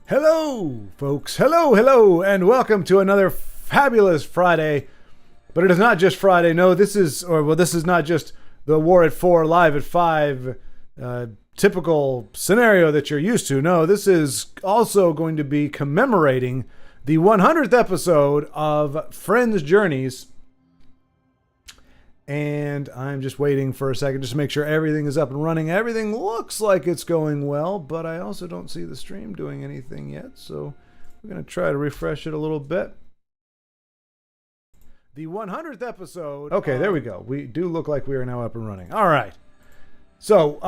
Hello, folks. Hello, and welcome to another fabulous Friday. But it is not just Friday. No, this is not just the War at 4, Live at 5 typical scenario that you're used to. No, this is also going to be commemorating the 100th episode of Friends Journeys. And I'm just waiting for a second just to make sure everything is up and running. Everything looks like it's going well, but I also don't see the stream doing anything yet. So we're going to try to refresh it a little bit. The 100th episode. Okay, there we go. We do look like we are now up and running. All right. So,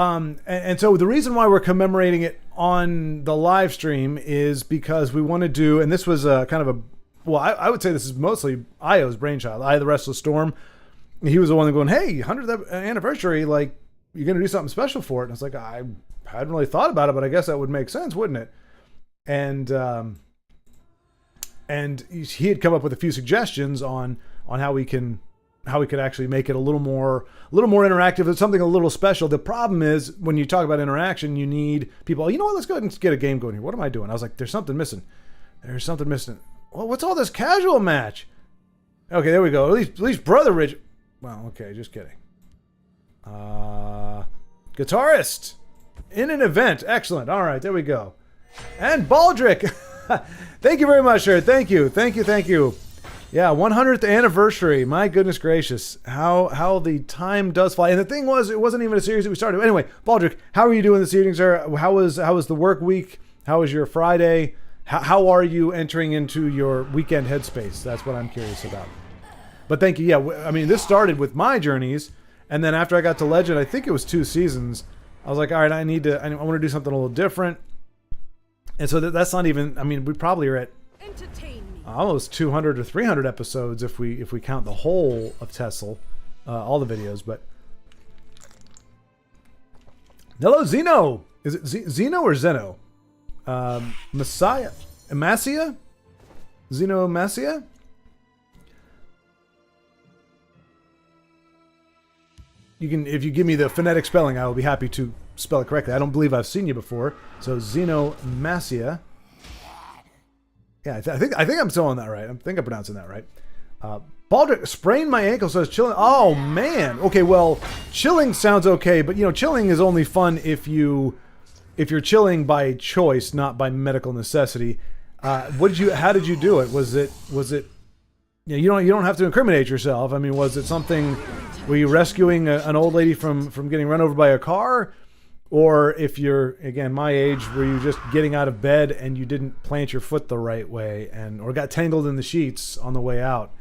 and so the reason why we're commemorating it on the live stream is because we want to do, and this was I would say this is mostly Io's brainchild, I, the Restless Storm. He was the one going, hey, 100th anniversary, like, you're going to do something special for it. And I was like, I hadn't really thought about it, but I guess that would make sense, wouldn't it? And he had come up with a few suggestions on how we could actually make it a little more interactive. It's something a little special. The problem is when you talk about interaction, you need people, you know what, let's go ahead and get a game going here. What am I doing? I was like, there's something missing. Well, what's all this casual match? Okay, there we go. At least Brother Rich. Well, okay, just kidding. Guitarist in an event. Excellent. All right, there we go. And Baldrick. Thank you very much, sir. Thank you. Yeah, 100th anniversary. My goodness gracious. How the time does fly. And the thing was, it wasn't even a series that we started. Anyway, Baldrick, how are you doing this evening, sir? How was the work week? How was your Friday? How are you entering into your weekend headspace? That's what I'm curious about. But thank you. Yeah, I mean, this started with my journeys, and then after I got to Legend, I think it was 2 seasons. I was like, all right, I want to do something a little different. And so that's not even. I mean, we probably are at almost 200 or 300 episodes if we count the whole of Tessel, all the videos. But hello, Zeno. Is it Zeno or Zeno? Amasia? Zeno Amasia? You can, if you give me the phonetic spelling, I will be happy to spell it correctly. I don't believe I've seen you before. So Xenomacia. Yeah, I think I'm spelling that right. I think I'm pronouncing that right. Baldrick sprained my ankle, so it's chilling. Oh man. Okay, well, chilling sounds okay, but chilling is only fun if you're chilling by choice, not by medical necessity. How did you do it? Was it? You don't have to incriminate yourself. I mean, was it something? Were you rescuing an old lady from getting run over by a car? Or if you're, again, my age, were you just getting out of bed and you didn't plant your foot the right way or got tangled in the sheets on the way out?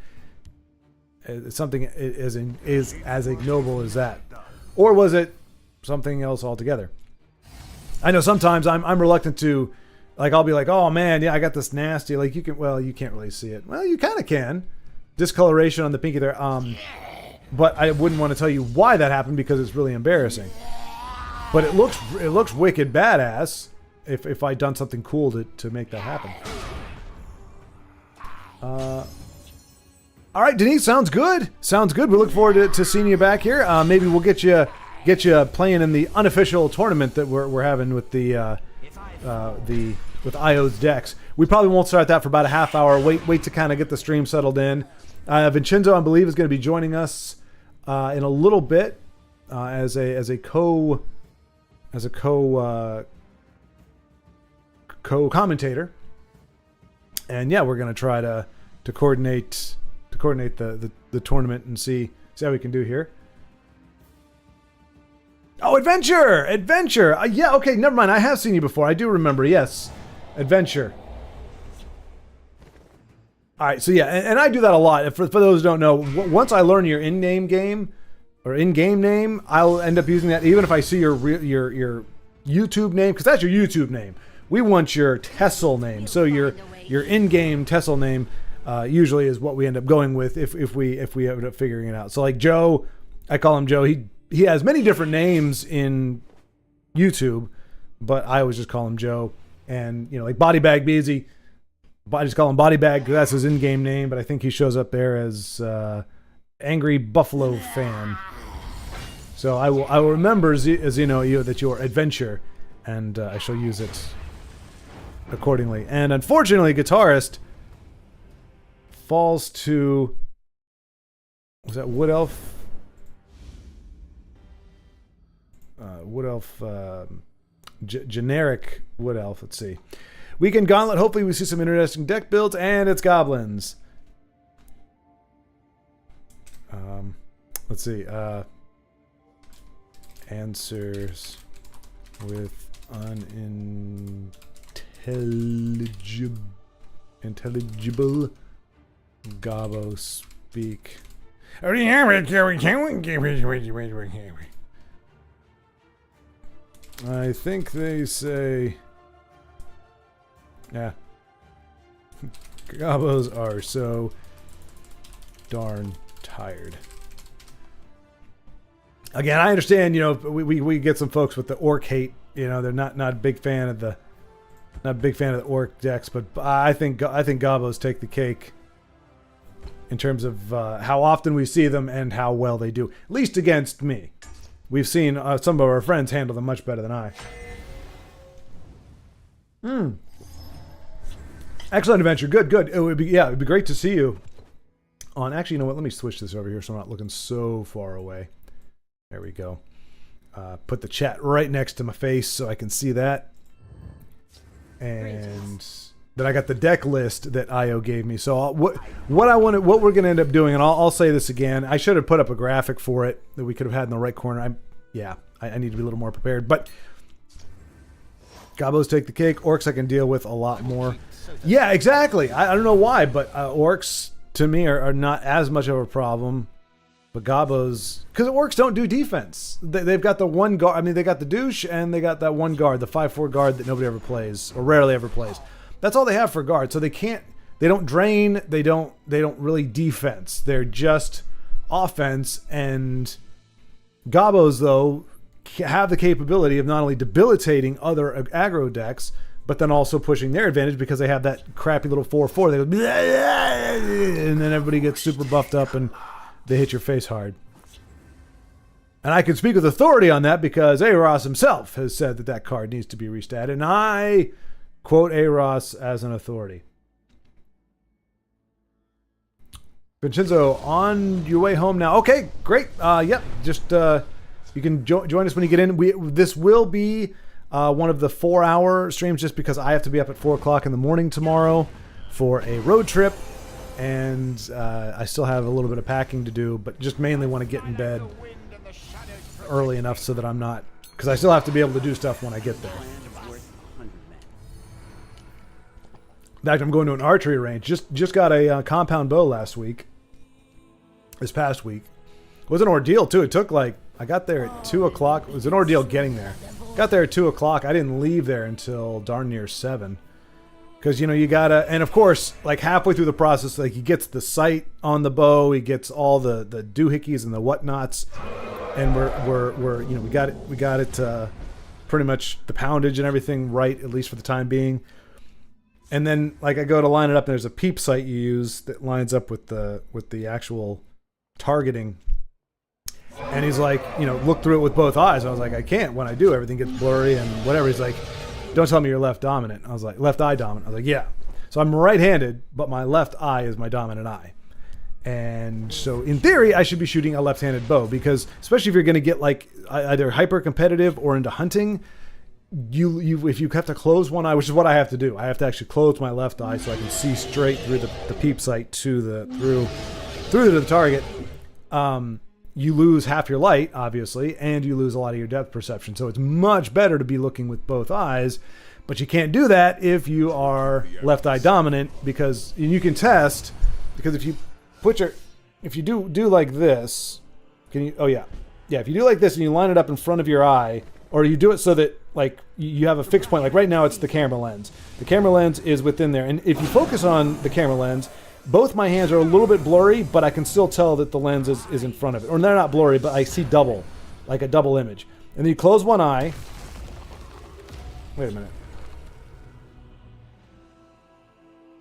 It's something is as ignoble as that. Or was it something else altogether? I know sometimes I'm reluctant to, like, I'll be like, oh man, yeah, I got this nasty, like you can't really see it. Well, you kind of can. Discoloration on the pinky there. But I wouldn't want to tell you why that happened because it's really embarrassing. But it looks wicked badass if I'd done something cool to make that happen. All right, Denise, sounds good. We look forward to seeing you back here. Maybe we'll get you playing in the unofficial tournament that we're having with with Io's decks. We probably won't start that for about a half hour. Wait to kind of get the stream settled in. Vincenzo, I believe, is going to be joining us in a little bit as a co-commentator, and yeah, we're going to try to coordinate the tournament and see how we can do here. Oh, Adventure! Yeah, okay, never mind. I have seen you before. I do remember. Yes, Adventure. All right, so yeah, and I do that a lot. For those who don't know, once I learn your in-game name, I'll end up using that. Even if I see your YouTube name, because that's your YouTube name. We want your Tessel name. So your in-game Tessel name usually is what we end up going with if we end up figuring it out. So like Joe, I call him Joe. He has many different names in YouTube, but I always just call him Joe. And like Body Bag Beezy. I just call him Body Bag because that's his in-game name, but I think he shows up there as Angry Buffalo Fan. So I will remember, Zeno, that you're Adventure, and I shall use it accordingly. And unfortunately, guitarist falls to... Was that Wood Elf? Wood Elf... generic Wood Elf. Let's see. Weekend Gauntlet. Hopefully we see some interesting deck builds, and it's goblins. Let's see. Answers with intelligible Gabo speak. I think they say, yeah, Gabos are so darn tired. Again, I understand, you know, we get some folks with the orc hate, you know, they're not a big fan of the orc decks, but I think Gabos take the cake in terms of how often we see them and how well they do, at least against me. We've seen some of our friends handle them much better than I. Excellent adventure. Good. It would be great to see you on. Actually, you know what? Let me switch this over here so I'm not looking so far away. There we go. Put the chat right next to my face so I can see that. And then I got the deck list that Io gave me. So what we're going to end up doing, and I'll say this again. I should have put up a graphic for it that we could have had in the right corner. I need to be a little more prepared. But Gobos take the cake. Orcs I can deal with a lot more. Yeah, exactly. I don't know why, but orcs to me are not as much of a problem. But Gabos, because orcs don't do defense. They've got the one guard. I mean, they got the douche and they got that one guard, the 5/4 guard that nobody ever plays or rarely ever plays. That's all they have for guard. So they don't drain. They don't really defense. They're just offense. And Gabos though have the capability of not only debilitating other aggro decks, but then also pushing their advantage because they have that crappy little 4/4. They go, and then everybody gets super buffed up and they hit your face hard. And I can speak with authority on that because Aros himself has said that card needs to be restatted. And I quote Aros as an authority. Vincenzo, on your way home now. Okay, great. Yep, just you can join us when you get in. This will be one of the 4-hour streams just because I have to be up at 4 o'clock in the morning tomorrow for a road trip. And I still have a little bit of packing to do, but just mainly want to get in bed early enough so that I'm not... Because I still have to be able to do stuff when I get there. In fact, I'm going to an archery range. Just got a compound bow last week. This past week. It was an ordeal, too. It took I got there at 2 o'clock. It was an ordeal getting there. Got there at 2 o'clock. I didn't leave there until darn near 7. Because, you know, you gotta, and of course, halfway through the process, he gets the sight on the bow, he gets all the doohickeys and the whatnots, and we're you know, we got it pretty much the poundage and everything right, at least for the time being. And then, I go to line it up, and there's a peep sight you use that lines up with the actual targeting. And he's like, you know, look through it with both eyes. And I was like, I can't. When I do, everything gets blurry and whatever. He's like, don't tell me you're left dominant. I was like, left eye dominant. I was like, yeah. So I'm right-handed, but my left eye is my dominant eye. And so in theory, I should be shooting a left-handed bow because especially if you're going to get either hyper-competitive or into hunting, if you have to close one eye, which is what I have to do. I have to actually close my left eye so I can see straight through the peep sight to the target. You lose half your light, obviously, and you lose a lot of your depth perception. So it's much better to be looking with both eyes, but you can't do that if you are left eye dominant because you can test. Because if you do like this, can you? Oh yeah, if you do like this and you line it up in front of your eye, or you do it so that you have a fixed point. Like right now, it's the camera lens. The camera lens is within there, and if you focus on the camera lens. Both my hands are a little bit blurry, but I can still tell that the lens is in front of it. Or they're not blurry, but I see double, like a double image. And then you close one eye. Wait a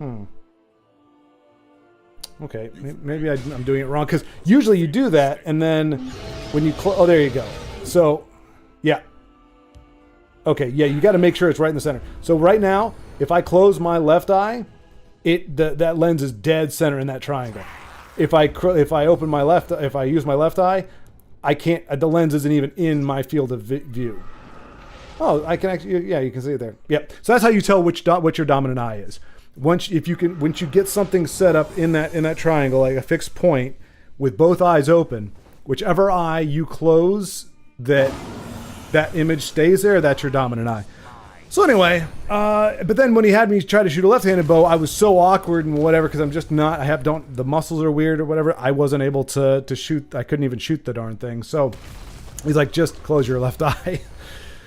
minute. Okay, maybe I'm doing it wrong. Because usually you do that, and then when you close... Oh, there you go. So, yeah. Okay, yeah, you got to make sure it's right in the center. So right now, if I close my left eye, that lens is dead center in that triangle. If I open my left, if I use my left eye, I can't. The lens isn't even in my field of view. Oh, I can actually. Yeah, you can see it there. Yep. So that's how you tell which your dominant eye is. Once you get something set up in that triangle, like a fixed point with both eyes open, whichever eye you close, that image stays there. That's your dominant eye. So anyway, but then when he had me try to shoot a left-handed bow, I was so awkward and whatever because I'm just not. The muscles are weird or whatever. I wasn't able to shoot. I couldn't even shoot the darn thing. So he's like, just close your left eye.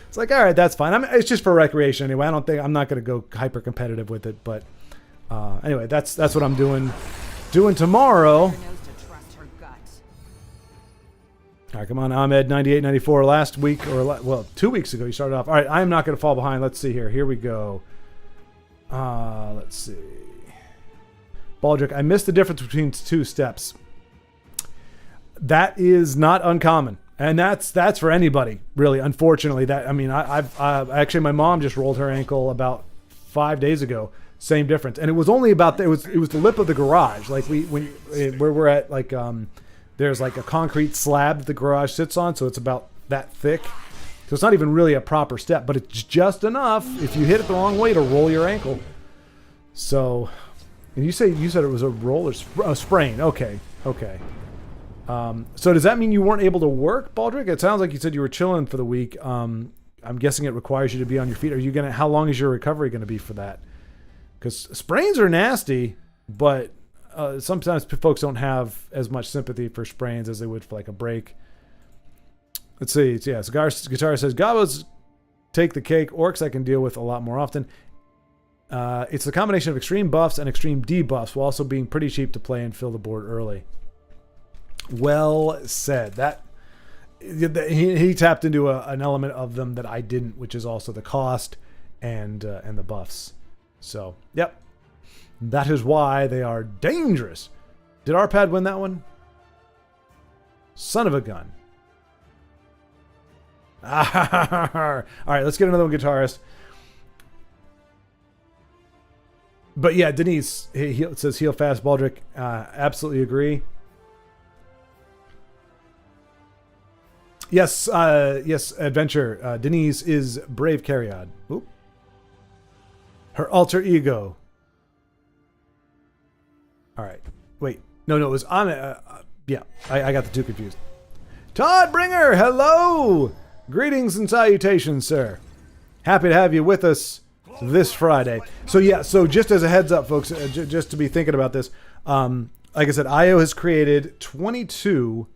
It's like, all right, that's fine. It's just for recreation anyway. I'm not going to go hyper competitive with it. But anyway, that's what I'm doing tomorrow. All right, come on, Ahmed, 98, 94. Last week, 2 weeks ago, you started off. All right, I am not going to fall behind. Let's see here. Here we go. Let's see. Baldrick, I missed the difference between 2 steps. That is not uncommon, and that's for anybody, really. Unfortunately, I've actually, my mom just rolled her ankle about 5 days ago. Same difference, and it was only about it was the lip of the garage, like where we're at, like there's like a concrete slab that the garage sits on, so it's about that thick. So it's not even really a proper step, but it's just enough if you hit it the wrong way to roll your ankle. So, and you said it was a roll or a sprain. Okay. So does that mean you weren't able to work, Baldrick? It sounds like you said you were chilling for the week. I'm guessing it requires you to be on your feet. How long is your recovery going to be for that? Because sprains are nasty, but sometimes folks don't have as much sympathy for sprains as they would for like a break. Let's see. Yeah, so Guitar says, Gobos take the cake. Orcs I can deal with a lot more often. It's the combination of extreme buffs and extreme debuffs while also being pretty cheap to play and fill the board early. Well said. That he tapped into an element of them that I didn't, which is also the cost and the buffs. So, yep. That is why they are dangerous. Did Arpad win that one? Son of a gun. All right, let's get another one, guitarist. But yeah, Denise, he says heal fast, Baldrick. Absolutely agree. Yes, Adventure. Denise is Brave Cariad. Oop. Her alter ego. All right. Wait. No, it was on. Yeah, I got the two confused. Todd Bringer, hello. Greetings and salutations, sir. Happy to have you with us this Friday. So just as a heads up, folks, just to be thinking about this, like I said, Io has created 22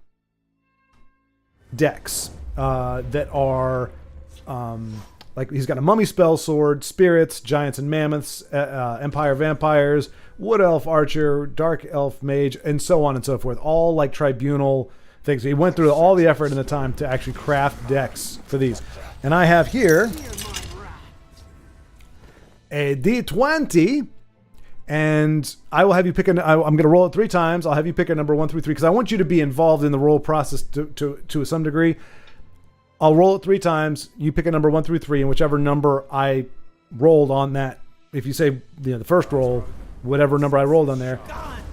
decks that are like he's got a mummy spell sword, spirits, giants and mammoths, empire vampires, wood elf archer, dark elf mage, and so on and so forth. All like tribunal things. He went through all the effort and the time to actually craft decks for these. And I have here a D20, and I will have you pick I'm going to roll it 3 times. I'll have you pick a number 1 through 3 because I want you to be involved in the roll process to some degree. I'll roll it 3 times. You pick a number 1 through 3, and whichever number I rolled on that, if you say the first roll, whatever number I rolled on there,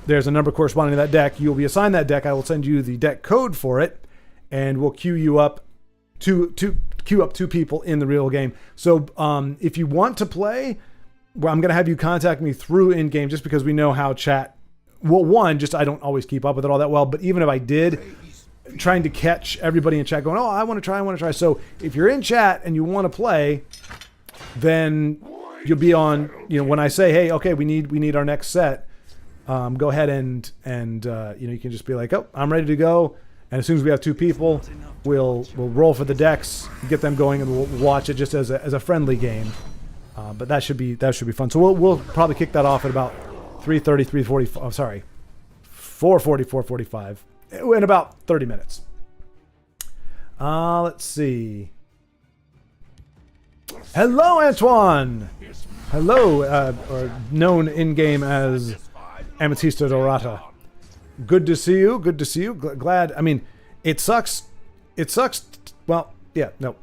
there's a number corresponding to that deck. You'll be assigned that deck. I will send you the deck code for it, and we'll queue you up to queue up 2 people in the real game. So if you want to play, well, I'm going to have you contact me through in-game just because we know how chat. Well, one, just I don't always keep up with it all that well, but even if I did, trying to catch everybody in chat going, oh, I want to try. So if you're in chat and you want to play, then you'll be on, when I say, hey, okay, we need our next set, go ahead and you can just be like, oh, I'm ready to go. And as soon as we have 2 people, we'll roll for the decks, get them going, and we'll watch it just as a friendly game. But that should be fun. So we'll probably kick that off at about 3:30, 3:45. I'm sorry, 4:40, 4:45, in about 30 minutes. Let's see. Hello, Antoine. Hello, or known in game as Ametista Dorata. Good to see you. Glad. I mean, it sucks. Well, yeah, no.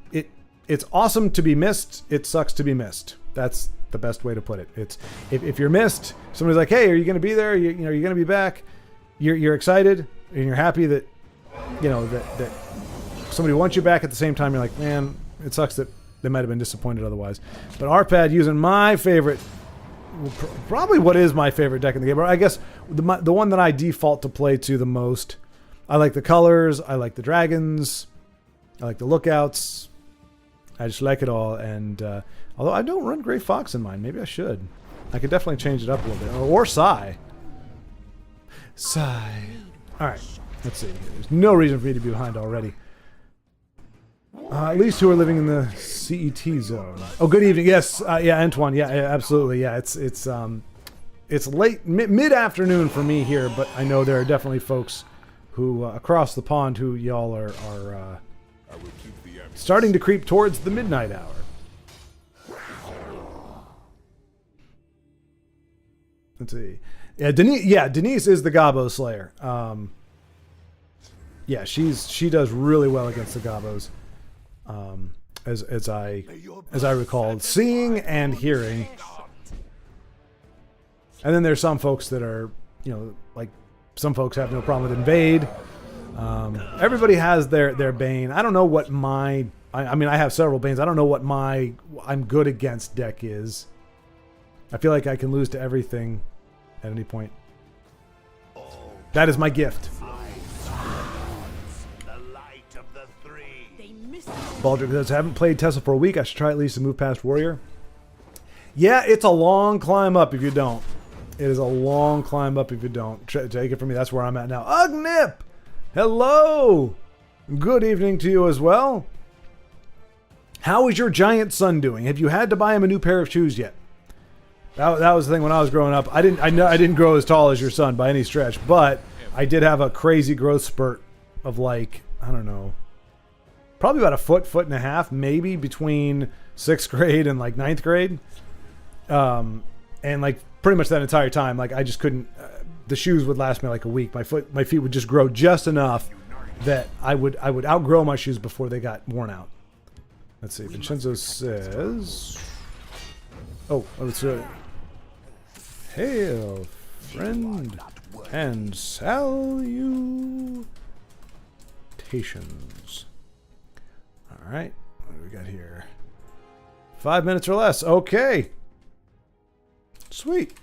It's awesome to be missed. It sucks to be missed. That's the best way to put it. It's if you're missed, somebody's like, hey, are you going to be there? You know, you're going to be back. You're excited and you're happy that, you know, that somebody wants you back at the same time. You're like, man, it sucks that they might have been disappointed otherwise. But Arpad using my favorite, probably what is my favorite deck in the game, or I guess the one that I default to play to the most. I like the colors. I like the dragons. I like the lookouts. I just like it all. And although I don't run Gray Fox in mine, maybe I should. I could definitely change it up a little bit. Or Psy. Psy. All right. Let's see. There's no reason for me to be behind already. At least who are living in the CET zone. Oh, good evening. Yes. Yeah, Antoine. Yeah, absolutely. Yeah, it's late, mid-afternoon for me here, but I know there are definitely folks who across the pond who y'all are starting to creep towards the midnight hour. Let's see. Yeah, Denise is the Gobbo Slayer. Yeah, she does really well against the Gobbos. As I recall, seeing and hearing. And then there's some folks that are, you know, like some folks have no problem with invade. Everybody has their bane. I don't know what my I mean I have several banes. I don't know what my I'm good against deck is. I feel like I can lose to everything at any point. That is my gift. Baldric says, haven't played Tesla for a week. I should try at least to move past Warrior. Yeah, it's a long climb up if you don't. It is a long climb up if you don't. Take it from me. That's where I'm at now. Ugnip! Hello! Good evening to you as well. How is your giant son doing? Have you had to buy him a new pair of shoes yet? That was the thing when I was growing up. I didn't grow as tall as your son by any stretch, but I did have a crazy growth spurt of like, I don't know, probably about a foot and a half, maybe between 6th grade and like 9th grade. And like pretty much that entire time, like I just couldn't, the shoes would last me like a week. My feet would just grow just enough that I would outgrow my shoes before they got worn out. Let's see. Vincenzo says, oh, let's hail, friend, and salutations. All right, what do we got here? 5 minutes or less. Okay. Sweet.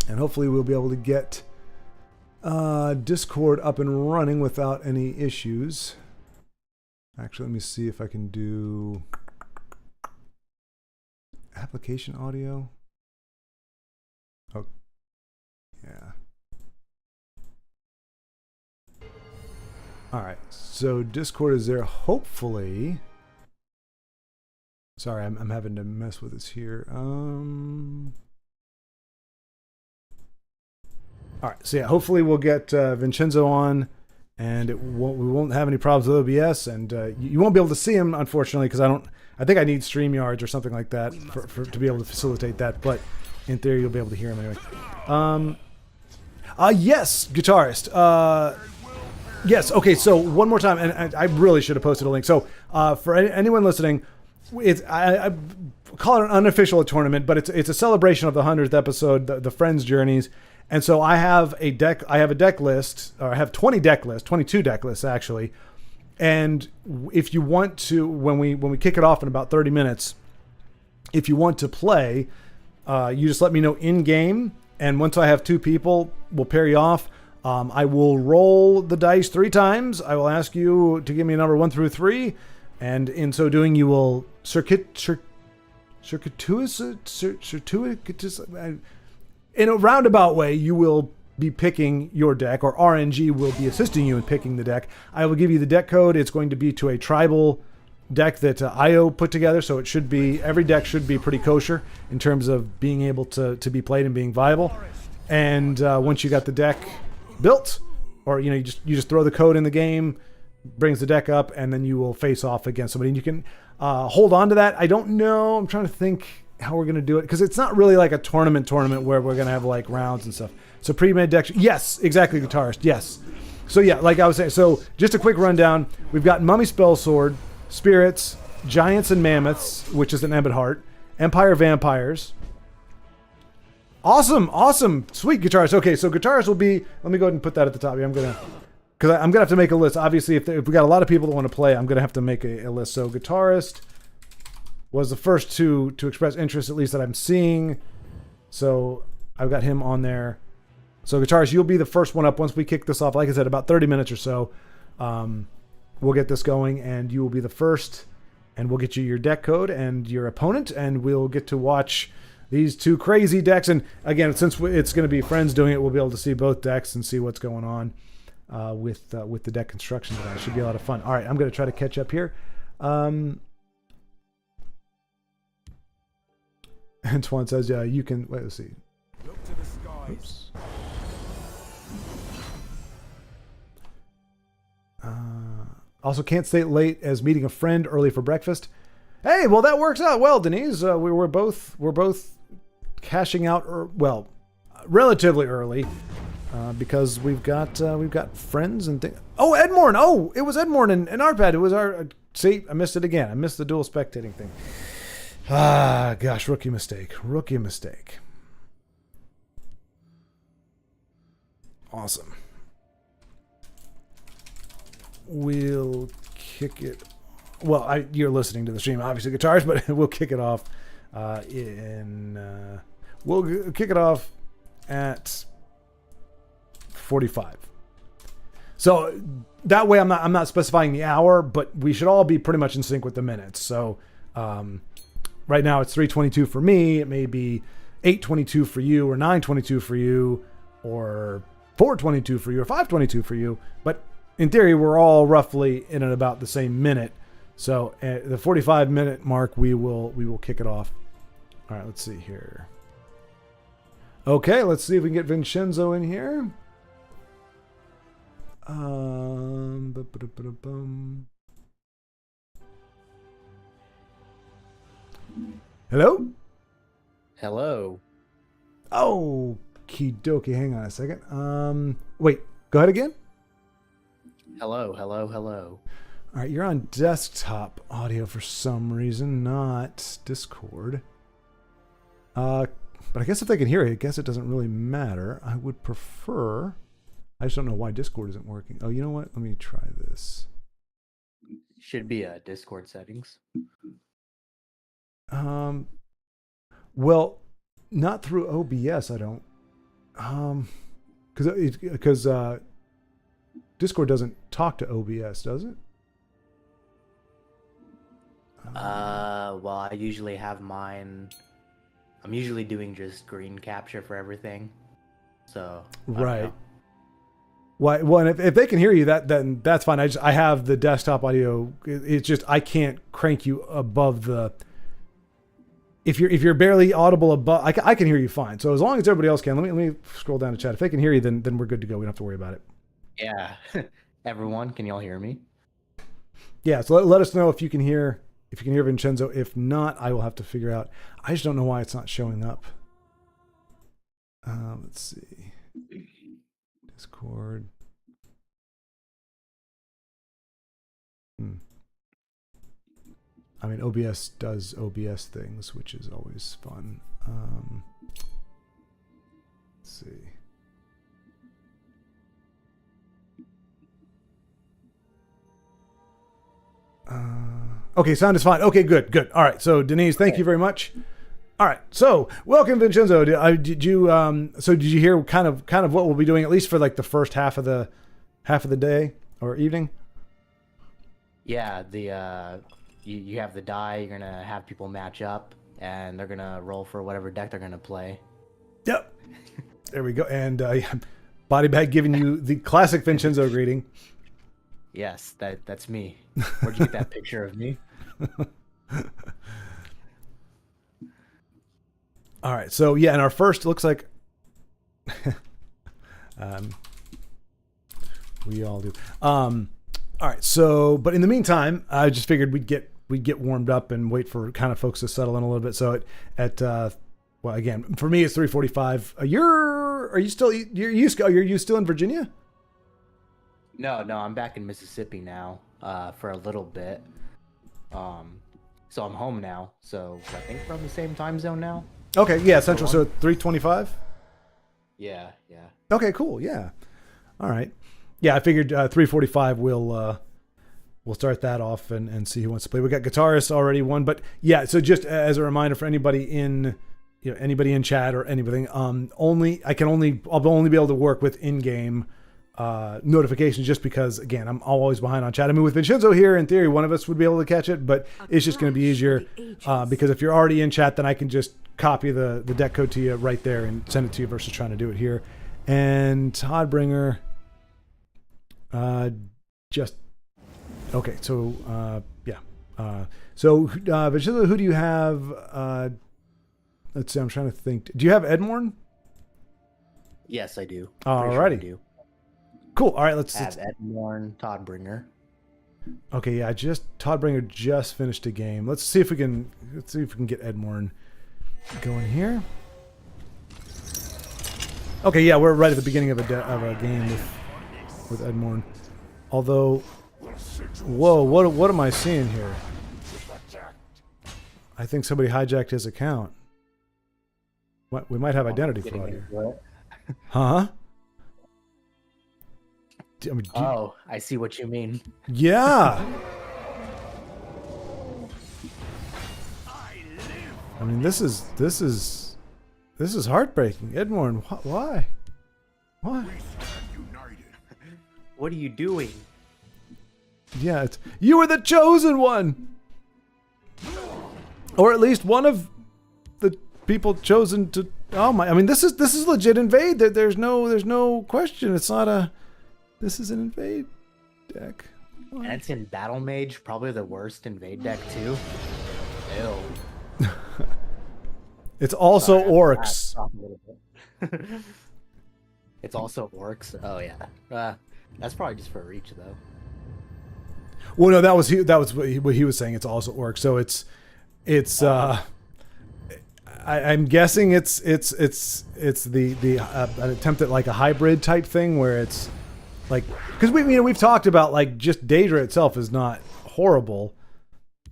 And hopefully we'll be able to get Discord up and running without any issues. Actually, let me see if I can do application audio. Oh, yeah. All right, so Discord is there. Hopefully, sorry, I'm having to mess with this here. All right, so yeah, hopefully we'll get Vincenzo on, and we won't have any problems with OBS, and you won't be able to see him, unfortunately, because I think I need StreamYards or something like that to be able to facilitate that. But in theory, you'll be able to hear him anyway. Yes, guitarist. Yes. Okay. So one more time, and I really should have posted a link. So for anyone listening, I call it an unofficial tournament, but it's a celebration of the 100th episode, the Friends Journeys. And so I have a deck list, or I have 22 deck lists actually. And if you want to, when we kick it off in about 30 minutes, if you want to play, you just let me know in game. And once I have 2 people, we'll pair you off. I will roll the dice 3 times. I will ask you to give me a number 1 through 3. And in so doing, you will in a roundabout way, you will be picking your deck, or RNG will be assisting you in picking the deck. I will give you the deck code. It's going to be to a tribal deck that IO put together, so it should be, every deck should be pretty kosher in terms of being able to be played and being viable. And once you got the deck built, or you just throw the code in the game, brings the deck up, and then you will face off against somebody. And you can hold on to that. I don't know. I'm trying to think how we're going to do it, because it's not really like a tournament where we're going to have like rounds and stuff. So pre-made decks, yes, exactly, guitarist, yes. So yeah, like I was saying, so just a quick rundown. We've got Mummy Spell Sword, Spirits, Giants and Mammoths, which is an Embed Heart. Empire Vampires. Awesome. Sweet guitarist. Okay, so guitarist will be... Let me go ahead and put that at the top here. I'm going to have to make a list. Obviously, if we got a lot of people that want to play, I'm going to have to make a list. So guitarist was the first to express interest, at least that I'm seeing. So I've got him on there. So guitarist, you'll be the first one up once we kick this off. Like I said, about 30 minutes or so, we'll get this going, and you will be the first, and we'll get you your deck code and your opponent, and we'll get to watch these two crazy decks. And again, since it's going to be friends doing it, we'll be able to see both decks and see what's going on with the deck construction today. It should be a lot of fun. All right, I'm going to try to catch up here. Antoine says, "Yeah, you can." Wait, let's see. Look to the skies. Oops. Also, can't stay late as meeting a friend early for breakfast. Hey, well, that works out well, Denise. We're both cashing out, relatively early, because we've got friends and things. Oh, Edmorn! Oh, it was Edmorn and Arpad. It was our. See, I missed it again. I missed the dual spectating thing. Ah, gosh, rookie mistake. Awesome. We'll kick it. Well, you're listening to the stream, obviously, guitars, but we'll kick it off we'll kick it off at 45. So that way, I'm not specifying the hour, but we should all be pretty much in sync with the minutes. So right now it's 3:22 for me. It may be 8:22 for you, or 9:22 for you, or 4:22 for you, or 5:22 for you. But in theory, we're all roughly in and about the same minute. So at the 45-minute mark, we will kick it off. All right, let's see here. Okay, let's see if we can get Vincenzo in here. Hello? Hello. Oh, okie dokie. Hang on a second. Wait, go ahead again. Hello. All right, you're on desktop audio for some reason, not Discord. But I guess if they can hear it, I guess it doesn't really matter. I would prefer... I just don't know why Discord isn't working. Oh, you know what? Let me try this. Should be Discord settings. Well, not through OBS, I don't. Because Discord doesn't talk to OBS, does it? Well, I usually have mine. I'm usually doing just screen capture for everything. So right. Well, and if they can hear you, then that's fine. I have the desktop audio. It's just I can't crank you above the. If you're barely audible above, I can hear you fine. So as long as everybody else can, let me scroll down to chat. If they can hear you, then we're good to go. We don't have to worry about it. Yeah, everyone, can y'all hear me? Yeah. So let us know if you can hear Vincenzo. If not, I will have to figure out. I just don't know why it's not showing up. Let's see. Discord. I mean, OBS does OBS things, which is always fun. Let's see. Okay, sound is fine. Okay, good. All right, so Denise, thank you very much. All right, so welcome, Vincenzo. Did you hear kind of what we'll be doing, at least for like the first half of the day or evening? Yeah, you have the die. You're gonna have people match up, and they're gonna roll for whatever deck they're gonna play. Yep. There we go. And Body Bag giving you the classic Vincenzo greeting. Yes, that's me. Where'd you get that picture of me? All right, so yeah, and our first looks like we all do. All right, so but in the meantime, I just figured we'd get warmed up and wait for kind of folks to settle in a little bit. So well, again, for me it's 3:45. Are you still in Virginia? No, I'm back in Mississippi now for a little bit. So I'm home now. So I think we're on the same time zone now. Okay, yeah, Central. So 3:25. Yeah. Okay, cool. Yeah. All right. Yeah, I figured 3:45 we'll start that off and see who wants to play. We got guitarists already one, but yeah. So just as a reminder for anybody in anybody in chat or anything, I'll only be able to work with in-game notifications just because again I'm always behind on chat. I mean with Vincenzo here in theory one of us would be able to catch it, but it's just going to be easier because if you're already in chat then I can just copy the deck code to you right there and send it to you versus trying to do it here. And Toddbringer just okay, so Vincenzo, who do you have? Let's see, I'm trying to think. Do you have Edmorn? Yes, I do. Alrighty. Sure Cool. All right, let's have Edmorn, Toddbringer. Okay, yeah, Toddbringer just finished a game. Let's see if we can get Edmorn going here. Okay, yeah, we're right at the beginning of a game with Edmorn. Although, whoa, what am I seeing here? I think somebody hijacked his account. What? We might have identity fraud here. Huh? I see what you mean. Yeah. I mean, this is heartbreaking. Edmorn, why? Why? What are you doing? Yeah, you were the chosen one, or at least one of the people chosen to. Oh my! I mean, this is legit invade. There's no question. It's not a. This is an invade deck. What? And it's in Battle Mage, probably the worst invade deck too. Ew. It's also orcs. It's also orcs. Oh yeah. That's probably just for reach though. Well, no, that was what he was saying. It's also orcs. So I'm guessing it's the an attempt at like a hybrid type thing where it's like because we've talked about like just Daedra itself is not horrible,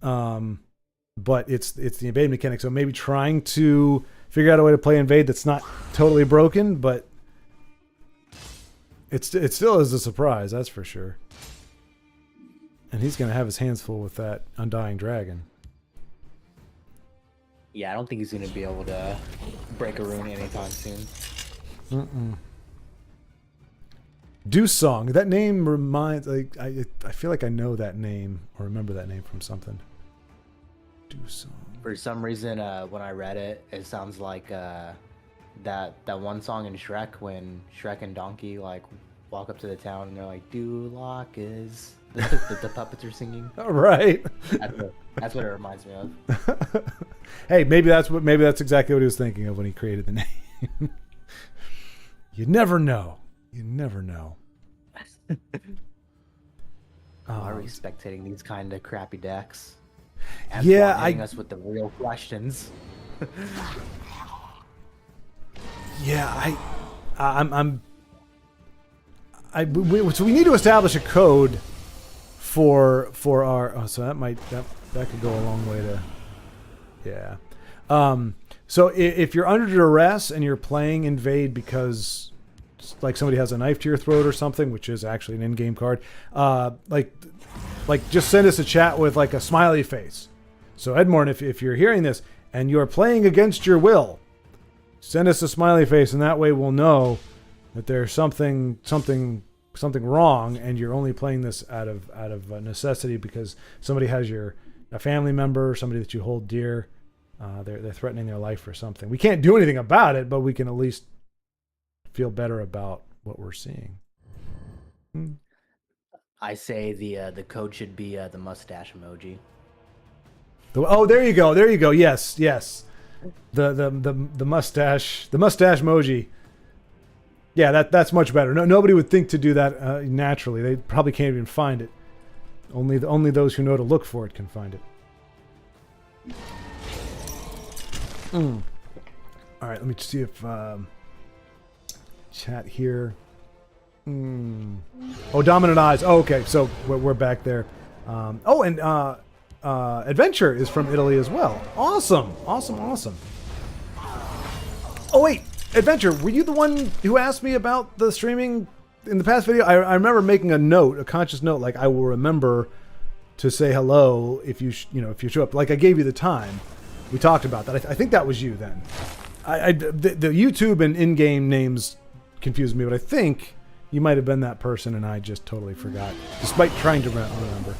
but it's the invade mechanic. So maybe trying to figure out a way to play invade that's not totally broken, but it still is a surprise, that's for sure. And he's gonna have his hands full with that Undying Dragon. Yeah, I don't think he's gonna be able to break a rune anytime soon. Deuce Song. That name reminds I feel like I know that name or remember that name from something. Deuce Song. For some reason, when I read it, it sounds like that one song in Shrek when Shrek and Donkey like walk up to the town and they're like, "Duloc is." The puppets are singing. All right. That's what it reminds me of. Hey, maybe that's exactly what he was thinking of when he created the name. You never know. You never know. I was spectating these kind of crappy decks. And hitting us with the real questions. Yeah, so we need to establish a code for our. So that could go a long way to. Yeah. So if you're under duress and you're playing invade because like somebody has a knife to your throat or something, which is actually an in-game card, like just send us a chat with like a smiley face. So Edmorn, if you're hearing this and you're playing against your will, send us a smiley face, and that way we'll know that there's something wrong, and you're only playing this out of necessity because somebody has a family member, somebody that you hold dear. They're threatening their life or something. We can't do anything about it, but we can at least feel better about what we're seeing. I say the code should be the mustache emoji. There you go. Yes. The mustache emoji. Yeah, that's much better. Nobody would think to do that naturally. They probably can't even find it. Only those who know to look for it can find it. All right, let me see if chat here. Oh, Dominant Eyes. Oh, okay, so we're back there. Adventure is from Italy as well. Awesome. Awesome. Oh, wait. Adventure, were you the one who asked me about the streaming in the past video? I remember making a conscious note, like I will remember to say hello if you if you show up. Like I gave you the time. We talked about that. I think that was you then. The YouTube and in-game names confused me, but I think you might have been that person and I just totally forgot, despite trying to remember.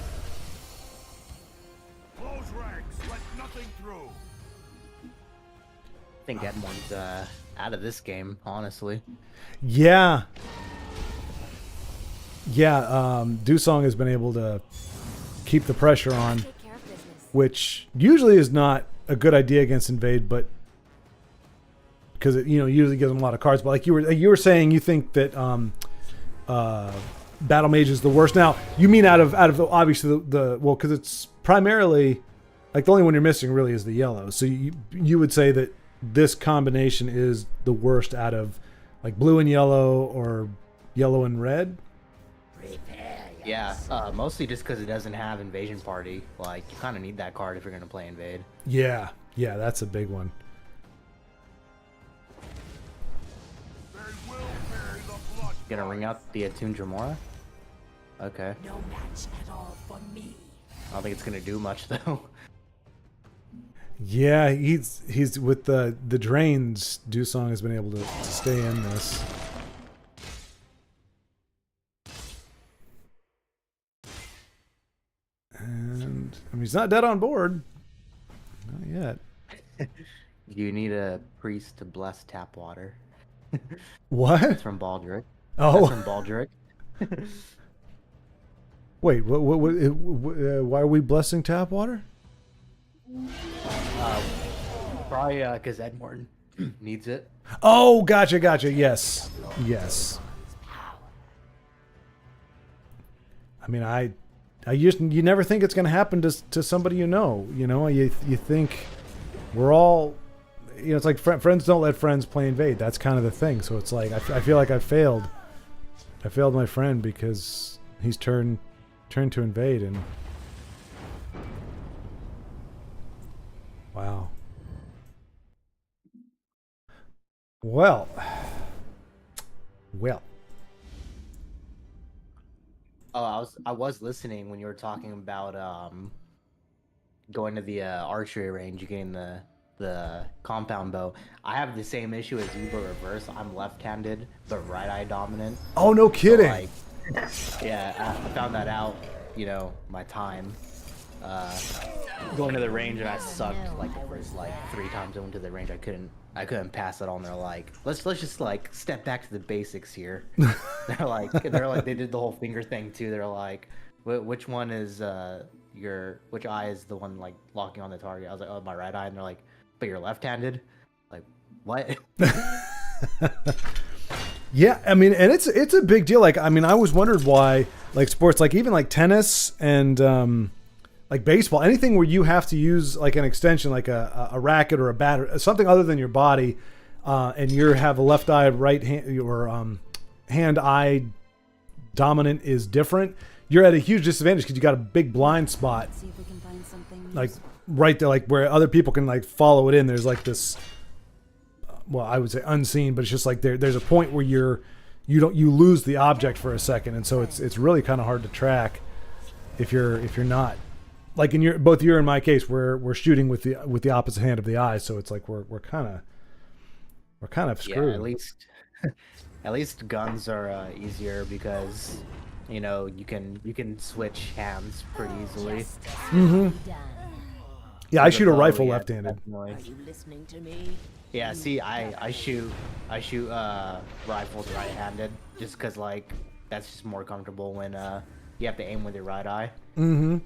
Close ranks, let nothing through. I think Edmund's out of this game, honestly. Yeah. Dusong has been able to keep the pressure on, which usually is not a good idea against Invade, but because it usually gives them a lot of cards. But like you were saying, you think that Battle Mage is the worst. Now you mean out of the obviously because it's primarily like the only one you're missing really is the yellow. So you would say that this combination is the worst out of like blue and yellow or yellow and red. Yeah, mostly just because it doesn't have Invasion Party. Like, you kind of need that card if you're going to play Invade. Yeah, that's a big one. Gonna ring out the Attuned Dremora? Okay. No match at all for me. I don't think it's gonna do much, though. Yeah, he's with the drains. Dusong has been able to stay in this. And I mean, he's not dead on board. Not yet. You need a priest to bless tap water. What? That's from Baldric. Oh. That's from Baldric. Wait, why are we blessing tap water? Probably because Edmund needs it. Oh, gotcha. Yes. I mean, you never think it's going to happen to somebody you know. You think we're all, it's like friends don't let friends play Invade. That's kind of the thing. So it's like I feel like I failed my friend because he's turned to Invade, and wow. Well. Oh, I was listening when you were talking about going to the archery range, getting the compound bow. I have the same issue as you, but reverse. I'm left-handed, but right eye dominant. Oh, no kidding. So, yeah, I found that out. My time going to the range, and I sucked like the first 3 times I went to the range. I couldn't pass it on. They're like, let's just step back to the basics here. they're like they did the whole finger thing too. They're like, which one is which eye is the one locking on the target? I was like, oh, my right eye. And they're like, but you're left-handed. Like, what? Yeah, I mean, and it's a big deal. Like, I mean, I always wondered why sports even tennis and baseball, anything where you have to use an extension, like a racket or a bat or something other than your body, and you have a left eye, right hand, or hand-eye dominant is different. You're at a huge disadvantage because you got a big blind spot, See if we can find something. right there, where other people can follow it in. There's this, well, I would say unseen, but it's just there's a point where you lose the object for a second, and so it's really kind of hard to track if you're not. Like in both you and my case, we're shooting with the opposite hand of the eye, so it's we're kind of screwed. Yeah, at least guns are easier because you can switch hands pretty easily. Mm-hmm. Yeah, I shoot a rifle yeah, left-handed. definitely. Are you listening to me? Yeah, see, I shoot rifles right-handed just because that's just more comfortable when you have to aim with your right eye. Mm-hmm.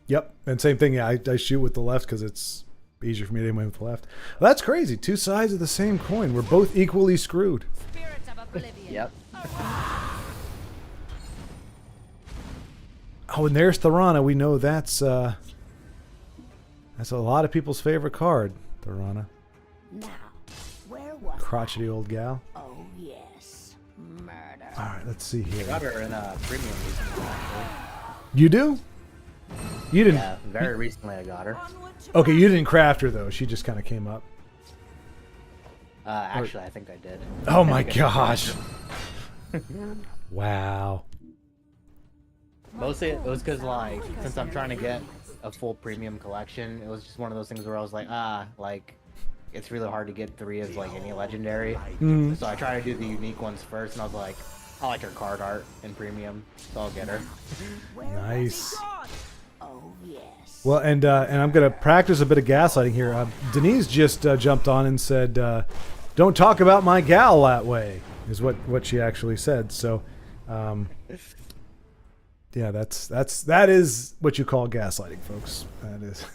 Yep, and same thing. Yeah, I shoot with the left because it's easier for me to aim with the left. Well, that's crazy. 2 sides of the same coin. We're both equally screwed. Spirits of oblivion. Yep. Oh, and there's Tharana. We know that's a lot of people's favorite card, Tharana. Now, where was Crotchety old gal. Oh yes, murder. All right, let's see here. Got her in a premium recently, actually. You do? You didn't. Yeah, very recently I got her. Okay, you didn't craft her though. She just kind of came up. Actually, I think I did. Oh my gosh. Wow. Mostly it was because, like, since I'm trying to get a full premium collection, it was just one of those things where I was like, like, it's really hard to get 3 of, like, any legendary. So I try to do the unique ones first, and I was like, I like her card art in premium, so I'll get her. Nice. Oh, yes. Well, and I'm gonna practice a bit of gaslighting here. Denise just jumped on and said, "Don't talk about my gal that way," is what she actually said. So, yeah, that is what you call gaslighting, folks. That is.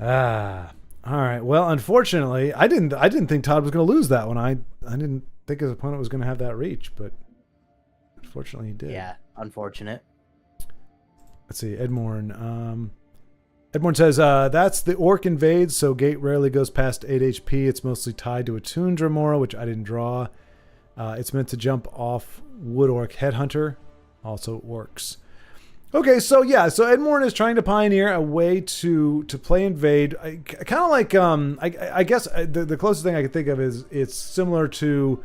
All right. Well, unfortunately, I didn't think Todd was going to lose that one. I didn't think his opponent was going to have that reach, but unfortunately, he did. Yeah, unfortunate. Let's see, Edmorn. Edmorn says, that's the Orc Invades, so gate rarely goes past 8 HP. It's mostly tied to a Tundra Mora, which I didn't draw. It's meant to jump off Wood Orc Headhunter. Also works. Okay, so yeah, so Edmorn is trying to pioneer a way to play Invade. Kind of like, I guess the closest thing I can think of is it's similar to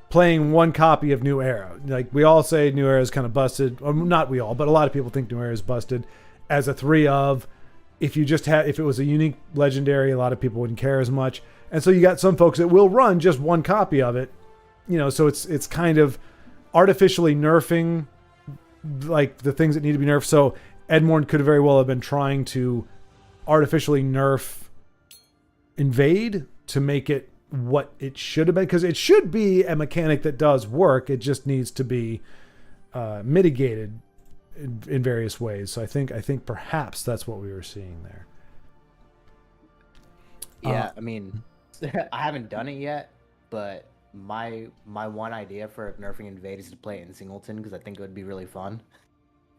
playing one copy of New Era. Like, we all say New Era is kind of busted. Or not we all, but a lot of people think New Era is busted as a 3 of. If it was a unique legendary, a lot of people wouldn't care as much. And so you got some folks that will run just one copy of it. You know, so it's kind of artificially nerfing like the things that need to be nerfed. So Edmorn could very well have been trying to artificially nerf Invade to make it what it should have been, because it should be a mechanic that does work. It just needs to be mitigated in various ways. So I think perhaps that's what we were seeing there. Yeah, I mean, I haven't done it yet, but my one idea for nerfing Invade is to play it in Singleton, because I think it would be really fun.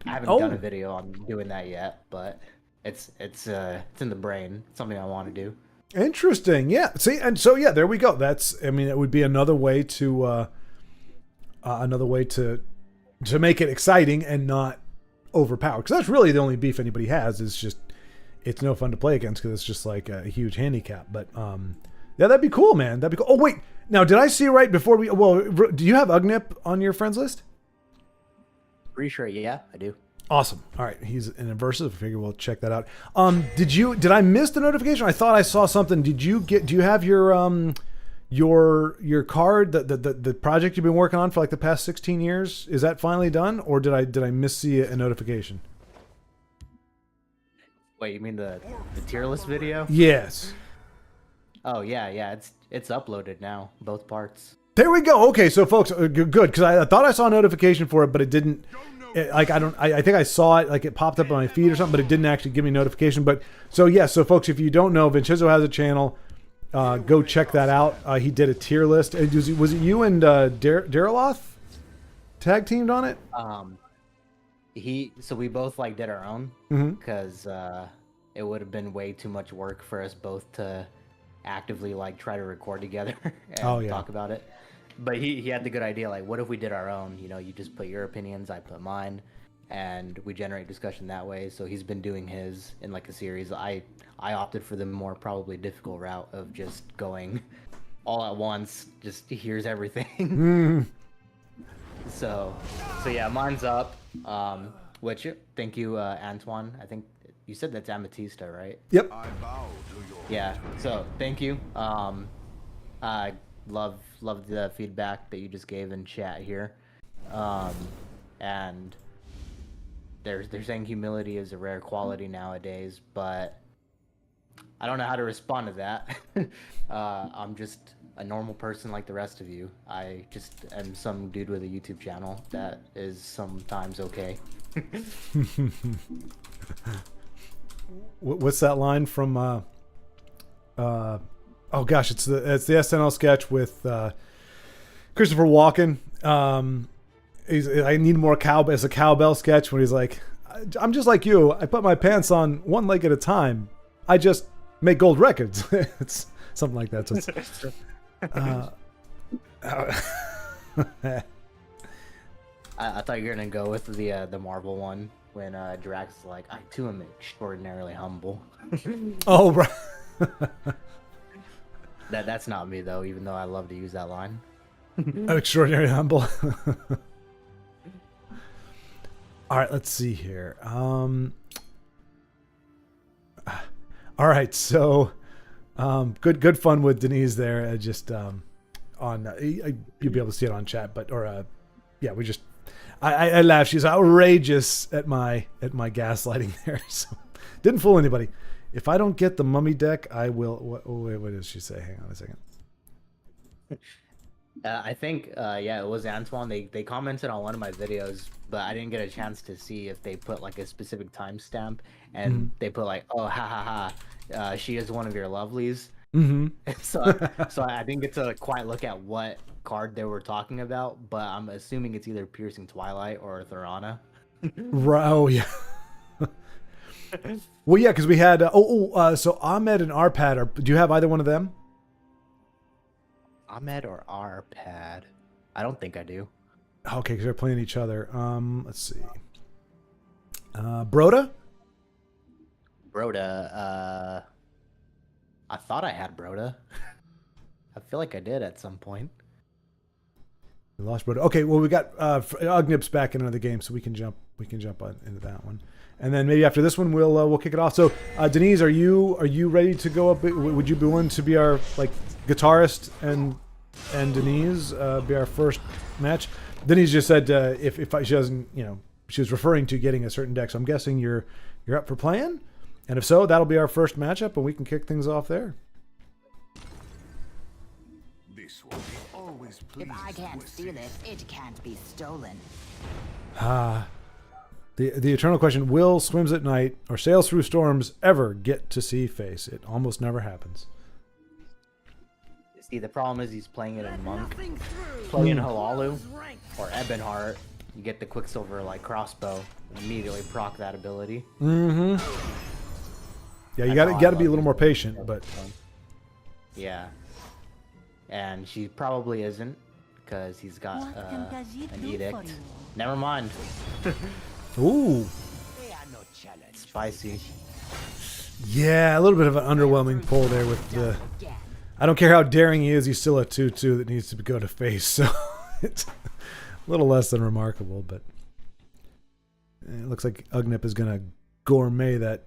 I haven't done a video on doing that yet, but it's in the brain. It's something I want to do. Interesting. Yeah. See, and so yeah, there we go. It would be another way to make it exciting and not overpowered. Because that's really the only beef anybody has, is just it's no fun to play against because it's just like a huge handicap. But yeah, that'd be cool, man. That'd be cool. Oh wait, now did I see right before we? Well, do you have Ugnip on your friends list? Pretty sure, yeah, I do. Awesome. All right, he's an Inversive. I figure we'll check that out. Did I miss the notification? I thought I saw something. Do you have your card, the project you've been working on for like the past 16 years? Is that finally done, or did I miss see a notification? Wait, you mean the tier list video? Yes. Oh yeah, it's uploaded now, both parts. There we go. Okay, so folks, good, because I thought I saw a notification for it, but it didn't. I think I saw it, like it popped up on my feed or something, but it didn't actually give me a notification. But so yeah, so folks, if you don't know, Vincenzo has a channel. Go check that out. He did a tier list. Was it you and Dariloth tag teamed on it? So we both like did our own, because it would have been way too much work for us both to actively like try to record together and talk about it. But he had the good idea, like, what if we did our own? You know, you just put your opinions, I put mine, and we generate discussion that way. So he's been doing his in like a series. I opted for the more probably difficult route of just going all at once, just here's everything. So yeah, mine's up. Which, thank you, Antoine. I think you said that's Amethysta, right? Yep. I bow to your Yeah. So thank you. I love the feedback that you just gave in chat here. And they're saying humility is a rare quality nowadays, but I don't know how to respond to that. I'm just a normal person like the rest of you. I just am some dude with a YouTube channel that is sometimes okay. What's that line from? Oh gosh, it's the SNL sketch with Christopher Walken. I need more cowbell. It's a cowbell sketch when he's like, "I'm just like you. I put my pants on one leg at a time. I just make gold records." It's something like that. So it's, I thought you were gonna go with the Marvel one when Drax is like, I too am extraordinarily humble. Oh, right. That's not me though, even though I love to use that line. I'm extraordinarily humble. All right, let's see here. All right, so good fun with Denise there. Just on you'll be able to see it on chat, but yeah, we just I laughed. She's outrageous at my gaslighting there. So didn't fool anybody. If I don't get the mummy deck, I will. What does she say? Hang on a second. I think, yeah, it was Antoine. They commented on one of my videos, but I didn't get a chance to see if they put like a specific timestamp, and they put like, oh, ha ha ha, she is one of your lovelies. So I didn't get to quite look at what card they were talking about, but I'm assuming it's either Piercing Twilight or Thorana. Oh yeah. Well, yeah, because we had so Ahmed and Arpad do you have either one of them? Ahmed or Arpad? I don't think I do. Okay, because they're playing each other. Let's see. Broda? Broda, I thought I had Broda. I feel like I did at some point. We lost Broda. Okay, well we got Ugnip's back into the game, so we can jump into that one. And then maybe after this one we'll kick it off. So Denise, are you ready to go up? Would you be willing to be our like guitarist and Denise be our first match? Denise just said if she doesn't, she was referring to getting a certain deck. So I'm guessing you're up for playing, and if so, that'll be our first matchup, and we can kick things off there. This one always If pleases I can't the steal it, it can't be stolen. The eternal question: will Swims at Night or Sails Through Storms ever get to see face? It almost never happens. See, the problem is he's playing it in Monk. Playing Halalu or Ebonheart, you get the Quicksilver like crossbow, and immediately proc that ability. Yeah, you got to be a little more patient, but yeah, and she probably isn't because he's got an edict. Never mind. ooh, Spicy. yeah, a little bit of an underwhelming pull there with the. I don't care how daring he is, he's still a 2/2 that needs to go to face, so it's a little less than remarkable, but it looks like Ugnip is going to gourmet that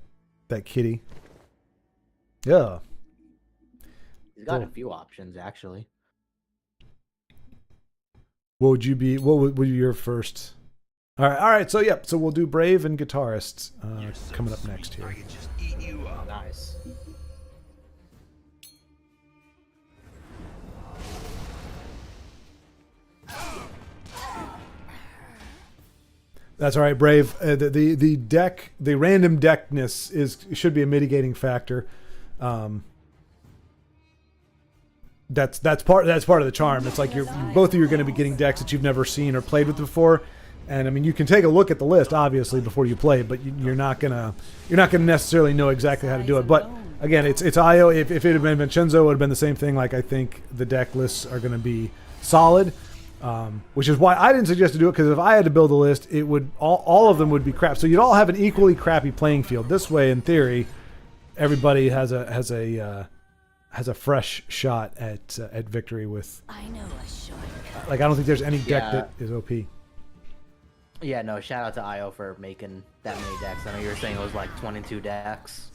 kitty. Yeah. He's got a few options, actually. What would be your first? All right, so we'll do Brave and Guitarists coming up next here. Nice. That's all right, Brave. The deck, the random deckness should be a mitigating factor. That's part of the charm. It's like both of you are going to be getting decks that you've never seen or played with before, and I mean you can take a look at the list obviously before you play, but you're not gonna necessarily know exactly how to do it. But again, it's IO. If it had been Vincenzo, it would have been the same thing. Like I think the deck lists are going to be solid. Which is why I didn't suggest to do it, because if I had to build a list, it would all of them would be crap. So you'd all have an equally crappy playing field. This way, in theory, everybody has a fresh shot at victory with. I know a shortcut. Like I don't think there's any deck that is OP. Yeah, no. Shout out to IO for making that many decks. I know you were saying it was like 22 decks.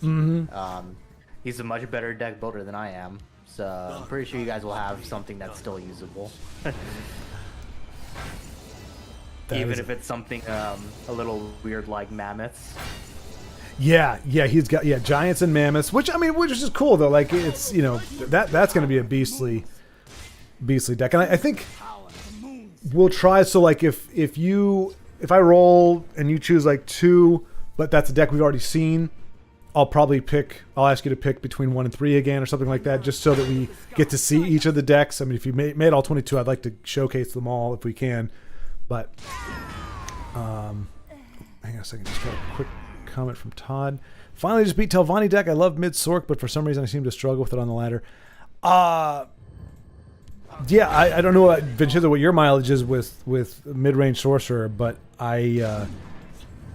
He's a much better deck builder than I am. So I'm pretty sure you guys will have something that's still usable. Even if it's something a little weird like mammoths. Yeah, he's got giants and mammoths, which is cool though. Like it's that's going to be a beastly deck, and I think we'll try. So like if I roll and you choose like 2, but that's a deck we've already seen, I'll ask you to pick between 1 and 3 again or something like that, just so that we get to see each of the decks. I mean, if you made all 22, I'd like to showcase them all if we can. But, hang on a second, just got a quick comment from Todd. Finally just beat Telvanni deck. I love mid-Sork, but for some reason I seem to struggle with it on the ladder. Yeah, I don't know, Vincenzo, what your mileage is with mid-range Sorcerer, but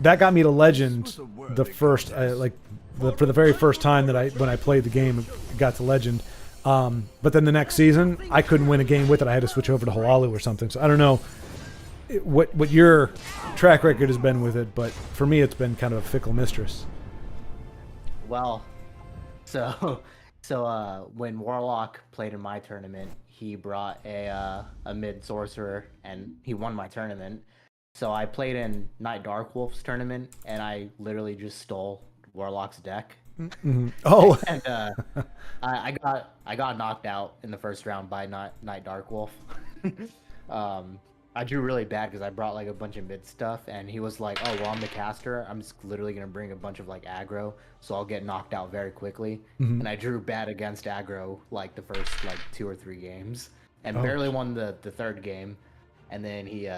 that got me to legend the first for the very first time that when I played the game, got to legend. But then the next season, I couldn't win a game with it. I had to switch over to Halalu or something. So I don't know what your track record has been with it, but for me, it's been kind of a fickle mistress. Well, so when Warlock played in my tournament, he brought a mid sorcerer, and he won my tournament. So I played in Night Dark Wolf's tournament, and I literally just stole Warlock's deck. Mm-hmm. Oh, and I got knocked out in the first round by Night Dark Wolf. I drew really bad because I brought like a bunch of mid stuff, and he was like, "Oh, well, I'm the caster. I'm just literally gonna bring a bunch of like aggro, so I'll get knocked out very quickly." Mm-hmm. And I drew bad against aggro like the first like 2 or 3 games, and barely won the third game, and then he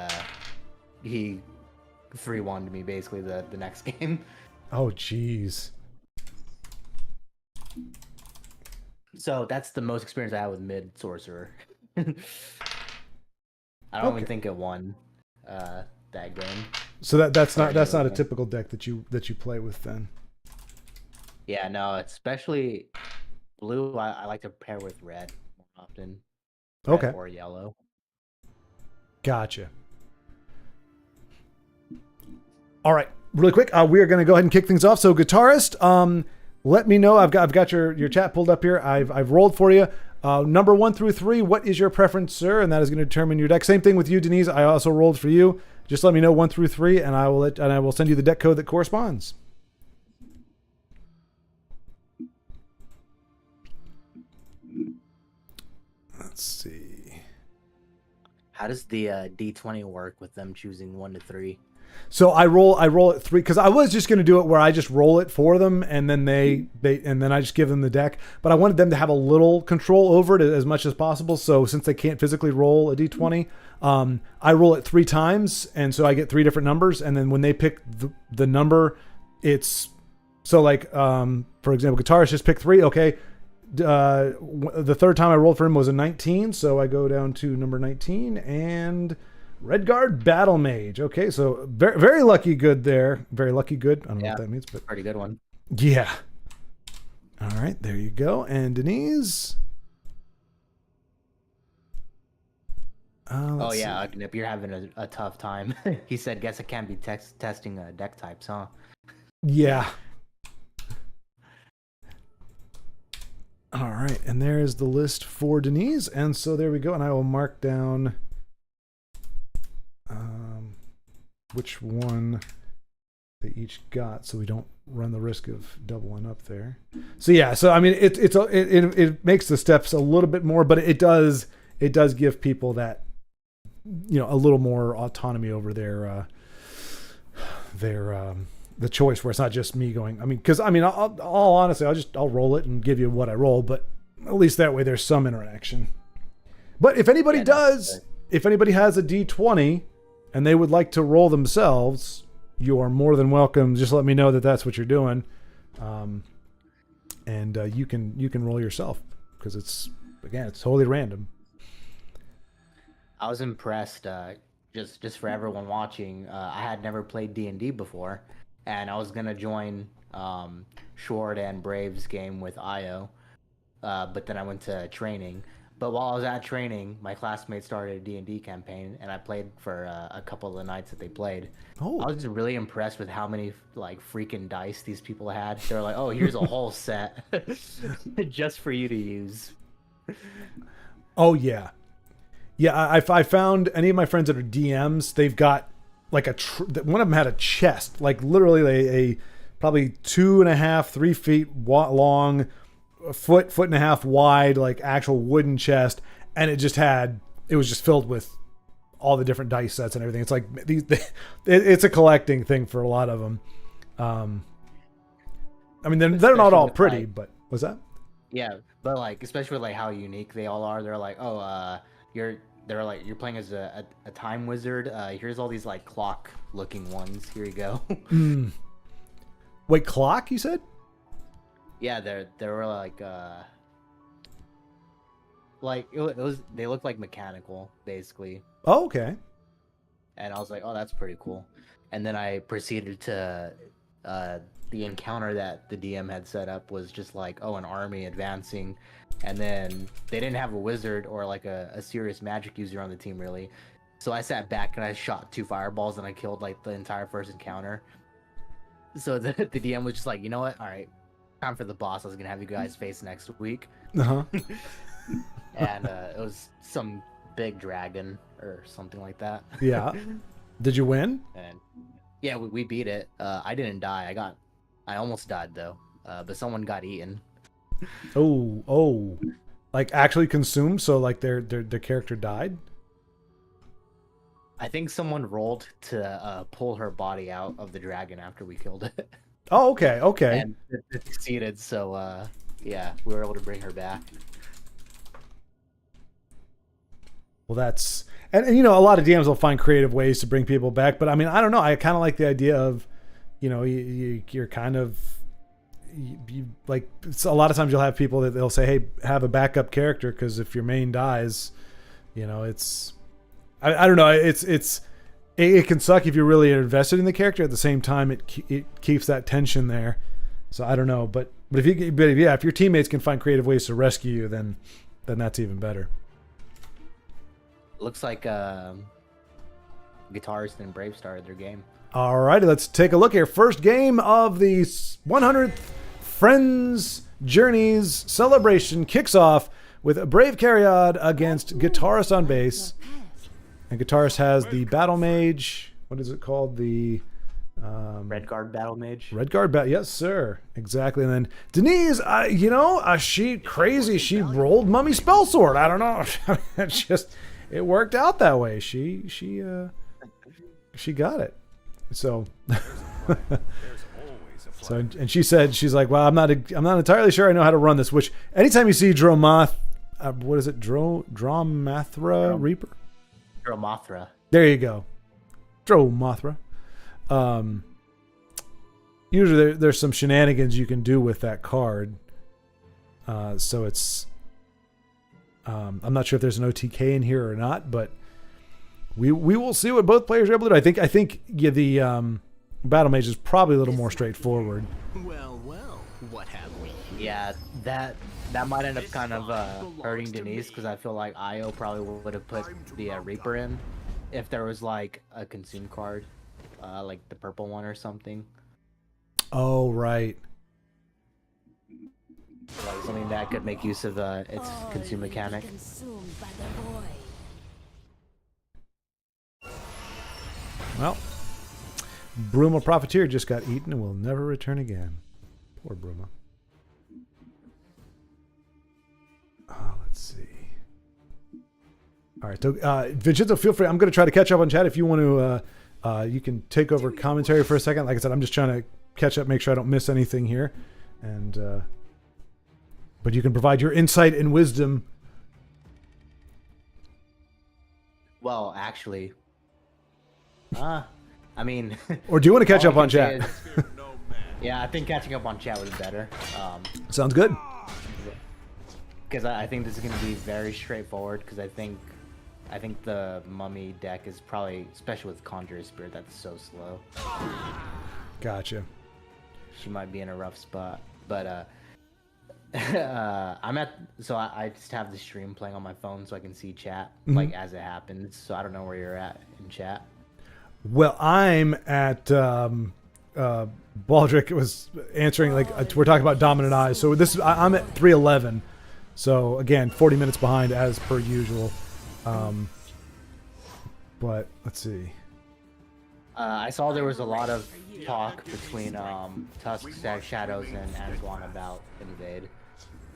3-1'd me basically the next game. Oh, jeez. So that's the most experience I had with mid sorcerer. I don't even think it won that game. So that's not a typical deck that you play with then. Yeah, no, especially blue. I like to pair with red more often. Red Okay. Or yellow. Gotcha. All right, really quick, we are going to go ahead and kick things off. So, guitarist, let me know. I've got your chat pulled up here. I've rolled for you. Number 1 through 3. What is your preference, sir? And that is going to determine your deck. Same thing with you, Denise. I also rolled for you. Just let me know 1 through 3, and I will send you the deck code that corresponds. Let's see. How does the D20 work with them choosing 1 to 3? So I roll it 3 because I was just going to do it where I just roll it for them and then then I just give them the deck. But I wanted them to have a little control over it as much as possible. So since they can't physically roll a D20, I roll it 3 times, and so I get 3 different numbers. And then when they pick the number, it's so like for example, guitarist just picked 3. Okay, the third time I rolled for him was a 19, so I go down to number 19 and. Redguard Battle Mage. Okay, so very, very lucky good there. Very lucky good. I don't know what that means, but pretty good one. Yeah. All right, there you go. And Denise. Oh yeah, Nip, you're having a tough time. He said, "Guess it can't be testing deck types, huh?" Yeah. All right, and there is the list for Denise, and so there we go. And I will mark down. Which one they each got, so we don't run the risk of doubling up there. So yeah, so I mean, it makes the steps a little bit more, but it does give people that, you know, a little more autonomy over their the choice, where it's not just me going. I mean, because I mean, all honestly, I'll roll it and give you what I roll, but at least that way there's some interaction. But if anybody if anybody has a D20 and they would like to roll themselves, you are more than welcome. Just let me know that that's what you're doing, and you can roll yourself, because it's totally random. I was impressed. Just for everyone watching, I had never played D&D before, and I was gonna join Short and Brave's game with Io, but then I went to training. But while I was at training, my classmates started a D&D campaign, and I played for a couple of the nights that they played. Oh. I was just really impressed with how many like freaking dice these people had. They were like, "Oh, here's a whole set just for you to use." Oh yeah, yeah. I found any of my friends that are DMs, they've got like one of them had a chest, like literally a probably 2.5, 3 feet long. A foot and a half wide, like actual wooden chest, and it was just filled with all the different dice sets and everything. It's like it's a collecting thing for a lot of them. I mean, they're not all pretty, like, but what's that? Yeah, but like especially with like how unique they all are. They're like, "Oh, you're playing as a time wizard. Here's all these like clock looking ones. Here you go." Wait, clock? You said? Yeah, they were like it was they looked like mechanical basically. Oh, okay. And I was like, "Oh, that's pretty cool." and then I proceeded to the encounter that the DM had set up was just like, oh, an army advancing, and then they didn't have a wizard or like a serious magic user on the team really. So I sat back and I shot 2 fireballs and I killed like the entire first encounter. So the DM was just like, you know what? All right, time for the boss. I was gonna have you guys face next week. Uh-huh. And it was some big dragon or something like that. Yeah. Did you win? And yeah, we beat it. I didn't die. I almost died though. But someone got eaten. Oh. Like actually consumed, so like their character died? I think someone rolled to pull her body out of the dragon after we killed it. Oh, okay. And it succeeded, so yeah, we were able to bring her back. Well, that's and you know, a lot of DMs will find creative ways to bring people back, but I mean, I don't know. I kind of like the idea of, you know, you're kind of you like it's, a lot of times you'll have people that they'll say, hey, have a backup character because if your main dies, you know, it's I don't know. It can suck if you're really invested in the character. At the same time, it keeps that tension there. So I don't know, but if your teammates can find creative ways to rescue you, then that's even better. Looks like Guitarist and Brave started their game. All righty, let's take a look here. First game of the 100th Friends Journeys celebration kicks off with Brave Caryad against Guitarist on base. And Guitarist has the Battle Mage. What is it called? The Redguard Battle Mage. Redguard yes, sir. Exactly. And then Denise, she crazy. She rolled Mummy Spellsword. I don't know. It's just it worked out that way. She got it. So so and she said she's like, well, I'm not entirely sure I know how to run this. Which anytime you see Dromoth, what is it? Dromathra Reaper. Dromothra. There you go. Dromothra. Usually there's some shenanigans you can do with that card. So it's I'm not sure if there's an OTK in here or not, but we will see what both players are able to do. I think the Battle Mage is probably a little more straightforward. Well, what have we? Yeah, that might end up kind of hurting Denise because I feel like Io probably would have put the Reaper in if there was like a consume card, like the purple one or something. Oh, right. Like something that could make use of its consume mechanic. Well, Bruma Profiteer just got eaten and will never return again. Poor Bruma. Let's see. All right, so, Vincenzo, feel free. I'm going to try to catch up on chat. If you want to, you can take over commentary for a second. Like I said, I'm just trying to catch up, make sure I don't miss anything here. And but you can provide your insight and wisdom. Well, actually, I mean, or do you want to catch up on chat? Yeah, I think catching up on chat would be better. Sounds good. Because I think this is going to be very straightforward. Because I think the Mummy deck is probably, especially with Conjurer's Spirit, that's so slow. Gotcha. She might be in a rough spot, but I just have the stream playing on my phone so I can see chat like as it happens. So I don't know where you're at in chat. Well, I'm at Baldric was answering we're talking about Dominant Eyes. So I'm at 311. So again, 40 minutes behind as per usual. But let's see. I saw there was a lot of talk between Tusk, Shadows, and Antoine about Invade.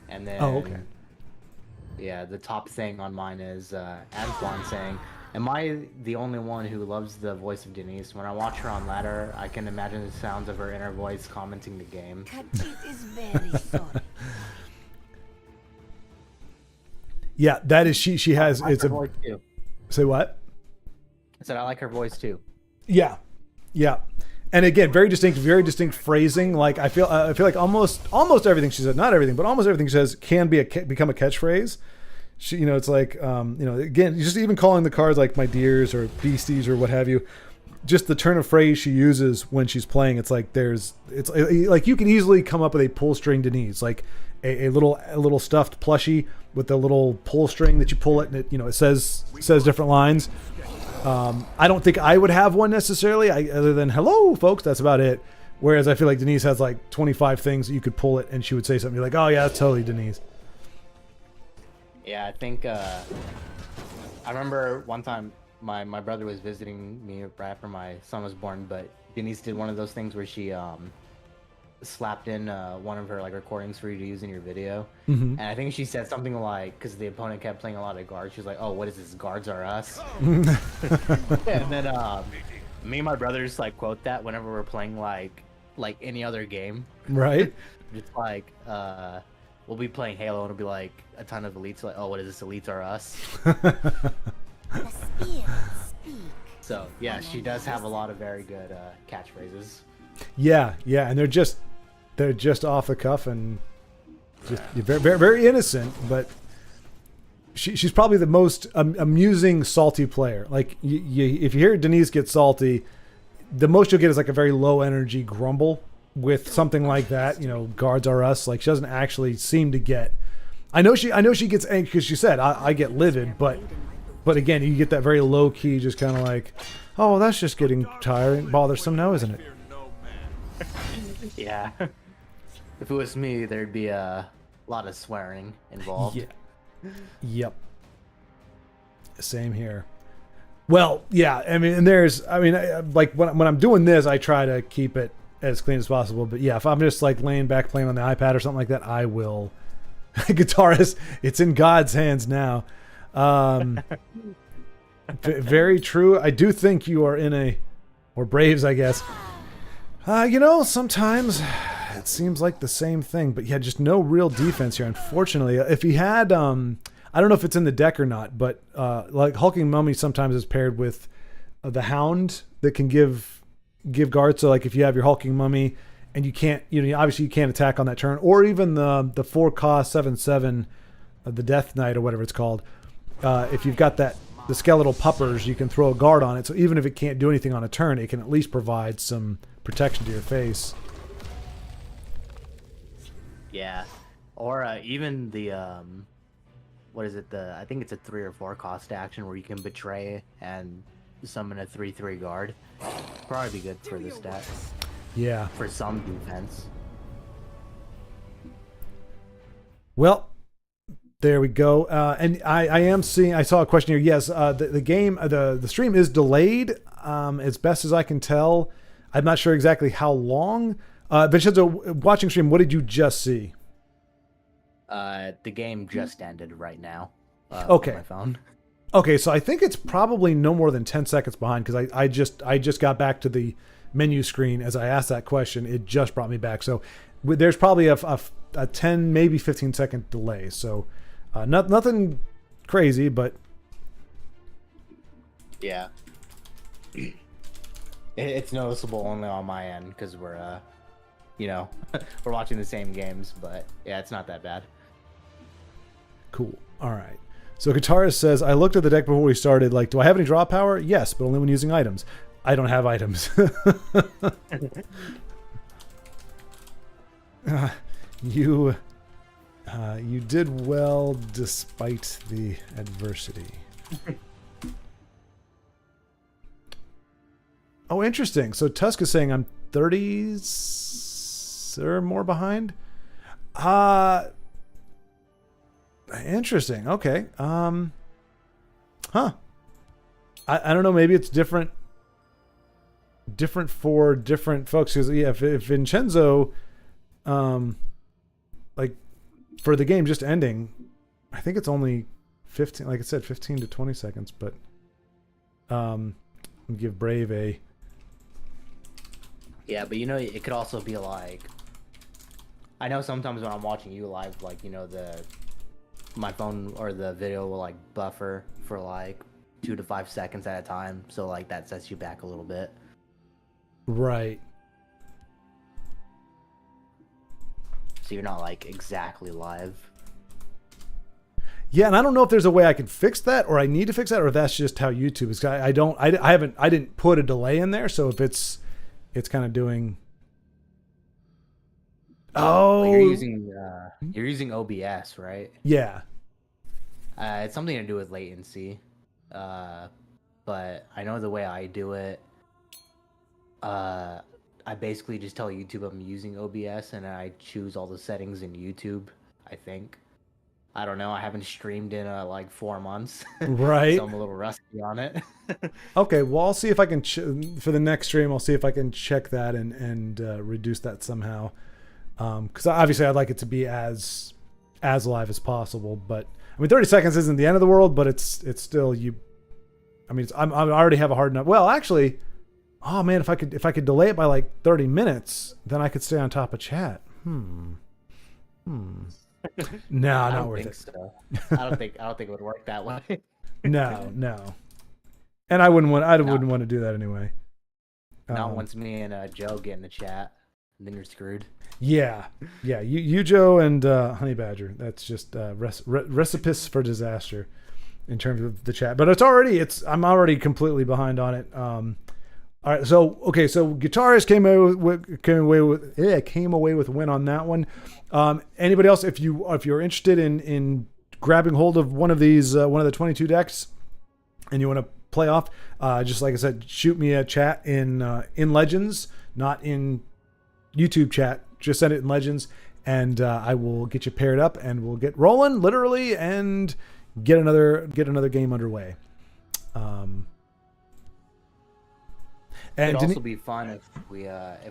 And then, okay. Yeah, the top thing on mine is Antoine saying, am I the only one who loves the voice of Denise? When I watch her on ladder, I can imagine the sounds of her inner voice commenting the game. Katit is very sorry. Yeah, that is she has I like it's her a voice too. Say what? I said I like her voice too. Yeah. And again, very distinct phrasing. Like I feel like almost everything she said, not everything, but almost everything she says can become a catchphrase. She, it's like again, just even calling the cards like my dears or beasties or what have you. just the turn of phrase she uses when she's playing. It's like it's like you can easily come up with a pull string Denise, like a little stuffed plushie with a little pull string that you pull it and it says different lines. I don't think I would have one necessarily, other than hello folks. That's about it. Whereas I feel like Denise has like 25 things that you could pull it and she would say something. You're like, oh yeah, that's totally Denise. Yeah, I think I remember one time my brother was visiting me right after my son was born, but Denise did one of those things where she slapped in one of her like recordings for you to use in your video. And I think she said something like, because the opponent kept playing a lot of guards, she was like, oh, what is this, guards are us? And then me and my brothers like quote that whenever we're playing like any other game. Right. Just like we'll be playing Halo and it'll be like a ton of elites like, oh, what is this, elites are us? The spirits speak. So yeah, she does have a lot of very good catchphrases. Yeah, and they're just off the cuff and just very, very, very innocent. But she's probably the most amusing salty player. Like if you hear Denise get salty, the most you'll get is like a very low energy grumble with something like that. Guards are us. Like she doesn't actually seem to get. I know she gets angry because she said I get livid, but again you get that very low key, just kind of like, oh, that's just getting tiring, bothersome now, isn't it? Yeah. If it was me, there'd be a lot of swearing involved. Yeah. Yep. Same here. Well, yeah. I mean, like when I'm doing this, I try to keep it as clean as possible. But yeah, if I'm just like laying back playing on the iPad or something like that, I will. Guitarist, it's in God's hands now. Very true. I do think you are or Braves, I guess. Sometimes it seems like the same thing, but yeah, just no real defense here. Unfortunately, if he had, I don't know if it's in the deck or not, but like Hulking Mummy sometimes is paired with the Hound that can give guard. So like if you have your Hulking Mummy and you can't, obviously you can't attack on that turn, or even the 4-cost 7/7, the Death Knight or whatever it's called. If you've got the skeletal puppers, you can throw a guard on it. So even if it can't do anything on a turn, it can at least provide some protection to your face. Yeah, or even the what is it? I think it's a 3 or 4 cost action where you can betray and summon a 3/3 guard. Probably be good for this deck. Yeah, for some defense. Well, there we go. And I am seeing. I saw a question here. Yes, the game, the stream is delayed. As best as I can tell. I'm not sure exactly how long. Vincenzo, watching stream, what did you just see? The game just ended right now. Okay. On my phone. Okay, so I think it's probably no more than 10 seconds behind because I just got back to the menu screen as I asked that question. It just brought me back. So there's probably a 10, maybe 15 second delay. So nothing crazy, but yeah. It's noticeable only on my end because we're, we're watching the same games, but yeah, it's not that bad. Cool. All right. So Guitarist says, I looked at the deck before we started. Like, do I have any draw power? Yes, but only when using items. I don't have items. You did well despite the adversity. Oh, interesting. So Tusk is saying I'm 30 or more behind. Interesting. Okay. Huh. I don't know. Maybe it's different for different folks. Because yeah, if Vincenzo, like for the game just ending, I think it's only 15. Like I said, 15 to 20 seconds. But give Brave a. Yeah, but it could also be like, I know sometimes when I'm watching you live, like, my phone or the video will like buffer for like 2 to 5 seconds at a time. So like that sets you back a little bit. Right. So you're not like exactly live. Yeah, and I don't know if there's a way I can fix that, or I need to fix that, or if that's just how YouTube is. I didn't put a delay in there, so if it's kind of doing. Oh, you're using OBS, right? Yeah. It's something to do with latency. But I know the way I do it. I basically just tell YouTube I'm using OBS, and I choose all the settings in YouTube. I think. I don't know. I haven't streamed in like 4 months. Right. So I'm a little rusty on it. Okay. Well, I'll see if I can for the next stream. I'll see if I can check that and reduce that somehow. Because obviously I'd like it to be as live as possible. But I mean, 30 seconds isn't the end of the world, but it's still you. I mean, I already have a hard enough. Well, actually, oh man, if I could delay it by like 30 minutes, then I could stay on top of chat. No, not worth it. So. I don't think it would work that way. No. And I wouldn't want to do that anyway. Not once me and Joe get in the chat, then you're screwed. Yeah. You Joe and Honey Badger. That's just recipes for disaster in terms of the chat. But I'm already completely behind on it. All right, so Guitarist came away with a win on that one. Anybody else, if you're interested in grabbing hold of one of these, one of the 22 decks, and you want to play off, just like I said, shoot me a chat in Legends, not in YouTube chat. Just send it in Legends, and I will get you paired up, and we'll get rolling literally, and get another game underway. And it'd also be fun if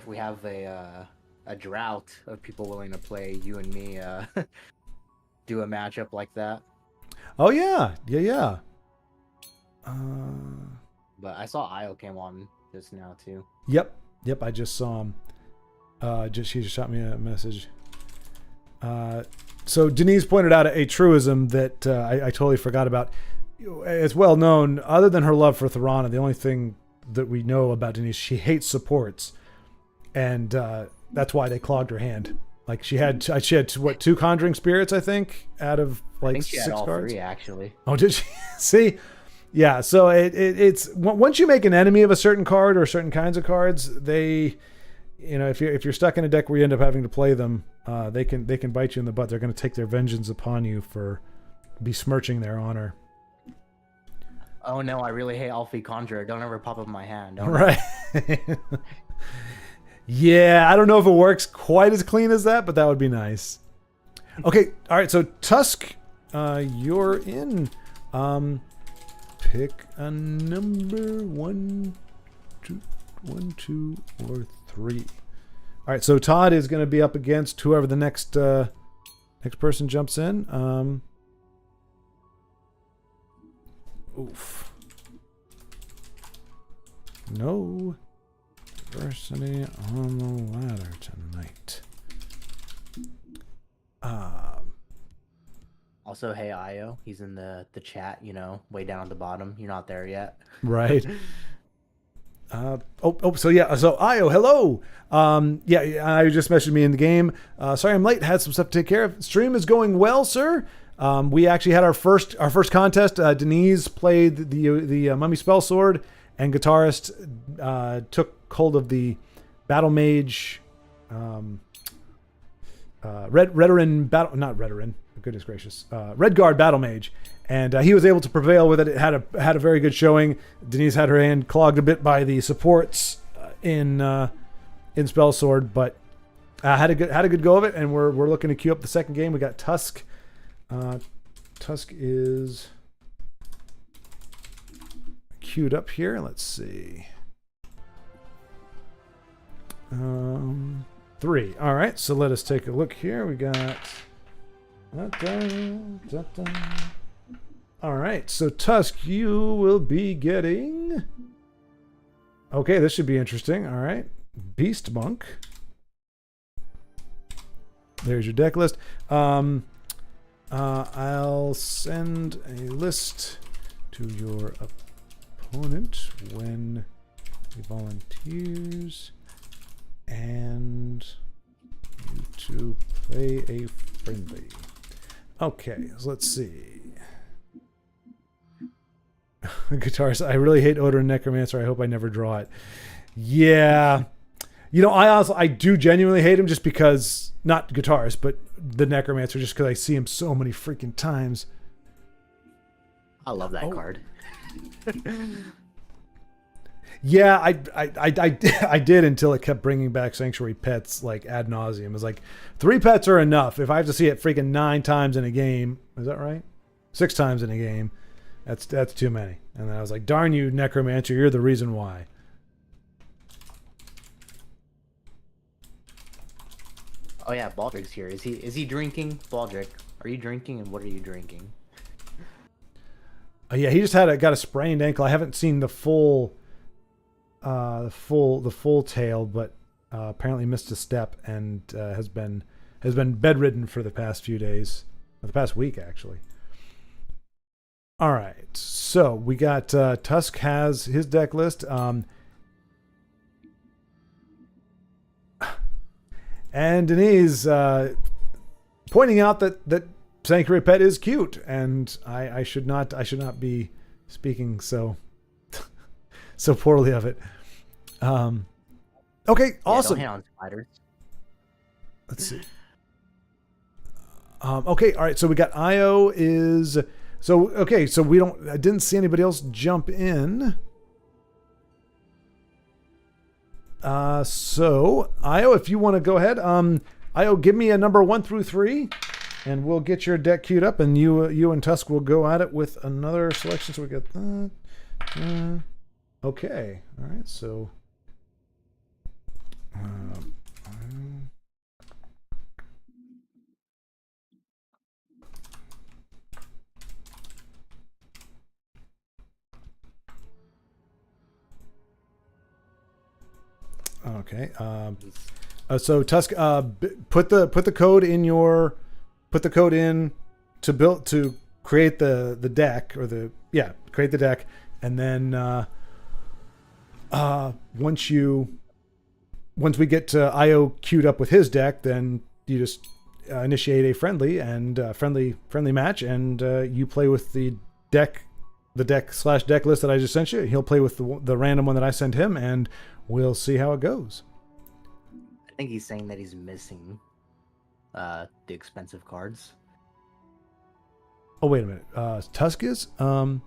we have a drought of people willing to play you and me do a matchup like that. Oh yeah. But I saw Io came on just now too. Yep. I just saw him. She just shot me a message. So Denise pointed out a truism that I totally forgot about. It's well known. Other than her love for Thorana, the only thing that we know about Denise, she hates supports, and that's why they clogged her hand. Like she had what, 2 Conjuring Spirits, I think, out of like I think she 6 had all cards. 3 actually. Oh, did she? See, yeah. So it's once you make an enemy of a certain card or certain kinds of cards, they, if you're stuck in a deck where you end up having to play them, they can bite you in the butt. They're going to take their vengeance upon you for besmirching their honor. Oh no, I really hate Alfie Conjurer. Don't ever pop up my hand. Right. Yeah, I don't know if it works quite as clean as that, but that would be nice. Okay, all right, so Tusk, you're in. Pick a number 1, 2, or 3. All right, so Todd is going to be up against whoever the next person jumps in. Oof. No diversity on the ladder tonight. Also, hey Io, he's in the chat, way down at the bottom. You're not there yet. Right. So Io, hello. I just messaged me in the game. Sorry I'm late. Had some stuff to take care of. Stream is going well, sir. We actually had our first contest. Denise played the Mummy Spell Sword, and Guitarist took hold of the Battle Mage, Redguard Battle Mage, and he was able to prevail with it. It had a very good showing. Denise had her hand clogged a bit by the supports in Spell Sword, but had a good go of it. And we're looking to queue up the second game. We got Tusk. Tusk is queued up here. Let's see. 3. All right, so let us take a look here. We got. All right, so Tusk, you will be getting. Okay, this should be interesting. All right, Beast Monk. There's your deck list. I'll send a list to your opponent when he volunteers, and you to play a friendly. Okay, so let's see. Guitarist. I really hate Odor and Necromancer. I hope I never draw it. Yeah. You know, I do genuinely hate him just because, not Guitarist, but the Necromancer, just because I see him so many freaking times. I love that card. Yeah, I did until it kept bringing back Sanctuary Pets like ad nauseum. It's like 3 pets are enough. If I have to see it freaking 9 times in a game, is that right? 6 times in a game, that's too many. And then I was like, darn you, Necromancer, you're the reason why. Oh yeah, Baldrick's here. Is he drinking? Baldrick, are you drinking, and what are you drinking? Yeah, he just got a sprained ankle. I haven't seen the full tale, but apparently missed a step and has been bedridden for the past few days, or the past week actually. All right, so we got Tusk has his deck list. And Denise pointing out that Sanctuary Pet is cute, and I should not be speaking so poorly of it. Okay, awesome. Yeah, don't hate on spiders. Let's see. Okay, all right. So we got Io is so okay. So I didn't see anybody else jump in. So Io, if you want to go ahead, Io, give me a number 1 through 3, and we'll get your deck queued up, and you and Tusk will go at it with another selection. So we got that. Okay, all right. So, okay. So Tusk, put the code in to create the deck, or create the deck, and then once we get to Io queued up with his deck, then you just initiate a friendly match, and you play with the deck / deck list that I just sent you. He'll play with the random one that I sent him, and we'll see how it goes. I think he's saying that he's missing the expensive cards. Oh, wait a minute. Tusk is? I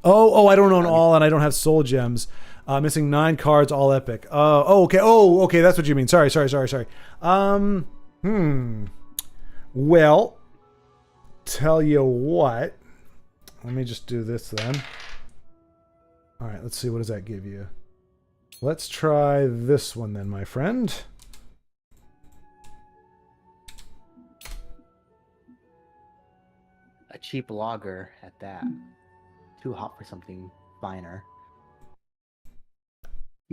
don't own all, and I don't have soul gems. Missing 9 cards, all epic. Okay. Oh, okay. That's what you mean. Sorry. Well, tell you what. Let me just do this then. All right. Let's see. What does that give you? Let's try this one then, my friend. A cheap lager at that. Too hot for something finer.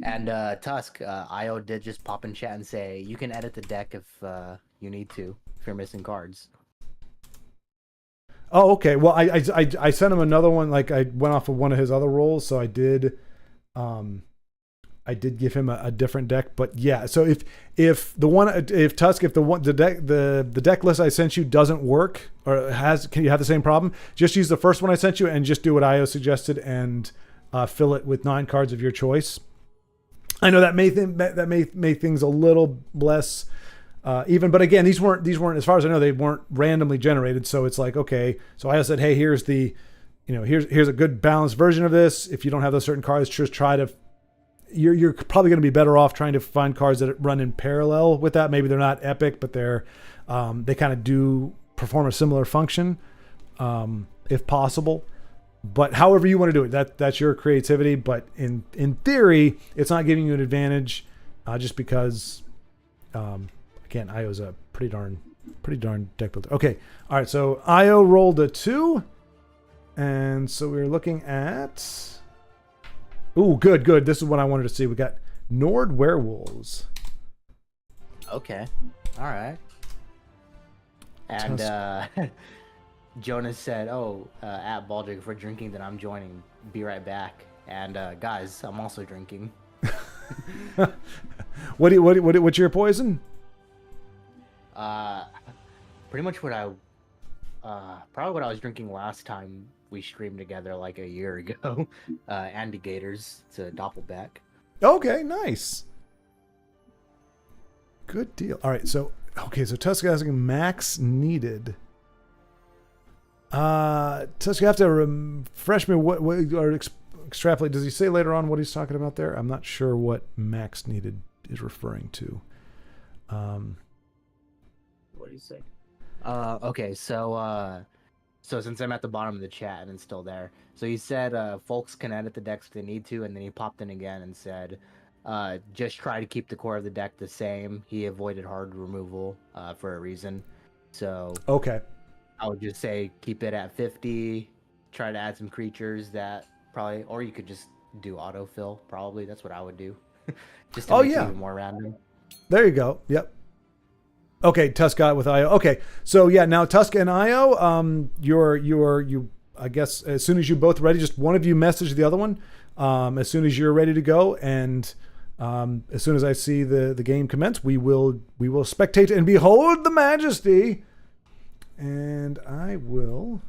And Tusk, Io did just pop in chat and say you can edit the deck if you need to, if you're missing cards. Oh, okay. Well, I sent him another one. Like, I went off of one of his other rolls, so I did give him a different deck. But yeah, so if the deck list I sent you doesn't work, or can you have the same problem? Just use the first one I sent you and just do what Io suggested and fill it with 9 cards of your choice. I know that may make things a little less even, but again, these weren't as far as I know, they weren't randomly generated. So it's like, okay, so I said, hey, here's a good balanced version of this. If you don't have those certain cards, just try to. You're probably going to be better off trying to find cards that run in parallel with that. Maybe they're not epic, but they kind of do perform a similar function, if possible. But however you want to do it, that's your creativity. But in theory, it's not giving you an advantage, just because, again, Io's a pretty darn deck builder. Okay, all right. So Io rolled a 2, and so we're looking at. Ooh, good. This is what I wanted to see. We got Nord Werewolves. Okay, all right. And Jonas said, at Baldrick, if we're drinking, then I'm joining. Be right back. And guys, I'm also drinking. What's your poison? Pretty much what I probably what I was drinking last time we streamed together like a year ago. Andy Gators to Doppelbeck. Okay, nice. Good deal. All right, so Tusk asking max needed. Tusk, you have to refresh me. What or extrapolate? Does he say later on what he's talking about there? I'm not sure what max needed is referring to. What do you say? Okay, so since I'm at the bottom of the chat and it's still there, so he said folks can edit the decks if they need to, and then he popped in again and said just try to keep the core of the deck the same. He avoided hard removal for a reason. So Okay. I would just say keep it at 50, try to add some creatures that probably, or you could just do autofill, probably. That's what I would do. Just to make it even more random. There you go. Yep. Okay, Tusk got it with IO. Okay, so yeah, now Tusk and IO, you I guess as soon as you both ready, just one of you message the other one as soon as you're ready to go, and as soon as I see the game commence, we will spectate and behold the majesty. And I will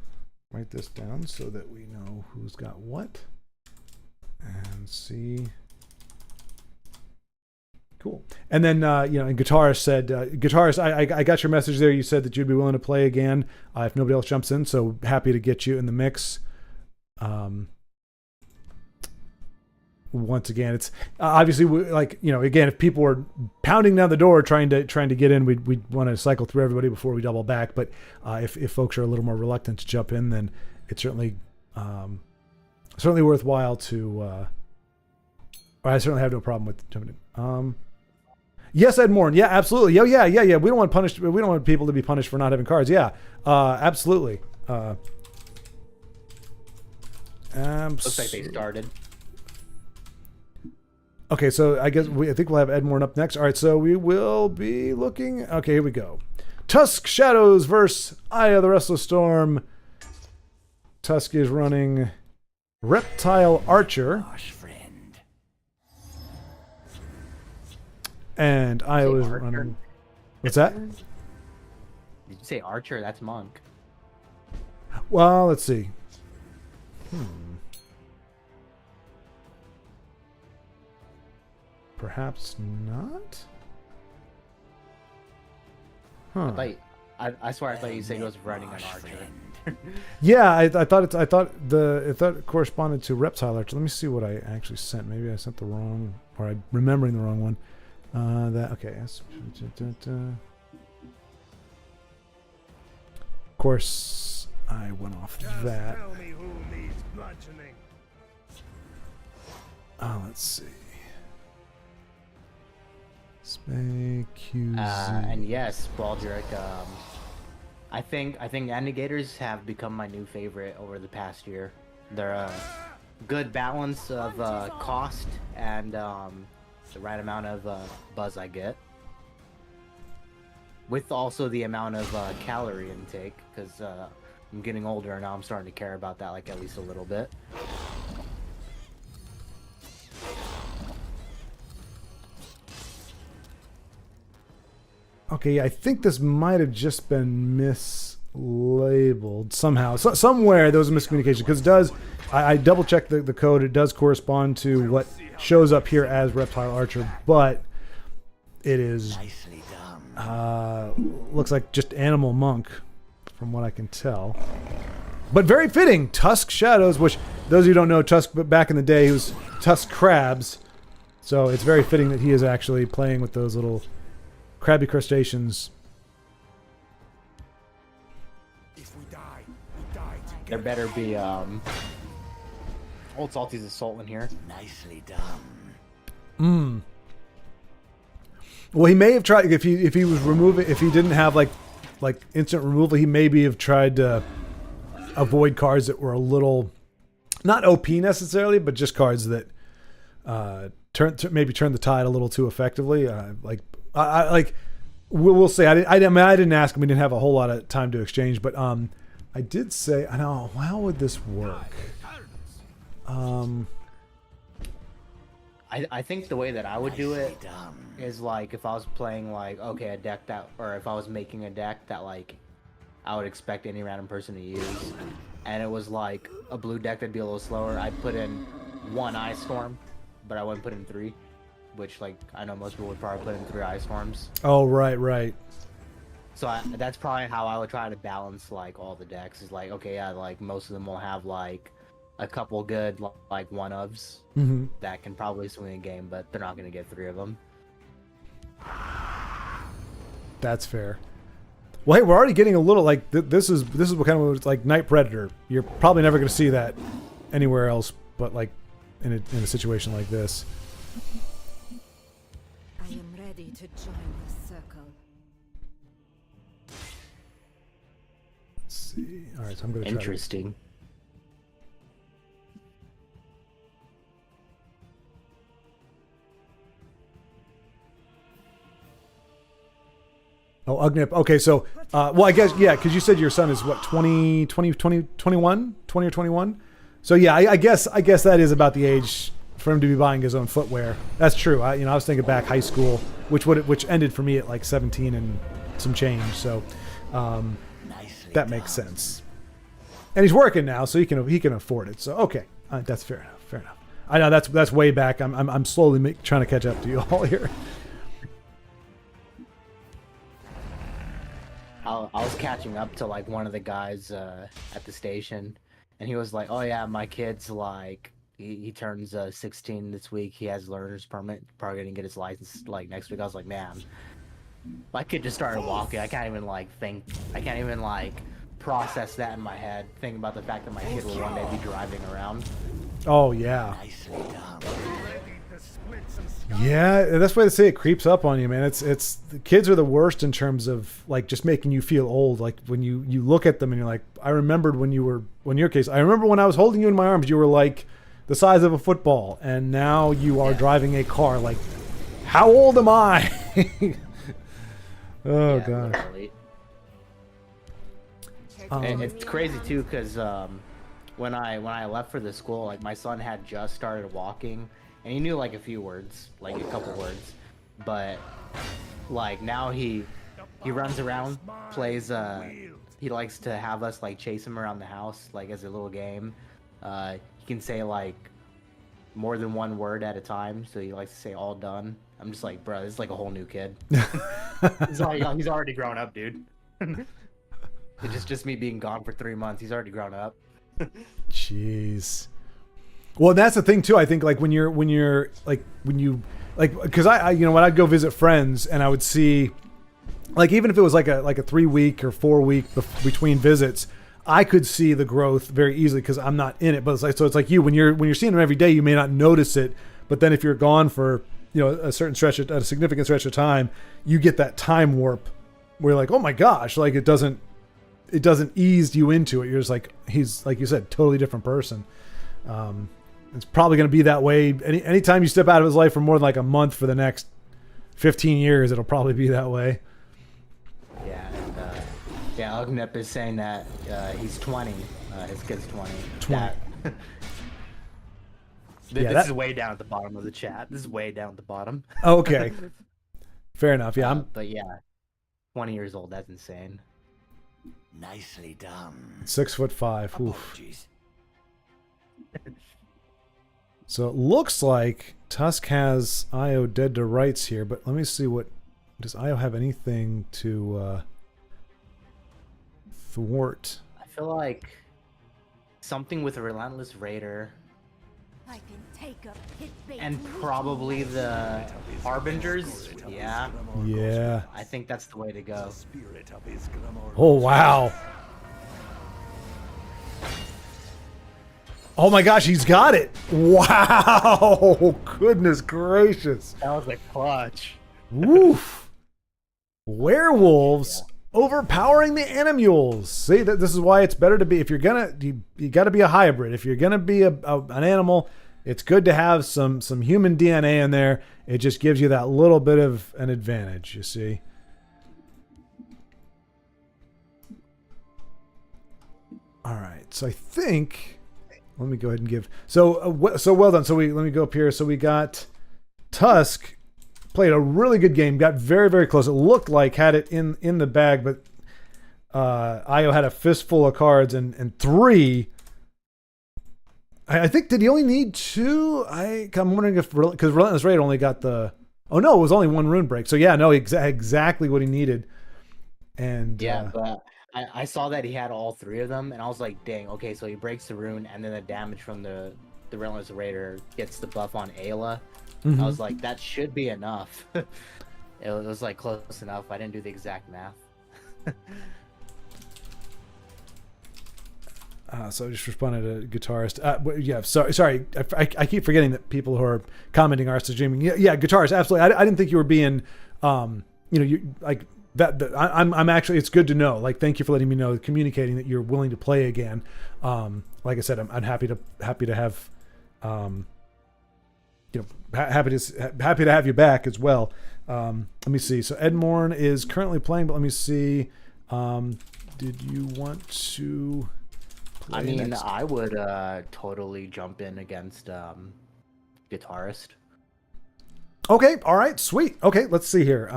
write this down so that we know who's got what and see. Cool. And then, and Guitarist said, Guitarist, I got your message there. You said that you'd be willing to play again if nobody else jumps in. So happy to get you in the mix. Once again, it's obviously again, if people were pounding down the door trying to get in, we'd want to cycle through everybody before we double back. But if folks are a little more reluctant to jump in, then it's certainly worthwhile to. I certainly have no problem with jumping in. Yes, Ed Morn. Yeah, absolutely. Yeah. We don't want people to be punished for not having cards. Yeah, absolutely. Looks like they started. Okay, so I think we'll have Ed Morn up next. All right, so we will be looking. Okay, here we go. Tusk Shadows versus Eye of the Restless Storm. Tusk is running Reptile Archer. And Io is running. What's that? Did you say Archer? That's Monk. Well, let's see. Perhaps not. Huh. I swear I thought you said he was running an Archer. Yeah, I thought it corresponded to Reptile Archer. Let me see what I actually sent. Maybe I sent the wrong, or I'm remembering the wrong one. Okay. Of course, I went off that. Let's see. Spay QZ. And yes, Baldric. I think Andigators have become my new favorite over the past year. They're a good balance of cost and the right amount of buzz I get, with also the amount of calorie intake, because I'm getting older and now I'm starting to care about that like at least a little bit. Okay, I think this might have just been mislabeled somehow. Somewhere there was a miscommunication, because it does. I double checked the code. It does correspond to what shows up here as Reptile Archer, but it is looks like just Animal Monk, from what I can tell. But very fitting, Tusk Shadows, which those of you who don't know, Tusk back in the day, he was Tusk Crabs. So it's very fitting that he is actually playing with those little crabby crustaceans. If we die, we die together. There better be Old Salty's Assault in here. Nicely done. Well, he may have tried, if he was removing, if he didn't have like instant removal, he maybe have tried to avoid cards that were a little not OP necessarily, but just cards that maybe turn the tide a little too effectively. We'll say I didn't ask him. We didn't have a whole lot of time to exchange, but I did say, I know, how would this work? I think the way that I would do it is like if I was playing like a deck that, or if I was making a deck that like I would expect any random person to use. And it was like a blue deck that'd be a little slower. I'd put in 1 Ice Storm, but I wouldn't put in 3, which like I know most people would probably put in 3 Ice Storms. Oh, right. So that's probably how I would try to balance like all the decks. Is like, okay, yeah, like most of them will have like a couple good like one-ofs that can probably swing a game, but they're not going to get 3 of them. That's fair. Well, hey, we're already getting a little like this is what kind of like Night Predator. You're probably never going to see that anywhere else, but like in a situation like this. I am ready to join the circle. Let's see. All right, so I'm going to try. Interesting. Oh, Ugnip. Okay, so, well, I guess, yeah, because you said your son is, what, 20 or 21? So, yeah, I guess that is about the age for him to be buying his own footwear. That's true. I was thinking back high school, which ended for me at like 17 and some change. So, that makes sense. And he's working now, so he can afford it. So, okay, that's fair enough. I know that's way back. I'm slowly trying to catch up to you all here. I was catching up to like one of the guys at the station, and he was like, "Oh yeah, my kid's like he turns 16 this week. He has learner's permit. Probably gonna get his license like next week." I was like, "Man, my kid just started walking. I can't even like think. I can't even like process that in my head. Thinking about the fact that my kid will one day be driving around." Oh yeah. Yeah, that's the way to say it creeps up on you, man. It's the kids are the worst in terms of like just making you feel old. Like when you look at them and you're like, I remembered when in your case, I remember when I was holding you in my arms, you were like the size of a football, and now you are driving a car. Like, how old am I? Oh yeah, gosh. Literally. And it's crazy too, because when I left for the school, like my son had just started walking. And he knew like a few words, like a couple words, but like now he runs around, plays. He likes to have us like chase him around the house, like as a little game. He can say like more than 1 word at a time, so he likes to say "all done." I'm just like, bro, this is like a whole new kid. He's already grown up, dude. It's just me being gone for 3 months. He's already grown up. Jeez. Well, that's the thing too. I think like when you because I when I'd go visit friends and I would see, like even if it was like a 3 week or 4 week between visits, I could see the growth very easily because I'm not in it. But it's like you when you're seeing them every day, you may not notice it, but then if you're gone for a significant stretch of time, you get that time warp where you're like, oh my gosh, like it doesn't ease you into it. You're just like, he's like you said, totally different person. It's probably going to be that way. Anytime you step out of his life for more than like a month for the next 15 years, it'll probably be that way. Yeah, and Ugnip is saying that he's 20. His kid's 20. 20. This is way down at the bottom of the chat. This is way down at the bottom. Okay. Fair enough. Yeah. But yeah, 20 years old. That's insane. Nicely done. 6'5". Oof. Apologies. So it looks like Tusk has Io dead to rights here, but let me see does Io have anything to thwart? I feel like something with a Relentless Raider I can take a pit bait and probably the Harbingers. Yeah, Yeah. I think that's the way to go. Spirit of his glamour. Oh, wow. Oh my gosh, he's got it. Wow. Goodness gracious. That was a clutch. Woof. Werewolves overpowering the animals. See, this is why it's better to be, if you're gonna, you got to be a hybrid. If you're gonna be an animal, it's good to have some human DNA in there. It just gives you that little bit of an advantage, you see. All right, so I think, let me go ahead and give, so well done. So let me go up here. So we got Tusk. Played a really good game, got very, very close. It looked like had it in the bag, but Io had a fistful of cards, and 3. I think, did he only need 2? I'm wondering if, because Relentless Raid only got the, oh no, it was only 1 rune break. So yeah, no, exactly what he needed. And Yeah, but I saw that he had all 3 of them, and I was like, dang, okay, so he breaks the rune, and then the damage from the Relentless Raider gets the buff on Ayla. I was like, that should be enough. It was like close enough. I didn't do the exact math. So I just responded to Guitarist. Yeah, sorry. I keep forgetting that people who are commenting are streaming. Yeah, Guitarist, absolutely. I didn't think you were being, you like that. I'm actually. It's good to know. Like, thank you for letting me know, communicating that you're willing to play again. Like I said, I'm happy to have, happy to have you back as well. Let me see. So Edmorn is currently playing, but let me see. Did you want to? I mean, I would totally jump in against Guitarist. Okay, all right, sweet. Okay, let's see here.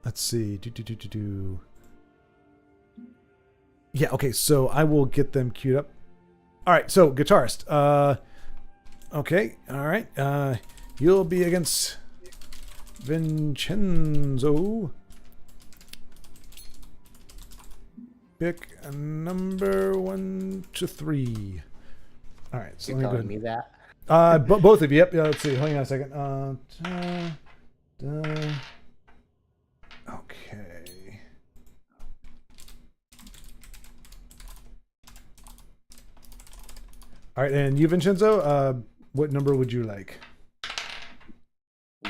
Let's see. Yeah, okay, so I will get them queued up. All right, so Guitarist. Okay, all right. You'll be against Vincenzo. Pick a number 1 to 3. All right, so You're let me go telling me that? both of you. Yep. Let's see. Hang on a second. Okay. All right, and you, Vincenzo. What number would you like?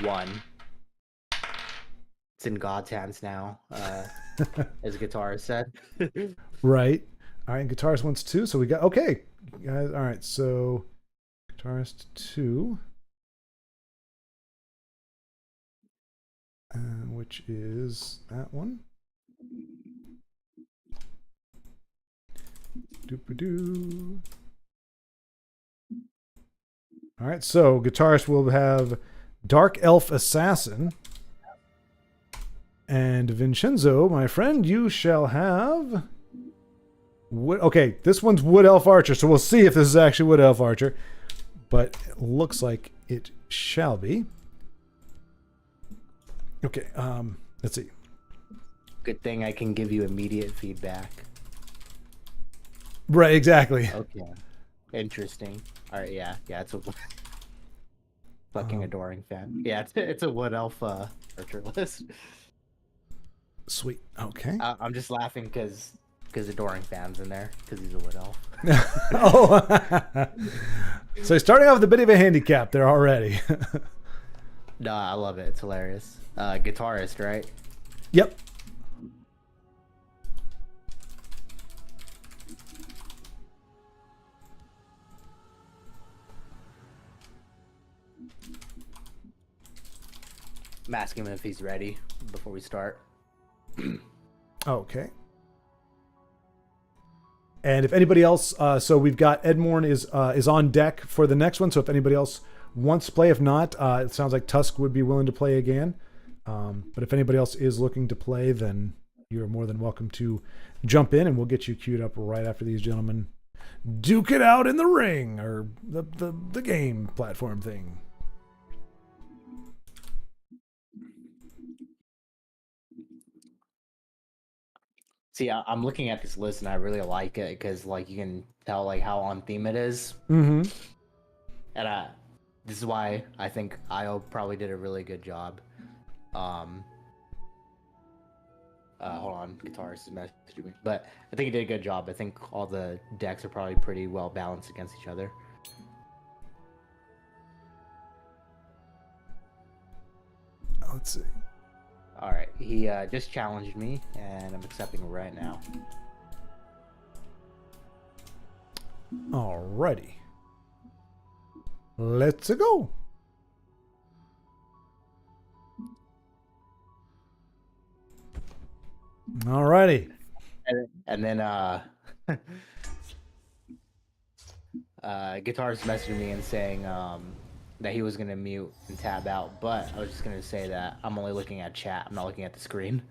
1. It's in God's hands now, as Guitarist said. Right. All right, and Guitarist wants 2, so we got, okay. Guys, all right, so Guitarist 2. Which is that one. Doop-a-doo. All right, so Guitarist will have Dark Elf Assassin. And Vincenzo, my friend, you shall have wood. Okay, this one's Wood Elf Archer, so we'll see if this is actually Wood Elf Archer. But it looks like it shall be. Okay, let's see. Good thing I can give you immediate feedback. Right, exactly. Okay. Interesting. All right, yeah, it's a fucking adoring fan. Yeah, it's a Wood Elf Archer list. Sweet. Okay. I'm just laughing because adoring fans in there because he's a Wood Elf. Oh. So he's starting off with a bit of a handicap there already. No, I love it. It's hilarious. Guitarist, right? Yep. I'm asking him if he's ready before we start. Okay. And if anybody else, so we've got Edmorn is on deck for the next one. So if anybody else wants to play, if not, it sounds like Tusk would be willing to play again. But if anybody else is looking to play, then you're more than welcome to jump in, and we'll get you queued up right after these gentlemen duke it out in the ring or the game platform thing. See, I'm looking at this list and I really like it because, like, you can tell like how on theme it is. Mm-hmm. And this is why I think IO probably did a really good job. Hold on, Guitarist is messaging me, but I think he did a good job. I think all the decks are probably pretty well balanced against each other. Let's see. All right, he just challenged me, and I'm accepting right now. Alrighty. Let's go. Alrighty. And then Guitarist messaging me and saying that he was gonna mute and tab out, but I was just gonna say that I'm only looking at chat. I'm not looking at the screen.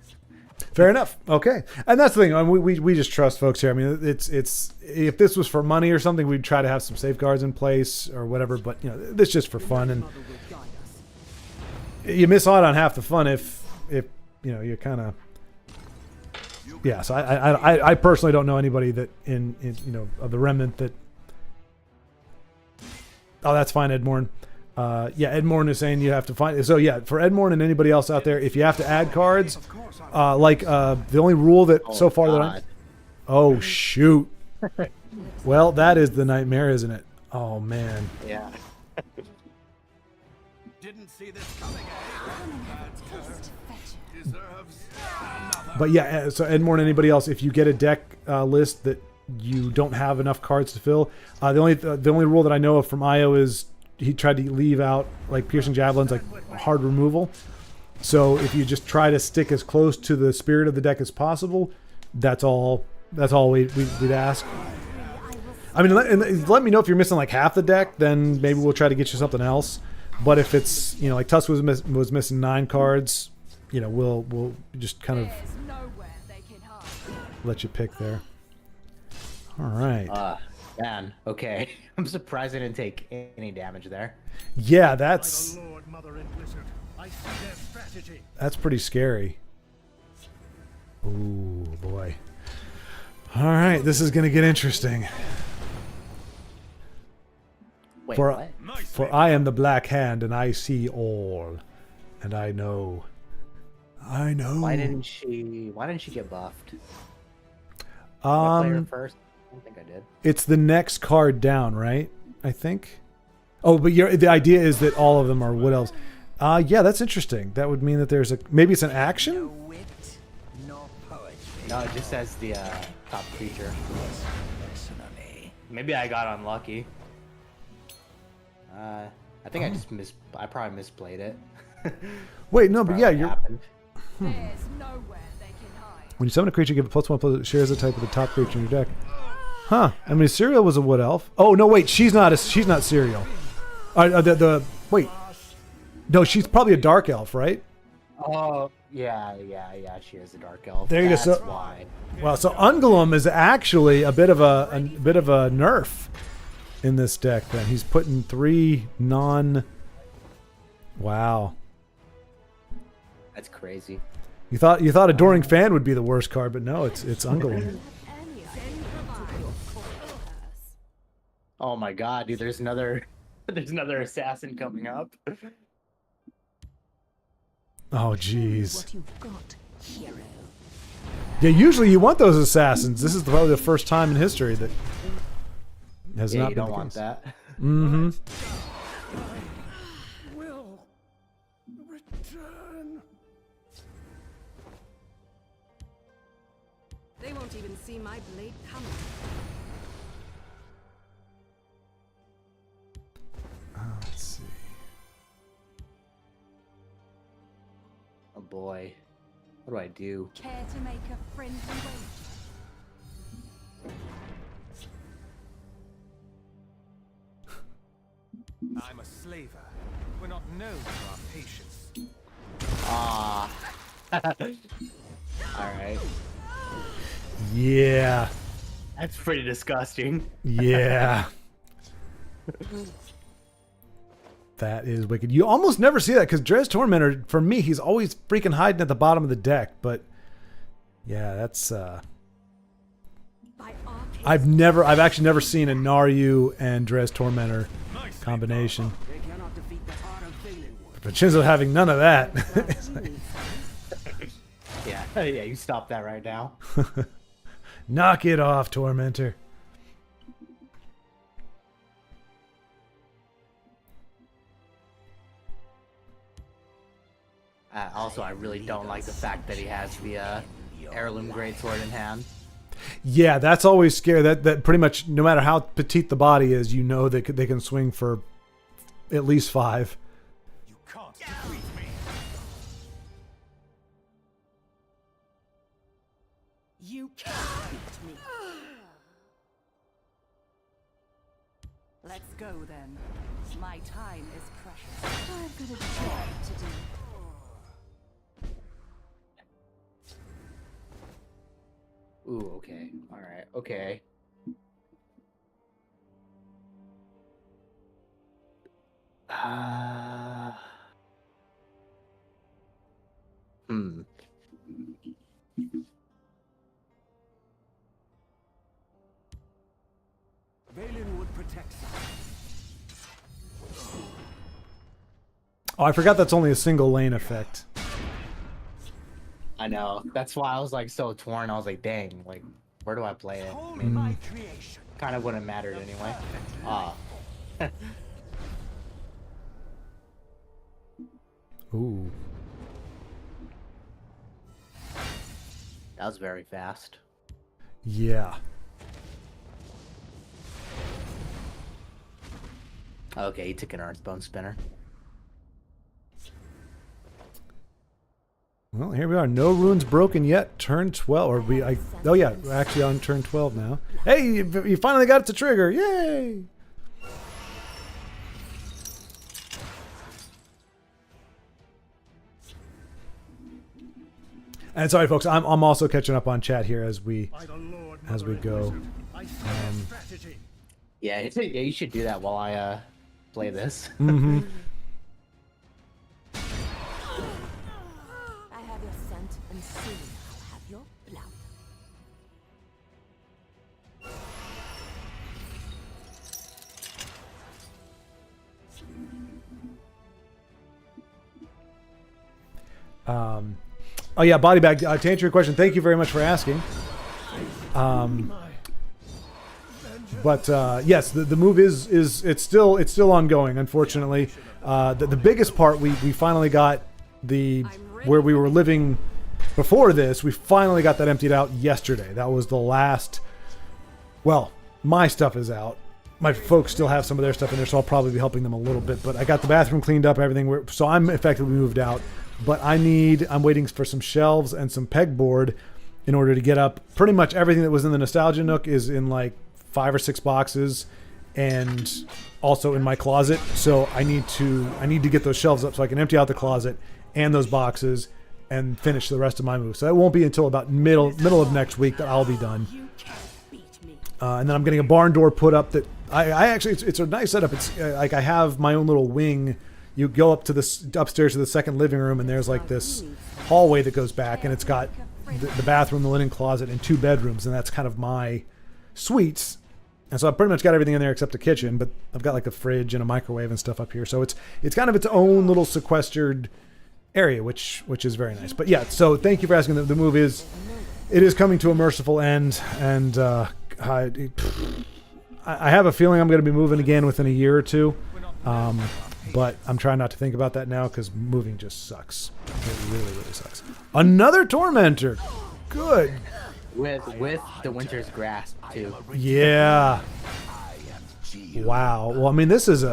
Fair enough. Okay, and that's the thing. I mean, we just trust folks here. I mean, it's if this was for money or something, we'd try to have some safeguards in place or whatever. But you know, this is just for fun, and you miss out on half the fun if you know you kind of. Yeah, so I personally don't know anybody that in you know of the remnant that. Oh, that's fine, Edmorn. Yeah, Edmorn is saying you have to find. So yeah, for Edmorn and anybody else out there, if you have to add cards, the only rule that so far that I. Oh shoot. Well, that is the nightmare, isn't it? Oh man. Yeah. Didn't see this coming. But yeah, so Edmore and anybody else, if you get a deck list that you don't have enough cards to fill, the only rule that I know of from Io is he tried to leave out like piercing javelins, like hard removal. So if you just try to stick as close to the spirit of the deck as possible, that's all we'd ask. I mean, let me know if you're missing like half the deck, then maybe we'll try to get you something else. But if it's, you know, like Tusk was missing 9 cards, you know, we'll just kind of let you pick there. All right. Man, okay. I'm surprised I didn't take any damage there. Yeah, that's pretty scary. Ooh, boy. All right, this is going to get interesting. Wait, For what? for I am the Black Hand, and I see all, and I know. Why didn't she get buffed? Did I play her first? I don't think I did. It's the next card down, right? I think. Oh, but the idea is that all of them are wood elves. Yeah, that's interesting. That would mean that there's maybe it's an action. No, it just says the top creature. Maybe I got unlucky. I think I probably misplayed it. Wait, no, but yeah, you're. Happened. There's nowhere they can hide. When you summon a creature, give it +1 shares the type of the top creature in your deck. Huh? I mean, Serial was a wood elf. Oh no, wait, she's not Serial. Wait, no, she's probably a dark elf, right? Oh yeah, she is a dark elf. There you go. That's So, why. well, so Ungolem is actually a bit of a nerf in this deck. Then he's putting 3 non. Wow. That's crazy. You thought Adoring Fan would be the worst card, but no, it's Ungolem. Oh my god, dude! There's another assassin coming up. Oh jeez. Yeah, usually you want those assassins. This is probably the first time in history that has Yeah, not you been don't the want case. that. Mm-hmm. Will return. They won't even see my blade coming. Let's see. Oh boy, what do I do? Care to make a friendly wager? I'm a slaver. We're not known for our patience. Ah. All right. Yeah. That's pretty disgusting. Yeah. That is wicked. You almost never see that because Drez Tormentor, for me, he's always freaking hiding at the bottom of the deck. But yeah, that's I've actually never seen a Naryu and Drez Tormentor combination. But Chinzo having none of that. Yeah, you stop that right now. Knock it off, Tormentor. Also, I really don't like the fact that he has the heirloom greatsword in hand. Yeah, that's always scary. That pretty much, no matter how petite the body is, you know they can swing for at least 5. You can't defeat me. You can't beat me. Let's go then. My time is precious. I've got a job to do. Ooh, okay. All right. Okay. Uh, hmm. Valenwood protects us. Oh, I forgot that's only a single lane effect. I know. That's why I was like so torn. I was like, dang, like, where do I play it? I Hold mean, my creation. kind of wouldn't have mattered anyway. Ah. Ooh. That was very fast. Yeah. Okay, he took an Earthbone Spinner. Well, here we are. No runes broken yet. Turn 12. Or oh yeah, we're actually on turn 12 now. Hey, you finally got it to trigger. Yay! And sorry, folks. I'm also catching up on chat here as we go. Yeah, yeah, you should do that while I play this. Mm-hmm. I have your scent, and soon I'll have your blood. Oh yeah, body bag. To answer your question, thank you very much for asking. But yes, the move is it's still ongoing. Unfortunately, the biggest part we finally got where we were living before this. We finally got that emptied out yesterday. That was the last. Well, my stuff is out. My folks still have some of their stuff in there, so I'll probably be helping them a little bit. But I got the bathroom cleaned up, everything. So I'm effectively moved out. But I'm waiting for some shelves and some pegboard in order to get up. Pretty much everything that was in the Nostalgia Nook is in like 5 or 6 boxes, and also in my closet. So I need to get those shelves up so I can empty out the closet and those boxes and finish the rest of my move. So it won't be until about middle of next week that I'll be done. You can't beat me. And then I'm getting a barn door put up that I actually it's a nice setup. It's like I have my own little wing. You go up to upstairs to the second living room, and there's like this hallway that goes back, and it's got the bathroom, the linen closet, and 2 bedrooms, and that's kind of my suites. And so I've pretty much got everything in there except the kitchen, but I've got like a fridge and a microwave and stuff up here. So it's kind of its own little sequestered area, which is very nice. But yeah, so thank you for asking. The move is coming to a merciful end, and I have a feeling I'm going to be moving again within a year or two. But I'm trying not to think about that now because moving just sucks. It really, really sucks. Another Tormentor. Good. With the Winter's Grasp too. Yeah. Wow. Well, I mean, this is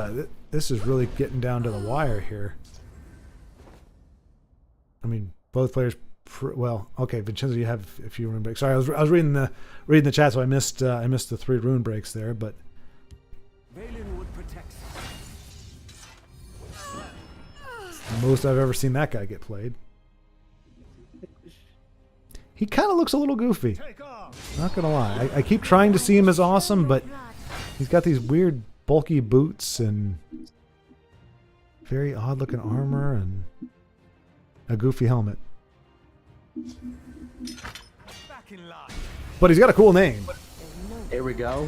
really getting down to the wire here. I mean, both players. Well, okay, Vincenzo, you have a few rune breaks. Sorry, I was reading the chat, so I missed the 3 rune breaks there, but. Valenwood protects us. Most I've ever seen that guy get played. He kind of looks a little goofy. Not gonna lie. I keep trying to see him as awesome, but he's got these weird bulky boots and very odd looking armor and a goofy helmet. Back in line. But he's got a cool name. Here we go.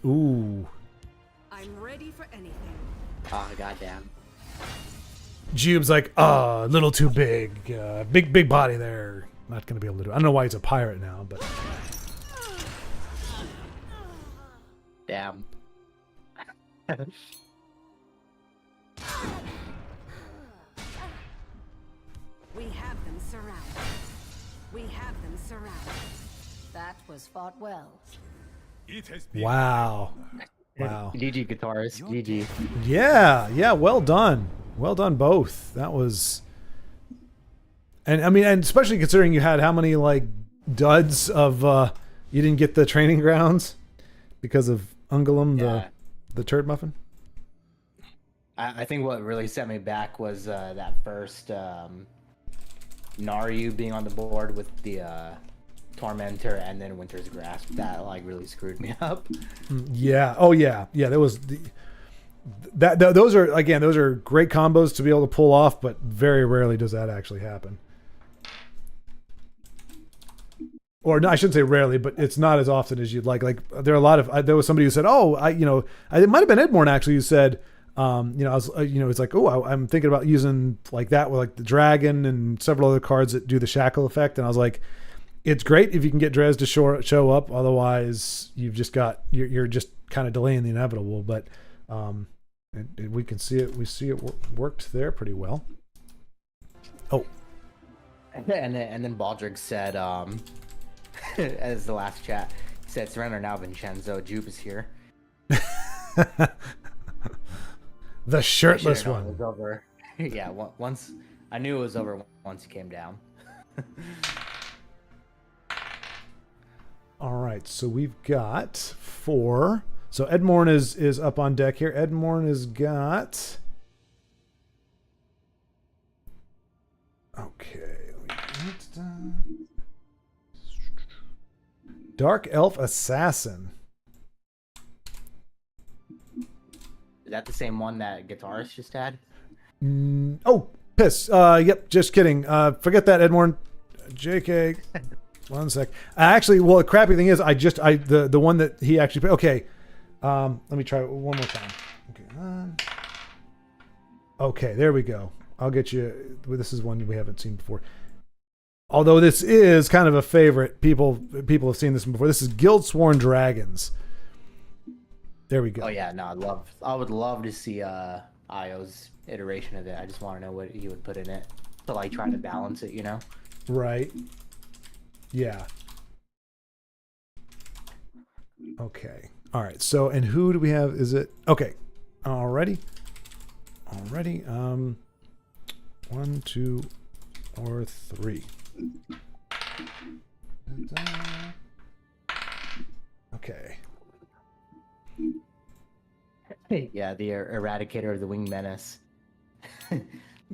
Ooh. I'm ready for anything. Oh, goddamn. Jube's like, a little too big. Big body there. Not going to be able to do it. I don't know why he's a pirate now, but... Damn. We have them surrounded. We have them surrounded. That was fought well. Wow. Wow. GG guitarist. GG. Yeah, well done. Well done both. That was... And I mean, and especially considering you had how many like duds of you didn't get the training grounds because of Ungulum, the turd muffin. I think what really set me back was that first Naryu being on the board with the Tormentor and then Winter's Grasp, that like really screwed me up. Yeah. Oh yeah. Yeah. There was those are great combos to be able to pull off, but very rarely does that actually happen. Or no, I shouldn't say rarely, but it's not as often as you'd like. Like there are a lot of there was somebody who said, "Oh, it might have been Edmorn actually who said, I was, it's like, oh, I'm thinking about using like that with like the dragon and several other cards that do the shackle effect." And I was like, it's great if you can get Drez to show up. Otherwise, you've just got you're just kind of delaying the inevitable. But we can see it. We see it worked there pretty well. Oh, and then Baldrick said, as the last chat, he said, "Surrender now, Vincenzo. Jupe is here." The shirtless one. It was over. Yeah, once I knew it was over once he came down. All right, so we've got 4. So Edmorn is up on deck here. Edmorn has got. Okay. Dark Elf Assassin. Is that the same one that Guitarist just had? Oh, piss. Yep, just kidding. Forget that, Edmorn. JK. 1 sec. Actually, well, the crappy thing is, the one that he actually. Okay. Let me try it one more time. Okay. Okay, there we go. I'll get you. This is one we haven't seen before. Although this is kind of a favorite, people have seen this before. This is Guildsworn Dragons. There we go. Oh yeah, no, I would love to see Io's iteration of it. I just want to know what he would put in it to like try to balance it, you know? Right. Yeah. Okay. All right. So, and who do we have? Is it okay? Already. 1, 2, or 3. Okay. Yeah, the Eradicator of the Winged Menace.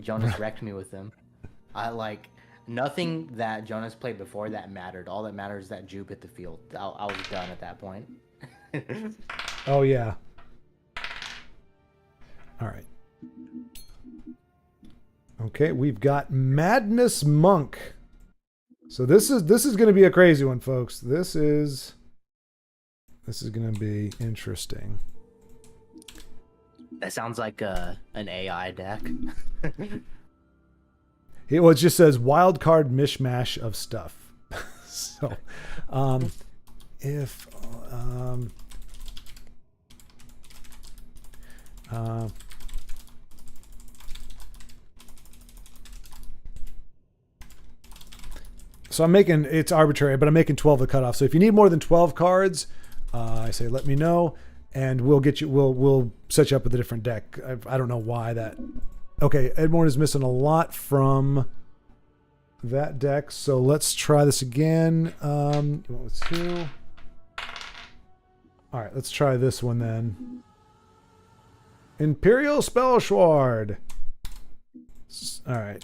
Jonas wrecked me with him. I like nothing that Jonas played before that mattered. All that matters is that Jupe hit the field. I was done at that point. Oh yeah. All right. Okay, we've got Madness Monk. So this is going to be a crazy one, folks. This is going to be interesting. That sounds like an AI deck. It just says wild card mishmash of stuff. So, if so I'm making, it's arbitrary, but I'm making 12 the cutoff. So if you need more than 12 cards, I say let me know, and we'll get you. We'll set you up with a different deck. I don't know why that. Okay, Edmorn is missing a lot from that deck, so let's try this again. You went with 2. All right, let's try this one then. Imperial Spellshward. All right.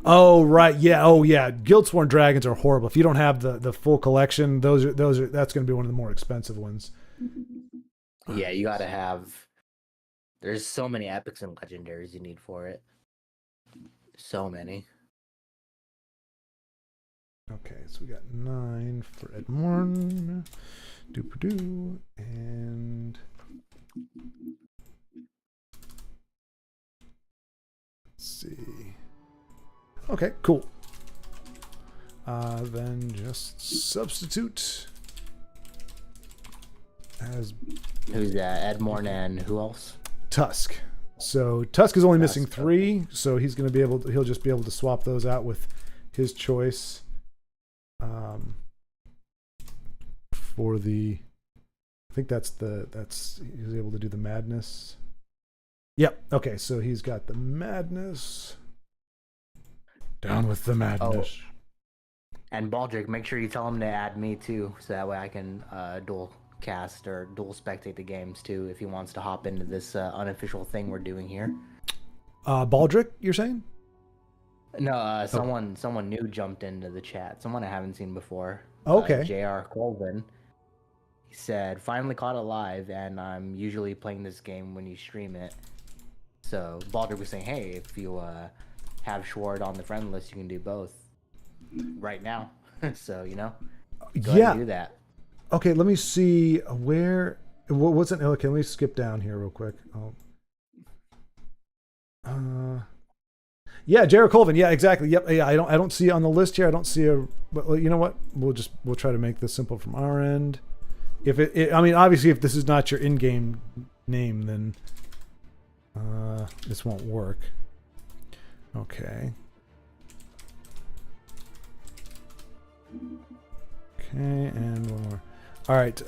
Oh right, yeah. Oh yeah. Guildsworn Dragons are horrible. If you don't have the full collection, that's going to be one of the more expensive ones. Yeah, you got to have. There's so many epics and legendaries you need for it. So many. Okay, so we got 9 for Edmorn. Doo-ba-doo. And let's see. Okay, cool. Then just substitute as Who's that? Edmorn and who else? Tusk. So Tusk is only missing 3, so he's going to be able to, he'll just be able to swap those out with his choice. For the, I think that's he's able to do the madness. Yep. Okay, so he's got the madness. Down with the madness. Oh. And Baldrick, make sure you tell him to add me too, so that way I can dual cast or dual spectate the games too if he wants to hop into this unofficial thing we're doing here. Baldric, you're saying? No, someone new jumped into the chat. Someone I haven't seen before. Okay. J.R. Colvin. He said, "Finally caught it live, and I'm usually playing this game when you stream it." So Baldric was saying, "Hey, if you have Schward on the friend list, you can do both right now." So go ahead and do that. Okay, let me see where. What's it? Okay, let me skip down here real quick. Yeah, Jared Colvin. Yeah, exactly. Yep. Yeah, I don't see on the list here. I don't see a. But you know what? We'll try to make this simple from our end. If I mean, obviously, if this is not your in-game name, then this won't work. Okay. Okay, and one more. All right.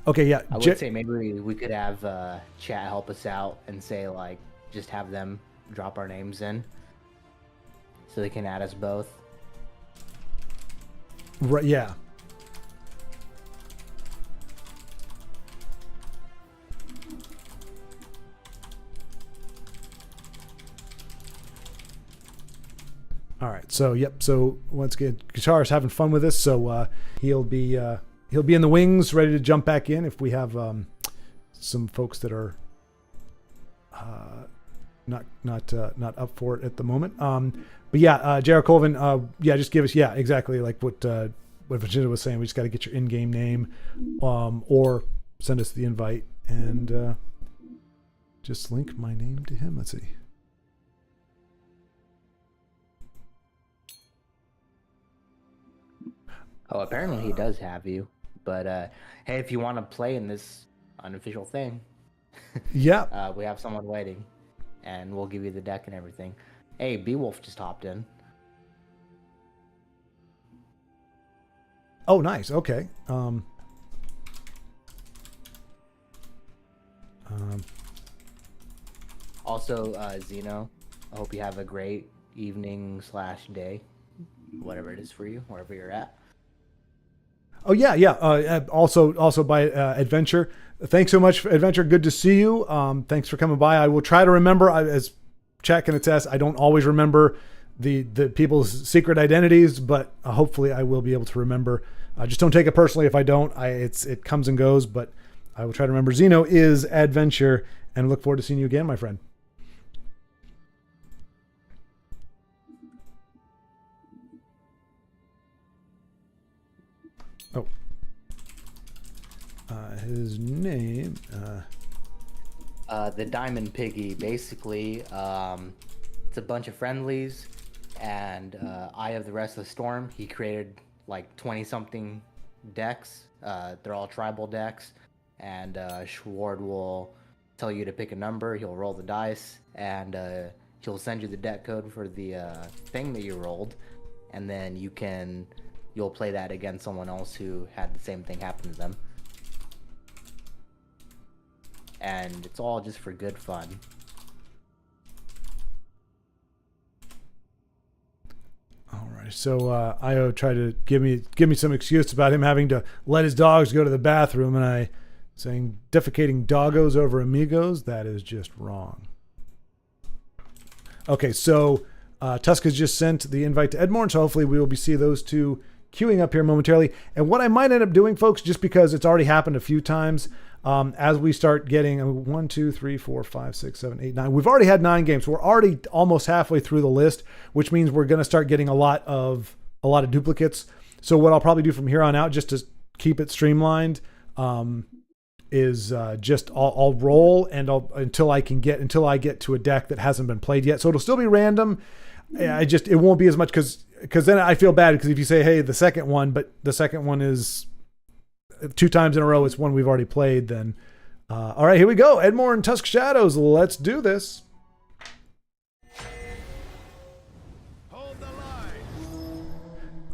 Okay, yeah. I would say maybe we could have chat help us out and say just have them drop our names in, so they can add us both. Right. Yeah. All right. So yep. So once again, Guitar's having fun with this. So he'll be in the wings, ready to jump back in if we have some folks that are not up for it at the moment. But yeah, Jared Colvin. Yeah, just give us exactly like what Virginia was saying. We just got to get your in-game name, or send us the invite and just link my name to him. Let's see. Oh, apparently he does have you. But hey, if you want to play in this unofficial thing, yeah, we have someone waiting, and we'll give you the deck and everything. Hey, Beowulf just hopped in. Oh, nice. Okay. Also, Zeno, I hope you have a great evening/day, whatever it is for you, wherever you're at. Oh yeah. Also by Adventure. Thanks so much, Adventure. Good to see you. Thanks for coming by. I will try to remember. As Chat can attest, I don't always remember the people's secret identities, but hopefully I will be able to remember. Just don't take it personally if I don't. It comes and goes, but I will try to remember. Zeno is Adventure, and look forward to seeing you again, my friend. Oh. His name. The Diamond Piggy. Basically, it's a bunch of friendlies, and Eye of the Restless Storm. He created like 20-something decks. They're all tribal decks, and Schward will tell you to pick a number. He'll roll the dice, and he'll send you the deck code for the thing that you rolled, and then you'll play that against someone else who had the same thing happen to them. And it's all just for good fun. All right. So Io tried to give me some excuse about him having to let his dogs go to the bathroom, and I saying defecating doggos over amigos. That is just wrong. Okay. So Tusk has just sent the invite to Edmore, so hopefully we will see those two queuing up here momentarily. And what I might end up doing, folks, just because it's already happened a few times, as we start getting 1, 2, 3, 4, 5, 6, 7, 8, 9. We've already had 9 games. So we're already almost halfway through the list, which means we're going to start getting a lot of duplicates. So what I'll probably do from here on out, just to keep it streamlined, is just I'll roll and until I get to a deck that hasn't been played yet. So it'll still be random. It won't be as much because then I feel bad, because if you say, hey, the second one, but the second one is 2 times in a row, it's one we've already played, then all right, here we go. Edmore and Tusk Shadows. Let's do this. Hold the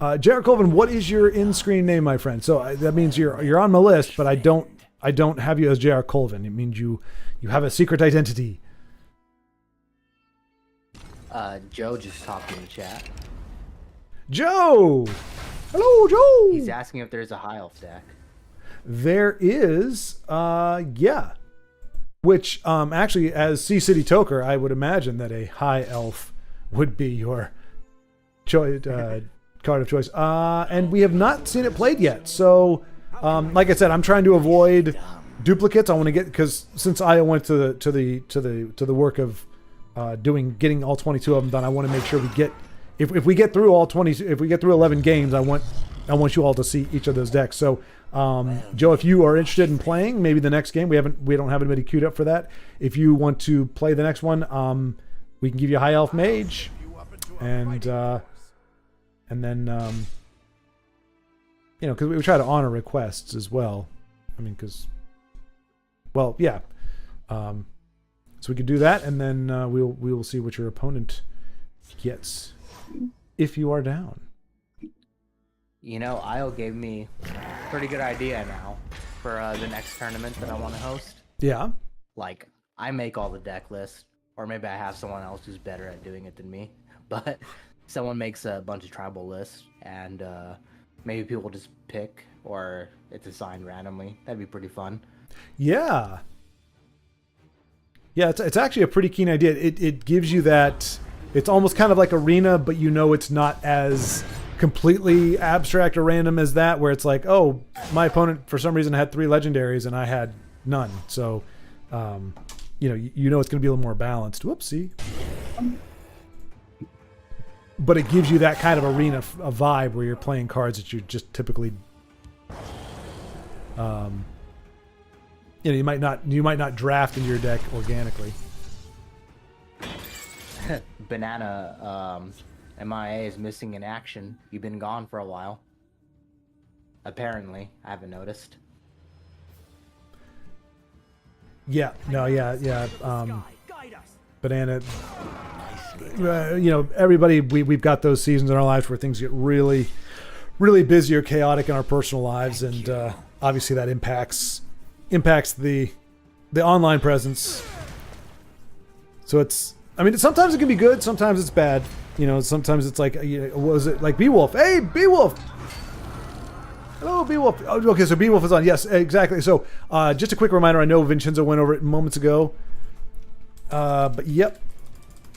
line. Jared Colvin, what is your in-screen name, my friend? So that means you're on my list, but I don't have you as Jared Colvin. It means you have a secret identity. Joe just talked in the chat. Joe! Hello, Joe! He's asking if there's a high elf deck. There is, yeah. Which actually, as Sea City Toker, I would imagine that a high elf would be your card of choice. And we have not seen it played yet. So, like I said, I'm trying to avoid duplicates. I want to get, because since I went to the work of getting all 22 of them done, I want to make sure we get, if we get through all 20, if we get through 11 games, I want you all to see each of those decks. So, Joe, if you are interested in playing, maybe the next game, we don't have anybody queued up for that. If you want to play the next one, we can give you a high elf mage, and then because we try to honor requests as well. I mean, yeah. So we could do that, and then we will see what your opponent gets if you are down. Io gave me a pretty good idea now for the next tournament that I want to host. Yeah. Like, I make all the deck lists, or maybe I have someone else who's better at doing it than me. But someone makes a bunch of tribal lists, and maybe people just pick, or it's assigned randomly. That'd be pretty fun. Yeah. Yeah, it's actually a pretty keen idea. It gives you that. It's almost kind of like Arena, but it's not as completely abstract or random as that, where it's like, oh, my opponent for some reason had 3 legendaries and I had none. So, it's going to be a little more balanced. Whoopsie. But it gives you that kind of Arena vibe where you're playing cards that you just typically, you might not draft into your deck organically. Banana, MIA is missing in action. You've been gone for a while. Apparently, I haven't noticed. Yeah. No. Yeah. Banana. Everybody. We've got those seasons in our lives where things get really, really busy or chaotic in our personal lives, and obviously that impacts the online presence. So sometimes it can be good, sometimes it's bad. Sometimes it's like, what was it, like Beowulf? Hey, Beowulf! Hello, Beowulf. Oh, okay, so Beowulf is on. Yes, exactly. So, just a quick reminder. I know Vincenzo went over it moments ago. But yep.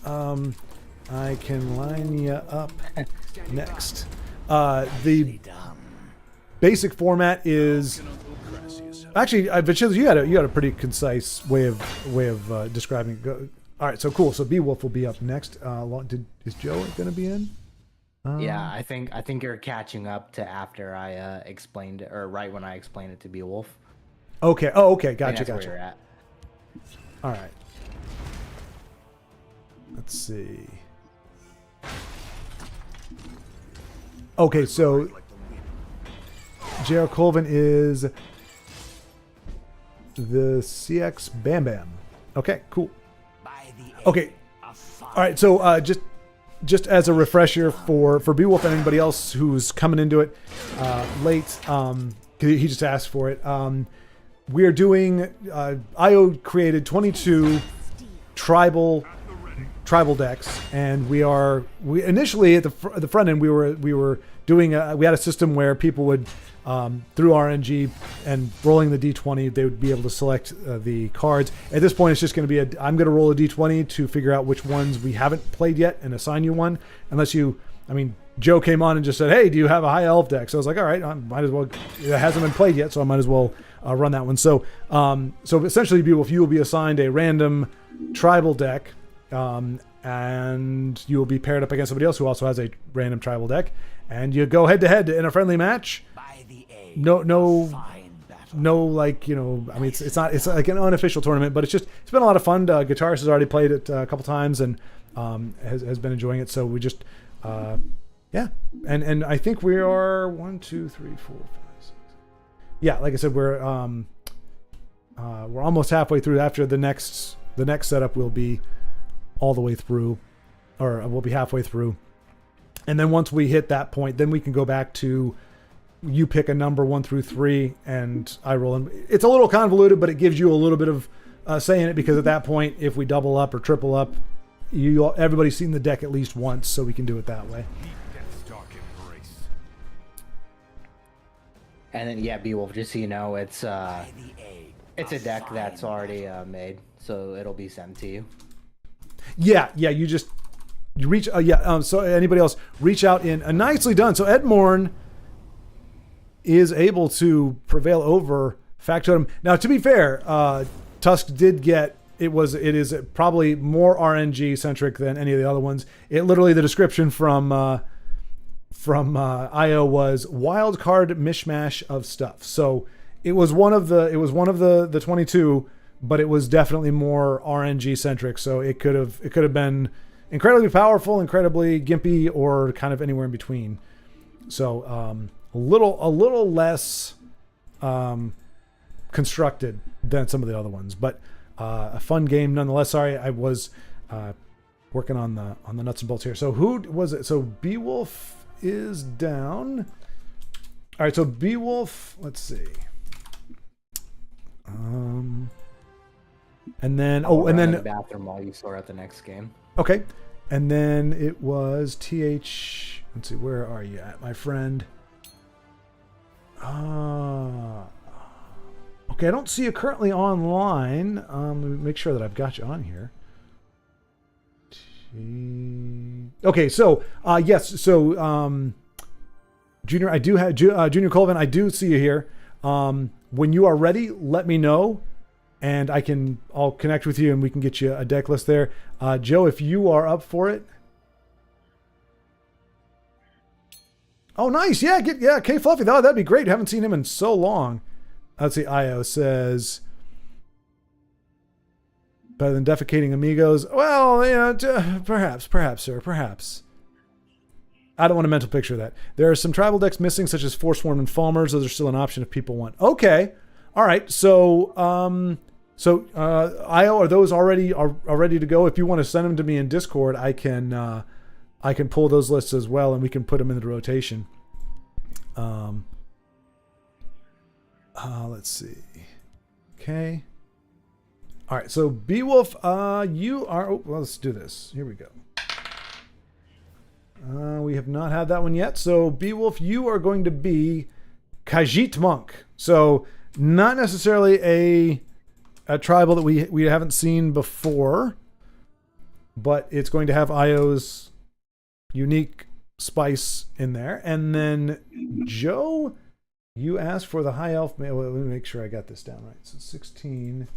I can line you up next. The basic format is actually, Vincenzo, you had a pretty concise way of describing it. All right, so cool. So Beowulf will be up next. Is Joe going to be in? Yeah, I think you're catching up to after I explained it, or right when I explained it to Beowulf. Okay. Oh, okay. Gotcha. Where you're at. All right. Let's see. Okay, so J.R. Colvin is the CX Bam Bam. Okay, cool. Okay. All right, so just as a refresher for Beowulf and anybody else who's coming into it late, he just asked for it. We are doing. IO created 22 tribal decks, and we initially at the front end we were doing. We had a system where people would through RNG and rolling the D20, they would be able to select the cards. At this point, it's just going to be I'm going to roll a D20 to figure out which ones we haven't played yet and assign you one. Joe came on and just said, "Hey, do you have a high elf deck?" So I was like, "All right, I might as well." It hasn't been played yet, so I might as well run that one. So essentially, Beowulf, you will be assigned a random tribal deck, and you will be paired up against somebody else who also has a random tribal deck, and you go head to head in a friendly match. No, it's like an unofficial tournament, but it's been a lot of fun. Guitarist has already played it a couple times and has been enjoying it. So we just, and I think we are 1, 2, 3, 4, 5, 6. Yeah, like I said, we're almost halfway through. After the next setup, we'll be all the way through, or we'll be halfway through, and then once we hit that point, then we can go back to. You pick a number 1 through 3, and I roll in. It's a little convoluted, but it gives you a little bit of say in it, because at that point, if we double up or triple up, everybody's seen the deck at least once, so we can do it that way. And then Beowulf, just so you know, it's It's a deck that's already made, so it'll be sent to you. Yeah, you reach. So anybody else, reach out in. Nicely done. So Edmorn is able to prevail over Factotum. Now, to be fair, Tusk did get. It is probably more RNG centric than any of the other ones. It literally, the description from IO was wild card mishmash of stuff. So it was one of the 22, but it was definitely more RNG centric. So it could have been incredibly powerful, incredibly gimpy, or kind of anywhere in between. So a little less constructed than some of the other ones, but a fun game nonetheless. Sorry, I was working on the nuts and bolts here. So who was it? So Beowulf is down. All right, so Beowulf, let's see. And then The bathroom while you sort out the next game. Okay. And then it was TH. Let's see, where are you at, my friend? Okay, I don't see you currently online. Let me make sure that I've got you on here. Okay, so yes, so Junior, I do have Junior Colvin. I do see you here. When you are ready, let me know, and I'll connect with you, and we can get you a deck list there. Joe, if you are up for it. Oh, nice. Yeah, K Fluffy. That'd be great. Haven't seen him in so long. Let's see. Io says better than defecating amigos. Well, perhaps, sir, perhaps. I don't want a mental picture of that. There are some tribal decks missing, such as Forsworn and Falmers. Those are still an option if people want. Okay. All right. So, Io, are those already ready to go? If you want to send them to me in Discord, I can pull those lists as well, and we can put them in the rotation. Let's see. Okay. All right. So Beowulf, you are. Oh, well, let's do this. Here we go. We have not had that one yet. So Beowulf, you are going to be Khajiit Monk. So not necessarily a tribal that we haven't seen before, but it's going to have Io's unique spice in there. And then Joe, you asked for the high elf. Well, let me make sure I got this down right. So 16.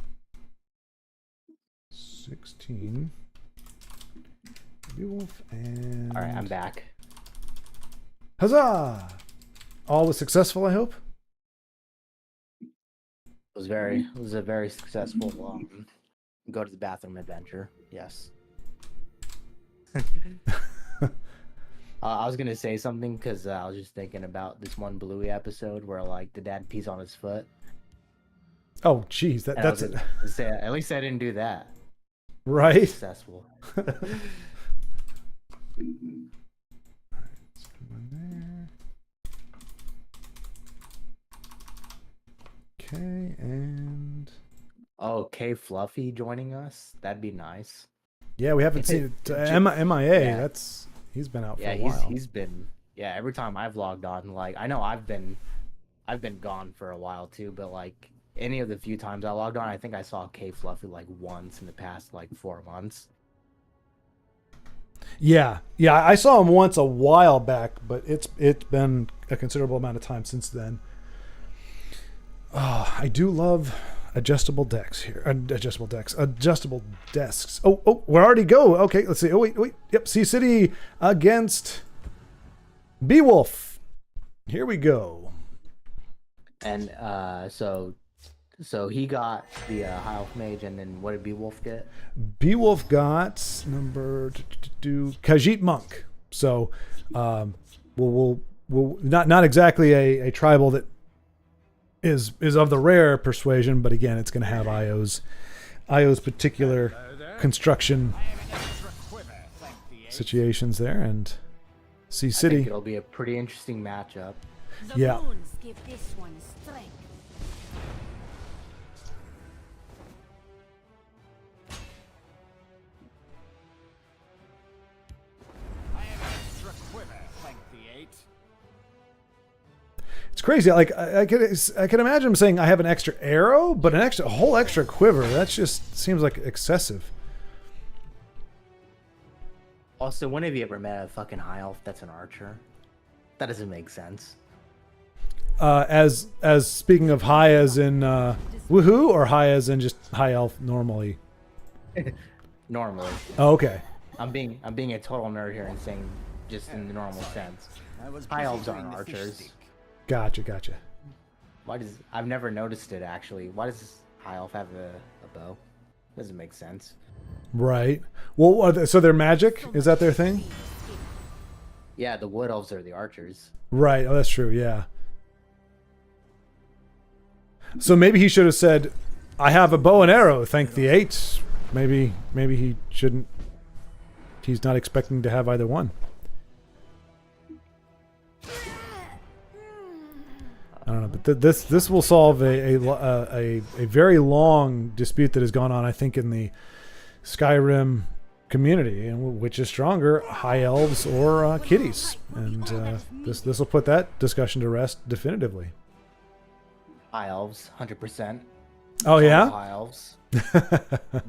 Beowulf and... All right, I'm back. Huzzah! All was successful, I hope? It was a very successful go to the bathroom adventure. Yes. I was gonna say something because I was just thinking about this one Bluey episode where like the dad pees on his foot. Oh, geez, that's it. At least I didn't do that. Right. Successful. Okay, and K Fluffy joining us. That'd be nice. Yeah, we haven't seen it. MIA. Yeah. He's been out for a while. He's been every time I've logged on, like I know I've been gone for a while too, but like any of the few times I logged on, I think I saw K Fluffy like once in the past like 4 months. Yeah, I saw him once a while back, but it's been a considerable amount of time since then. Oh, I do love adjustable decks here. Adjustable desks. Oh, we're already go. Okay, let's see. Oh, wait. Yep, Sea City against Beowulf. Here we go. And so he got the High Elf Mage, and then what did Beowulf get? Beowulf got number Khajiit Monk. So, we'll not exactly a tribal that is of the rare persuasion, but again, it's going to have Io's particular construction situations there, and Sea City. I think it'll be a pretty interesting matchup. Yeah. The runes give this one strength. It's crazy. Like I could imagine him saying I have an extra arrow, but a whole extra quiver. That just seems like excessive. Also, when have you ever met a fucking high elf that's an archer? That doesn't make sense. As speaking of high as in woohoo, or high as in just high elf normally. Normally. Oh, okay. I'm being a total nerd here and saying just in the normal sense. High elves aren't archers. Gotcha. I've never noticed it actually. Why does high elf have a bow? Doesn't make sense. Right. Well, so they're magic? Is that their thing? Yeah, the wood elves are the archers. Right. Oh, that's true. Yeah. So maybe he should have said, "I have a bow and arrow. Thank the 8." Maybe he shouldn't. He's not expecting to have either one. I don't know, but this will solve a very long dispute that has gone on, I think, in the Skyrim community, and which is stronger, high elves or kitties, and this will put that discussion to rest definitively. High elves, 100%. Oh yeah, High elves.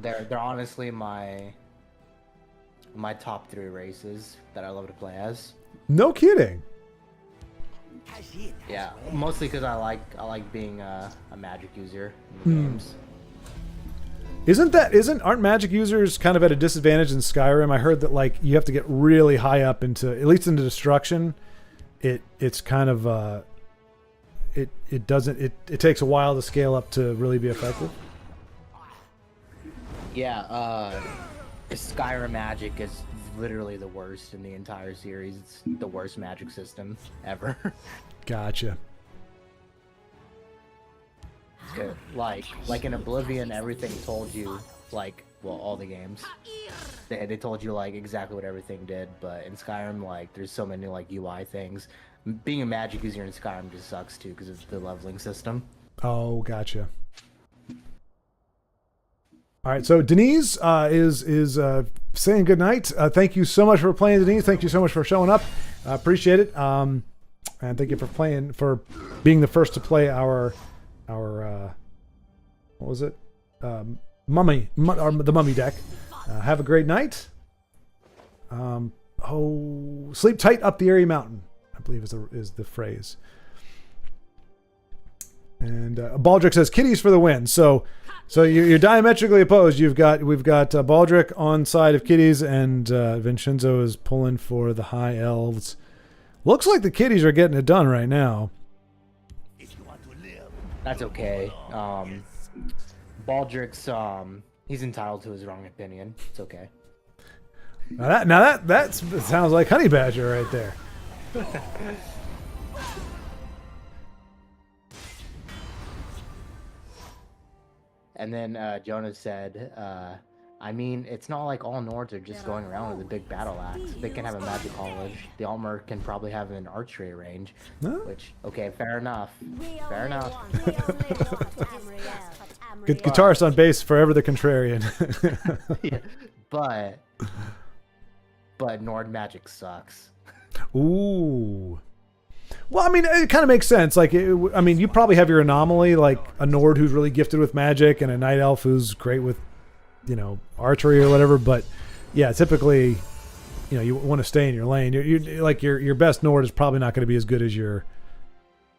They're honestly my top 3 races that I love to play as. no kidding. Yeah, mostly because I like being a magic user in the games. Aren't magic users kind of at a disadvantage in Skyrim? I heard that like you have to get really high up into, at least into destruction. It's kind of it takes a while to scale up to really be effective. Yeah, Skyrim magic is literally the worst in the entire series. It's the worst magic system ever. Gotcha. Like in Oblivion, everything told you, like, well, all the games, they told you like exactly what everything did, but in Skyrim, like, there's so many like UI things. Being a magic user in Skyrim just sucks too because of the leveling system. Oh, gotcha. All right, so Denise is saying goodnight. Thank you so much for playing, Denise. Thank you so much for showing up. Appreciate it. And thank you for being the first to play our what was it? The mummy deck. Have a great night. Sleep tight up the airy mountain, I believe is the phrase. And Baldric says kitties for the win. So you're diametrically opposed. We've got Baldric on side of kitties, and Vincenzo is pulling for the high elves. Looks like the kitties are getting it done right now. That's okay. Baldric's he's entitled to his wrong opinion. It's okay. Now that sounds like Honey Badger right there. And then Jonah said, I mean, it's not like all Nords are just going around with a big battle axe. They can have a magic college. The Almer can probably have an archery range. Huh? Which, okay, fair enough. Fair enough. Good guitarist on bass, forever the contrarian. Yeah, but Nord magic sucks. Ooh. Well, I mean, it kind of makes sense. Like, you probably have your anomaly, like a Nord who's really gifted with magic, and a Night Elf who's great with, archery or whatever. But yeah, typically, you want to stay in your lane. You're like your best Nord is probably not going to be as good as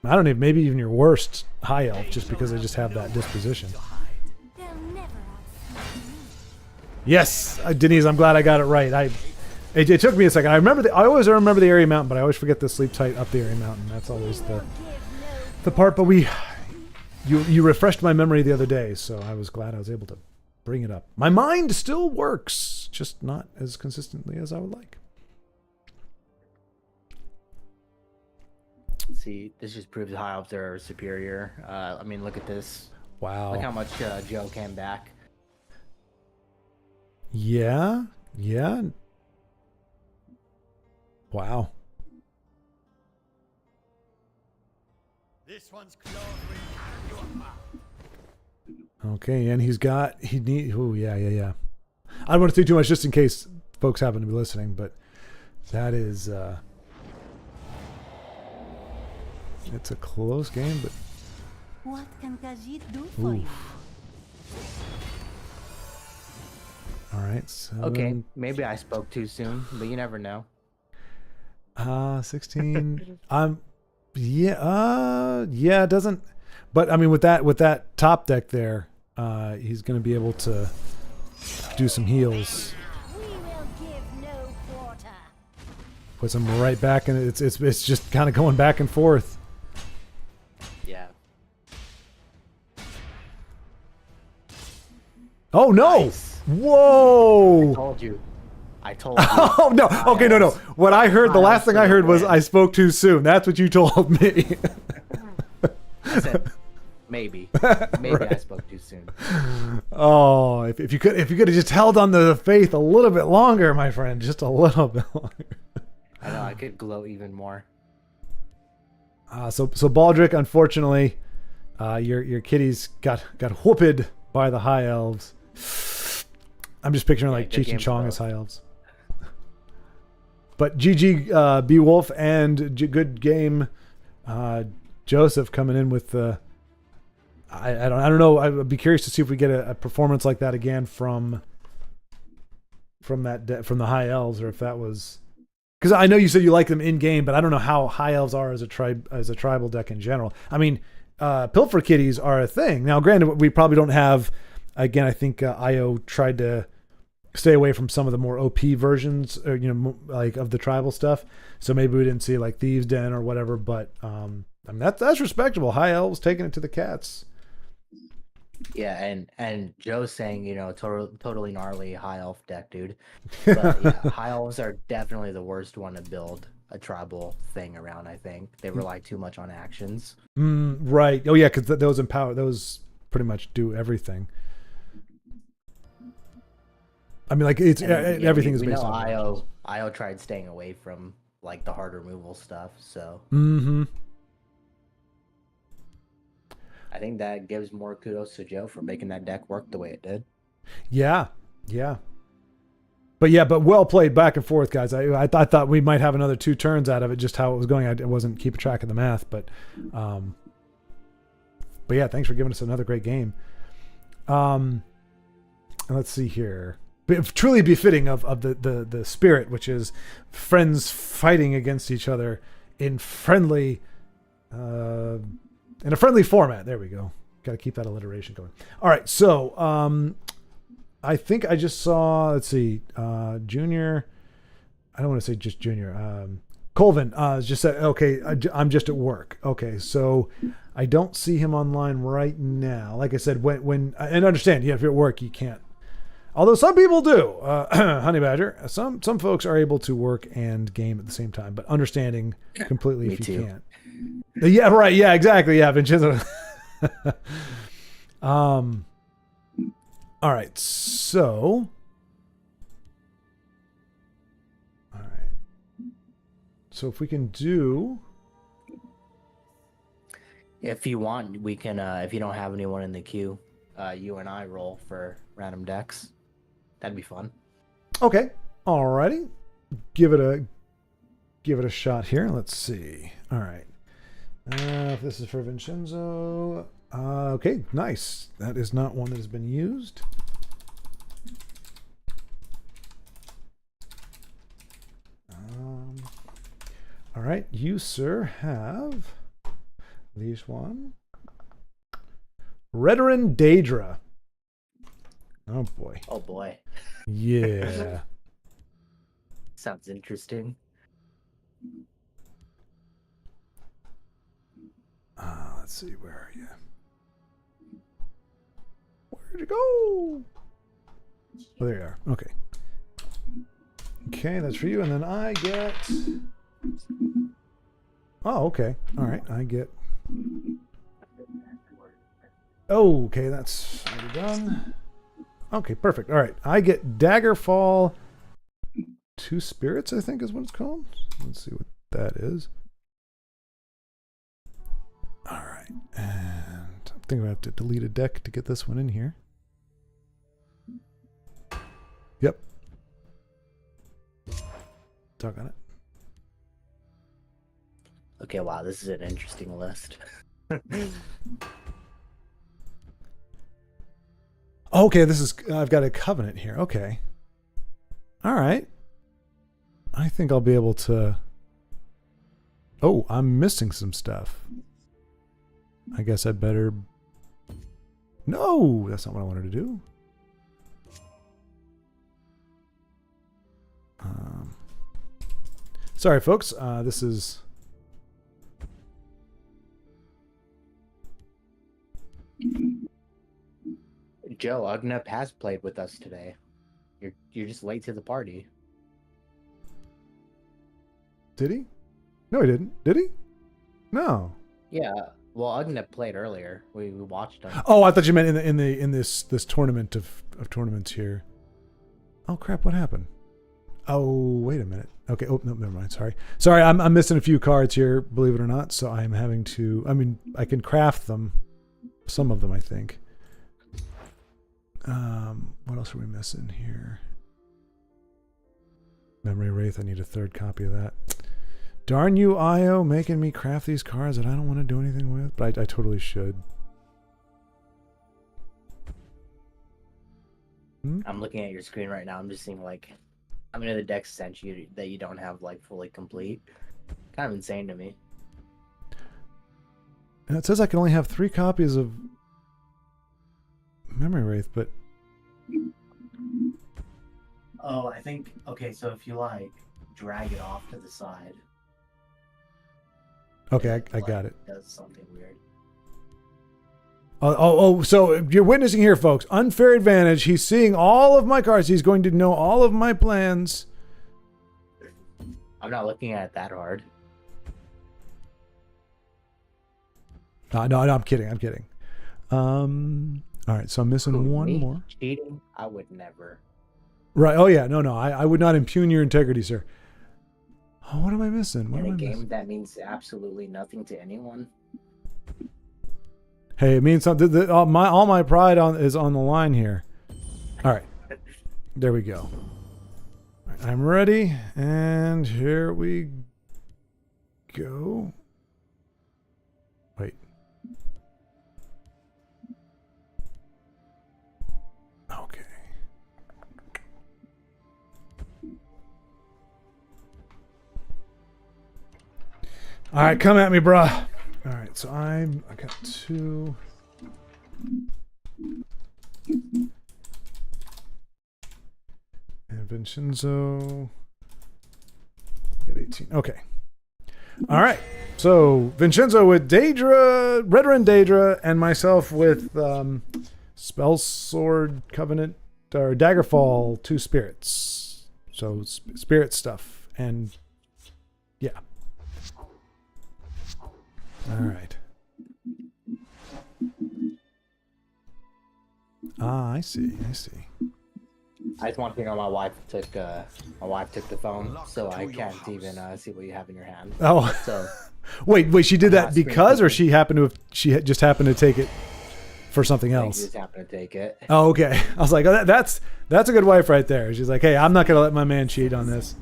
maybe even your worst High Elf, just because they just have that disposition. Yes, Denise, I'm glad I got it right. It took me a second. I always remember the Airy Mountain, but I always forget to sleep tight up the Airy Mountain. That's always the part. But you refreshed my memory the other day, so I was glad I was able to bring it up. My mind still works, just not as consistently as I would like. See, this just proves High Elves are superior. I mean, look at this. Wow. Look how much Joe came back. Yeah. Wow. This one's close. We carry you apart. Okay, and yeah. I don't want to say too much just in case folks happen to be listening, but that is It's a close game, but What can Khajiit do for you? all right. So Okay, maybe I spoke too soon, but you never know. 16. Yeah, it doesn't. But I mean, with that top deck there, he's going to be able to do some heals. We will give no quarter. Puts him right back, and it's just kind of going back and forth. Yeah. Oh no! Nice. Whoa! Told you. I told you. Oh no! Okay, no. What I heard, the last thing I heard was win. I spoke too soon. That's what you told me. I said maybe. Maybe I spoke too soon. Oh, if you could have just held on to the faith a little bit longer, my friend, just a little bit longer. I know I could glow even more. So Baldric, unfortunately, your kitties got whooped by the high elves. I'm just picturing like good Cheech and game Chong for as high elves. But GG Beowulf and good game Joseph coming in with the. I don't know. I would be curious to see if we get a performance like that again from the high elves, or if that was. Because I know you said you like them in game, but I don't know how high elves are as a tribal deck in general. I mean, pilfer kitties are a thing. Now, granted, we probably don't have. Again, I think IO tried to stay away from some of the more OP versions, or, like of the tribal stuff. So maybe we didn't see like Thieves' Den or whatever. But I mean, that's respectable. High elves taking it to the cats. Yeah, and Joe's saying, totally gnarly high elf deck, dude. But yeah, high elves are definitely the worst one to build a tribal thing around. I think they rely too much on actions. Right. Oh yeah, because those pretty much do everything. I mean, like everything is we based know on IO tried staying away from like the hard removal stuff, so I think that gives more kudos to Joe for making that deck work the way it did. Yeah. But well played back and forth, guys. I thought we might have another 2 turns out of it, just how it was going. I wasn't keeping track of the math, but yeah, thanks for giving us another great game. Let's see here. Truly befitting of the spirit, which is friends fighting against each other in a friendly format. There we go. Got to keep that alliteration going. All right, so I think I just saw. Let's see, Junior. I don't want to say just Junior. Colvin just said, okay, I'm just at work. Okay, so I don't see him online right now. Like I said, when and understand, if you're at work, you can't. Although some people do, Honey Badger. Some folks are able to work and game at the same time, but understanding completely if you can't. Yeah, right. Yeah, exactly. Yeah, Vincenzo. All right. So. All right. So if we can do. If you want, we can. If you don't have anyone in the queue, you and I roll for random decks. That'd be fun. Okay. Alrighty. Give it a shot here. Let's see. All right. If this is for Vincenzo. Okay, nice. That is not one that has been used. All right. You, sir, have these one. Redoran Daedra. Oh boy. Oh boy. Yeah. Sounds interesting. Let's see. Where are you? Where'd you go? Oh, there you are. Okay. Okay, that's for you. And then I get. Oh, okay. All right. I get. Oh, okay. That's already done. Okay, perfect. All right. I get Daggerfall 2 Spirits, I think is what it's called. Let's see what that is. All right. And I'm thinking I have to delete a deck to get this one in here. Yep. Talk on it. Okay, wow, this is an interesting list. Okay, this is I've got a covenant here. Okay. All right. I think I'll be able to. Oh, I'm missing some stuff. I guess I better. No, that's not what I wanted to do. Sorry, folks. This is. Joe, Ugnep has played with us today. You're just late to the party. Did he? No, he didn't. Did he? No. Yeah, well, Ugnep played earlier. We watched him. Oh, I thought you meant in this tournament of tournaments here. Oh crap! What happened? Oh, wait a minute. Okay. Oh no, never mind. Sorry. I'm missing a few cards here. Believe it or not. So I'm having to. I mean, I can craft them. Some of them, I think. What else are we missing here? Memory Wraith. I need a third copy of that. Darn you, IO, making me craft these cards that I don't want to do anything with, but I totally should. I'm looking at your screen right now. I'm just seeing like how many of the decks sent you that you don't have like fully complete. Kind of insane to me. And it says I can only have 3 copies of Memory Wraith, but Oh, I think okay. So if you like drag it off to the side. okay, I got it. Does something weird. Oh, so you're witnessing here, folks. Unfair advantage. He's seeing all of my cards. He's going to know all of my plans. I'm not looking at it that hard. No, I'm kidding. All right, so I'm missing one Me more. Cheating? I would never. Right. Oh, yeah. No. I would not impugn your integrity, sir. Oh, what am I missing? What In am a I game missing? that means absolutely nothing to anyone. Hey, it means something. All my pride is on the line here. All right. There we go. All right, I'm ready, and here we go. Wait. Okay. All right, come at me, bruh. All right, so I got 2. And Vincenzo. Got 18. Okay. All right. So Vincenzo with Daedra, Redoran Daedra, and myself with Spell Sword Covenant or Daggerfall 2 spirits. So spirit stuff and yeah. All right. Ah, I see. I just want to know my wife took the phone, so I can't even see what you have in your hand. Oh, So wait. She did I'm that not because, or screen she happened to have? Just happened to take it for something I else. just happen to take it. Oh, okay. I was like, oh, that's a good wife right there. She's like, hey, I'm not gonna let my man cheat on this.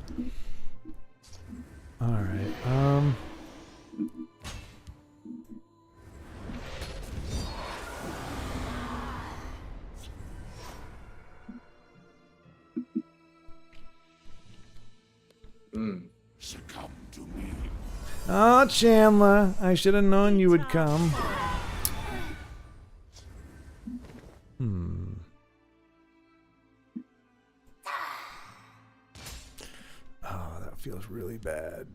All right. Succumb to me. Oh, Chandler, I should have known you would come. Oh, that feels really bad.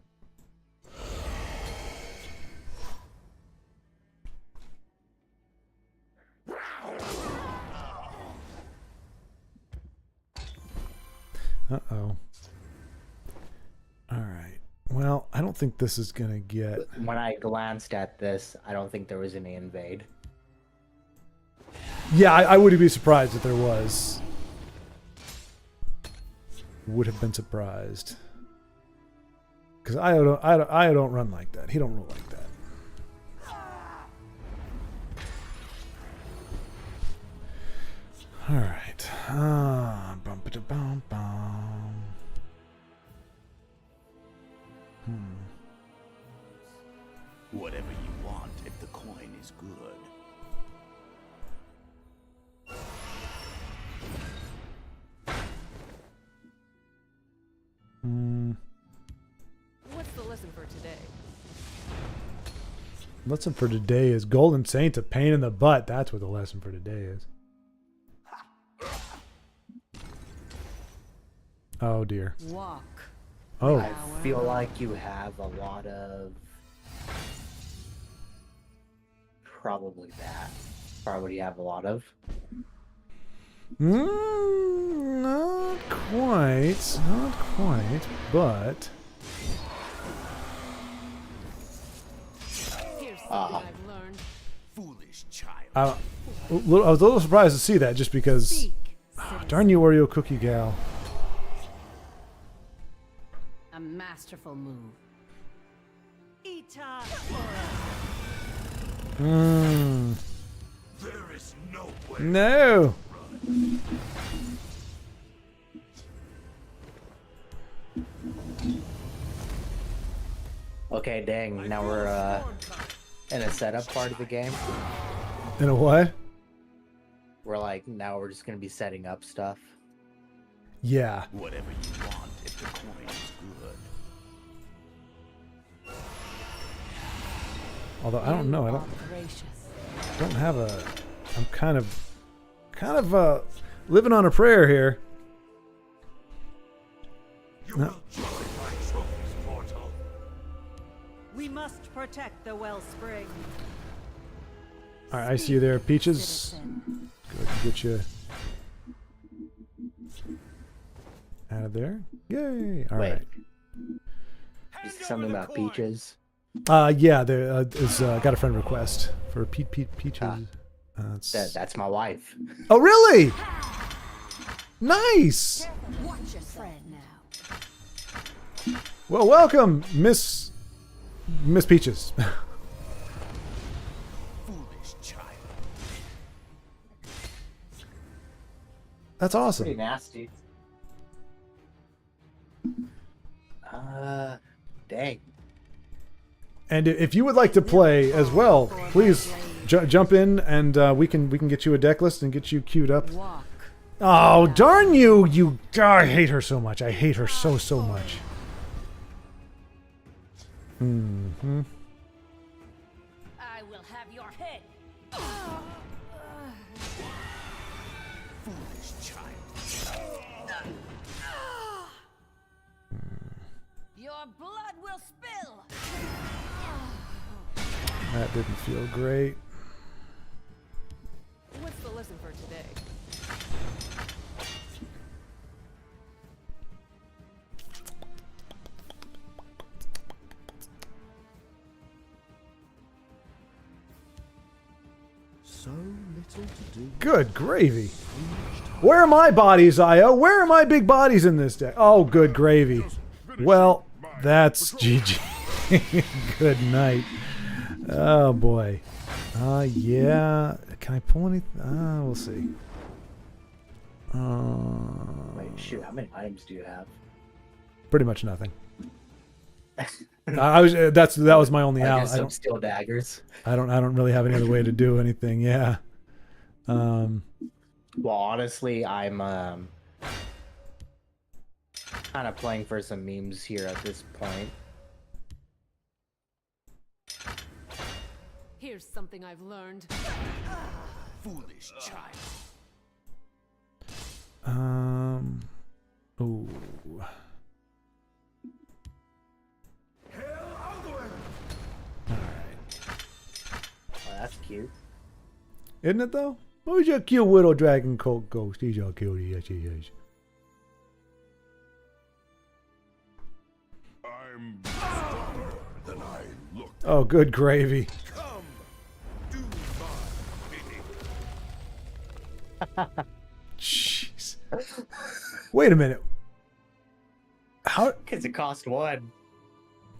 Uh-oh. All right. Well, I don't think this is going to get... When I glanced at this, I don't think there was any invade. Yeah, I wouldn't be surprised if there was. Would have been surprised. Because I don't run like that. He don't roll like that. All right. Bum-ba-da-bum-bum. Whatever you want if the coin is good. What's the lesson for today? Lesson for today is Golden Saint's a pain in the butt. That's what the lesson for today is. Oh dear. Walk. Oh, I feel like you have a lot of probably that. Probably what you have a lot of. not quite, but Here's something I've learned. Foolish child. I was a little surprised to see that, just because. Speak. Darn you, Oreo cookie gal. A masterful move. Ita. There is no way. No. Okay, dang. Now we're in a setup part of the game. In a what? We're like now we're just gonna be setting up stuff. Yeah. Whatever you want if the coin is good. Although I don't know. I You are gracious. don't have a. I'm kind of living on a prayer here. You No. will join my trophies, mortal. We must protect the wellspring. All right, I see you there, Peaches. Citizen. Go ahead and get you out of there. Yay! All Wait. right. You said something about peaches. Yeah, there is got a friend request for Peaches. It's- That's my wife. Oh, really? Nice. Watch yourself now. Well, welcome, Miss Peaches. Foolish child. That's awesome. Pretty nasty. Dang. And if you would like to play as well, please jump in, and we can get you a deck list and get you queued up. Walk. Oh, darn you! I hate her so much. I hate her so much. Mm-hmm. I will have your head. Foolish child. Your blood will spill. That didn't feel great. What's the lesson for today? So little to do. Good gravy. Where are my bodies, Io? Where are my big bodies in this deck? Oh, good gravy. Well, that's GG. Good night. Oh, boy. Yeah. Can I pull anything? We'll see. Wait, shoot, how many items do you have? Pretty much nothing. I was that was my only I out. guess some steel daggers. I don't really have any other way to do anything. Yeah. Well, honestly, I'm kind of playing for some memes here at this point. Here's something I've learned. Foolish child. Ooh. Oh, that's cute. Isn't it though? Who's your cute little dragon coat ghost? He's all cute. Yes, he is. I'm stronger than I look. Oh, good gravy. Come, do my bidding. Jeez. Wait a minute. How? Because it cost one.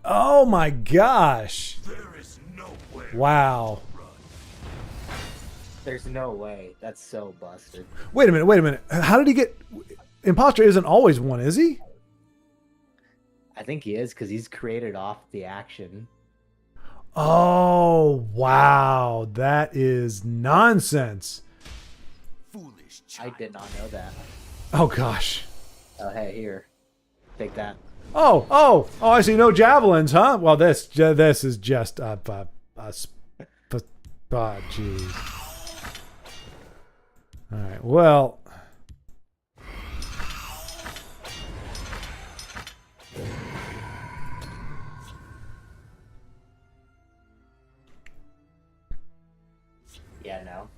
Oh my gosh. There is no way. Wow. There's no way. That's so busted. Wait a minute. How did he get? Imposter isn't always one, is he? I think he is because he's created off the action. Oh, wow. That is nonsense. Foolish I child. did not know that. Oh, gosh. Oh, hey, here. Take that. Oh, I see no javelins, huh? Well, this is just jeez. All right. Well, Yeah, no.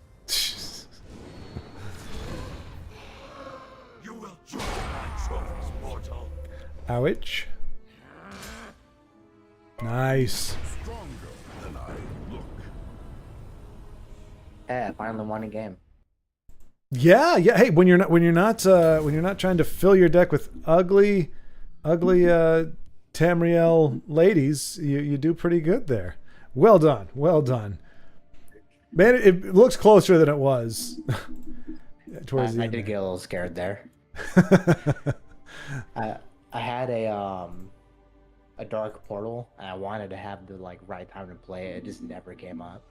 You will join my trophies, mortal. ouch. Nice. Stronger than I look. Hey, I finally won a game. Yeah. Hey, when you're not trying to fill your deck with ugly Tamriel ladies, you do pretty good there. Well done. Man, it looks closer than it was. Towards the I end did there. get a little scared there. I had a dark portal, and I wanted to have the right time to play it. It just never came up.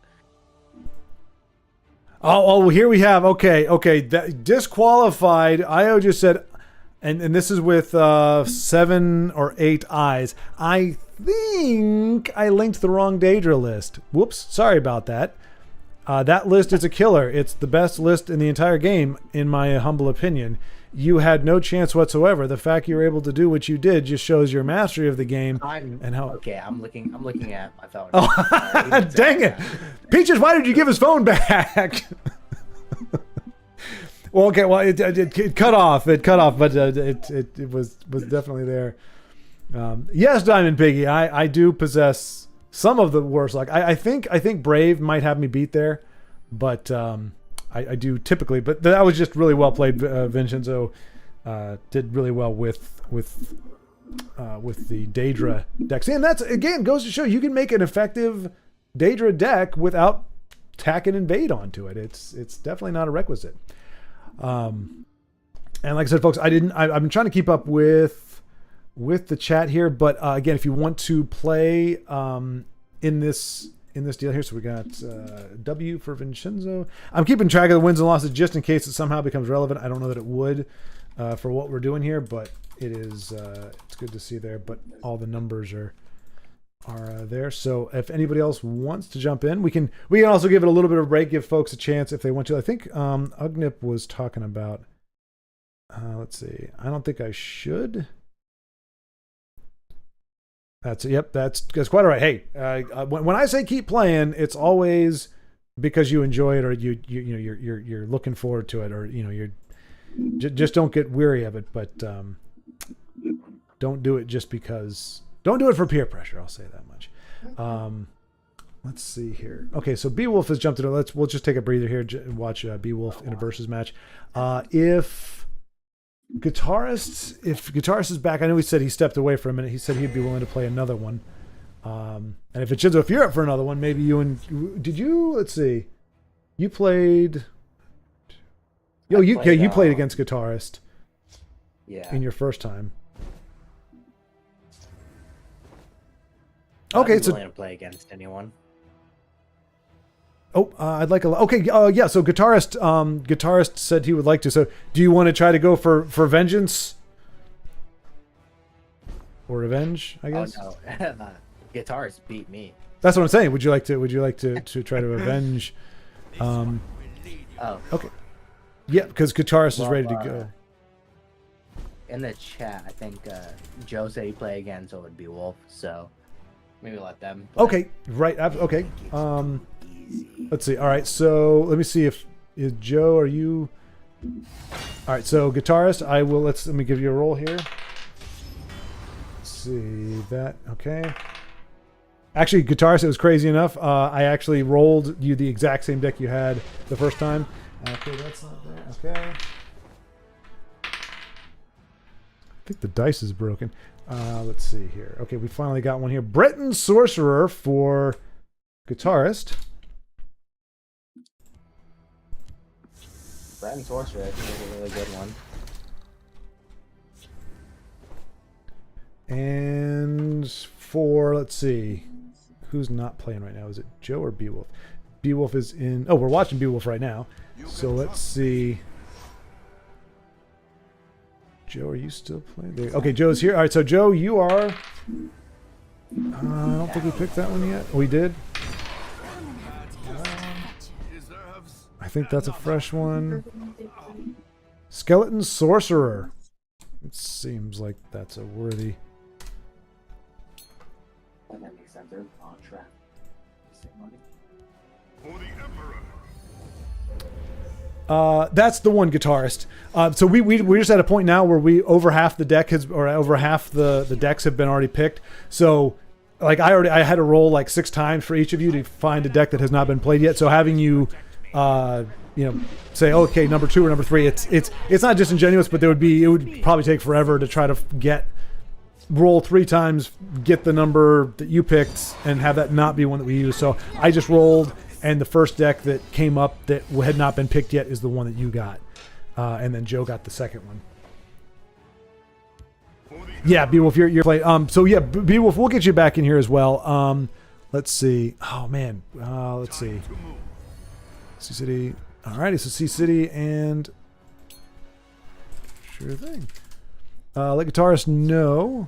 Oh, here we have. Okay. That disqualified. Io just said, and this is with 7 or 8 eyes. I think I linked the wrong Daedra list. Whoops. Sorry about that. That list is a killer. It's the best list in the entire game, in my humble opinion. You had no chance whatsoever. The fact you were able to do what you did just shows your mastery of the game and how. Okay, I'm looking at my phone. Oh, Sorry. dang it, Peaches! Why did you give his phone back? Well, okay. Well, it cut off. It cut off, but it was definitely there. Yes, Diamond Piggy. I do possess some of the worst luck. I think Brave might have me beat there, but I do typically. But that was just really well played. Vincenzo did really well with the Daedra deck. See, and that's again goes to show you can make an effective Daedra deck without tacking Invade onto it. It's definitely not a requisite. And like I said, folks, I've been trying to keep up with the chat here, but again, if you want to play in this deal here, so we got W for Vincenzo. I'm keeping track of the wins and losses just in case it somehow becomes relevant. I don't know that it would for what we're doing here, but it is it's good to see there. But all the numbers are there. So if anybody else wants to jump in, we can also give it a little bit of a break, give folks a chance if they want to. I think Ugnip was talking about. Let's see. I don't think I should. That's quite all right. Hey, when I say keep playing, it's always because you enjoy it, or you're looking forward to it, or you're just don't get weary of it. But don't do it just because. Don't do it for peer pressure. I'll say that much. Let's see here. Okay, so Beowulf has jumped in. We'll just take a breather here and watch Beowulf in a versus match. If Guitarist is back, I know he said he stepped away for a minute. He said he'd be willing to play another one. And if Vincenzo, if you're up for another one, maybe let's see. You played. You played against Guitarist. Yeah. In your first time. I'm Okay, not so willing to play against anyone. I'd like a. Okay, yeah. So guitarist said he would like to. So, do you want to try to go for vengeance or revenge? I guess. Oh no, Guitarist beat me. That's what I'm saying. Would you like to try to avenge? Oh. Okay. Yeah, because guitarist is ready to go. In the chat, I think Joe said he play again, so it would be Wolf. So maybe let them play. Okay, right. Okay. Let's see. All right. So let me see if Joe, are you? All right. So guitarist, let me give you a roll here. Let's see that. Okay. Actually, guitarist, it was crazy enough. I actually rolled you the exact same deck you had the first time. Okay, that's not there. Okay. I think the dice is broken. Let's see here. Okay, we finally got one here. Breton Sorcerer for guitarist. Breton Sorcerer is a really good one. And for, let's see, who's not playing right now? Is it Joe or Beowulf? Beowulf is in. Oh, we're watching Beowulf right now. So let's see. Joe, are you still playing? There. Okay, Joe's here. All right, so Joe, you are. I don't think we picked that one yet. We did. I think that's a fresh one. Skeleton Sorcerer. It seems like that's a worthy. That makes sense. They're on track. For the Emperor. That's the one guitarist. So we're just at a point now where we over half the deck has, or over half the decks have been already picked. So like I had to roll like 6 times for each of you to find a deck that has not been played yet. So having you, say okay, number 2 or number 3, it's not disingenuous, but it would probably take forever to try to roll 3 times, get the number that you picked, and have that not be one that we use. So I just rolled. And the first deck that came up that had not been picked yet is the one that you got. And then Joe got the second one. Yeah, Beowulf, you're playing. So yeah, Beowulf, we'll get you back in here as well. Let's see. Oh man. Let's see. Sea City. Alrighty, so Sea City and sure thing. Let guitarist know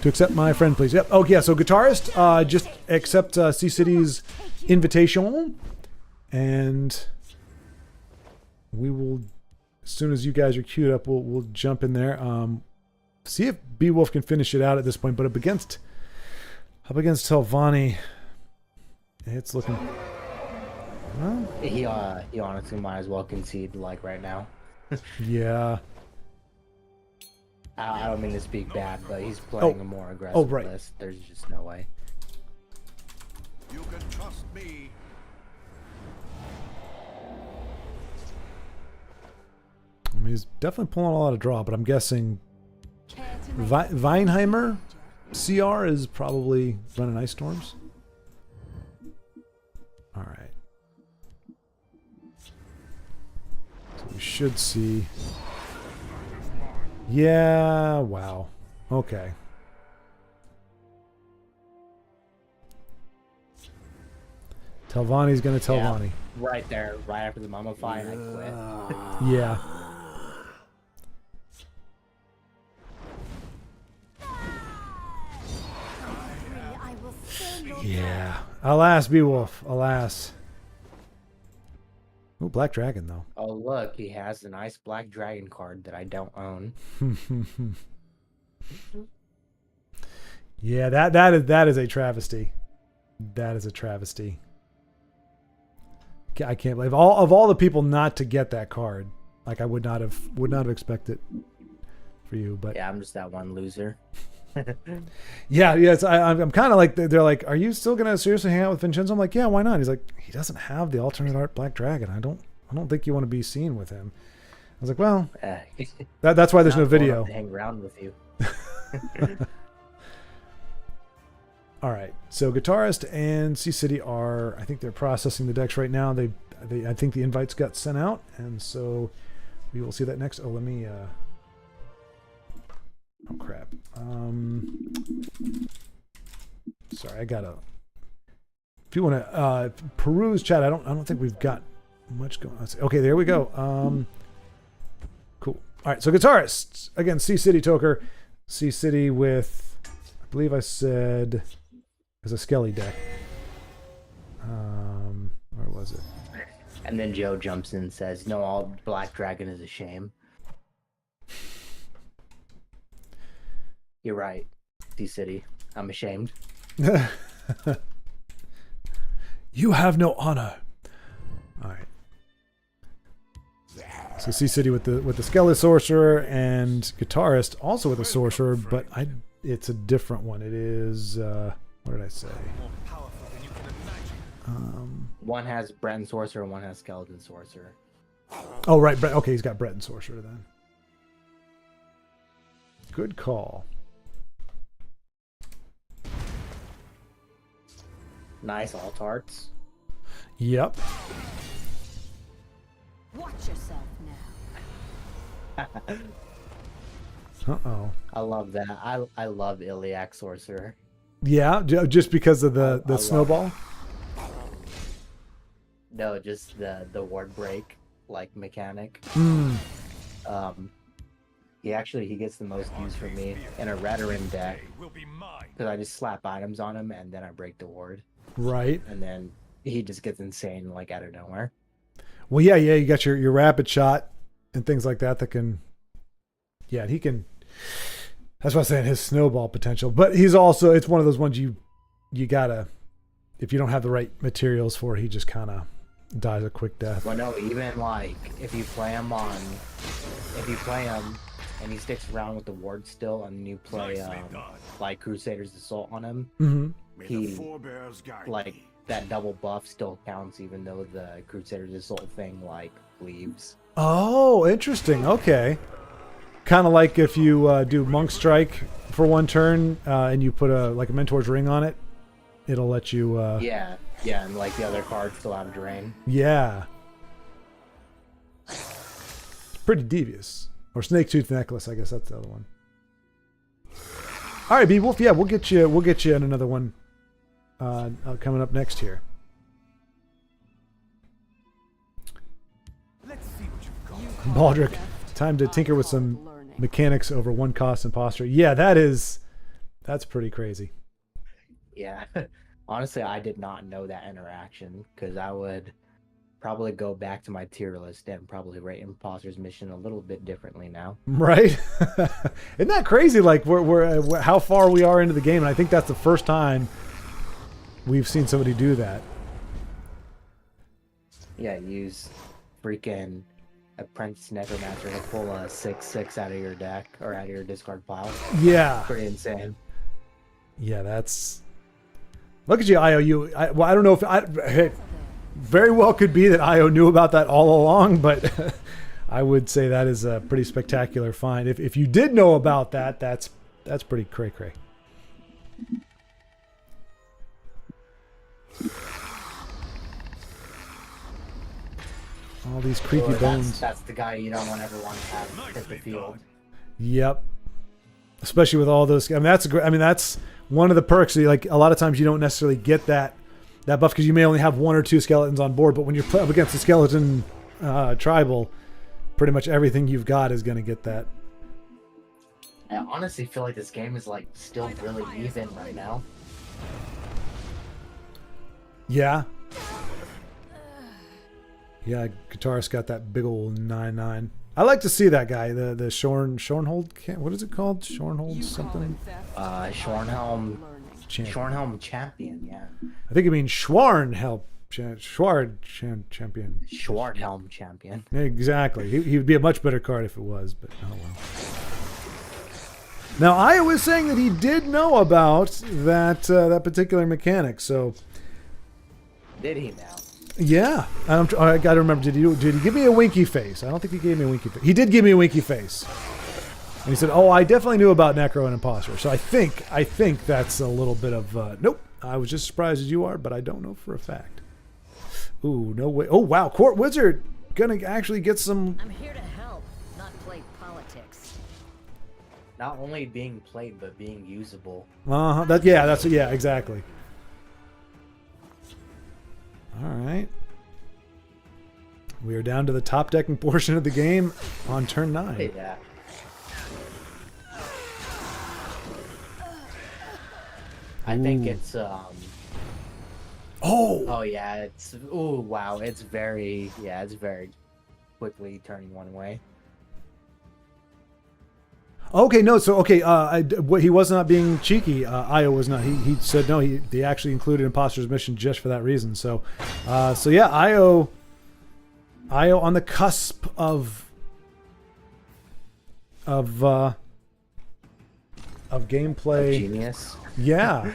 to accept my friend, please. Yep. Oh yeah, so guitarist, just accept Sea City's invitation, and we will, as soon as you guys are queued up, we'll jump in there. See if Beowulf can finish it out at this point, but up against Telvanni, it's looking. Well, He honestly might as well concede like right now. yeah. I don't mean to speak bad, but he's playing a more aggressive right. list. There's just no way. You can trust me. I mean, he's definitely pulling a lot of draw, but I'm guessing Weinheimer CR is probably running Ice Storms. All right. So we should see. Yeah, wow. Okay. Telvanni's gonna Telvanni. Right there, right after the mummify, and I quit. Yeah. Yeah. Alas, Beowulf. Alas. Oh, Black Dragon though. Oh look, he has a nice black dragon card that I don't own. Yeah, that is a travesty. That is a travesty. I can't believe of all the people not to get that card. Like I would not have expected for you, but Yeah, I'm just that one loser. yeah. It's, I'm kind of like they're like, are you still gonna seriously hang out with Vincenzo? I'm like, yeah, why not? He's like, he doesn't have the alternate art Black Dragon. I don't think you want to be seen with him. I was like, well, that's why there's no video. To hang around with you. All right, so guitarist and Sea City are, I think they're processing the decks right now. I think the invites got sent out, and so we will see that next. Oh, let me. Oh crap. Sorry, I gotta. If you want to peruse chat, I don't think we've got much going on. Okay, there we go. Cool. All right, so guitarists again. Sea City Toker, Sea City with, I believe I said, as a Skelly deck. Where was it? And then Joe jumps in and says, "No, all Black Dragon is a shame." You're right, Sea City. I'm ashamed. You have no honor. All right. So Sea City with the Skelly Sorcerer and guitarist also with a sorcerer, but it's a different one. It is what did I say? More powerful than you can imagine. One has Breton Sorcerer and one has Skeleton Sorcerer. Oh right, okay, he's got Breton Sorcerer then. Good call. Nice alt arts. Yep. Watch yourself now. Uh-oh. I love that. I love Iliac Sorcerer. Yeah, just because of I the love snowball. No, just the ward break like mechanic. Mm. He gets the most use for me in a Redoran deck Will be mine. because I just slap items on him and then I break the ward, Right. and then he just gets insane like out of nowhere. Well, yeah. You got your rapid shot and things like that can. Yeah, he can. That's what I'm saying. His snowball potential, but he's also it's one of those ones you gotta, if you don't have the right materials for it, he just kind of dies a quick death. Well, no, even like if you play him and he sticks around with the ward still, and you play Nicely done. like Crusader's Assault on him, Mm-hmm. May he- the forebears guide like me. that double buff still counts, even though the Crusader's Assault thing like leaves. Oh, interesting. Okay. Kind of like if you do Monk Strike for one turn and you put a Mentor's Ring on it, it'll let you. Yeah, and like the other cards still have drain. Yeah. It's pretty devious. Or Snake Tooth Necklace, I guess that's the other one. All right, B Wolf. Yeah, we'll get you in another one coming up next here. Let's see what you've got. Baldric, time to tinker with some mechanics over one cost and posture. Yeah, that's pretty crazy. Yeah, honestly, I did not know that interaction because I would probably go back to my tier list and probably rate Imposter's Mission a little bit differently now. Right? Isn't that crazy? Like we're how far we are into the game, and I think that's the first time we've seen somebody do that. Yeah, use freaking Apprentice Necromancer to pull a 6/6 out of your deck or out of your discard pile. Yeah. Pretty insane. Yeah, that's. Look at you, IO. I don't know if hey, very well could be that IO knew about that all along, but I would say that is a pretty spectacular find. If you did know about that, that's pretty cray cray. All these creepy Or bones. That's the guy you don't want everyone to have hit the field. Yep. Especially with all those. I mean, that's one of the perks. Like a lot of times you don't necessarily get that buff because you may only have one or two skeletons on board. But when you're up against a skeleton tribal, pretty much everything you've got is going to get that. I honestly feel like this game is like still really even right now. Yeah. Yeah, guitarist got that big old 9/9. I like to see that guy, the Shornhold. What is it called? Shornhold something. Shornhelm Champion. Shornhelm Champion, yeah. I think it means Schwarnhelm Champion. Schwarthelm Champion. Exactly. He would be a much better card if it was, but oh well. Now, I was saying that he did know about that particular mechanic, so Did he now? yeah. I got to remember. Did he give me a winky face? I don't think he gave me a winky face. He did give me a winky face, and he said, "Oh, I definitely knew about Necro and Imposter." So I think that's a little bit of nope. I was just surprised as you are, but I don't know for a fact. Ooh, no way. Oh wow, Court Wizard gonna actually get some. I'm here to help, not play politics. Not only being played, but being usable. Yeah, exactly. All right. We are down to the top decking portion of the game on turn 9. Yeah. I think it's oh yeah, it's wow, it's very quickly turning one way. Okay, no, so okay, he was not being cheeky. Io was not. He said no. He actually included Imposter's Mission just for that reason. So yeah, Io on the cusp of gameplay. Genius. Yeah.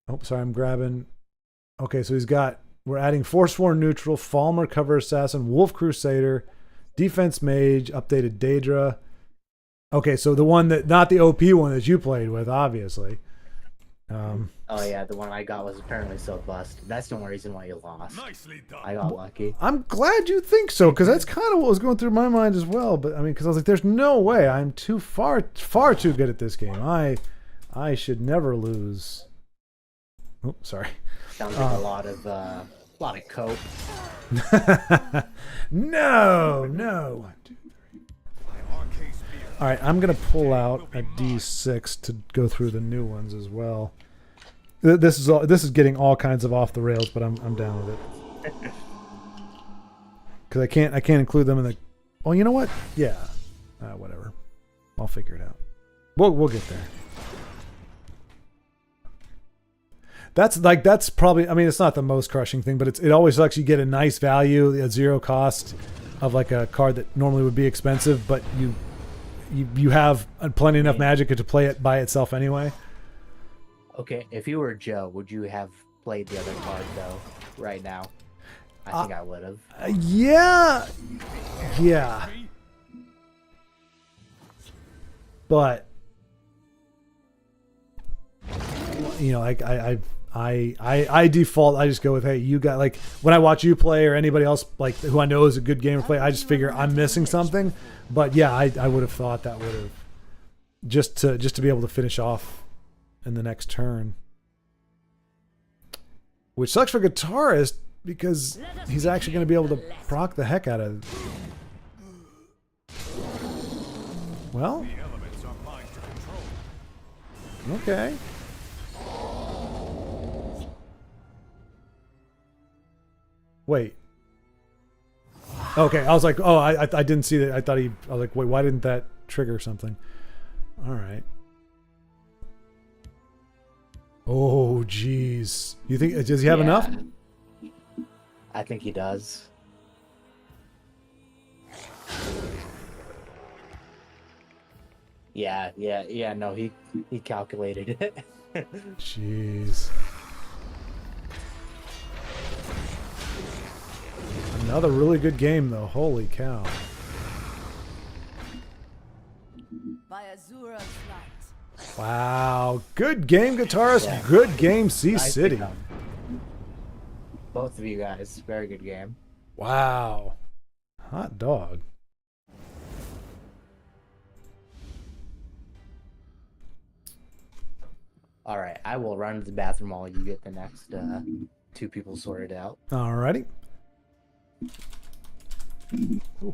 Oh, sorry, I'm grabbing. Okay, so we're adding Forsworn Neutral, Falmer Cover Assassin, Wolf Crusader, Defense Mage, updated Daedra. Okay, so the one not the OP one that you played with, obviously. Oh yeah, the one I got was apparently so bust. That's the only reason why you lost. Nicely done. I got lucky. I'm glad you think so, because that's kind of what was going through my mind as well. But I mean, because I was like, there's no way I'm far too good at this game. I I should never lose. Oh, sorry. Sounds like a lot of coke. No. 1, 2, 3. All right, I'm gonna pull out a D6 to go through the new ones as well. This is getting all kinds of off the rails, but I'm down with it because I can't include them in the. Oh, you know what? Yeah, whatever. I'll figure it out. We'll get there. That's probably. I mean, it's not the most crushing thing, but it always lets you get a nice value at 0 cost of like a card that normally would be expensive, but you have plenty enough magic to play it by itself anyway. Okay, if you were Joe, would you have played the other card though? Right now, I think I would have. Yeah. But you know, like I default. I just go with, hey, you got, like, when I watch you play or anybody else like who I know is a good gamer play, I just figure I'm missing something. But yeah, I would have thought that would have just to be able to finish off in the next turn, which sucks for guitarist because he's actually going to be able to proc the heck out of. Well, The elements are mine to control. okay. Wait. Okay, I was like, oh, I didn't see that. I was like, wait, why didn't that trigger something? All right. Oh, jeez. You think, does he have enough? I think he does. Yeah. No, he calculated it. Jeez. Another really good game, though. Holy cow. By Azura's light. Wow. Good game, guitarist. Yeah. Good game, Sea Nicely City. done. Both of you guys, very good game. Wow. Hot dog. All right, I will run to the bathroom while you get the next 2 people sorted out. Alrighty. Ooh.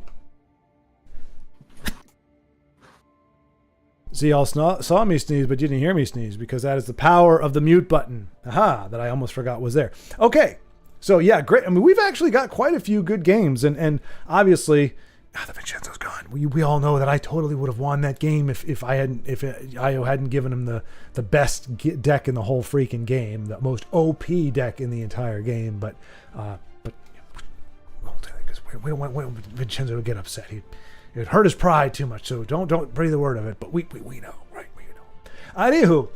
See, y'all saw me sneeze, but you didn't hear me sneeze because that is the power of the mute button. Aha, that I almost forgot was there. Okay, so yeah, great. I mean, we've actually got quite a few good games, and obviously, the Vincenzo's gone. We all know that I totally would have won that game if Io hadn't given him the best deck in the whole freaking game, the most OP deck in the entire game. But we don't want Vincenzo to get upset. It would hurt his pride too much. So don't breathe a word of it. But we know, right? We know. Anywho,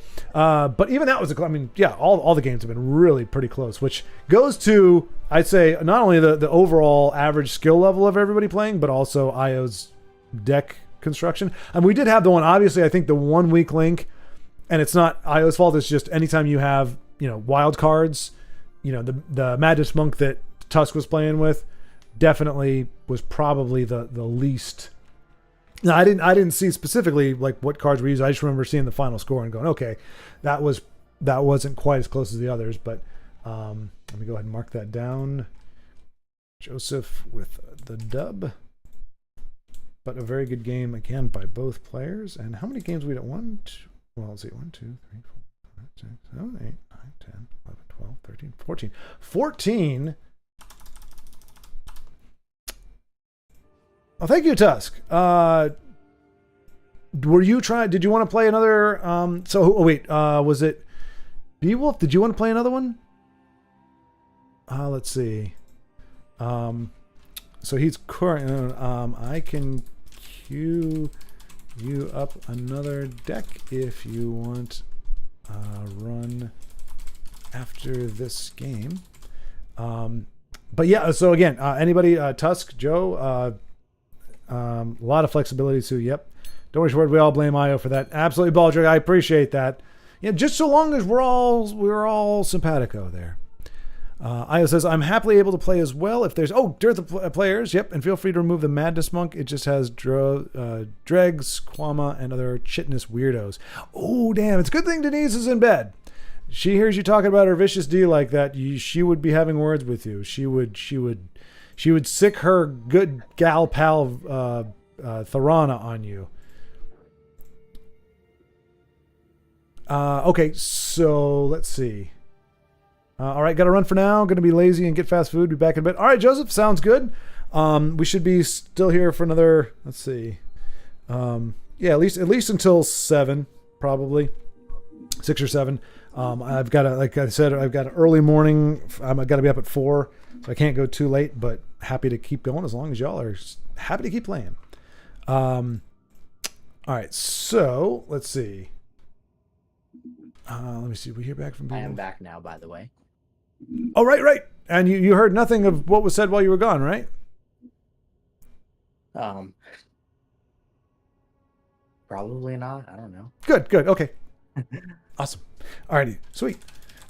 but even that was I mean, yeah, all the games have been really pretty close, which goes to, I'd say, not only the overall average skill level of everybody playing, but also Io's deck construction. And we did have the one, obviously, I think the one weak link, and it's not Io's fault. It's just anytime you have, wild cards, the Madness Monk that Tusk was playing with definitely was probably the least. Now, I didn't see specifically like what cards were used. I just remember seeing the final score and going, okay, that wasn't quite as close as the others. But let me go ahead and mark that down. Joseph with the dub. But a very good game again by both players. And how many games we did? Let's see, 1, 2, 3, 4, 5, 6, 7, 8, 9, 10, 11, 12, 13, 14. 14. Oh, thank you, Tusk. Did you want to play another? Was it Beowulf? Did you want to play another one? Let's see. So he's current. I can queue you up another deck if you want. Run after this game. But yeah. So again, anybody? Tusk, Joe. A lot of flexibility, so yep. Don't worry, we all blame Io for that. Absolutely, Baldrick. I appreciate that. Yeah, just so long as we're all simpatico there. Io says, I'm happily able to play as well if there's... Oh, dearth of players. Yep, and feel free to remove the Madness Monk. It just has Dregs, Quama, and other chitness weirdos. Oh, damn. It's a good thing Denise is in bed. She hears you talking about her vicious D like that. She would be having words with you. She would sick her good gal pal Tharana on you. Okay, so let's see. All right, got to run for now. Going to be lazy and get fast food. Be back in bed. All right, Joseph, sounds good. We should be still here for another. Let's see. Yeah, at least until 7, probably 6 or 7. I've got like I said, I've got an early morning. I've got to be up at 4, so I can't go too late. But happy to keep going as long as y'all are happy to keep playing. All right, so let's see. Let me see. We hear back from people. I am back now, by the way. Oh, right. And you heard nothing of what was said while you were gone, right? Probably not. I don't know. Good. Okay. Awesome. Alrighty. Sweet.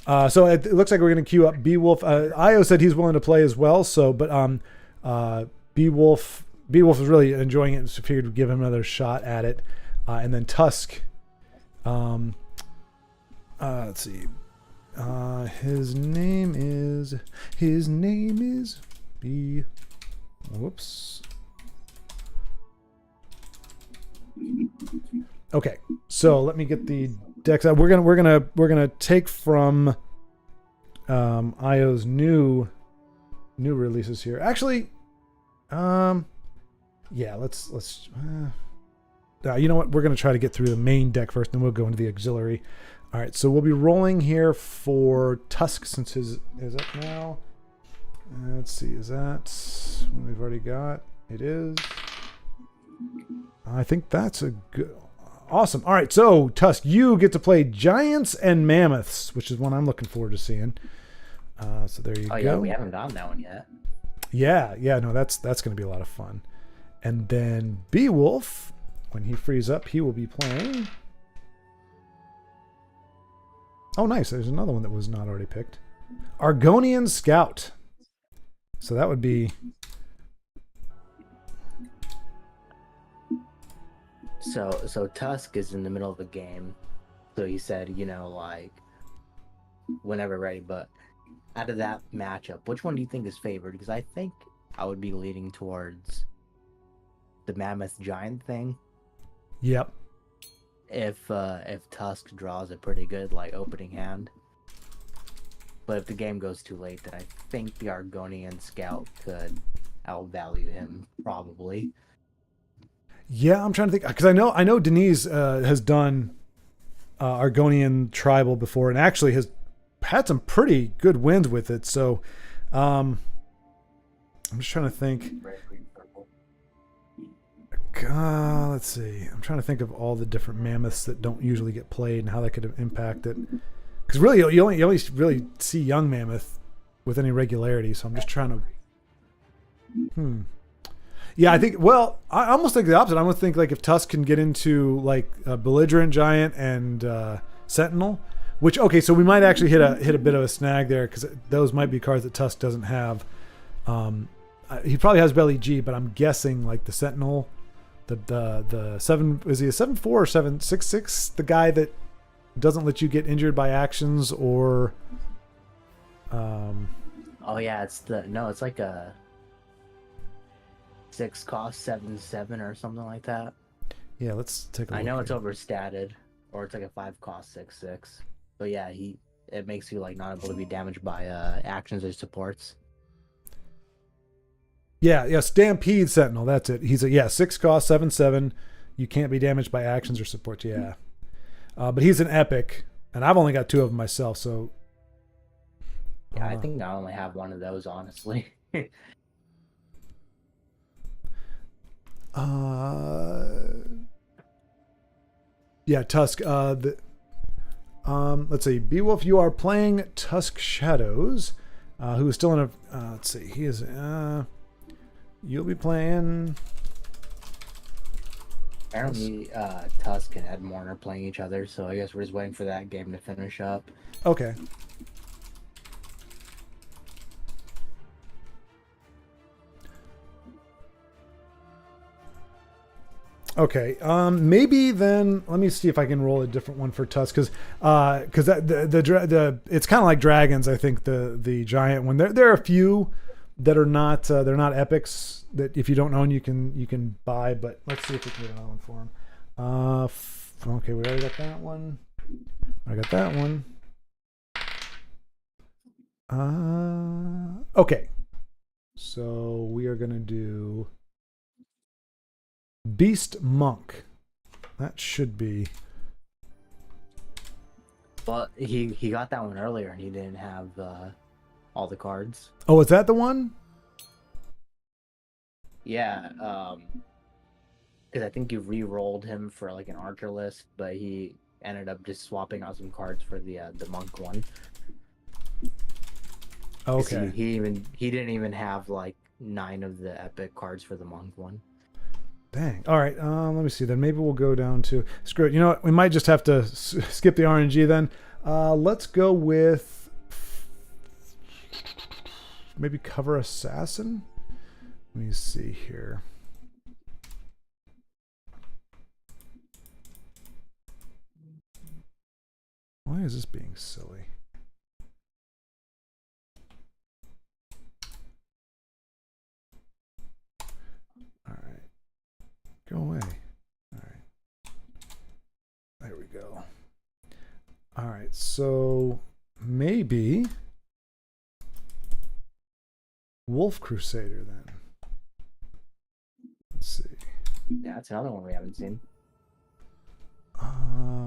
So it looks like we're going to queue up Beowulf. Io said he's willing to play as well. So, but Beowulf was really enjoying it, so figured we'd give him another shot at it. And then Tusk. Let's see. His name is B. Whoops. Okay, so let me get the decks out. We're gonna take from Io's new releases here. Actually, yeah, let's. You know what? We're gonna try to get through the main deck first, then we'll go into the auxiliary. All right, so we'll be rolling here for Tusk since his is up now. Let's see, is that what we've already got? It is. I think that's a good. Awesome. All right, so Tusk, you get to play Giants and Mammoths, which is one I'm looking forward to seeing. So there you go. Oh yeah, we haven't gotten that one yet. Yeah. No, that's going to be a lot of fun. And then Beowulf, when he frees up, he will be playing. Oh, nice. There's another one that was not already picked. Argonian Scout. So that would be... So Tusk is in the middle of a game. So he said, like, whenever ready. But out of that matchup, which one do you think is favored? Because I think I would be leaning towards the Mammoth Giant thing. Yep. If Tusk draws a pretty good opening hand, but if the game goes too late, then I think the Argonian Scout could outvalue him probably. Yeah, I'm trying to think because I know Denise has done Argonian Tribal before and actually has had some pretty good wins with it. So I'm just trying to think. Let's see. I'm trying to think of all the different mammoths that don't usually get played and how that could impact it. Because really, you only really see young mammoth with any regularity. So I'm just trying to. Yeah, I think. Well, I almost think the opposite. I almost think if Tusk can get into a belligerent giant and sentinel, which so we might actually hit a bit of a snag there because those might be cards that Tusk doesn't have. He probably has Belly G, but I'm guessing the sentinel. The 7 is he a 7/4 or 7/6/6? The guy that doesn't let you get injured by actions or. Oh yeah, it's like a 6 cost 7/7 or something like that. Yeah, let's take a look. I know here. it's overstated, or it's like a 5 cost 6/6. But yeah, it makes you not able to be damaged by actions or supports. Yeah, Stampede Sentinel. That's it. He's 6 cost 7/7. You can't be damaged by actions or supports. Yeah, but he's an epic, and I've only got 2 of them myself. So yeah, I think I only have one of those, honestly. Yeah, Tusk. Let's see. Beowulf, you are playing Tusk Shadows, who is still in a. Let's see. He is. You'll be playing. Apparently, Tusk and Edmorn are playing each other, so I guess we're just waiting for that game to finish up. Okay. Okay. Maybe then let me see if I can roll a different one for Tusk because it's kind of like dragons. I think the giant one. There are a few that are not they're not epics that if you don't own you can buy. But let's see if we can get another one for him. Okay, we already got that one. I got that one. Okay. So we are gonna do Beast Monk. That should be. But he got that one earlier and he didn't have all the cards. Oh, is that the one? Yeah, because I think you re-rolled him for like an archer list, but he ended up just swapping out some cards for the monk one. 'Cause Okay. He didn't even have like 9 of the epic cards for the monk one. Dang. All right. Let me see. Then maybe we'll go down to screw it. You know what? We might just have to skip the RNG then. Let's go with maybe cover assassin. Let me see here. Why is this being silly? All right. Go away. All right. There we go. All right. So maybe Wolf Crusader then. Let's see. Yeah, that's another one we haven't seen.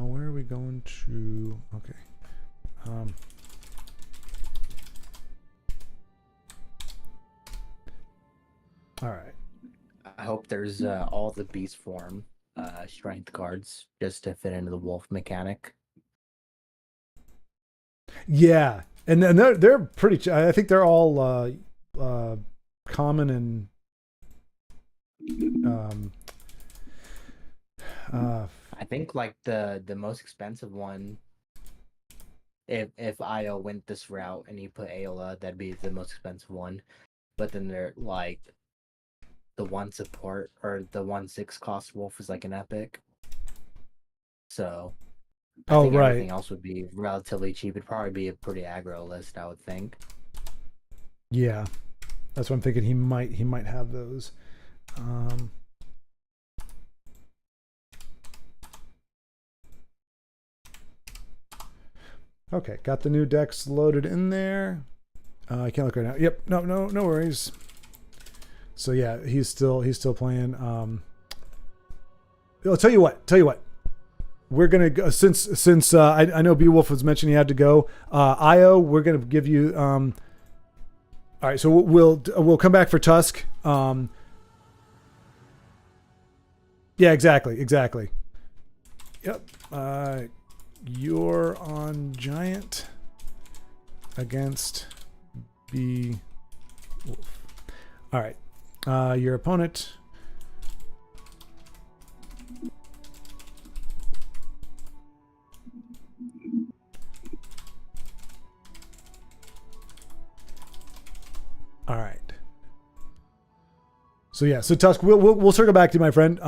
Where are we going to? Okay. All right. I hope there's all the beast form strength cards just to fit into the wolf mechanic. Yeah, and they're pretty. I think they're all common and I think like the most expensive one, if Io went this route and he put Aola, that'd be the most expensive one. But then they're like the 1 support or the 1/6 cost wolf is like an epic. So I think right. everything else would be relatively cheap. It'd probably be a pretty aggro list, I would think. Yeah, that's what I'm thinking. He might have those. Okay, got the new decks loaded in there. I can't look right now. Yep, no worries. So yeah, he's still playing. I'll tell you what. We're gonna go, since I know Beowulf was mentioning he had to go. Io, we're gonna give you. All right, so we'll come back for Tusk. Yeah, exactly. Yep. You're on Giant against Beowulf. All right. Your opponent. All right. So yeah, so Tusk, we'll circle back to you, my friend.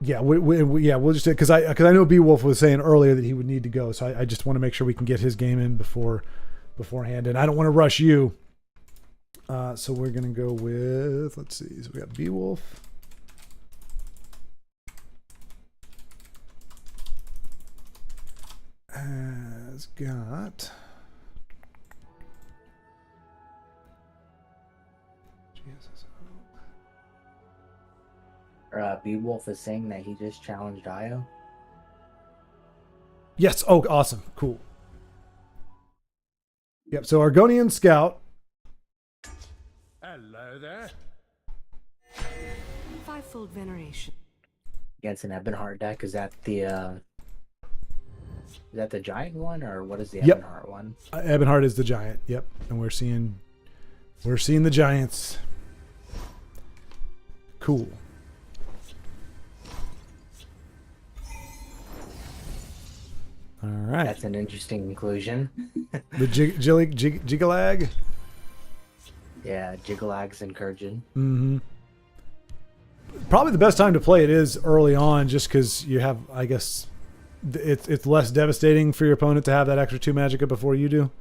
Yeah, we'll just because I know Beowulf was saying earlier that he would need to go, so I just want to make sure we can get his game in beforehand, and I don't want to rush you. So we're gonna go with, let's see, so we got Beowulf. Has got Beowulf is saying that he just challenged Io. Yes. Oh, awesome. Cool. Yep. So Argonian Scout. Hello there. Fivefold veneration. Against an Ebonheart deck, is that the giant one, or what is the Yep. Ebonheart one? Ebonheart is the giant. Yep. And we're seeing the giants. Cool. All right. That's an interesting conclusion. The Jigalag. Yeah, Jigalags and Kurgan. Mm-hmm. Probably the best time to play it is early on, just because you have, I guess, it's less devastating for your opponent to have that extra 2 magicka before you do.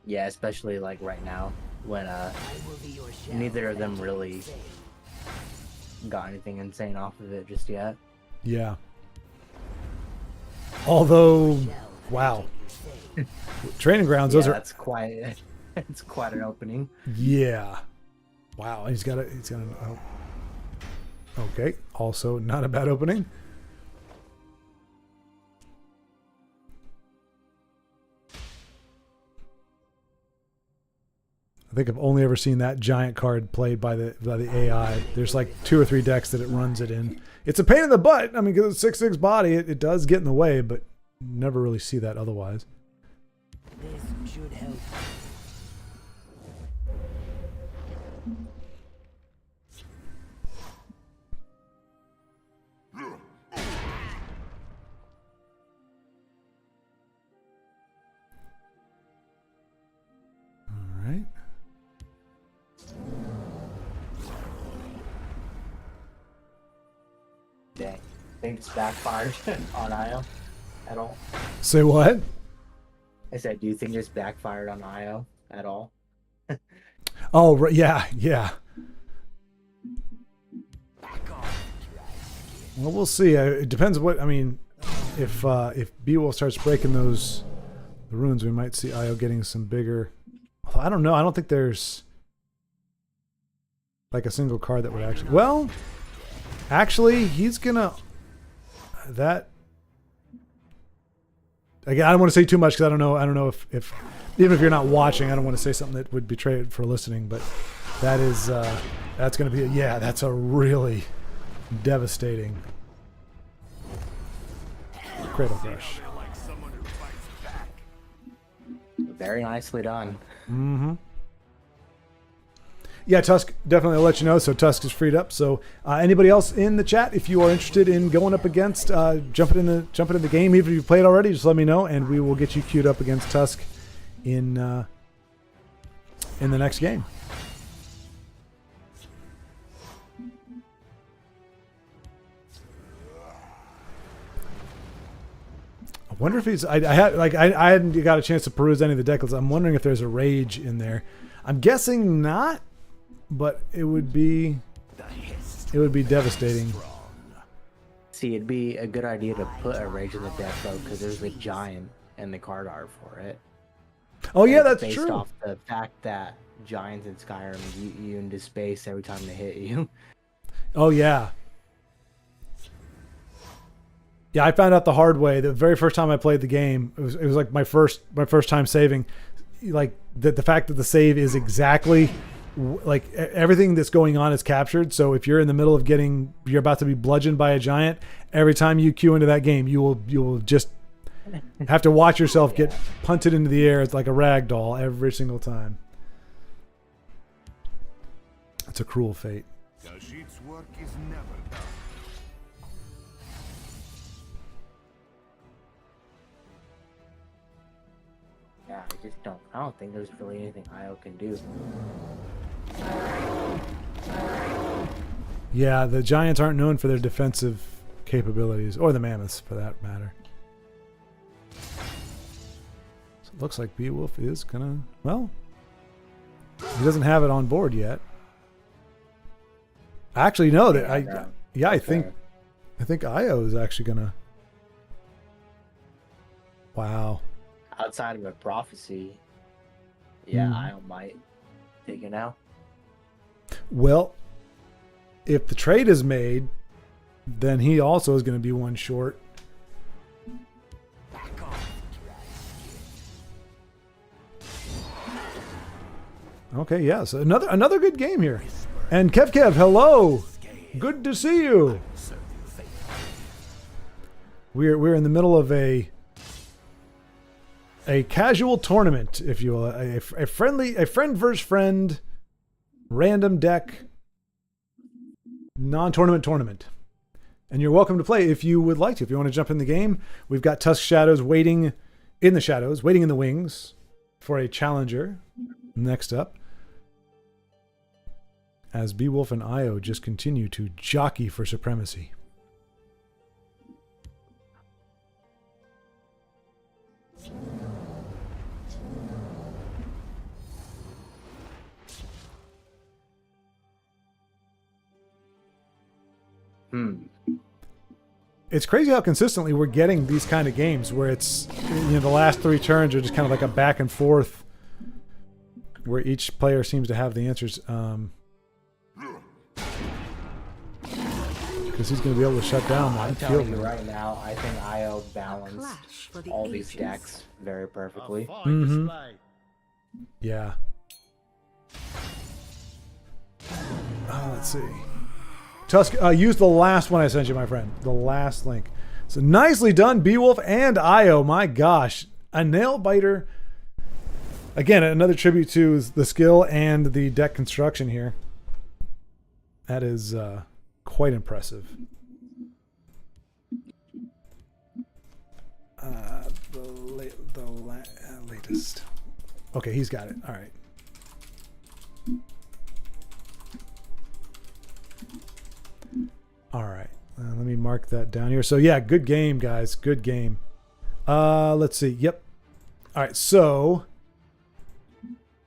Yeah, especially like right now when neither of them really got anything insane off of it just yet. Yeah. Although, wow. Training grounds, those are... That's quite... It's quite an opening. Yeah. Wow, he's got an... Oh. Okay, also not a bad opening. I think I've only ever seen that giant card played by the AI. There's like 2 or 3 decks that it runs it in. It's a pain in the butt. I mean, because it's 6/6 body, it does get in the way, but never really see that otherwise. This should help. All right. Dang. Think it's backfired on IO at all? Say what? I said, do you think it's backfired on IO at all? Oh, right, yeah, yeah. Well, we'll see. It depends what, I mean, if Beowulf starts breaking the runes, we might see Io getting some bigger... I don't know. I don't think there's like a single card that would actually... Well, actually, he's gonna... That... Again, I don't want to say too much because I don't know if even if you're not watching, I don't want to say something that would betray it for listening, but that is that's going to be that's a really devastating Cradle Crush. Very nicely done. Mm-hmm. Yeah, Tusk, definitely I'll let you know. So Tusk is freed up. So anybody else in the chat, if you are interested in going up against, jumping in the game, even if you've played already, just let me know, and we will get you queued up against Tusk in the next game. I wonder if he's. I hadn't got a chance to peruse any of the deck lists. I'm wondering if there's a rage in there. I'm guessing not. But it would be devastating. See, it'd be a good idea to put a rage in the deck though, because there's a giant in the card art for it. Oh yeah, and that's based true. Based off the fact that giants in Skyrim eat you into space every time they hit you. Oh yeah. Yeah, I found out the hard way. The very first time I played the game, it was like my first time saving. Like the fact that the save is exactly. Like everything that's going on is captured. So if you're in the middle of you're about to be bludgeoned by a giant, every time you queue into that game, you will just have to watch yourself get punted into the air. It's like a rag doll every single time. It's a cruel fate. Khajiit's work is never done. Yeah, I don't think there's really anything IO can do. Yeah, the giants aren't known for their defensive capabilities, or the mammoths for that matter. So it looks like Beowulf is gonna, well, he doesn't have it on board yet. Actually, no, that I think Io is actually gonna. Wow. Outside of a prophecy, Io might take it now. Well, if the trade is made, then he also is going to be one short. Okay, yes, so another good game here. And Kev, hello. Good to see you. We're in the middle of a casual tournament, if you will, a friend versus friend random deck non-tournament tournament. And you're welcome to play if you would like to. If you want to jump in the game, we've got Tusk Shadows waiting in the shadows, waiting in the wings for a challenger next up. as Beowulf and Io just continue to jockey for supremacy. It's crazy how consistently we're getting these kind of games where it's, the last 3 turns are just kind of like a back and forth where each player seems to have the answers. Because he's going to be able to shut down I'm that telling field. you right now, I think Io balanced Clash for the all these ages. decks very perfectly. Fine display. Yeah. Let's see. Tusk, use the last one I sent you, my friend. The last link. So nicely done, Beowulf and Io. My gosh. A nail biter. Again, another tribute to the skill and the deck construction here. That is quite impressive. The latest. Okay, he's got it. All right. All right. Let me mark that down here. So yeah, good game, guys. Good game. Let's see. Yep. All right. So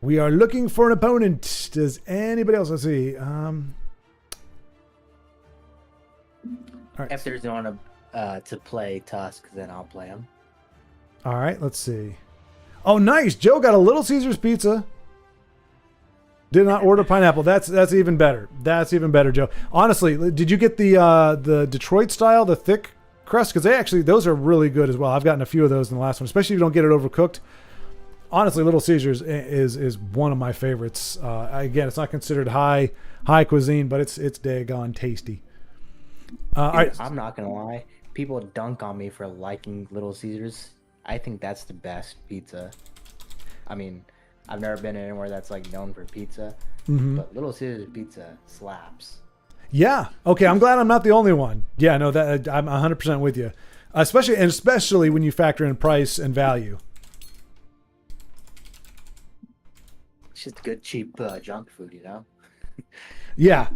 we are looking for an opponent. Does anybody else? Let's see. All right. If there's no one to play Tusk, then I'll play him. All right. Let's see. Oh, nice. Joe got a Little Caesars pizza. Did not order pineapple. That's even better. That's even better, Joe. Honestly, did you get the Detroit style, the thick crust? Because those are really good as well. I've gotten a few of those in the last one, especially if you don't get it overcooked. Honestly, Little Caesars is one of my favorites. Again, it's not considered high cuisine, but it's daggone tasty. All right. I'm not gonna lie. People dunk on me for liking Little Caesars. I think that's the best pizza. I mean, I've never been anywhere that's like known for pizza, but Little Caesars pizza slaps. Yeah. Okay. I'm glad I'm not the only one. Yeah. No. That I'm 100% with you. Especially when you factor in price and value. It's just good, cheap junk food, you know. Yeah.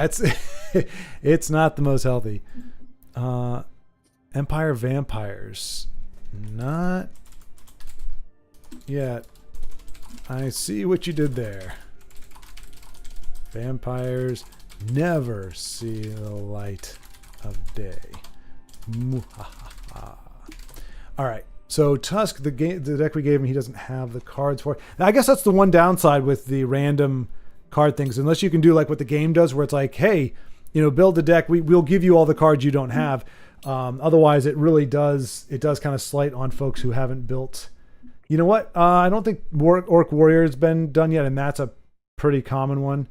It's it's not the most healthy. Empire Vampires, not yet. I see what you did there. Vampires never see the light of day. All right. So Tusk, the deck we gave him, he doesn't have the cards for. Now, I guess that's the one downside with the random card things. Unless you can do like what the game does, where it's like, hey, build the deck. We'll give you all the cards you don't have. Otherwise, it really does. It does kind of slight on folks who haven't built. You know what? I don't think Orc Warrior has been done yet, and that's a pretty common one.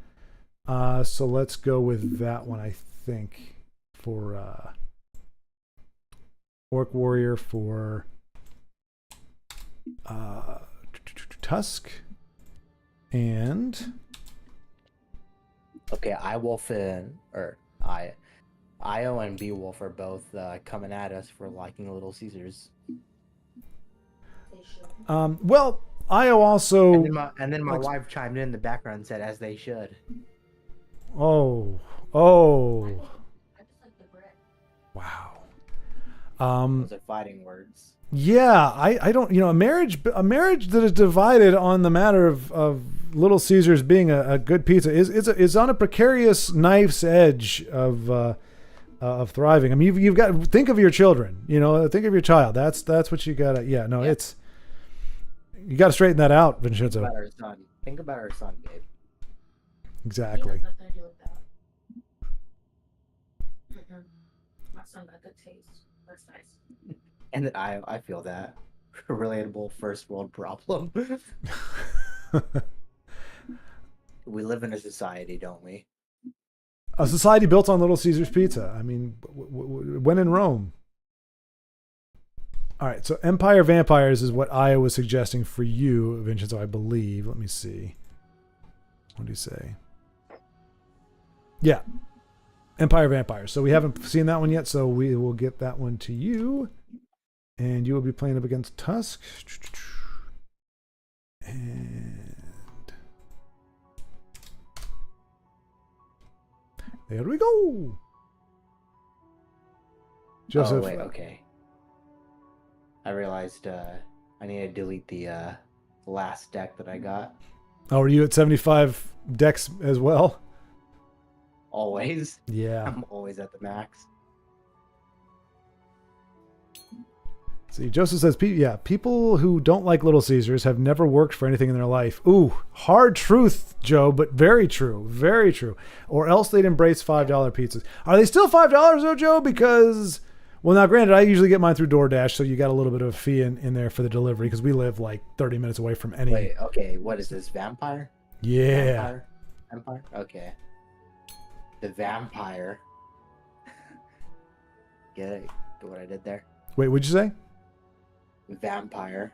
So let's go with that one, I think, for Orc Warrior for Tusk. And okay, Io and Beowulf are both coming at us for liking Little Caesars. Well, Io also. And then my wife chimed in the background and said, "As they should." Oh. Wow. Those are fighting words. Yeah, I don't. A marriage that is divided on the matter of Little Caesars being a good pizza is on a precarious knife's edge of thriving. I mean, you've got to think of your children. Think of your child. That's what you gotta. Yeah, no, yeah. You got to straighten that out, Vincenzo. Think about our son. Think about our son, babe. Exactly. He has nothing to do with that. My son got good taste. That's nice. And then I feel that relatable first world problem. We live in a society, don't we? A society built on Little Caesars pizza. I mean, when in Rome. All right, so Empire Vampires is what Io was suggesting for you, Vincenzo, I believe. Let me see. What do you say? Yeah, Empire Vampires. So we haven't seen that one yet, so we will get that one to you. And you will be playing up against Tusk. And Here we go. Joseph. Oh wait, okay. I realized I need to delete the last deck that I got. Oh, are you at 75 decks as well? Always. Yeah. I'm always at the max. See, Joseph says, yeah, people who don't like Little Caesars have never worked for anything in their life. Ooh, hard truth, Joe, but very true. Very true. Or else they'd embrace $5 pizzas. Are they still $5 though, Joe? Because, well, now granted, I usually get mine through DoorDash, so you got a little bit of a fee in there for the delivery because we live like 30 minutes away from any. Wait, okay, what is this? Vampire? Yeah. Vampire? Okay. The vampire. Get it? Get what I did there? Wait, what'd you say? Vampire.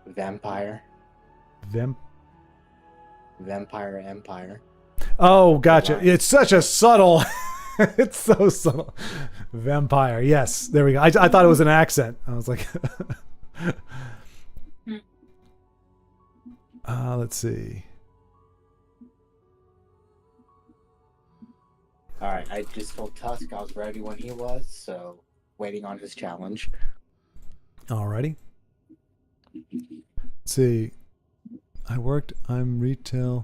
Vampire Empire. Oh, gotcha. It's such a subtle. It's so subtle. Vampire. Yes, there we go. I thought it was an accent. I was like, let's see. All right, I just told Tusk I was ready when he was, so waiting on his challenge. Alrighty. Let's see. I'm retail.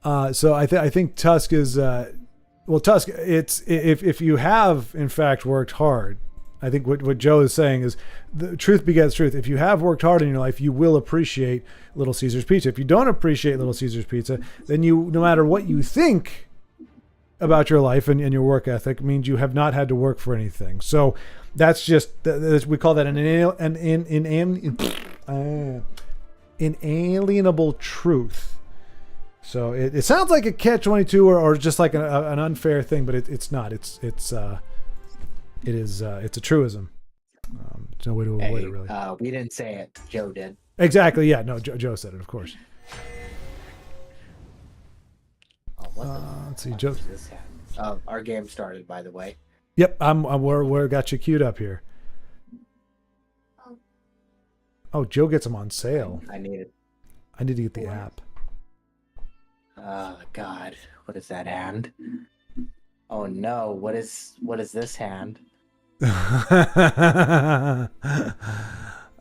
So I think Tusk is Tusk. It's if you have in fact worked hard. I think what Joe is saying is the truth begets truth. If you have worked hard in your life, you will appreciate Little Caesars Pizza. If you don't appreciate Little Caesars Pizza, then no matter what you think about your life and your work ethic, means you have not had to work for anything. So that's just, we call that an inalienable truth. So it sounds like a catch-22 or just like an unfair thing, but it's not. It's a truism. There's no way to avoid it, really. We didn't say it. Joe did. Exactly. Yeah. No. Joe said it, of course. Let's see, Joe. Our game started, by the way. Yep. We're got you queued up here. Oh, Joe gets them on sale. I need to get the app. God, what is that hand? Oh no, what is this hand?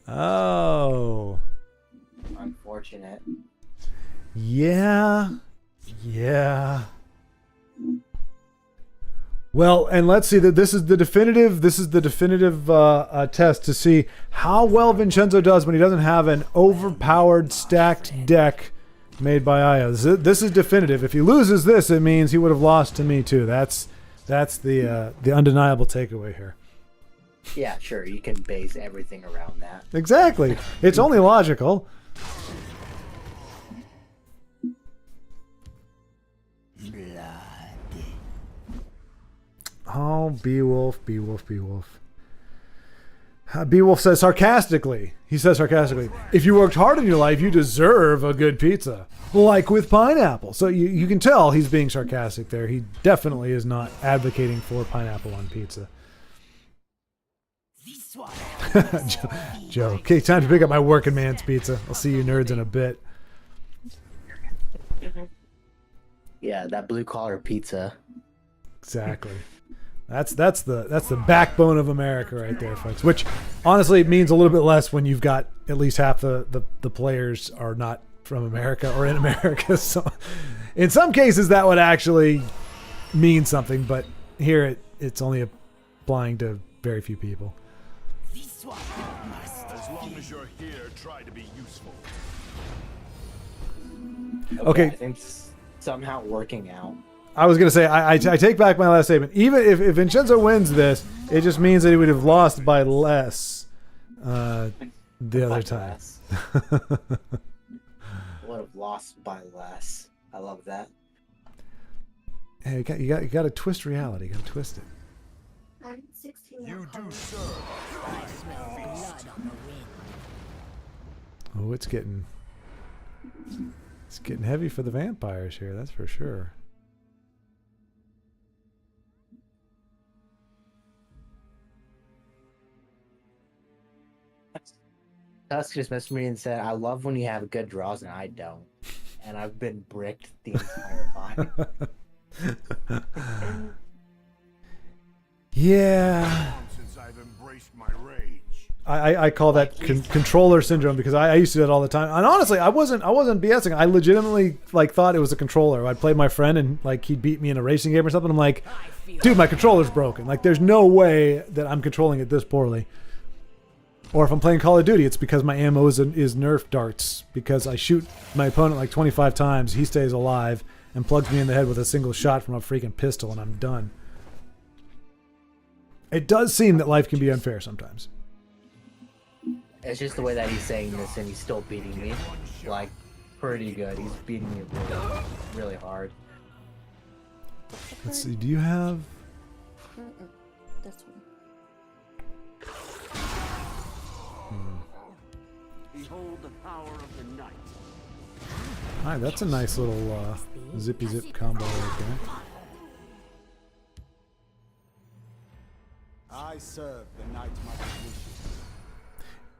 Oh. Unfortunate. Yeah. Well, and let's see that this is the definitive test to see how well Vincenzo does when he doesn't have an overpowered stacked deck made by Aya. This is definitive. If he loses this, it means he would have lost to me too. That's the undeniable takeaway here. Yeah, sure. You can base everything around that. Exactly. It's only logical. Oh, Beowulf. Beowulf says sarcastically. He says sarcastically, if you worked hard in your life, you deserve a good pizza. Like with pineapple. So you can tell he's being sarcastic there. He definitely is not advocating for pineapple on pizza. Joe, okay, time to pick up my working man's pizza. I'll see you nerds in a bit. Yeah, that blue collar pizza. Exactly. That's the backbone of America right there, folks. Which honestly means a little bit less when you've got at least half the players are not from America or in America. So in some cases that would actually mean something, but here it's only applying to very few people. As long as you're here, try to be useful. Okay. I think it's somehow working out. I was going to say, I take back my last statement. Even if Vincenzo wins this, it just means that he would have lost by less the other time. Would have lost by less. I love that. Hey, you got to twist reality. You got to twist it. I'm 16 You do serve. Oh, it's getting heavy for the vampires here. That's for sure. Tusk just messaged me and said, "I love when you have good draws and I don't." And I've been bricked the entire time. Yeah. Since I've embraced my rage. I call that controller syndrome because I used to do that all the time. And honestly, I wasn't BSing. I legitimately like thought it was a controller. I'd play my friend and like he'd beat me in a racing game or something. I'm like, dude, my controller's broken. Like there's no way that I'm controlling it this poorly. Or if I'm playing Call of Duty, it's because my ammo is Nerf darts. Because I shoot my opponent like 25 times, he stays alive and plugs me in the head with a single shot from a freaking pistol, and I'm done. It does seem that life can be unfair sometimes. It's just the way that he's saying this, and he's still beating me. Like, pretty good. He's beating me really, really hard. Let's see. Do you have? This one. Behold the power of the night. All right, that's a nice little zippy zip combo right there. I serve the night my wishes.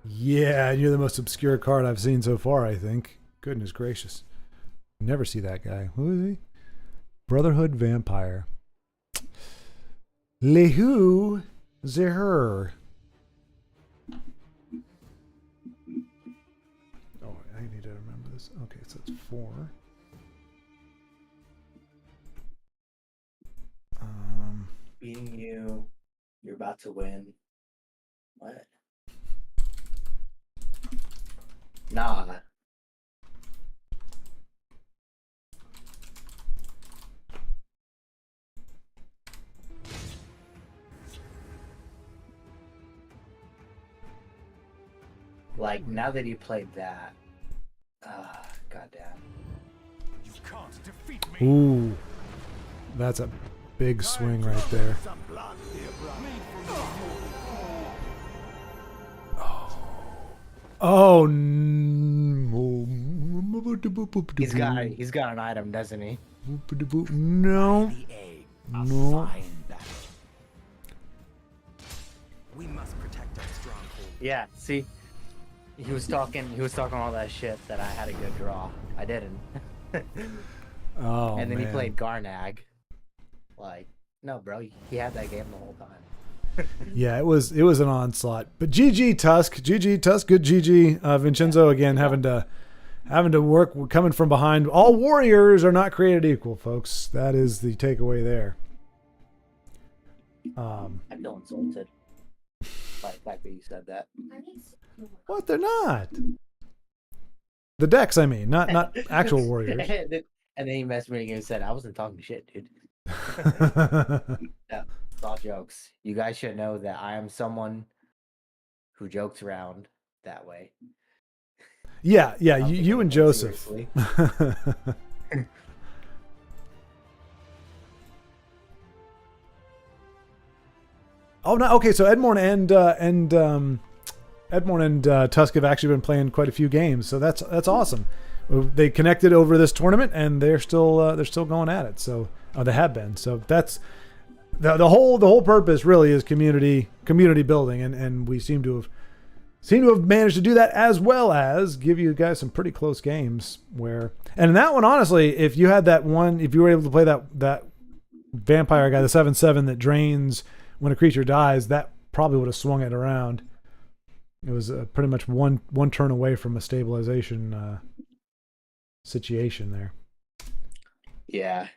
Yeah, you're the most obscure card I've seen so far, I think. Goodness gracious. Never see that guy. Who is he? Brotherhood Vampire. Lehu Zehur. Oh, I need to remember this. Okay, so it's 4. Beating you. You're about to win. What? Nah. Like, now that he played that. Goddamn. You can't defeat me. Ooh. That's a big swing right there. Oh no. He's got an item, doesn't he? No. No. We must protect our stronghold. Yeah, see? He was talking all that shit that I had a good draw. I didn't. Oh, and then he man. played Garnag. Like, no, bro, he had that game the whole time. Yeah, it was an onslaught. But GG Tusk, good GG. Vincenzo again having to work coming from behind. All warriors are not created equal, folks. That is the takeaway there. I feel insulted by the fact that you said that. What? They're not. The decks, I mean, not actual warriors. And then he messaged me and said, "I wasn't talking shit, dude." Yeah, it's all jokes. You guys should know that I am someone who jokes around that way. Yeah, I don't think you and anyone Joseph. seriously. Oh no, okay. So Edmorn and Tusk have actually been playing quite a few games, so that's awesome. They connected over this tournament, and they're still going at it. So they have been. So that's the whole purpose really is community building, and we seem to have managed to do that, as well as give you guys some pretty close games. And in that one, honestly, if you had that one, if you were able to play that vampire guy, the 7/7 that drains when a creature dies, that probably would have swung it around. It was pretty much one turn away from a stabilization situation there. Yeah,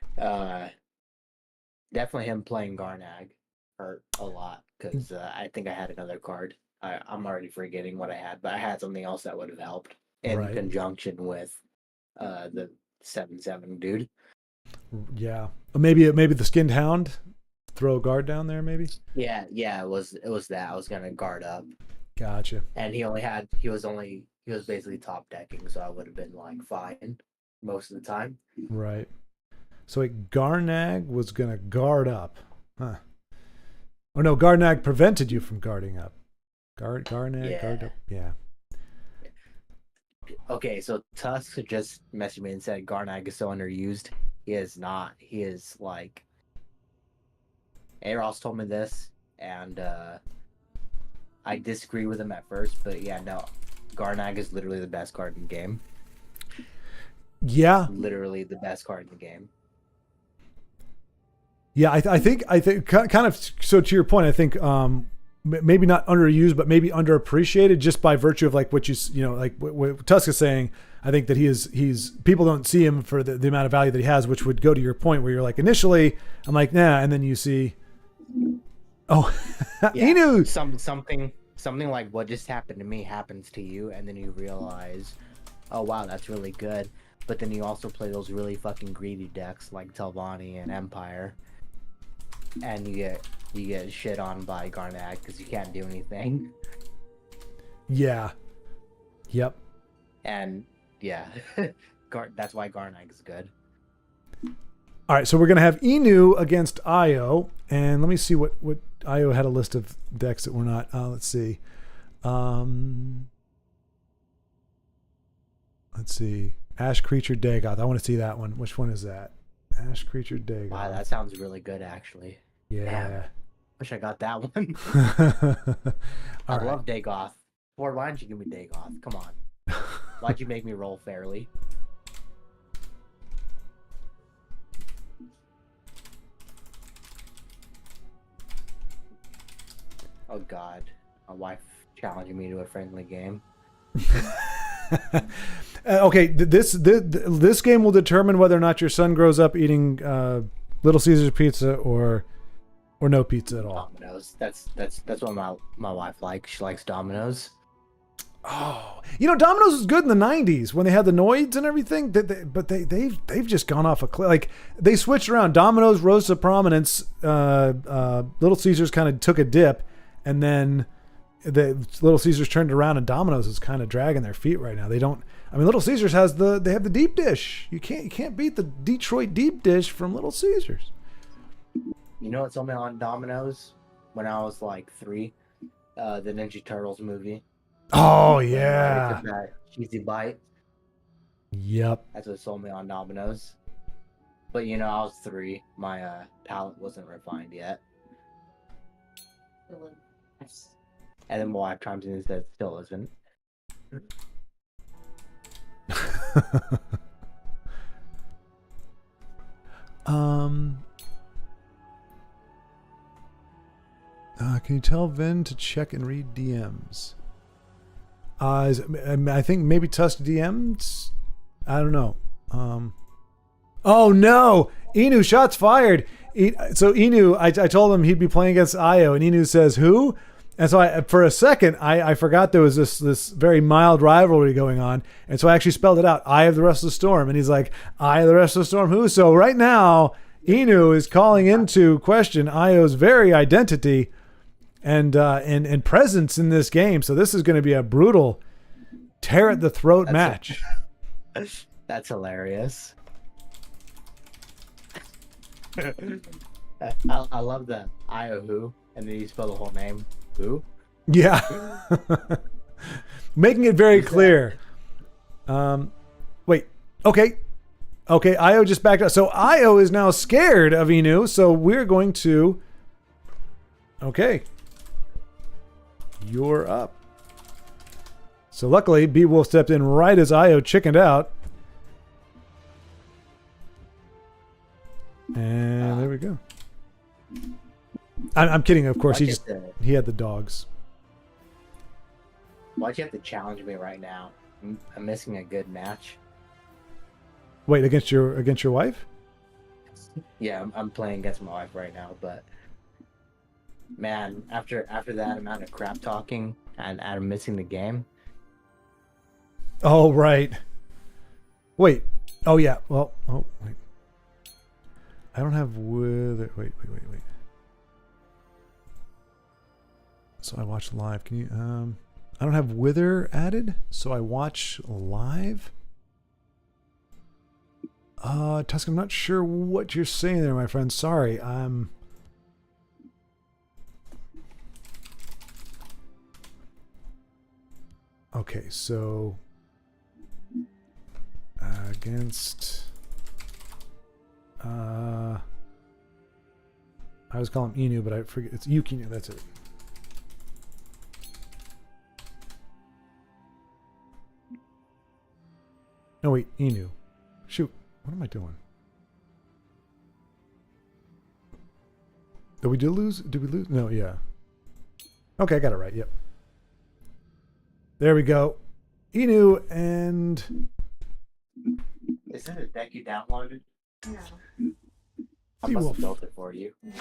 definitely him playing Garnag hurt a lot because I think I had another card. I'm already forgetting what I had, but I had something else that would have helped in Right. conjunction with the 7/7 dude. Yeah, maybe the skinned hound. Throw a guard down there, maybe. Yeah, it was that I was gonna guard up, Gotcha. and he was basically top decking, so I would have been like fine most of the time. Right. So wait, Garnag was gonna guard up, huh? Oh no, Garnag prevented you from guarding up. Garnag Yeah. guard up. Yeah. Okay, so Tusk just messaged me and said Garnag is so underused. He is not. He is like. Aros told me this, and I disagree with him at first, but yeah, no. Garnag is literally the best card in the game. Yeah. Literally the best card in the game. Yeah, I think kind of, so to your point, I think maybe not underused, but maybe underappreciated just by virtue of like what like what Tusk is saying. I think that he's people don't see him for the amount of value that he has, which would go to your point where you're like, initially I'm like, nah, and then you see, oh, Yeah, Inu. something like what just happened to me happens to you, and then you realize, oh wow, that's really good. But then you also play those really fucking greedy decks like Telvanni and Empire, and you get shit on by Garnag because you can't do anything. Yeah. Yep. And yeah, that's why Garnag is good. All right, so we're gonna have Inu against Io, and let me see what Io had a list of decks that were not. Let's see. Let's see. Ash Creature Dagoth. I want to see that one. Which one is that? Ash Creature Dagoth. Wow, that sounds really good actually. Yeah. Damn. Wish I got that one. I All right. love Dagoth. Ford, why didn't you give me Dagoth? Come on. Why'd you make me roll fairly? Oh god. My wife challenging me to a friendly game. Okay, this game will determine whether or not your son grows up eating Little Caesars pizza or no pizza at all. Domino's. That's what my wife likes. She likes Domino's. Oh, Domino's was good in the '90s when they had the Noids and everything. But they've just gone off a cliff. Like they switched around. Domino's rose to prominence. Little Caesars kind of took a dip, and then the Little Caesars turned around, and Domino's is kind of dragging their feet right now. They don't. I mean, Little Caesars they have the deep dish. You can't beat the Detroit deep dish from Little Caesars. You know what told me on Domino's when I was like 3? The Ninja Turtles movie. Oh When I yeah. took that cheesy bite. Yep. That's what sold me on Domino's. But I was 3. My palate wasn't refined yet. And then my wife chimes in and says, still isn't. Can you tell Vin to check and read DMs? I think maybe Tusk DMs. I don't know. Oh no, Inu, shots fired. So Inu, I told him he'd be playing against Io, and Inu says who? And so for a second, I forgot there was this very mild rivalry going on, and so I actually spelled it out. Eye of the Restless Storm, and he's like, Eye of the Restless Storm, who? So right now, Inu is calling into question Io's very identity and presence in this game. So this is going to be a brutal, tear at the throat match. That's hilarious. I love that Io who, and then you spell the whole name who. Yeah. Making it very clear. Wait. Okay. Io just backed up. So Io is now scared of Inu. So we're going to. Okay. You're up. So luckily, Beowulf stepped in right as Io chickened out. And there we go. I'm kidding, of course. He had the dogs. Why'd you have to challenge me right now? I'm missing a good match. Wait, against your wife? Yeah, I'm playing against my wife right now, but man, after that amount of crap talking and I'm missing the game. Oh right. Wait. Oh yeah. Well. Oh wait. I don't have wither. Wait. So I watch live. Can you? I don't have wither added, so I watch live. Tusk, I'm not sure what you're saying there, my friend. Sorry. Okay, so against I was calling him Inu, but I forget it's Yukinu, that's it. No, wait, Inu. Shoot. What am I doing? Did we lose? Did we lose? No, yeah. Okay, I got it right. Yep. There we go. Inu and... Is it a deck you downloaded? No. I must Wolf. have built it for you. No.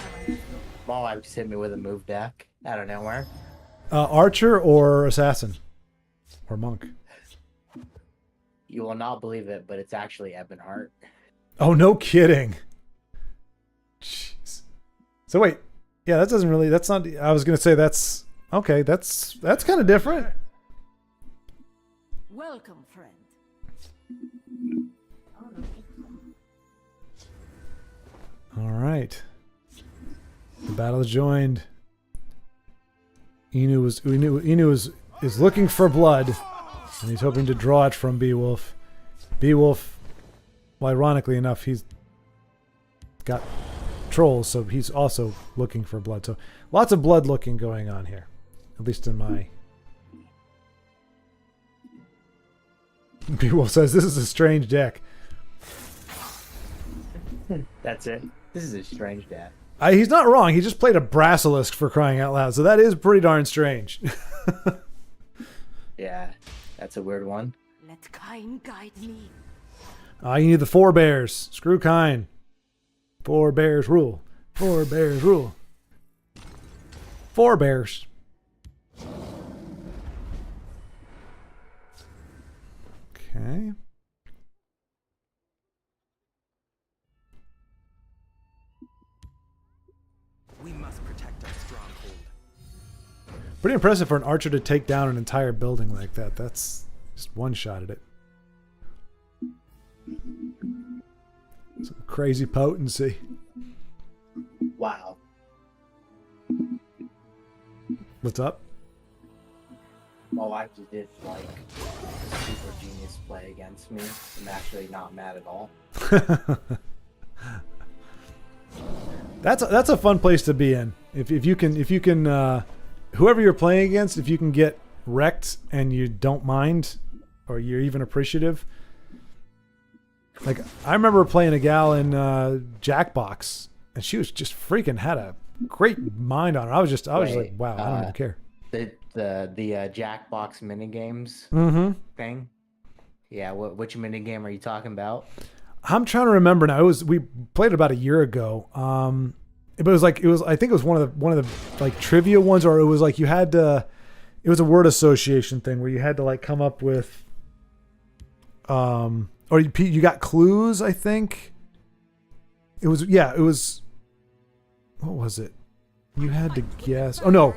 My wife just hit me with a move deck out of nowhere. Archer or assassin? Or monk? You will not believe it, but it's actually Ebonheart. Oh, no kidding. Jeez. So wait. Yeah, that doesn't really... That's not... I was going to say that's... Okay, that's kind of different. Welcome, friend. All right. The battle is joined. Inu is looking for blood, and he's hoping to draw it from Beowulf. Beowulf, well, ironically enough, he's got trolls, so he's also looking for blood. So lots of blood looking going on here, at least in my... Beowulf says, this is a strange deck. That's it. This is a strange deck. He's not wrong. He just played a Brasilisk for crying out loud, so that is pretty darn strange. Yeah, that's a weird one. Let Kain guide me. You need the 4 bears. Screw Kine. 4 bears rule. 4 bears rule. 4 bears. Okay. We must protect our stronghold. Pretty impressive for an archer to take down an entire building like that. That's just one shot at it. Some crazy potency. Wow. What's up? My wife just did like a super genius play against me. I'm actually not mad at all. That's a fun place to be in. If you can whoever you're playing against, if you can get wrecked and you don't mind, or you're even appreciative. Like I remember playing a gal in Jackbox, and she was just freaking had a great mind on her. I was just like, wow, I don't even care. The Jackbox minigames thing. Yeah, which minigame are you talking about? I'm trying to remember now. We played it about a year ago. But I think it was one of the like trivia ones, or it was like you had to. It was a word association thing where you had to like come up with. Or you got clues. I think. It was. What was it? You had to guess. Oh no.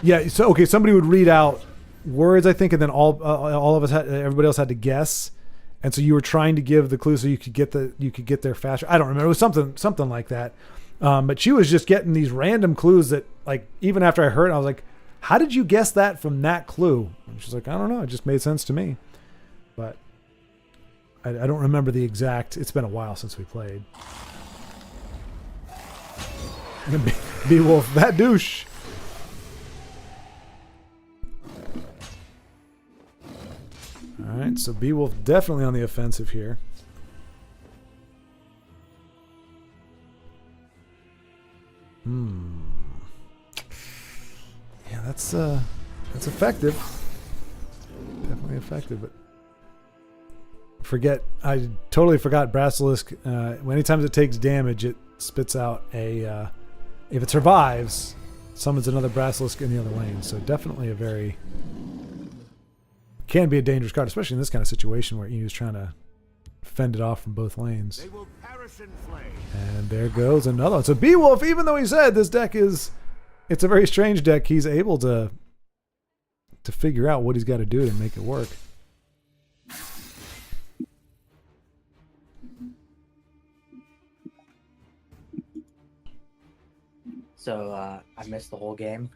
Yeah. So okay, somebody would read out words, I think, and then all of us everybody else had to guess. And so you were trying to give the clue so you could get there faster. I don't remember. It was something like that. But she was just getting these random clues that, like, even after I heard it, I was like, how did you guess that from that clue? And she's like, I don't know. It just made sense to me. But I don't remember the exact. It's been a while since we played. Beowulf, that douche. All right, so Beowulf definitely on the offensive here. Yeah, that's effective. Definitely effective, but I totally forgot Brasilisk. Anytime it takes damage, it spits out a. If it survives, summons another Brasilisk in the other lane. So definitely can be a dangerous card, especially in this kind of situation where Enu's trying to fend it off from both lanes. They will perish in flame. And there goes another one. So Beowulf, even though he said this deck it's a very strange deck, he's able to figure out what he's got to do to make it work. So I missed the whole game.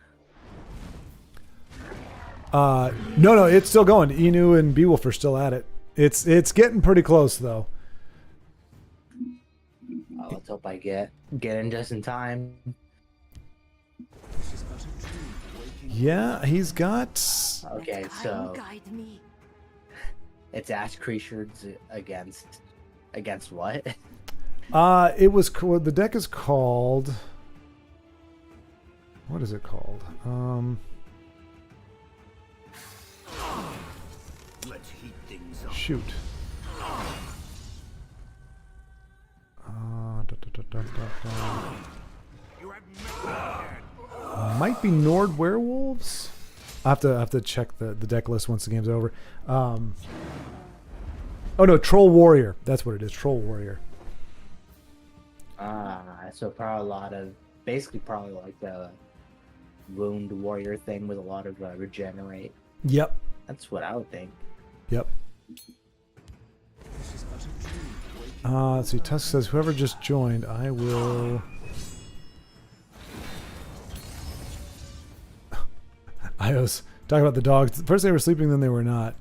No, it's still going. Inu and Beowulf are still at it. It's getting pretty close though. Let's hope I get in just in time. Yeah, he's got. Okay, Let Kain so guide me. It's ash creatures against what? It was the deck is called. What is it called? Let's heat things up. Shoot. You have no Might be Nord Werewolves. I have to check the deck list once the game's over. Oh no, Troll Warrior. That's what it is. Troll Warrior. So probably probably like the wound warrior thing with a lot of regenerate. Yep. That's what I would think. Yep. Let's see. Tusk says, whoever just joined, I will. Ios, talk about the dogs. First they were sleeping, then they were not.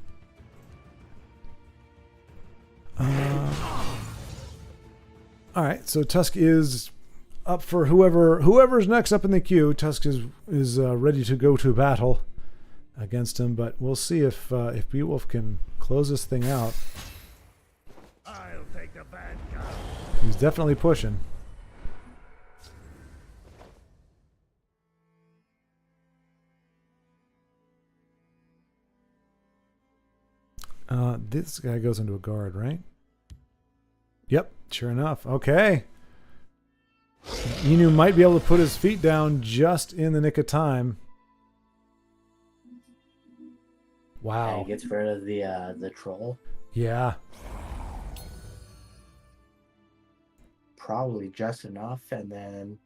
All right, so Tusk is up for whoever's next up in the queue. Tusk is ready to go to battle against him, but we'll see if Beowulf can close this thing out. I'll take the bad guy. He's definitely pushing. This guy goes into a guard, right? Yep, sure enough. Okay. Inu might be able to put his feet down just in the nick of time. Wow. And he gets rid of the troll. Yeah. Probably just enough, and then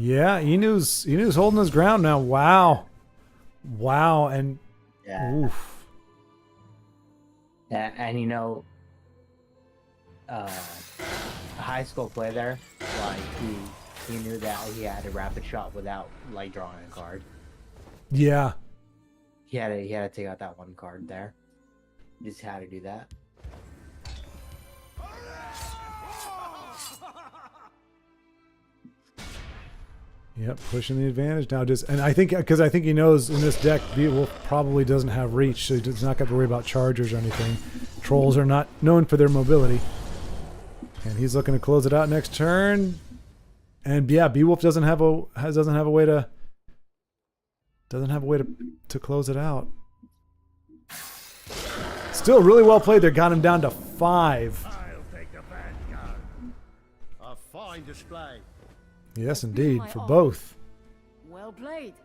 Yeah, Inu's holding his ground now. Wow. Wow, and yeah. oof. And you know, a high school play there, like he knew that he had a rapid shot without like drawing a card. Yeah. He had to take out that one card there. Just had to do that. Yep, pushing the advantage now. And I think he knows in this deck Beowulf probably doesn't have reach, so he does not have to worry about chargers or anything. Trolls are not known for their mobility, and he's looking to close it out next turn. And yeah, Beowulf doesn't have a way to close it out. Still really well played there. Got him down to 5. I'll take the bad guy. A fine display. Yes, indeed, for both. Well played.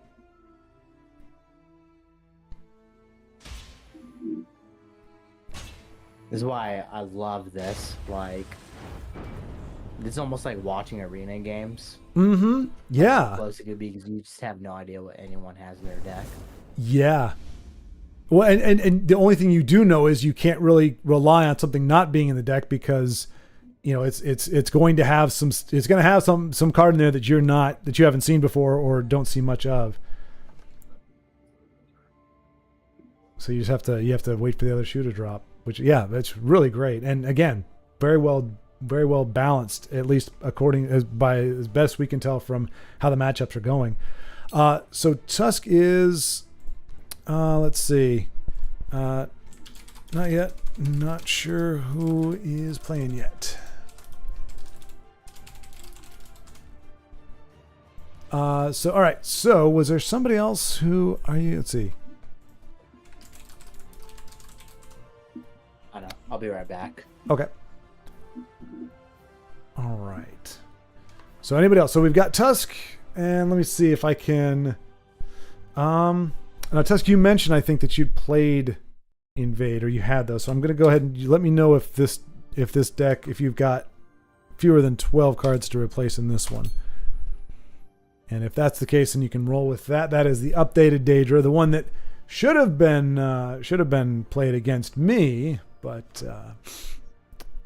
This is why I love this. Like, it's almost like watching arena games. Mm-hmm. Yeah. How close it could be because you just have no idea what anyone has in their deck. Yeah. Well, and the only thing you do know is you can't really rely on something not being in the deck because, you know, it's going to have some card in there that you haven't seen before or don't see much of. So you have to wait for the other shoe to drop, which yeah, that's really great. And again, very well balanced, at least as best we can tell from how the matchups are going. So Tusk is let's see. Not yet. Not sure who is playing yet. So all right. So was there somebody else who are you? Let's see. I know. I'll be right back. Okay. All right. So anybody else? So we've got Tusk, and let me see if I can. Now Tusk, you mentioned I think that you'd played Invade, or you had those. So I'm going to go ahead and you let me know if this deck, if you've got fewer than 12 cards to replace in this one. And if that's the case, then you can roll with that. That is the updated Daedra, the one that should have been played against me, but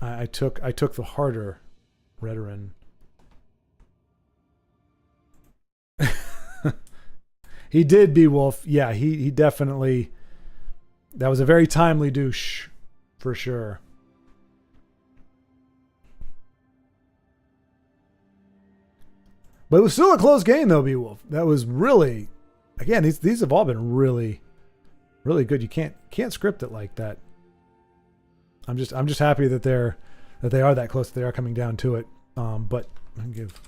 I took the harder Redoran. He did, Beowulf. Yeah, he definitely. That was a very timely douche, for sure. But it was still a close game, though, Beowulf. That was really, again, these have all been really, really good. You can't script it like that. I'm just happy that they are that close. That they are coming down to it. But I can give.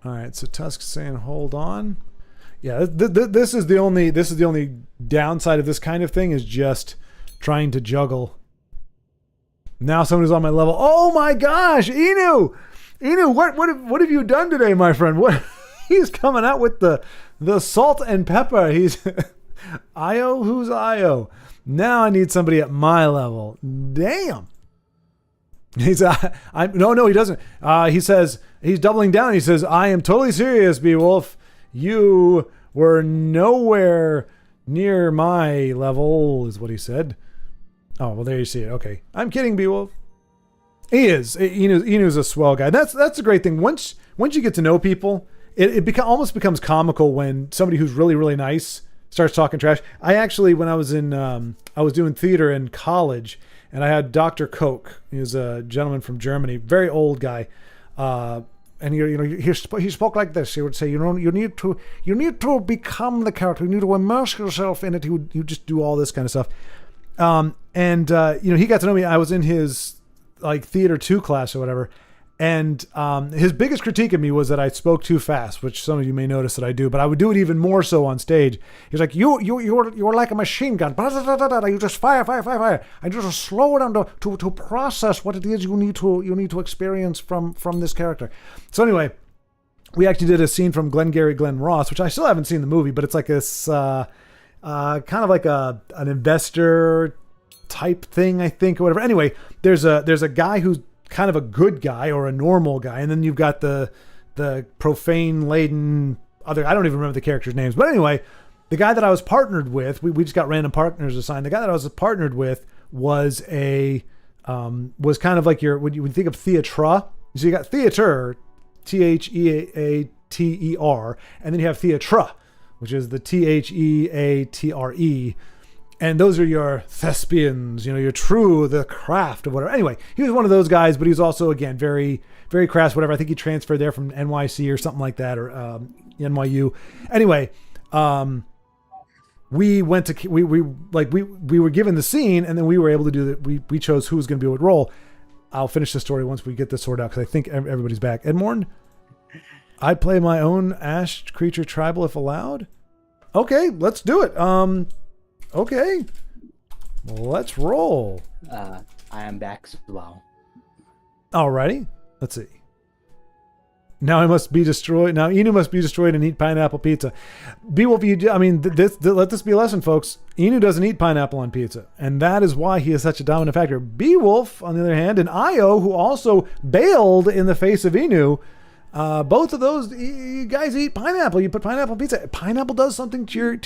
All right, so Tusk's saying hold on. Yeah, this is the only downside of this kind of thing is just trying to juggle. Now someone who's on my level. Oh my gosh, Inu, what have you done today, my friend? What he's coming out with the salt and pepper. He's Io. Who's Io? Now I need somebody at my level. Damn. He's no, he doesn't. He says he's doubling down. He says, I am totally serious, Beowulf. You were nowhere near my level, is what he said. Oh, well, there you see it. Okay. I'm kidding, Beowulf. He is. Inu's a swell guy. That's a great thing. Once you get to know people, it almost becomes comical when somebody who's really, really nice starts talking trash. I actually, when I was doing theater in college, and I had Dr. Koch. He was a gentleman from Germany, very old guy. And he spoke like this. He would say, you need to become the character. You need to immerse yourself in it. He would just do all this kind of stuff. He got to know me. I was in his like theater 2 class or whatever. And his biggest critique of me was that I spoke too fast, which some of you may notice that I do, but I would do it even more so on stage. He's like, you're like a machine gun. You just fire. I just slow down to process what it is you need to experience from this character. So anyway, we actually did a scene from Glengarry Glen Ross, which I still haven't seen the movie, but it's like this kind of like an investor type thing, I think, or whatever. Anyway, there's a guy who's kind of a good guy or a normal guy, and then you've got the profane laden other. I don't even remember the characters' names, but anyway, the guy that I was partnered with, we just got random partners assigned. The guy that I was partnered with was kind of like when you think of theatre. So you got theater, Theater, and then you have theatre, which is the Theatre. And those are your thespians, your the craft of whatever. Anyway, he was one of those guys, but he was also, again, very, very crass, whatever. I think he transferred there from NYC or something like that, or NYU. Anyway, we went to, we were given the scene, and then we were able to do that. We chose who was going to be what role. I'll finish the story once we get this sorted out, because I think everybody's back. Edmorn, I'd play my own Ash creature tribal if allowed. Okay, let's do it. Okay, let's roll. I am back as well. Alrighty, let's see. Now I must be destroyed. Now Inu must be destroyed and eat pineapple pizza. Beowulf, let this be a lesson, folks. Inu doesn't eat pineapple on pizza, and that is why he is such a dominant factor. Beowulf, on the other hand, and Io, who also bailed in the face of Inu, both of those, you guys eat pineapple. You put pineapple on pizza. Pineapple does something to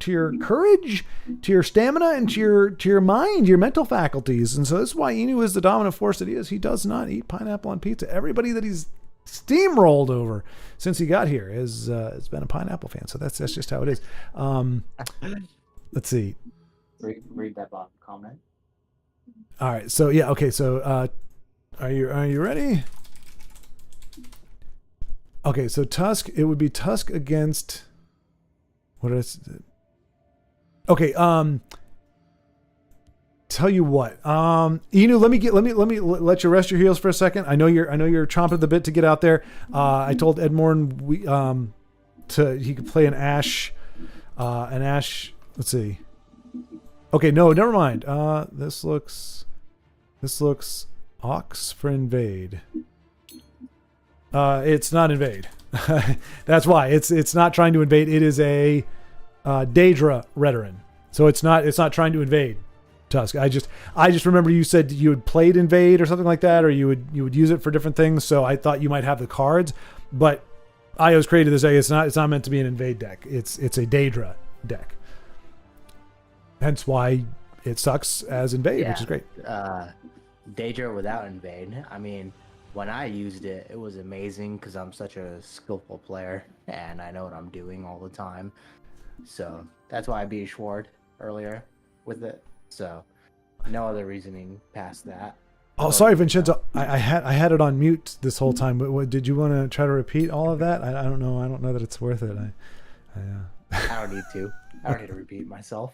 your courage, to your stamina, and to your mind, your mental faculties. And so this is why Inu is the dominant force that he is. He does not eat pineapple on pizza. Everybody that he's steamrolled over since he got here has been a pineapple fan. So that's just how it is. Let's see. Read that comment. All right. So yeah. Okay. So are you ready? Okay, so Tusk, it would be Tusk against what is it? Okay, tell you what. Inu, let me let you rest your heels for a second. I know you're chomping at the bit to get out there. I told Edmorn he could play an Ash. Let's see. Okay, no, never mind. This looks Ox for invade. It's not invade. That's why it's not trying to invade. It is a Daedra Rhetorian. So it's not trying to invade Tusk. I just remember you said you had played invade or something like that, or you would use it for different things. So I thought you might have the cards, but Io's created this deck. It's not meant to be an invade deck. It's a Daedra deck. Hence why it sucks as invade, which is great. Daedra without invade. I mean, when I used it, it was amazing because I'm such a skillful player and I know what I'm doing all the time. So that's why I beat Schward earlier with it. So no other reasoning past that. Oh, sorry, Vincenzo. I had it on mute this whole time. Did you want to try to repeat all of that? I don't know. I don't know that it's worth it. I don't need to. I don't need to repeat myself.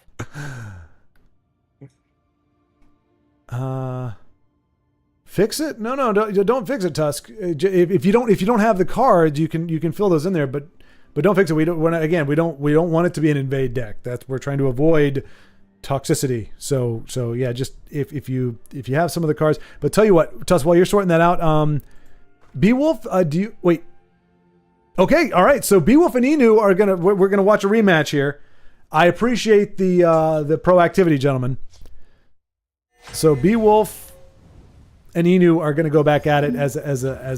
Fix it? No, don't fix it, Tusk. If you don't have the cards, you can fill those in there, but don't fix it. We don't want it to be an invade deck. We're trying to avoid toxicity. So yeah, just if you have some of the cards. But tell you what, Tusk, while you're sorting that out, Beowulf, do you wait? Okay, all right. So Beowulf and Inu we're gonna watch a rematch here. I appreciate the proactivity, gentlemen. So Beowulf and Inu are going to go back at it as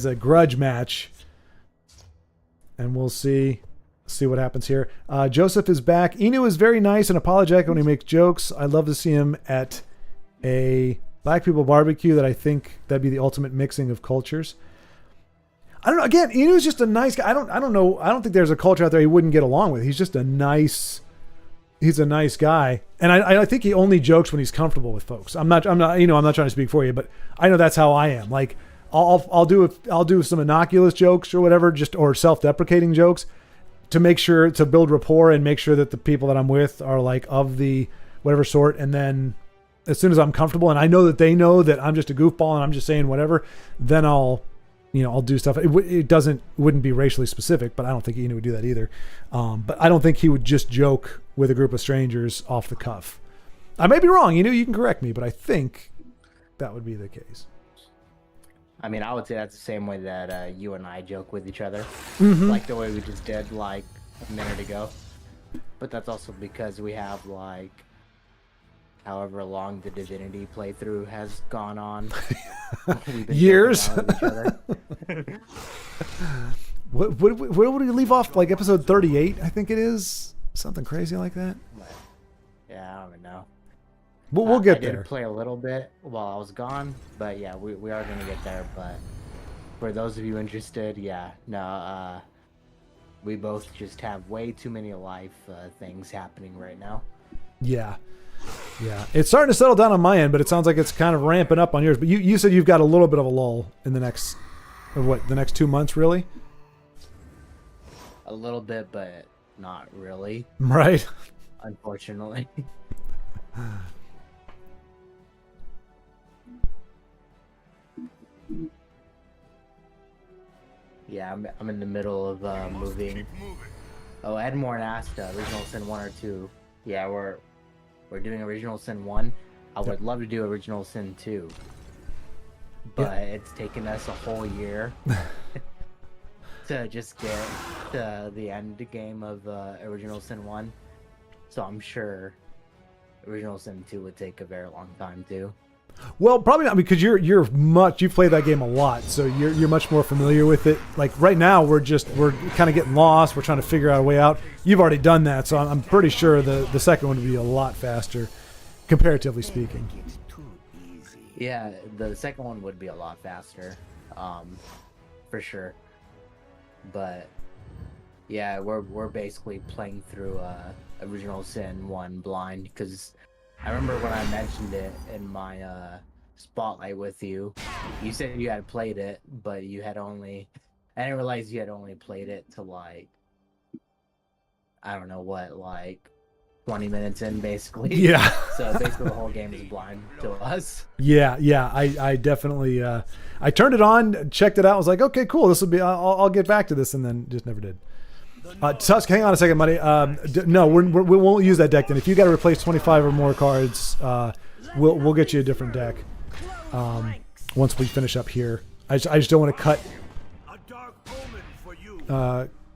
a grudge match, and we'll see what happens here. Joseph is back. Inu is very nice and apologetic when he makes jokes. I love to see him at a Black people barbecue. That I think that'd be the ultimate mixing of cultures. I don't know. Again, Inu's just a nice guy. I don't know. I don't think there's a culture out there he wouldn't get along with. He's just a nice guy, and I think he only jokes when he's comfortable with folks. I'm not I'm not trying to speak for you, but I know that's how I am. Like I'll do some innocuous jokes or whatever, or self-deprecating jokes to make sure to build rapport and make sure that the people that I'm with are like of the whatever sort. And then as soon as I'm comfortable and I know that they know that I'm just a goofball and I'm just saying whatever, then I'll do stuff. It wouldn't be racially specific, but I don't think Inu would do that either. But I don't think he would just joke with a group of strangers off the cuff. I may be wrong. You can correct me, but I think that would be the case. I mean, I would say that's the same way that you and I joke with each other, Mm-hmm. like the way we just did like a minute ago. But that's also because we have like however long the Divinity playthrough has gone on. We've been Years. joking around with each other. Where would we leave off? Like episode 38, I think it is. Something crazy like that. Yeah, I don't even know. We'll get I there. did play a little bit while I was gone, but yeah, we are going to get there. But for those of you interested, we both just have way too many life things happening right now. Yeah. It's starting to settle down on my end, but it sounds like it's kind of ramping up on yours. But you said you've got a little bit of a lull in the next 2 months, really? A little bit, but not really, Right. unfortunately. Yeah, I'm in the middle of moving. Oh, Edmore asked Original Sin 1 or 2. Yeah, we're doing Original Sin 1. I would love to do Original Sin 2. But it's taken us a whole year to just get to the end game of Original Sin 1. So I'm sure Original Sin 2 would take a very long time too. Well, probably not, because you've played that game a lot, so you're much more familiar with it. Like right now, we're kind of getting lost. We're trying to figure out a way out. You've already done that, so I'm pretty sure the second one would be a lot faster, comparatively speaking. Yeah, the second one would be a lot faster, for sure. But yeah, we're basically playing through Original Sin 1 blind, because I remember when I mentioned it in my spotlight with you, you said you had played it, but I didn't realize you had only played it to like, I don't know what, like 20 minutes in basically. Yeah. So basically the whole game is blind to us. Yeah. I definitely I turned it on, checked it out, was like, okay, cool. This will be. I'll get back to this, and then just never did. Tusk, hang on a second, buddy. No, we won't use that deck then. If you got to replace 25 or more cards, we'll get you a different deck. Once we finish up here, I just don't want to cut.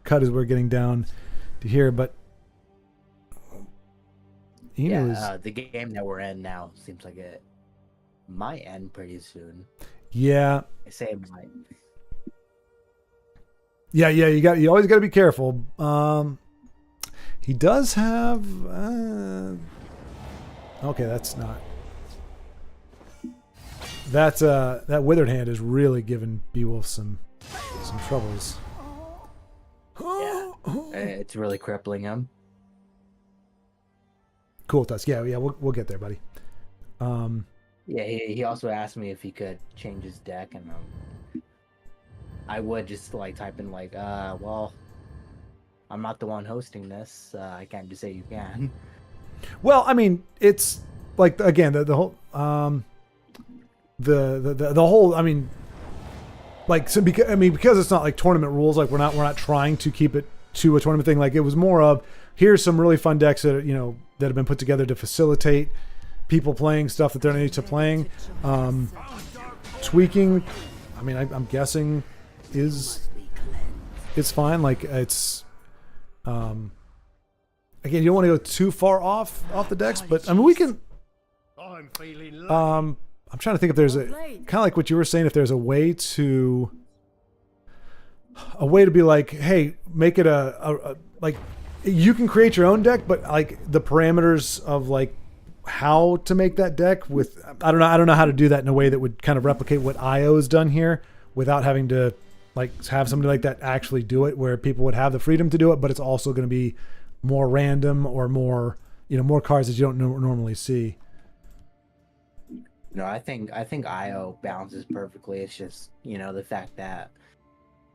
Cut as we're getting down to here, but the game that we're in now seems like it might end pretty soon. Yeah. I say it might. Yeah. You always got to be careful. He does have. Okay, that's not. That Withered Hand is really giving Beowulf some troubles. Yeah, it's really crippling him. Cool, Tusk. Yeah, we'll get there, buddy. Yeah, he also asked me if he could change his deck, and I would just like type in like, well, I'm not the one hosting this. I can't just say you can. Well, I mean, it's like again the whole the whole. I mean, like so because it's not like tournament rules. Like we're not trying to keep it to a tournament thing. Like it was more of here's some really fun decks that that have been put together to facilitate people playing stuff that they're not used to playing. Tweaking, I mean, I'm guessing is fine. Like it's again, you don't want to go too far off the decks, but I mean we can. I'm feeling I'm trying to think if there's a kind of like what you were saying. If there's a way to be like, hey, make it a like you can create your own deck, but like the parameters of like how to make that deck with I don't know how to do that in a way that would kind of replicate what IO has done here without having to like have somebody like that actually do it, where people would have the freedom to do it, but it's also going to be more random or more more cards that you don't normally see. No, I think IO balances perfectly. It's just the fact that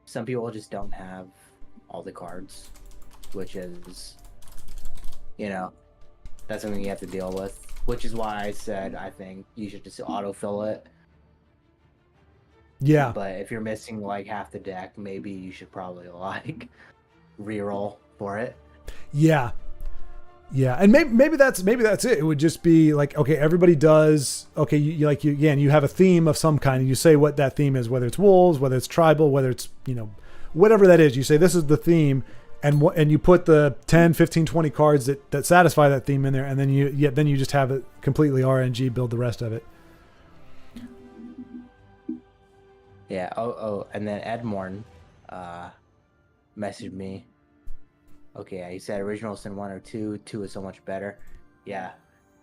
some people just don't have all the cards, which is that's something you have to deal with. Which is why I said I think you should just autofill it. Yeah. But if you're missing like half the deck, maybe you should probably like reroll for it. Yeah. Yeah, and maybe that's it. It would just be like, okay, everybody does. Okay, you have a theme of some kind, and you say what that theme is, whether it's wolves, whether it's tribal, whether it's whatever that is. You say this is the theme, and you put the 10, 15, 20 cards that satisfy that theme in there, and then you just have it completely RNG build the rest of it. Yeah. Oh, and then Edmorn messaged me. Okay, he said original sin 1 or 2. 2 is so much better. Yeah,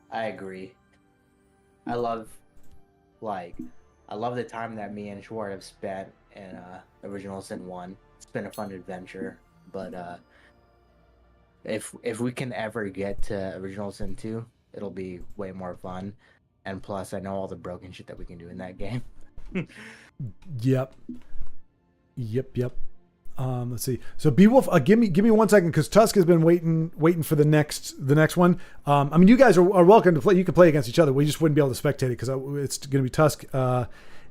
I agree. I love the time that me and Schwartz have spent in original sin 1. It's been a fun adventure, but if we can ever get to original sin 2, it'll be way more fun. And plus, I know all the broken shit that we can do in that game. Yep. Let's see. So Beowulf, give me 1 second because Tusk has been waiting for the next one. I mean, you guys are welcome to play. You can play against each other. We just wouldn't be able to spectate it because it's going to be Tusk.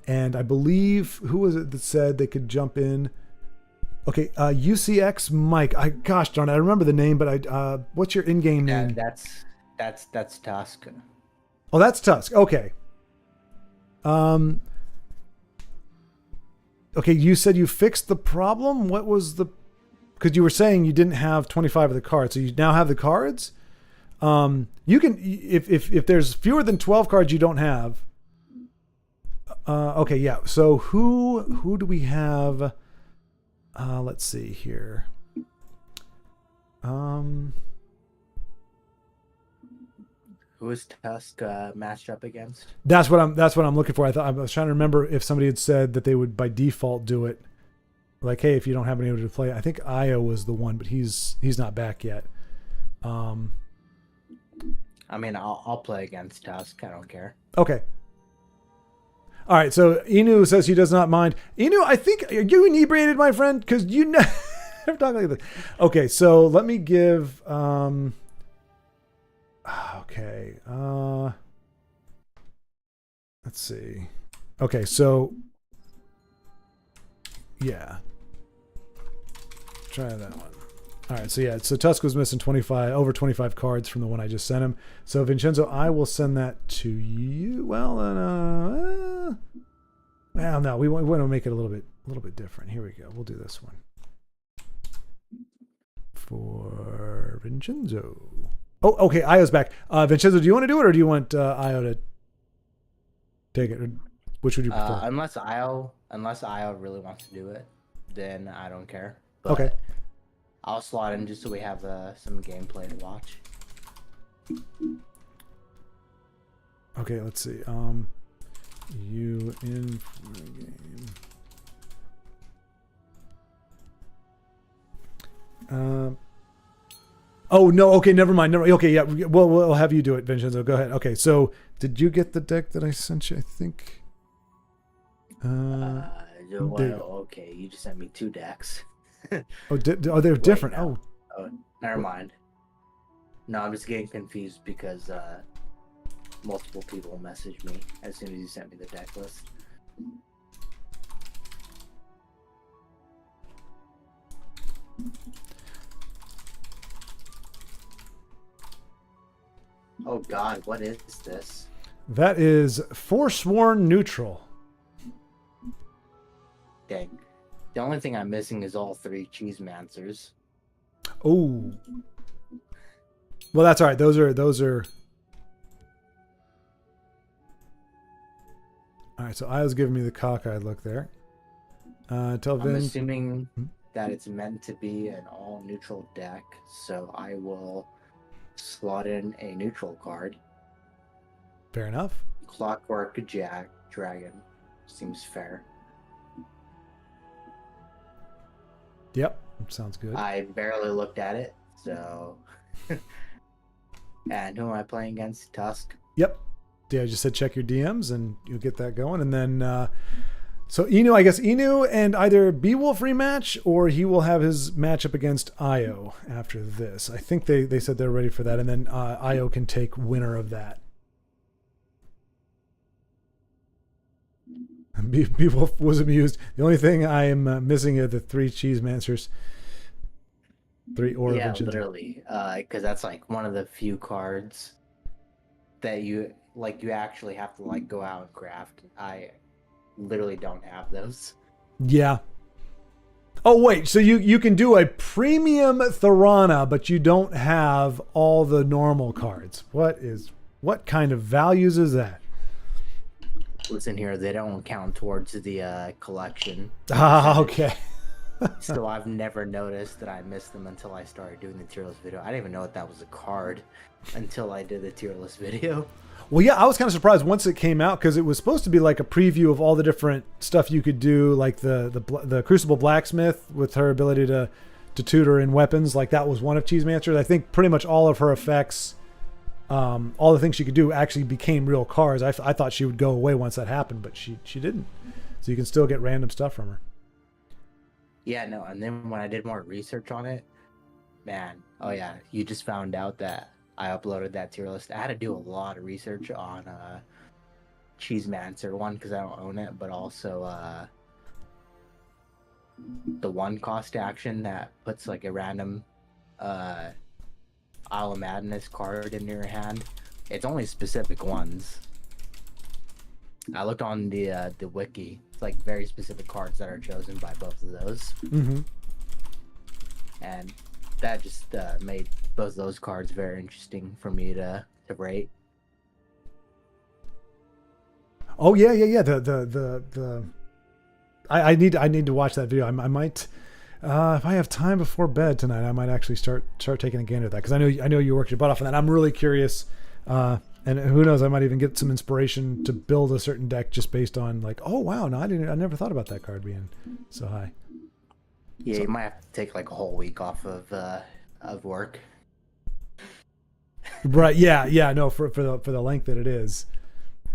And I believe who was it that said they could jump in? Okay, UCX Mike. Gosh darn it, I remember the name, but what's your in-game name? That's Tusk. Oh, that's Tusk. Okay. Okay, you said you fixed the problem. What was the? Because you were saying you didn't have 25 of the cards, so you now have the cards. You can if there's fewer than 12 cards you don't have. Okay, yeah. So who do we have? Let's see here. Who is Tusk matched up against? That's what I'm looking for. I was trying to remember if somebody had said that they would by default do it. Like, hey, if you don't have anybody to play, I think Io was the one, but he's not back yet. I mean, I'll play against Tusk. I don't care. Okay. All right. So Inu says he does not mind. Inu, I think are you inebriated, my friend? Because you never talk like this. Okay. So let me give. Okay. Let's see. Okay. So. Yeah. Try that one. All right, so yeah, so Tusk was missing over 25 cards from the one I just sent him. So Vincenzo, I will send that to you. Well, no, we want to make it a little bit different. Here we go. We'll do this one for Vincenzo. Oh, okay, Io's back. Vincenzo, do you want to do it, or do you want Io to take it? Or which would you prefer? Unless Io really wants to do it, then I don't care. But okay. I'll slot in just so we have some gameplay to watch. Okay, let's see. You in for the game. Oh no. Okay, never mind. Never. Okay, yeah. We'll have you do it, Vincenzo. Go ahead. Okay. So, did you get the deck that I sent you? I think. Well, there- okay, you just sent me 2 decks. Oh, they're different. no. Oh, Oh, never mind. No, I'm just getting confused because multiple people messaged me as soon as you sent me the deck list. Oh God, what is this? that is Forsworn Neutral. Dang. The only thing I'm missing is all 3 Cheesemancers. Oh. Well, that's all right. Those are. All right. So I was giving me the cockeyed look there. Tell I'm Vin. assuming that it's meant to be an all neutral deck, so I will slot in a neutral card. Fair enough. Clockwork Dragon seems fair. Yep. Sounds good. I barely looked at it, so. And who am I playing against? Tusk. Yep. Yeah, I just said check your DMs and you'll get that going. And then, so Inu, I guess Inu and either Beowulf rematch or he will have his matchup against Io after this. I think they said they're ready for that. And then Io can take winner of that. Beowulf was amused. The only thing I am missing are the 3 Cheesemancers. 3 or Yeah, Vincenzo. literally. Because that's like one of the few cards that you actually have to like go out and craft. I literally don't have those. Yeah. Oh wait, so you can do a premium Thorana, but you don't have all the normal cards. What kind of values is that? Listen here, they don't count towards the collection. Ah, okay. So I've never noticed that I missed them until I started doing the tier list video. I didn't even know that that was a card until I did the tier list video. Well, yeah, I was kind of surprised once it came out because it was supposed to be like a preview of all the different stuff you could do, like the Crucible Blacksmith with her ability to tutor in weapons. Like that was one of Cheesemancer's. I think pretty much all of her effects, all the things she could do actually became real cards. I thought she would go away once that happened, but she didn't. So you can still get random stuff from her. Yeah, no, and then when I did more research on it, man, oh yeah, you just found out that I uploaded that tier list. I had to do a lot of research on Cheesemancer, one, because I don't own it, but also the 1 cost action that puts like a random Isle of Madness card in your hand. It's only specific ones. I looked on the wiki. It's like very specific cards that are chosen by both of those. Mm-hmm. And that just made both of those cards very interesting for me to rate. Oh yeah. I need to watch that video. I might, if I have time before bed tonight, I might actually start taking a gander at that because I know you worked your butt off on that. I'm really curious, and who knows, I might even get some inspiration to build a certain deck just based on like, oh wow, no, I never thought about that card being so high. Yeah, you might have to take like a whole week off of work. Right? Yeah. No, for the length that it is.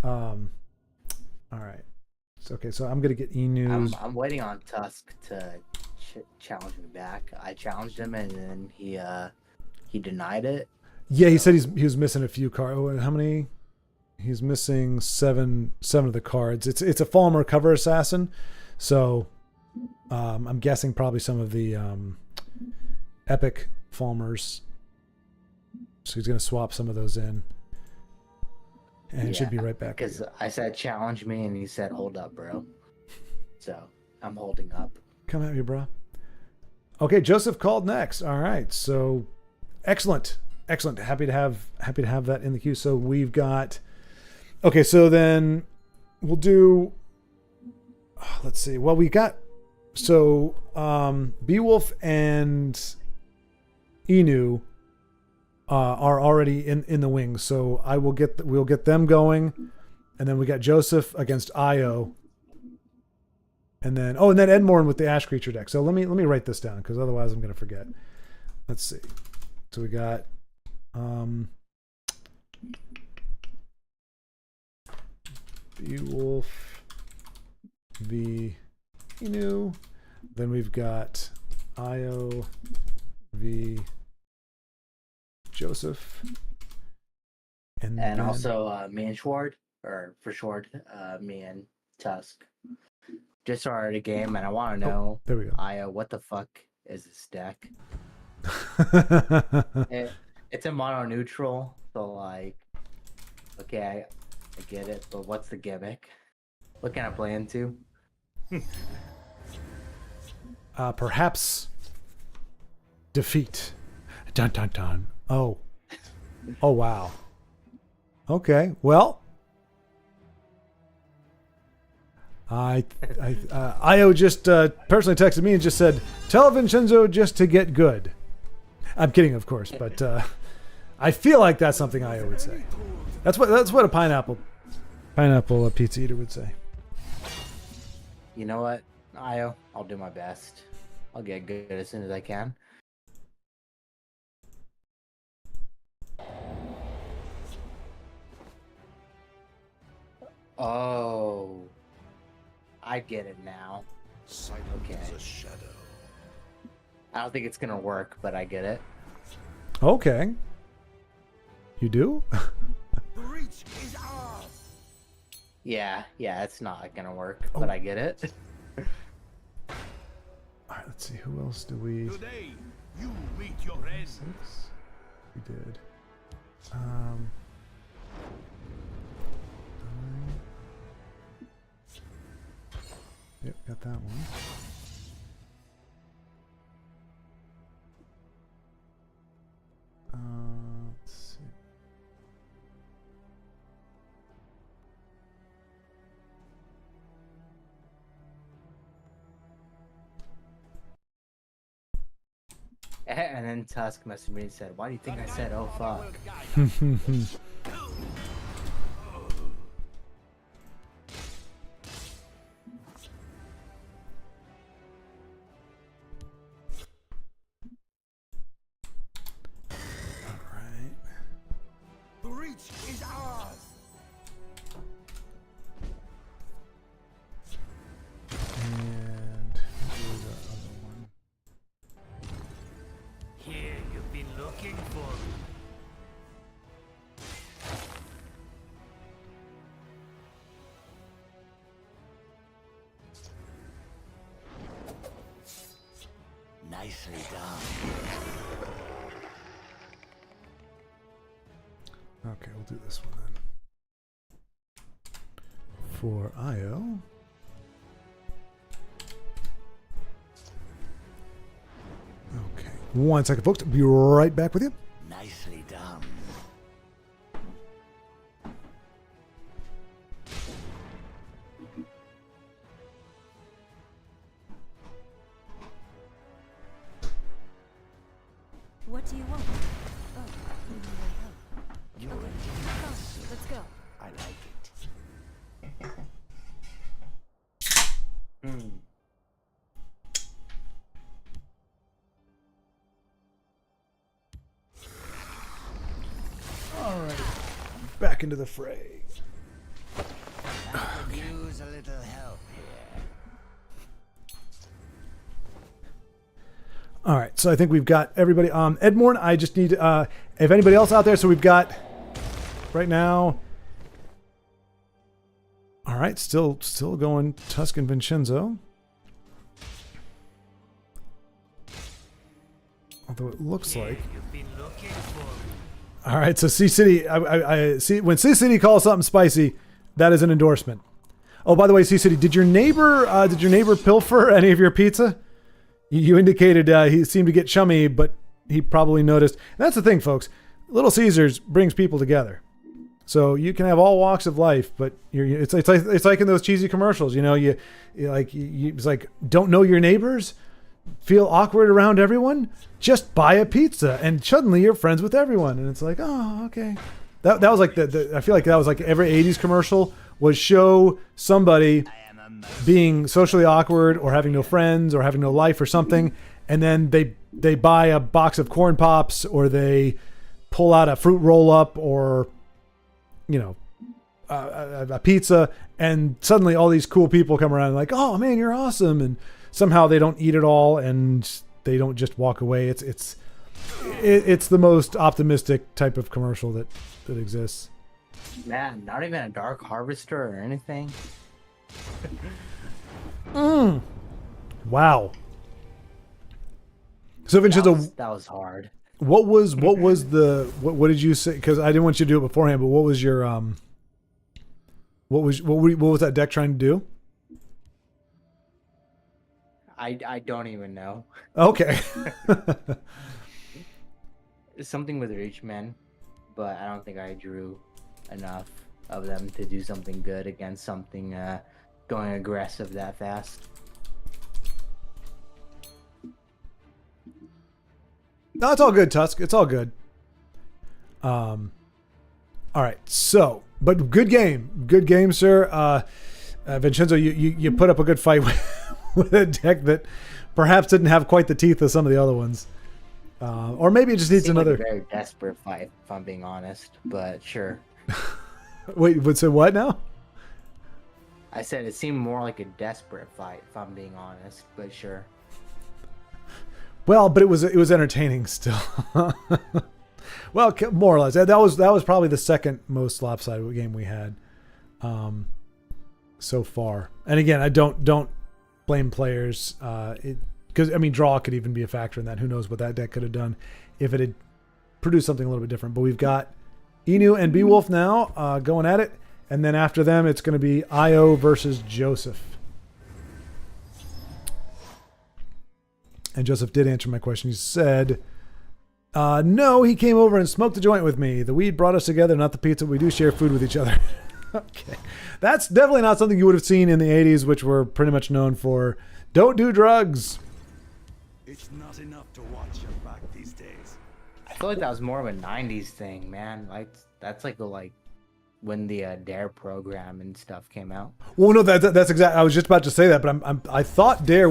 All right. Okay, so I'm gonna get E-News. I'm waiting on Tusk to challenge me back. I challenged him and then he denied it. Yeah, he said he was missing a few cards. Oh, how many? He's missing seven of the cards. It's a Falmer cover assassin, so I'm guessing probably some of the epic Falmers. So he's gonna swap some of those in, and should be right back. Because I said challenge me and he said hold up, bro. So I'm holding up. Come at me, bro. Okay, Joseph called next. All right, so excellent. Happy to have that in the queue. So we've got. Okay, so then we'll do. Let's see. Well, we got so Beowulf and Inu are already in the wings. So we'll get them going, and then we got Joseph against Io. And then Edmorn with the Ash Creature deck. So let me write this down because otherwise I'm going to forget. Let's see. So we got Beowulf v Inu. Then we've got Io v Joseph. And then, also me and Schward, or for short, me and Tusk. Just started a game, and I want to know, there we go. Io, what the fuck is this deck? It's a mono neutral, so like, okay, I get it, but what's the gimmick? What can I play into? Perhaps defeat. Dun dun dun. Oh. Oh wow. Okay. Well, Io just personally texted me and just said, "Tell Vincenzo just to get good." I'm kidding, of course, but I feel like that's something Io would say. That's what a pineapple pizza eater would say. You know what, Io? I'll do my best. I'll get good as soon as I can. Oh, I get it now. Okay. I don't think it's gonna work, but I get it. Okay. You do? The reach is ours. Yeah, it's not gonna work, but I get it. All right, let's see. Who else do we... Today, you meet your end. 6? We did. 9. Yep, got that one. Let's see. And then Tusk messaged me and said, "Why do you think I said, oh fuck?" The reach is ours. And who's the other one? Here you've been looking for. Nicely done. Okay, we'll do this one then. For Io. Okay. 1 second, folks. Be right back with you. Nicely done. What do you want? Oh, you need my help. You're Okay, come, let's go. I like it. All right. Back into the fray. Use a little help here. All right, so I think we've got everybody. Edmorn, I just need if anybody else out there. So we've got right now. All right, still going Tusk and Vincenzo. Although it looks like. You've been looking for. All right, so C City. I see when C City calls something spicy, that is an endorsement. Oh, by the way, C City, did your neighbor pilfer any of your pizza? You indicated he seemed to get chummy, but he probably noticed. And that's the thing, folks. Little Caesars brings people together. So you can have all walks of life, but it's like in those cheesy commercials. You know, you it's like, don't know your neighbors, feel awkward around everyone. Just buy a pizza, and suddenly you're friends with everyone. And it's like, oh, okay. That was like I feel like that was like every '80s commercial was show somebody being socially awkward or having no friends or having no life or something, and then they buy a box of corn pops, or they pull out a fruit roll up, or a pizza, and suddenly all these cool people come around and like, oh man, you're awesome, and somehow they don't eat it all and they don't just walk away. It's the most optimistic type of commercial that exists. Man, not even a dark harvester or anything. Wow. So Vincenzo, That was hard. what did you say? Because I didn't want you to do it beforehand, but what was your what was that deck trying to do? I don't even know. Okay. It's something with reach men, but I don't think I drew enough of them to do something good against something going aggressive that fast. No, it's all good, Tusk. It's all good. All right. So, but good game, sir. Vincenzo, you put up a good fight with a deck that perhaps didn't have quite the teeth of some of the other ones, or maybe it just needs Seemed another. like a very desperate fight, if I'm being honest. But sure. Wait, would say what now? I said it seemed more like a desperate fight, if I'm being honest. But sure. Well, but it was entertaining still. Well, more or less. That was probably the second most lopsided game we had so far. And again, I don't blame players because I mean, draw could even be a factor in that. Who knows what that deck could have done if it had produced something a little bit different. But we've got Inu and Beowulf now going at it, and then after them, it's going to be Io versus Joseph. And Joseph did answer my question. He said, no, he came over and smoked the joint with me. The weed brought us together, not the pizza. We do share food with each other. Okay. That's definitely not something you would have seen in the 80s, which were pretty much known for don't do drugs. It's not enough to watch your back these days. I feel like that was more of a 90s thing, man. Like that's like when the Dare program and stuff came out. Well, no, that's exactly. I was just about to say that, but I thought Dare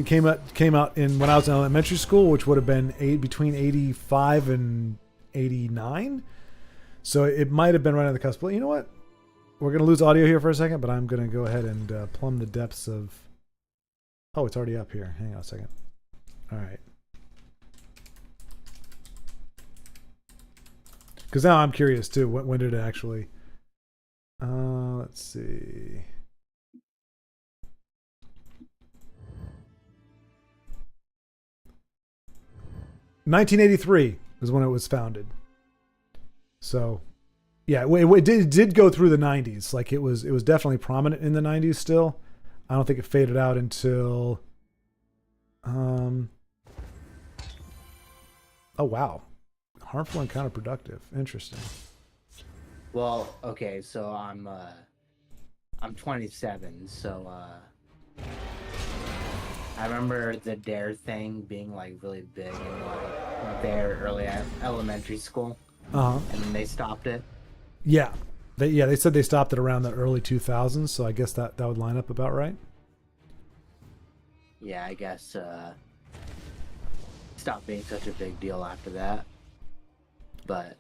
came out in when I was in elementary school, which would have been between 85 and 89. So it might have been right on the cusp. But you know what? We're gonna lose audio here for a second, but I'm gonna go ahead and plumb the depths of. Oh, it's already up here. Hang on a second. All right. Because now I'm curious too. When did it actually? Let's see. (1983) is when it was founded. So, yeah, it did go through the 90s. Like it was definitely prominent in the 90s. Still, I don't think it faded out until. Oh wow, harmful and counterproductive. Interesting. Well, okay, so I'm 27, so I remember the Dare thing being like really big in like their early elementary school. And then they stopped it. Yeah. They said they stopped it around the early 2000s, so I guess that would line up about right. Yeah, I guess stopped being such a big deal after that. But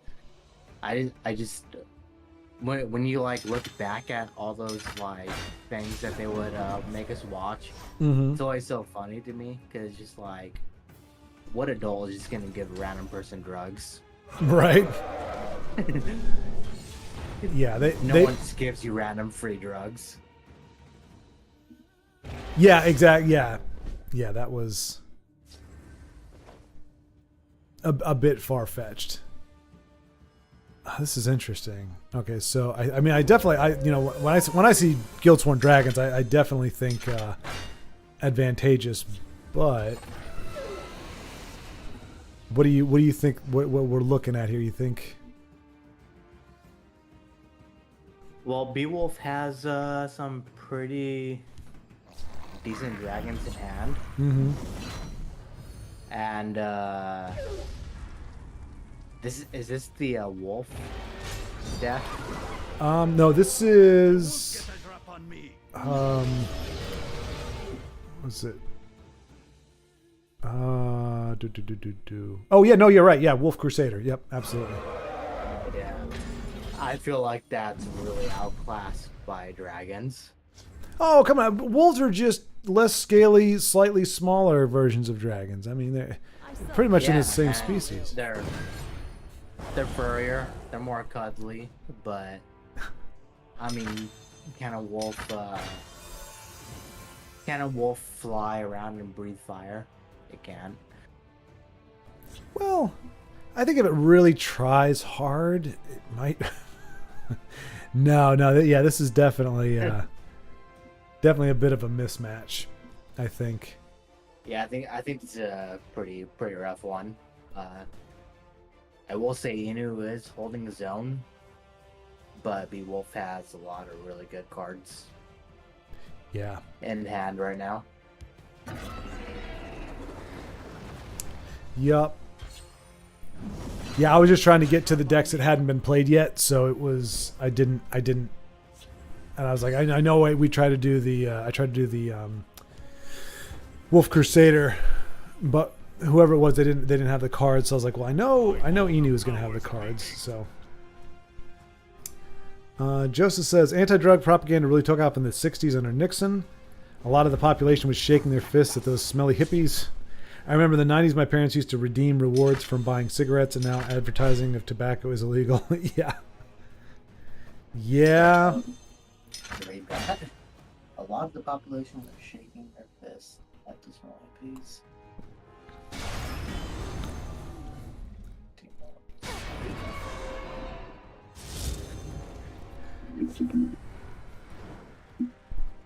I just when you like look back at all those like things that they would make us watch, it's always so funny to me because it's just like, what adult is just gonna give a random person drugs? Right. Yeah, no one just gives you random free drugs. Yeah, exactly. Yeah, that was a bit far-fetched. This is interesting. Okay, so I mean, I definitely, when I see Guildsworn Dragons, I definitely think advantageous. But what do you think? What we're looking at here? You think? Well, Beowulf has some pretty decent dragons in hand. And is this the wolf deck? No, this is Get a drop on me. what's it? Oh yeah, no, you're right. Yeah, Wolf Crusader. Yep, absolutely. Yeah. I feel like that's really outclassed by dragons. Oh come on, wolves are just less scaly, slightly smaller versions of dragons. I mean, they're pretty much in the same and species. They're furrier. They're more cuddly, but I mean, can a wolf fly around and breathe fire? It can. Well, I think if it really tries hard, it might. No, yeah, this is definitely definitely a bit of a mismatch, I think. Yeah, I think it's a pretty rough one. I will say Inu is holding his own, but Beowulf has a lot of really good cards Yeah. in hand right now. Yup. Yeah, I was just trying to get to the decks that hadn't been played yet, so it was I didn't, and I was like, I know we tried to do the I tried to do the Wolf Crusader, but whoever it was, they didn't have the cards, so I was like, well, I know Inu is going to have the cards, so. Joseph says anti-drug propaganda really took off in the 60s under Nixon. A lot of the population was shaking their fists at those smelly hippies. I remember in the 90s, my parents used to redeem rewards from buying cigarettes, and now advertising of tobacco is illegal. Yeah. Yeah. Very bad. A lot of the population are shaking their fists at the small piece.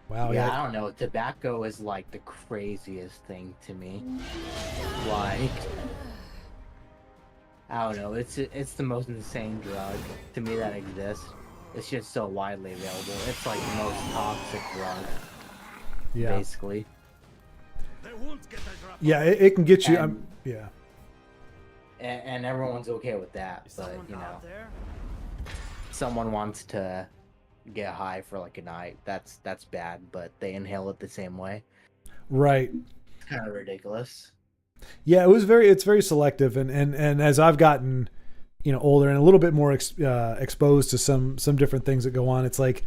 Wow. Yeah, I don't know. Tobacco is like the craziest thing to me. Like, I don't know. It's the most insane drug to me that exists. It's just so widely available. It's like the most toxic drug, Yeah. basically. They won't get a drop. Yeah, it can get you. And- Yeah. And everyone's okay with that, but Someone you know, out there? someone wants to get high for like a night. That's bad, but they inhale it the same way. Right. It's kind of ridiculous. Yeah, it's very selective, and as I've gotten, older and a little bit more exposed to some different things that go on, it's like,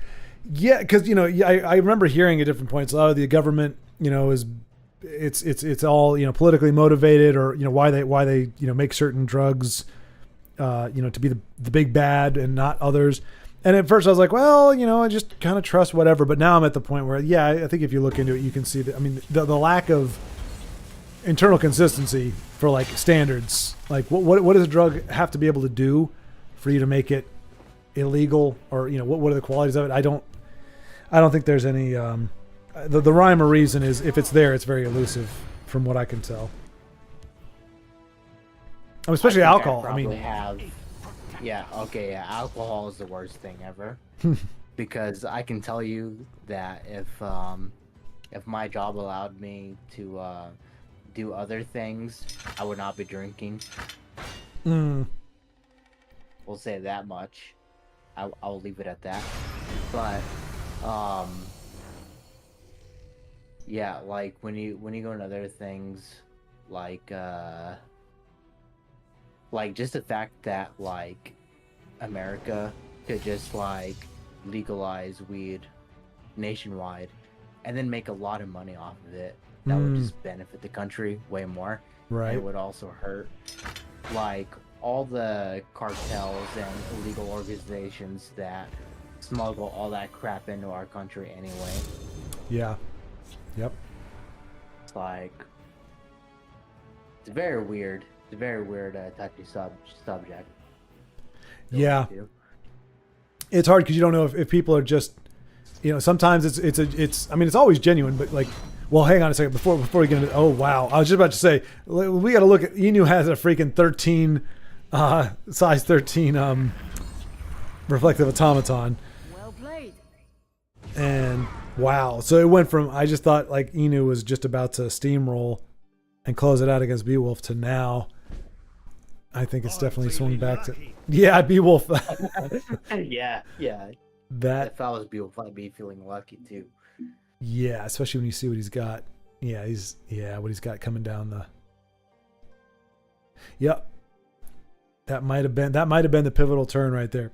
yeah, because I remember hearing at different points, oh, the government, is it's all politically motivated, or why they make certain drugs, to be the big bad and not others. And at first I was like, well, I just kind of trust whatever. But now I'm at the point where, yeah, I think if you look into it, you can see that. I mean, the lack of internal consistency for like standards, like what does a drug have to be able to do for you to make it illegal, or what are the qualities of it? I don't think there's any. The rhyme or reason is, if it's there, it's very elusive, from what I can tell. Especially I think alcohol. I probably mean, have. Yeah. Okay. Yeah. Alcohol is the worst thing ever. Because I can tell you that if my job allowed me to do other things, I would not be drinking. We'll say that much. I'll leave it at that. But yeah, like when you go into other things, like just the fact that like America could just like legalize weed nationwide and then make a lot of money off of it, that would just benefit the country way more. right. It would also hurt like all the cartels and illegal organizations that smuggle all that crap into our country anyway. Yeah. Yep. It's like, it's very weird. It's a very weird touchy subject. Yeah. It's hard because you don't know if people are just, sometimes it's I mean, it's always genuine, but like, well, hang on a second before we get into, oh wow, I was just about to say, we got to look at, Inu has a freaking 13 size 13 reflective automaton. Well played. And wow, so it went from, I just thought like Inu was just about to steamroll and close it out against Beowulf, to now I think it's definitely swung back to, yeah, Beowulf. Yeah. That, If I was beautiful, I'd be feeling lucky too. yeah, especially when you see what he's got. Yeah, what he's got coming down Yep. That might have been the pivotal turn right there.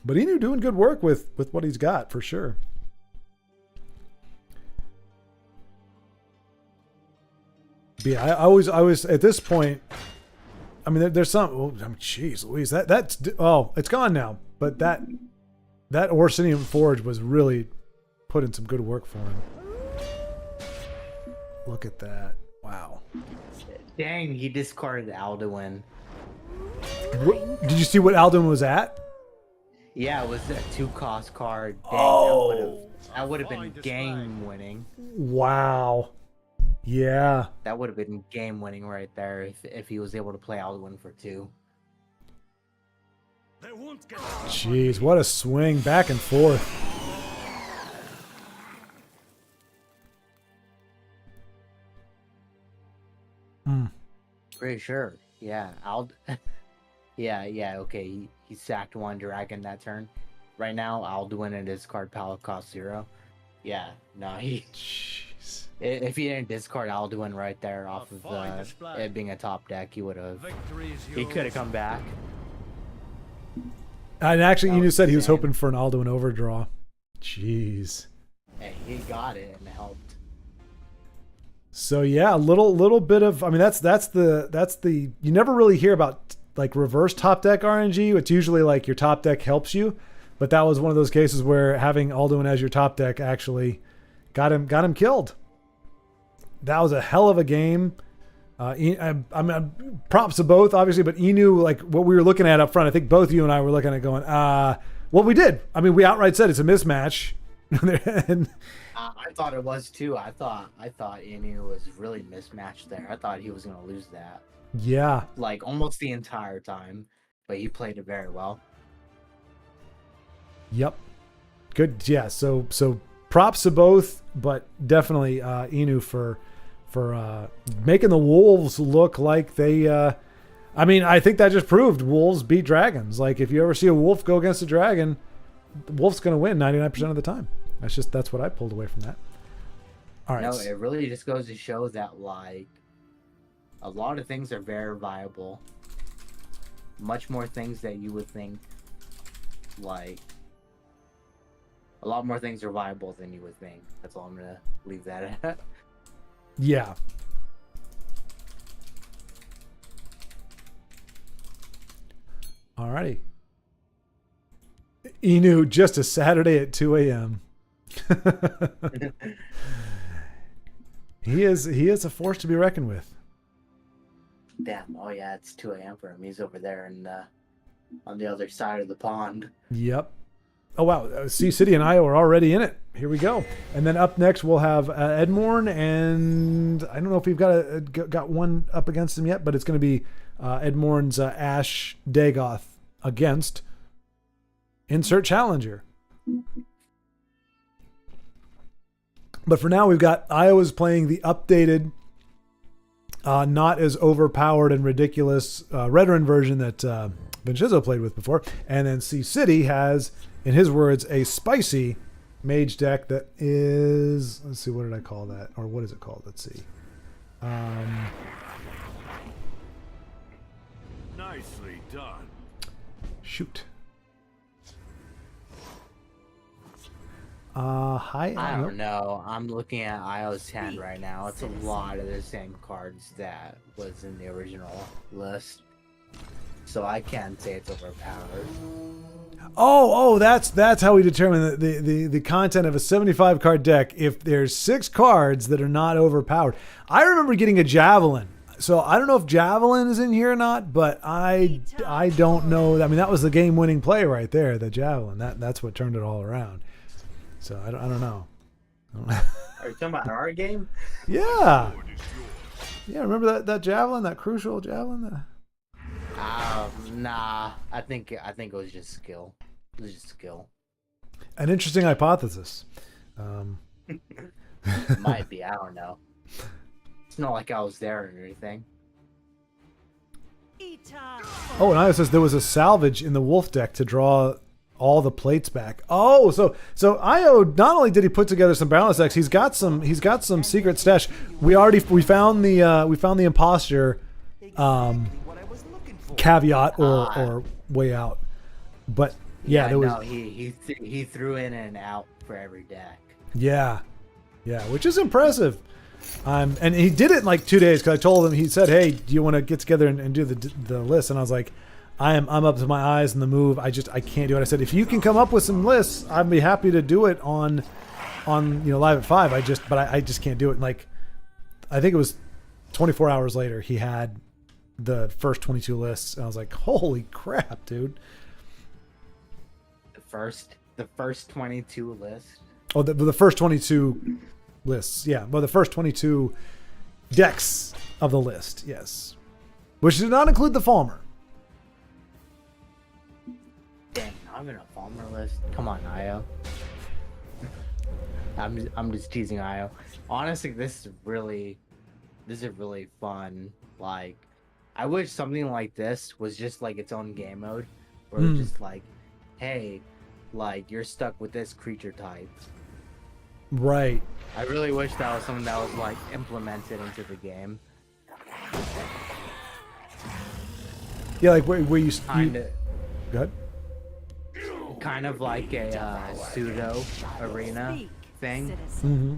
But Inu doing good work with what he's got for sure. But yeah, I always at this point. I mean, there's some. Oh, jeez, Louise, that's it's gone now. But that Orsinium Forge was really put in some good work for him. Look at that! Wow. Dang, he discarded Alduin. Did you see what Alduin was at? Yeah, it was a 2-cost card. Dang, that would have been game winning. Wow. Yeah. That would have been game winning right there if he was able to play Alduin for 2. They won't get Jeez, what a swing back and forth. Pretty sure. Yeah, yeah, okay. He sacked 1 dragon that turn. Right now, Alduin and discard palette cost 0. Yeah, no, Jeez. if he didn't discard Alduin right there off of it being a top deck, he would have. He could have come back. And actually, Inu said he was insane. hoping for an Alduin overdraw. Jeez. Hey, he got it and it helped. So yeah, a little bit of. I mean, that's the. You never really hear about like reverse top deck RNG. It's usually like your top deck helps you, but that was one of those cases where having Alduin as your top deck actually got him killed. That was a hell of a game. I mean, props to both, obviously, but Inu, like what we were looking at up front, I think both you and I were looking at going, well, we did. I mean, we outright said it's a mismatch. And I thought it was too. I thought Inu was really mismatched there. I thought he was gonna lose that. yeah, Like almost the entire time, but he played it very well. yep, good. Yeah, so props to both, but definitely Inu for making the Wolves look like they. I mean, I think that just proved Wolves beat dragons. Like if you ever see a wolf go against a dragon, the wolf's going to win 99% of the time. That's what I pulled away from that. All right. No, it really just goes to show that like a lot of things are very viable. Much more things that you would think like a lot more things are viable than you would think. That's all I'm gonna leave that at. Yeah. Alrighty. Inu, just a Saturday at 2 a.m. He is a force to be reckoned with. Damn, oh yeah, it's 2 a.m. for him. He's over there and on the other side of the pond. Yep. Oh wow, Sea City and Io are already in it. Here we go. And then up next we'll have Edmorn, and I don't know if we've got one up against him yet, but it's going to be Edmorn's Ash Dagoth against insert challenger. But for now we've got Iowa's playing the updated, not as overpowered and ridiculous Redoran version that Vincenzo played with before, and then Sea City has, in his words, a spicy mage deck that is, let's see, what did I call that? Or what is it called? Let's see. Nicely done. Shoot. Hi. I don't know. I'm looking at Io's hand right now. It's a lot of the same cards that was in the original list. So I can't say it's overpowered. Oh, that's how we determine the content of a 75 card deck. If there's 6 cards that are not overpowered. I remember getting a Javelin. So I don't know if Javelin is in here or not, but I don't know. I mean, that was the game winning play right there, the Javelin. That's what turned it all around. So I don't know. Are you talking about our game? Yeah. Yeah, remember that Javelin, that crucial Javelin? Nah. I think it was just skill. It was just skill. An interesting hypothesis. It might be. I don't know. It's not like I was there or anything. Oh, and I says there was a salvage in the wolf deck to draw all the plates back. Oh, so Io, not only did he put together some balance decks, he's got some secret stash. We found the imposter caveat or way out. But yeah, there was no, he threw in and out for every deck. yeah, which is impressive. And he did it in like 2 days because I told him, he said, "Hey, do you want to get together and do the list?" And I was like, I'm up to my eyes in the move. I can't do it. I said, if you can come up with some lists, I'd be happy to do it on Live at 5. I just can't do it. And like, I think it was 24 hours later, he had the first 22 lists, and I was like, holy crap, dude. The first 22 lists. Oh, the first 22 lists, yeah. Well, the first 22 decks of the list, yes, which did not include the Falmer. Dang, I'm in a Falmer list. Come on, Io. I'm just teasing Io. Honestly, this is really fun. Like, I wish something like this was just like its own game mode, where it's just like, hey, like you're stuck with this creature type. Right. I really wish that was something that was like implemented into the game. Yeah, like where you Kinda. Good. Kind of like a pseudo arena thing, Mm-hmm.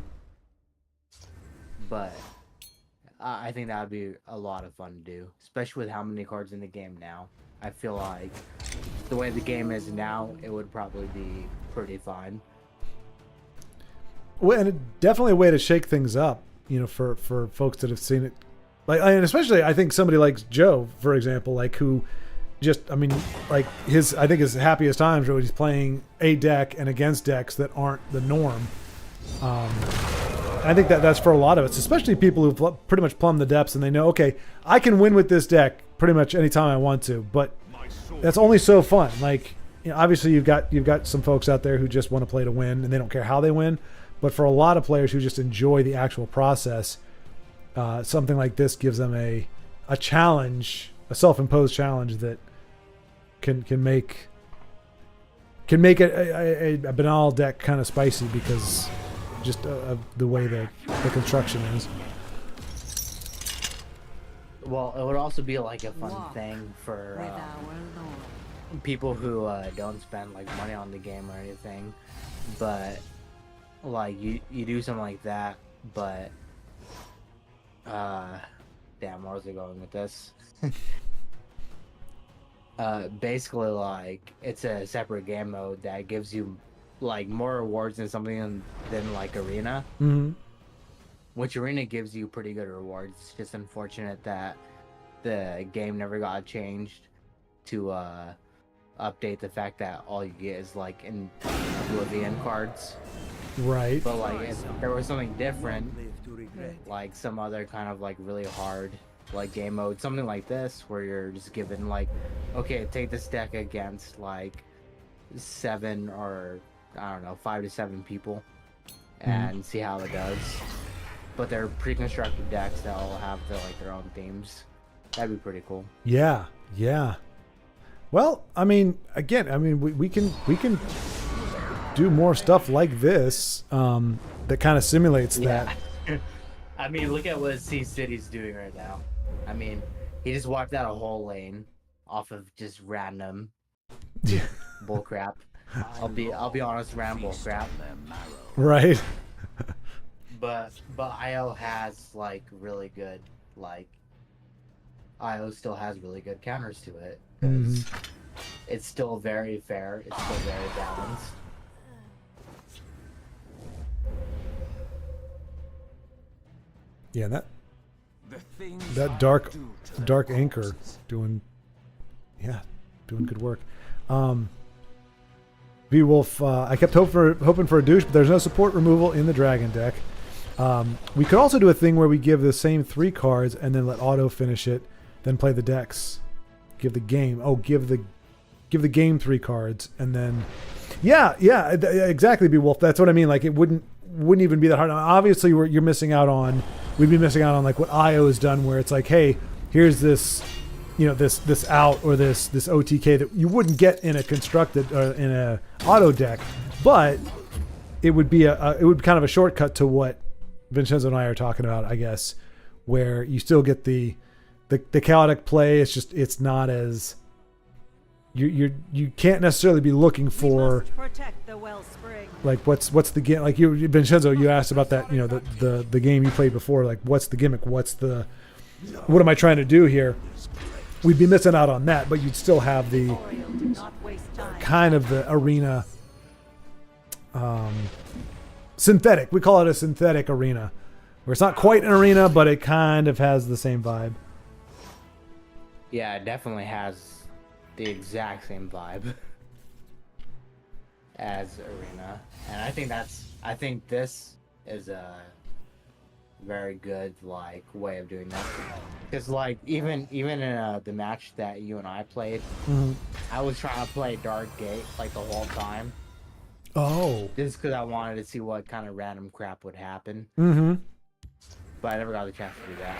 but I think that would be a lot of fun to do, especially with how many cards in the game now. I feel like the way the game is now, it would probably be pretty fun. Well, and definitely a way to shake things up, for folks that have seen it. Like, and especially I think somebody like Joe, for example, like who just, I mean, like I think his happiest times are when he's playing a deck and against decks that aren't the norm. I think that's for a lot of us, especially people who've pretty much plumbed the depths and they know, okay, I can win with this deck pretty much anytime I want to, but that's only so fun. Like, obviously you've got some folks out there who just want to play to win and they don't care how they win. But for a lot of players who just enjoy the actual process, something like this gives them a challenge, a self-imposed challenge that can make a banal deck kind of spicy because just of the way the construction is. Well, it would also be like a fun thing for people who don't spend like money on the game or anything, but like you do something like that, but damn, where was I going with this? Basically, like it's a separate game mode that gives you like more rewards than something than like Arena. Mm-hmm. Which Arena gives you pretty good rewards. It's just unfortunate that the game never got changed to update the fact that all you get is like in Oblivion cards. Right. But like if there was something different, like some other kind of like really hard like game mode, something like this where you're just given like, okay, take this deck against like 7 or I don't know, 5 to 7 people and see how it does. But they're pre-constructed decks that all have their own themes. That'd be pretty cool. Yeah. Well, I mean, again, we can do more stuff like this that kind of simulates that. I mean, look at what Sea City's doing right now. I mean, he just wiped out a whole lane off of just random bullcrap. I'll be honest, random bullcrap. Right. But IO has like really good IO still has really good counters to it because it's still very fair. It's still very balanced. Yeah, that dark anchor doing good work. V-Wolf, I kept hoping for a douche, but there's no support removal in the dragon deck. We could also do a thing where we give the same 3 cards and then let auto finish it, then play the decks. Give the game 3 cards and then exactly, V-Wolf. That's what I mean. Like it wouldn't even be that hard. Now, obviously we'd be missing out on like what IO has done where it's like, hey, here's this this out or this OTK that you wouldn't get in a constructed in a auto deck, but it would be kind of a shortcut to what Vincenzo and I are talking about, I guess, where you still get the the chaotic play. It's not as you can't necessarily be looking We for must protect the wellspring. like what's the game, like you Vincenzo, you asked about that, the game you played before, like what's the gimmick, what am I trying to do here? We'd be missing out on that, but you'd still have the Oriel did not waste time. kind of the arena synthetic, we call it a synthetic arena, where it's not quite an arena, but it kind of has the same vibe. Yeah, it definitely has the exact same vibe as Arena, and I think this is a very good like way of doing that. Because like even in the match that you and I played, I was trying to play Dark Gate like the whole time. Oh. Just because I wanted to see what kind of random crap would happen. Mm-hmm. But I never got the chance to do that.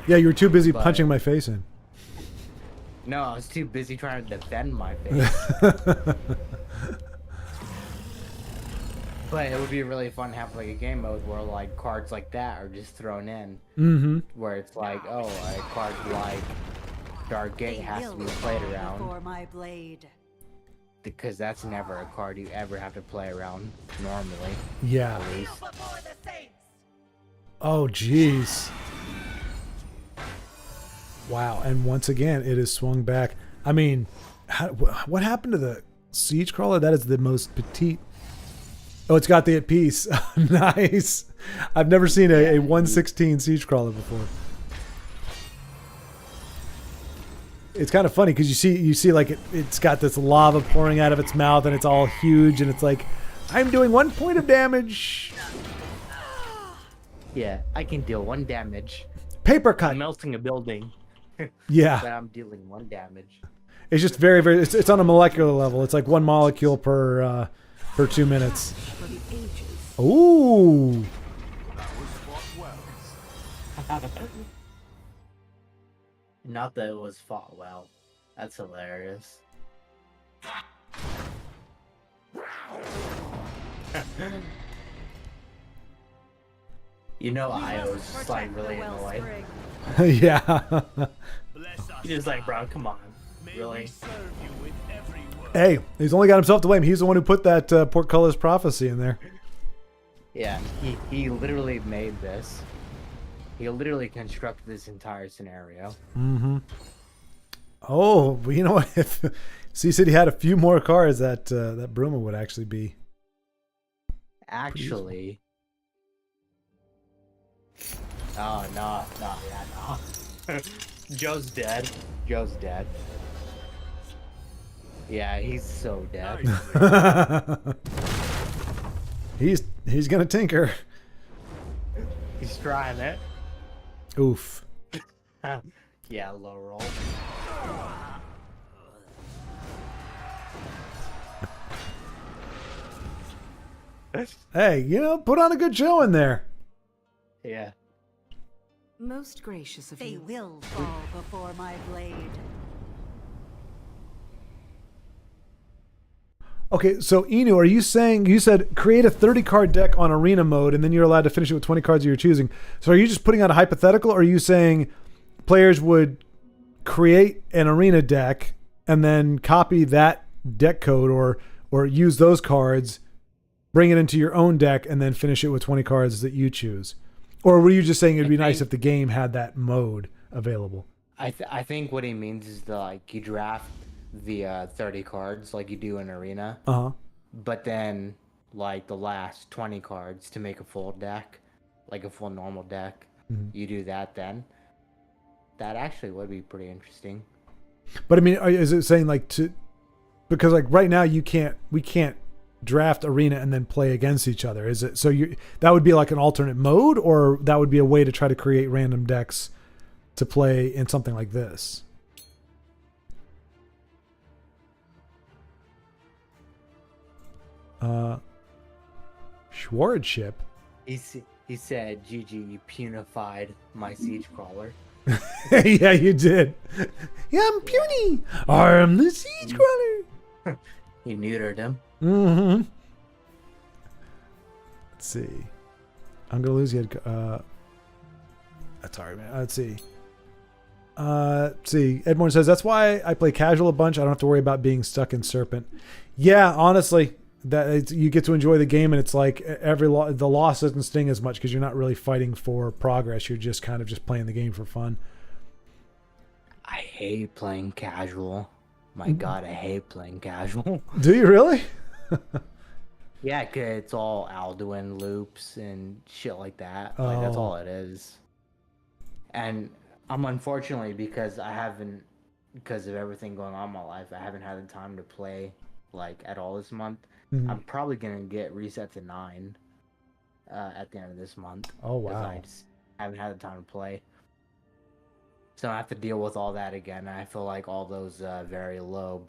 Yeah, you were too busy punching my face in. No, I was too busy trying to defend my face. But it would be really fun to have like a game mode where like cards like that are just thrown in. Mm-hmm. Where it's like, oh, a card like Dark Gate has to be played around. Before my blade. Because that's never a card you ever have to play around normally. Yeah. At least. Oh, jeez. Wow, and once again, it is swung back. I mean, what happened to the siege crawler? That is the most petite. Oh, it's got the at peace. Nice. I've never seen a 116 siege crawler before. It's kind of funny because you see like it's got this lava pouring out of its mouth and it's all huge and it's like, I'm doing 1 point of damage. Yeah, I can deal 1 damage. Paper cut. Melting a building. Yeah. But I'm dealing 1 damage. It's just very, very. It's on a molecular level. It's like 1 molecule per 2 minutes. Ooh. Not that it was fought well. That's hilarious. You know, I was just like really annoyed. Yeah. He's just like, bro, come on. Really? Hey, he's only got himself to blame. He's the one who put that Portcullis prophecy in there. Yeah, he literally made this. He literally constructed this entire scenario. Mm-hmm. Oh, well, you know what? If C City had a few more cards, that Bruma would actually be. Actually. Oh, no, yeah, no. Joe's dead. Joe's dead. Yeah, he's so dead. He's gonna tinker. He's trying it. Oof. Yeah, low roll. Hey, put on a good show in there. Yeah. Most gracious of They you. will fall before my blade. Okay, so Inu, are you saying, you said create a 30 card deck on arena mode and then you're allowed to finish it with 20 cards you're choosing. So are you just putting out a hypothetical, or are you saying players would create an arena deck and then copy that deck code or use those cards, bring it into your own deck and then finish it with 20 cards that you choose? Or were you just saying it'd be nice if the game had that mode available? I think what he means is you draft the 30 cards like you do in Arena. Uh-huh. But then the last 20 cards to make a full deck, like a full normal deck. Mm-hmm. You do that then. That actually would be pretty interesting. But I mean, is it saying because right now we can't draft arena and then play against each other? Is it so that would be like an alternate mode, or that would be a way to try to create random decks to play in something like this? Schwarzship. He said, "GG, you punified my siege crawler." Yeah, you did. Yeah, I'm puny. I'm the siege crawler. You neutered him. Mm-hmm. Let's see. I'm gonna lose you. That's alright, man. Let's see. Let's see. Edmore says, that's why I play casual a bunch. I don't have to worry about being stuck in Serpent. Yeah, honestly, you get to enjoy the game, and it's like the loss doesn't sting as much because you're not really fighting for progress. You're just kind of just playing the game for fun. I hate playing casual. My God, I hate playing casual. Do you really? Yeah, 'cause it's all Alduin loops and shit like that. Like, that's all it is. And I'm unfortunately, because of everything going on in my life, I haven't had the time to play, like, at all this month. Mm-hmm. I'm probably going to get reset to 9 at the end of this month. Oh, wow. I just haven't had the time to play. So I have to deal with all that again. I feel like all those very low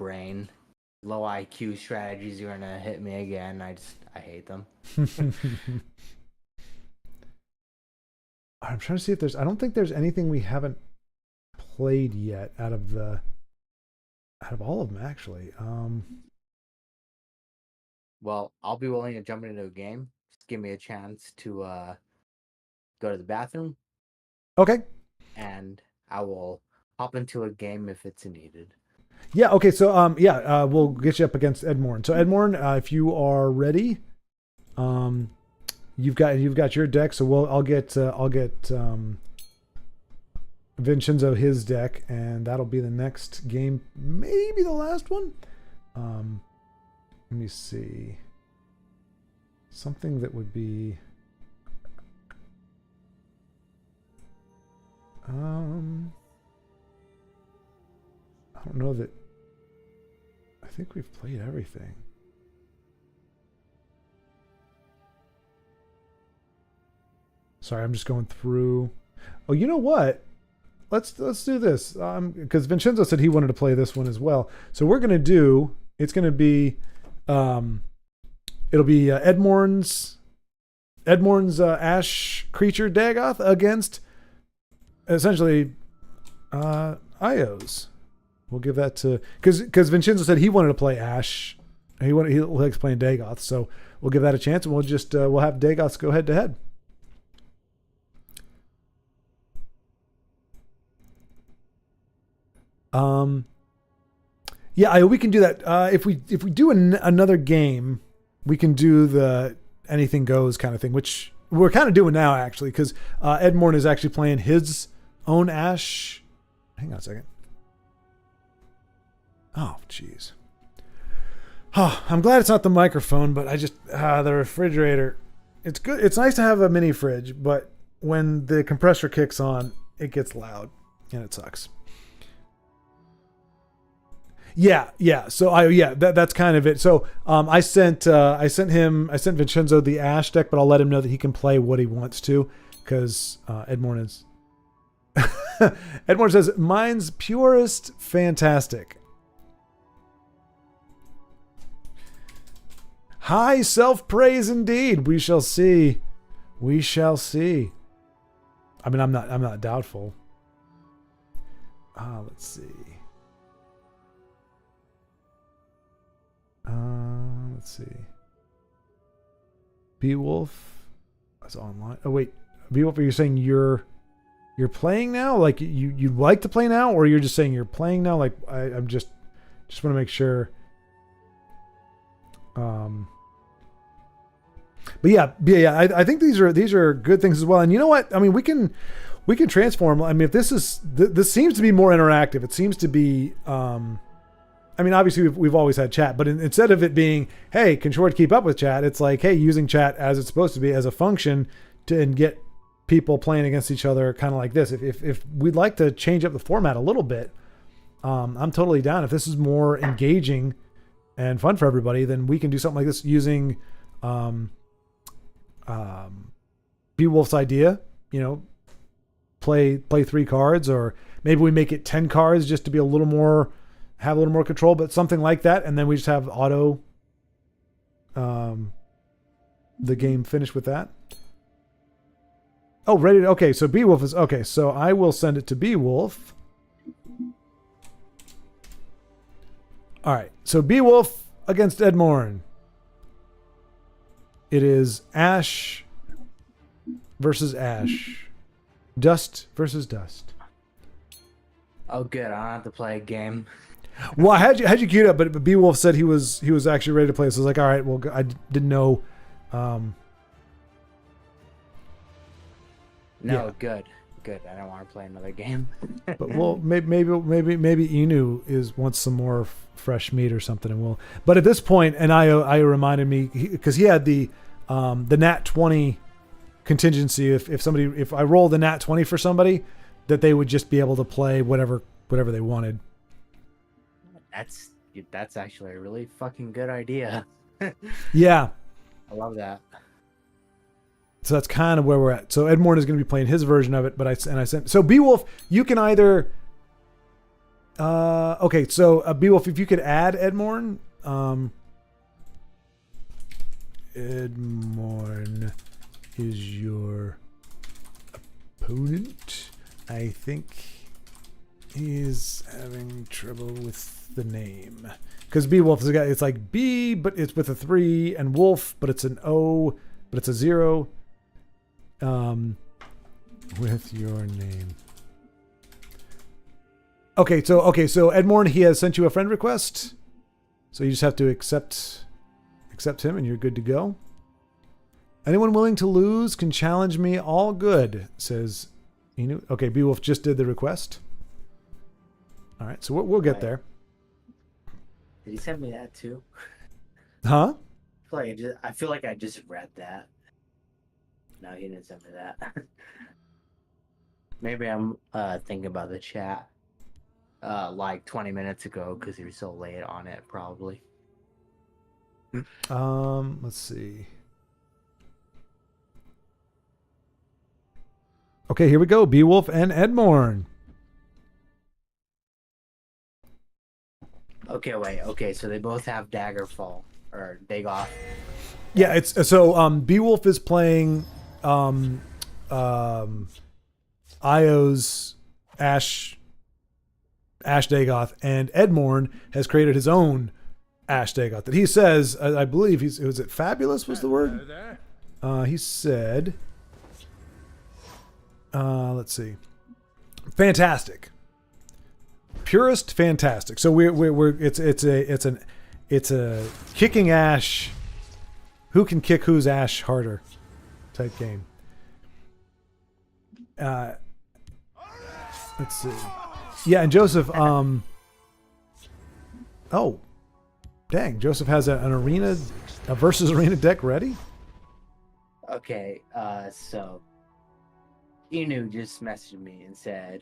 IQ strategies are gonna hit me again. I hate them. I'm trying to see if I don't think there's anything we haven't played yet out of all of them, actually. Well, I'll be willing to jump into a game. Just give me a chance to go to the bathroom. Okay. And I will hop into a game if it's needed. Yeah. Okay. So we'll get you up against Edmorn. So Edmorn, if you are ready, you've got your deck. So I'll get Vincenzo his deck, and that'll be the next game, maybe the last one. Let me see. Something that would be. I don't know that. I think we've played everything. Sorry, I'm just going through. Oh, you know what? Let's do this. Because Vincenzo said he wanted to play this one as well. So we're gonna do. It's gonna be. It'll be Edmorn's Ash Creature Dagoth against. Essentially, Io's. We'll give that to because Vincenzo said he wanted to play Ash. He likes playing Dagoth, so we'll give that a chance, and we'll just we'll have Dagoths go head to head. Yeah, we can do that. If we do another game, we can do the anything goes kind of thing, which we're kind of doing now actually, because Edmorn is actually playing his own Ash. Hang on a second. Oh, jeez. Oh, I'm glad it's not the microphone, but I just the refrigerator. It's good. It's nice to have a mini fridge, but when the compressor kicks on, it gets loud and it sucks. Yeah. So that's kind of it. So I sent Vincenzo the Ash deck, but I'll let him know that he can play what he wants to, because Edmorn is. Edmorn says mine's purest fantastic. High self-praise indeed. We shall see. We shall see. I mean, I'm not doubtful. Let's see. Let's see. Beowulf is online. Oh wait, Beowulf, are you saying you're playing now? Like you'd like to play now, or you're just saying you're playing now? Like I'm just want to make sure. But yeah. I think these are good things as well. And you know what? I mean, we can transform. I mean, if this seems to be more interactive. It seems to be. I mean, obviously we've always had chat, but instead of it being, hey, can Short keep up with chat? It's like, hey, using chat as it's supposed to be as a function and get people playing against each other, kind of like this. If we'd like to change up the format a little bit, I'm totally down. If this is more engaging and fun for everybody, then we can do something like this using Beowulf's idea. You know, play 3 cards, or maybe we make it 10 cards just to be have a little more control, but something like that, and then we just have auto the game finish with that. Oh, ready to, okay, so Beowulf is okay, so I will send it to Beowulf. Alright, so Beowulf against Edmorn. It is Ash versus Ash. Dust versus dust. Oh, good. I don't have to play a game. Well, I had you queued up, but Beowulf said he was actually ready to play. So I was like, all right, well, I didn't know. No, Yeah. good. I don't want to play another game. But well, maybe Inu wants some more fresh meat or something, and we'll. But at this point, and Io reminded me because he had the nat 20 contingency. If I roll the nat 20 for somebody, that they would just be able to play whatever they wanted. That's actually a really fucking good idea. Yeah. I love that. So that's kind of where we're at. So Edmorn is going to be playing his version of it, but I sent. So Beowulf, you can either. Okay, so Beowulf, if you could add Edmorn. Edmorn is your opponent. I think he's having trouble with the name because Beowulf is a guy. It's like B, but it's with a 3, and Wolf, but it's an O, but it's a 0. With your name. Okay, so Edmorn, he has sent you a friend request. So you just have to accept him and you're good to go. Anyone willing to lose can challenge me. All good, says Inu. Okay, Beowulf just did the request. All right, so we'll get there. Did he send me that too? Huh? I feel like I just read that. No, he didn't send me that. Maybe I'm thinking about the chat like 20 minutes ago because he was so late on it, probably. Let's see. Okay, here we go. Beowulf and Edmorn. Okay, wait. Okay, so they both have Daggerfall or Dagoth. Yeah, it's so Beowulf is playing Io's Ash Dagoth, and Edmorn has created his own Ash Dagoth that he says, I believe was it fabulous was the word? He said, let's see, fantastic, purest fantastic. So it's a kicking Ash, who can kick whose Ash harder type game. Let's see. Yeah, and Joseph, oh, dang, Joseph has a versus arena deck ready? Okay, so Inu just messaged me and said,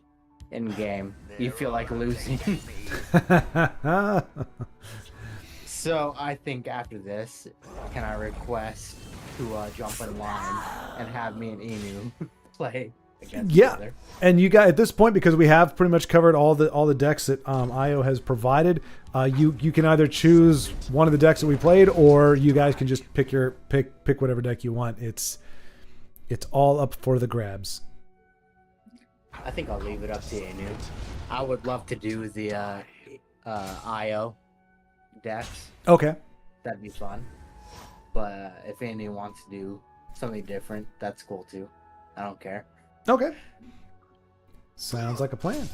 in game, you feel like losing. So I think after this, can I request to jump in line and have me and Inu play against each other? And you got at this point, because we have pretty much covered all the decks that Io has provided. You can either choose one of the decks that we played, or you guys can just pick whatever deck you want. It's all up for the grabs. I think I'll leave it up to Inu. I would love to do the Io decks. Okay. That'd be fun. But if Inu wants to do something different, that's cool too. I don't care. Okay. Sounds like a plan.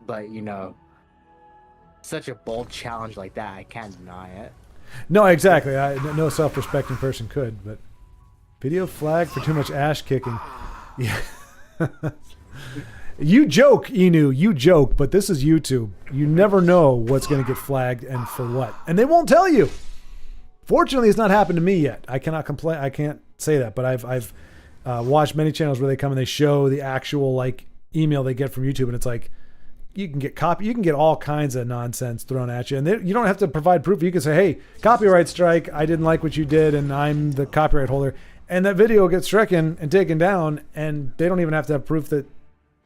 But such a bold challenge like that, I can't deny it. No, exactly. No self-respecting person could, but video flag for too much Ash kicking. Yeah. You joke, Inu. You joke, but this is YouTube. You never know what's going to get flagged and for what, and they won't tell you. Fortunately, it's not happened to me yet. I cannot complain. I can't say that, but I've watched many channels where they come and they show the actual email they get from YouTube, and it's like you can get all kinds of nonsense thrown at you, and you don't have to provide proof. You can say, "Hey, copyright strike! I didn't like what you did, and I'm the copyright holder." And that video gets stricken and taken down, and they don't even have to have proof that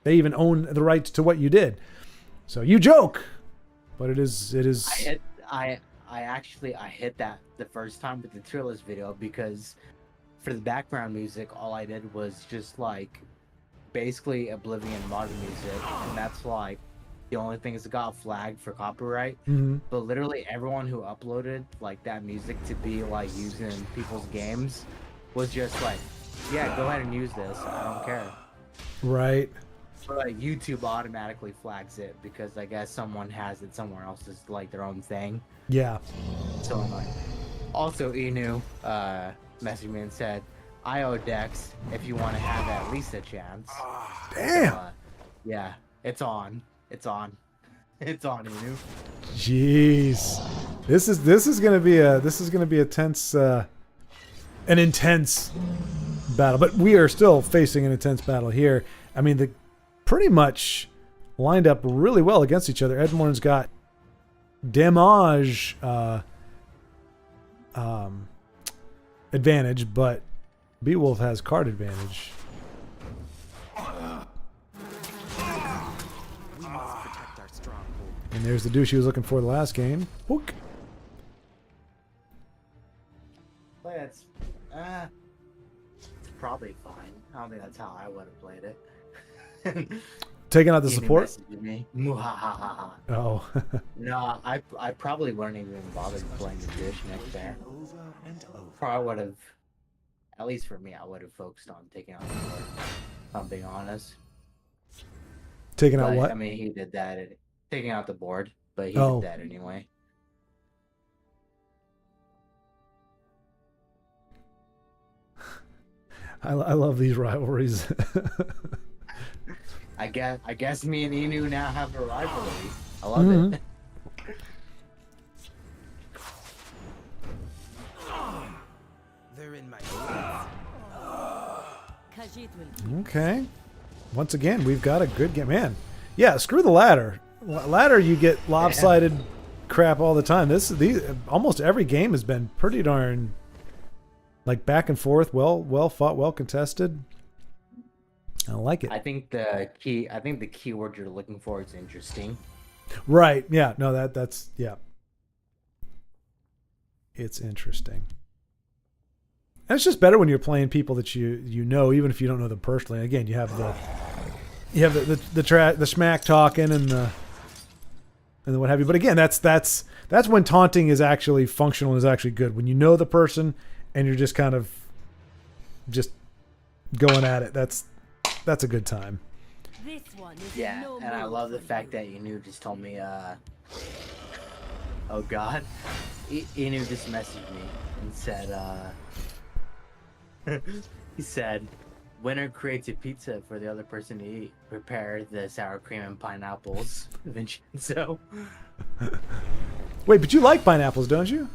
they even own the rights to what you did. So you joke, but it is. I hit that the first time with the Trillis video, because for the background music, all I did was just basically Oblivion modern music, and that's the only things that got flagged for copyright. Mm-hmm. But literally everyone who uploaded that music to be used in people's games was just yeah, go ahead and use this. I don't care. Right. But like YouTube automatically flags it because I guess someone has it somewhere else as like their own thing. Yeah. So annoying. Also, Inu messaged me and said, "IO Dex, if you want to have at least a chance." Damn. So, yeah, it's on. It's on. It's on, Inu. Jeez. This is gonna be a tense an intense battle. But we are still facing an intense battle here. I mean, the pretty much lined up really well against each other. Edmorn's got damage advantage, but Beowulf has card advantage. We must protect our stronghold. And there's the douche he was looking for the last game. Hook. It's probably fine. I don't think that's how I would have played it. Taking out the Inu support. messaged me. Muhahaha. Oh. No, I probably wouldn't even bother playing the dish next day. Over and over. Probably would have, at least for me, I would have focused on taking out the board. If I'm being honest. Taking out But, what? I mean, he did that. Taking out the board, but he Oh. did that anyway. I love these rivalries. I guess me and Inu now have a rivalry. I love Mhm. it. They're in my Khajiit will Okay. Once again, we've got a good game. Man, yeah, screw the ladder. Ladder, you get lopsided crap all the time. Almost every game has been pretty darn like back and forth, well fought, well contested. I like it. I think the key word you're looking for is interesting. Right. Yeah. No, that's yeah. It's interesting. And it's just better when you're playing people that you know, even if you don't know them personally. Again, you have the smack talking and the what have you. But again, that's when taunting is actually functional and is actually good. When you know the person and you're just kind of just going at it. That's a good time. This one is Yeah, no and I move love the for fact you. that Inu just told me, oh god, Inu just messaged me and said, he said, winner creates a pizza for the other person to eat. Prepare the sour cream and pineapples, Vincenzo. Wait, but you like pineapples, don't you?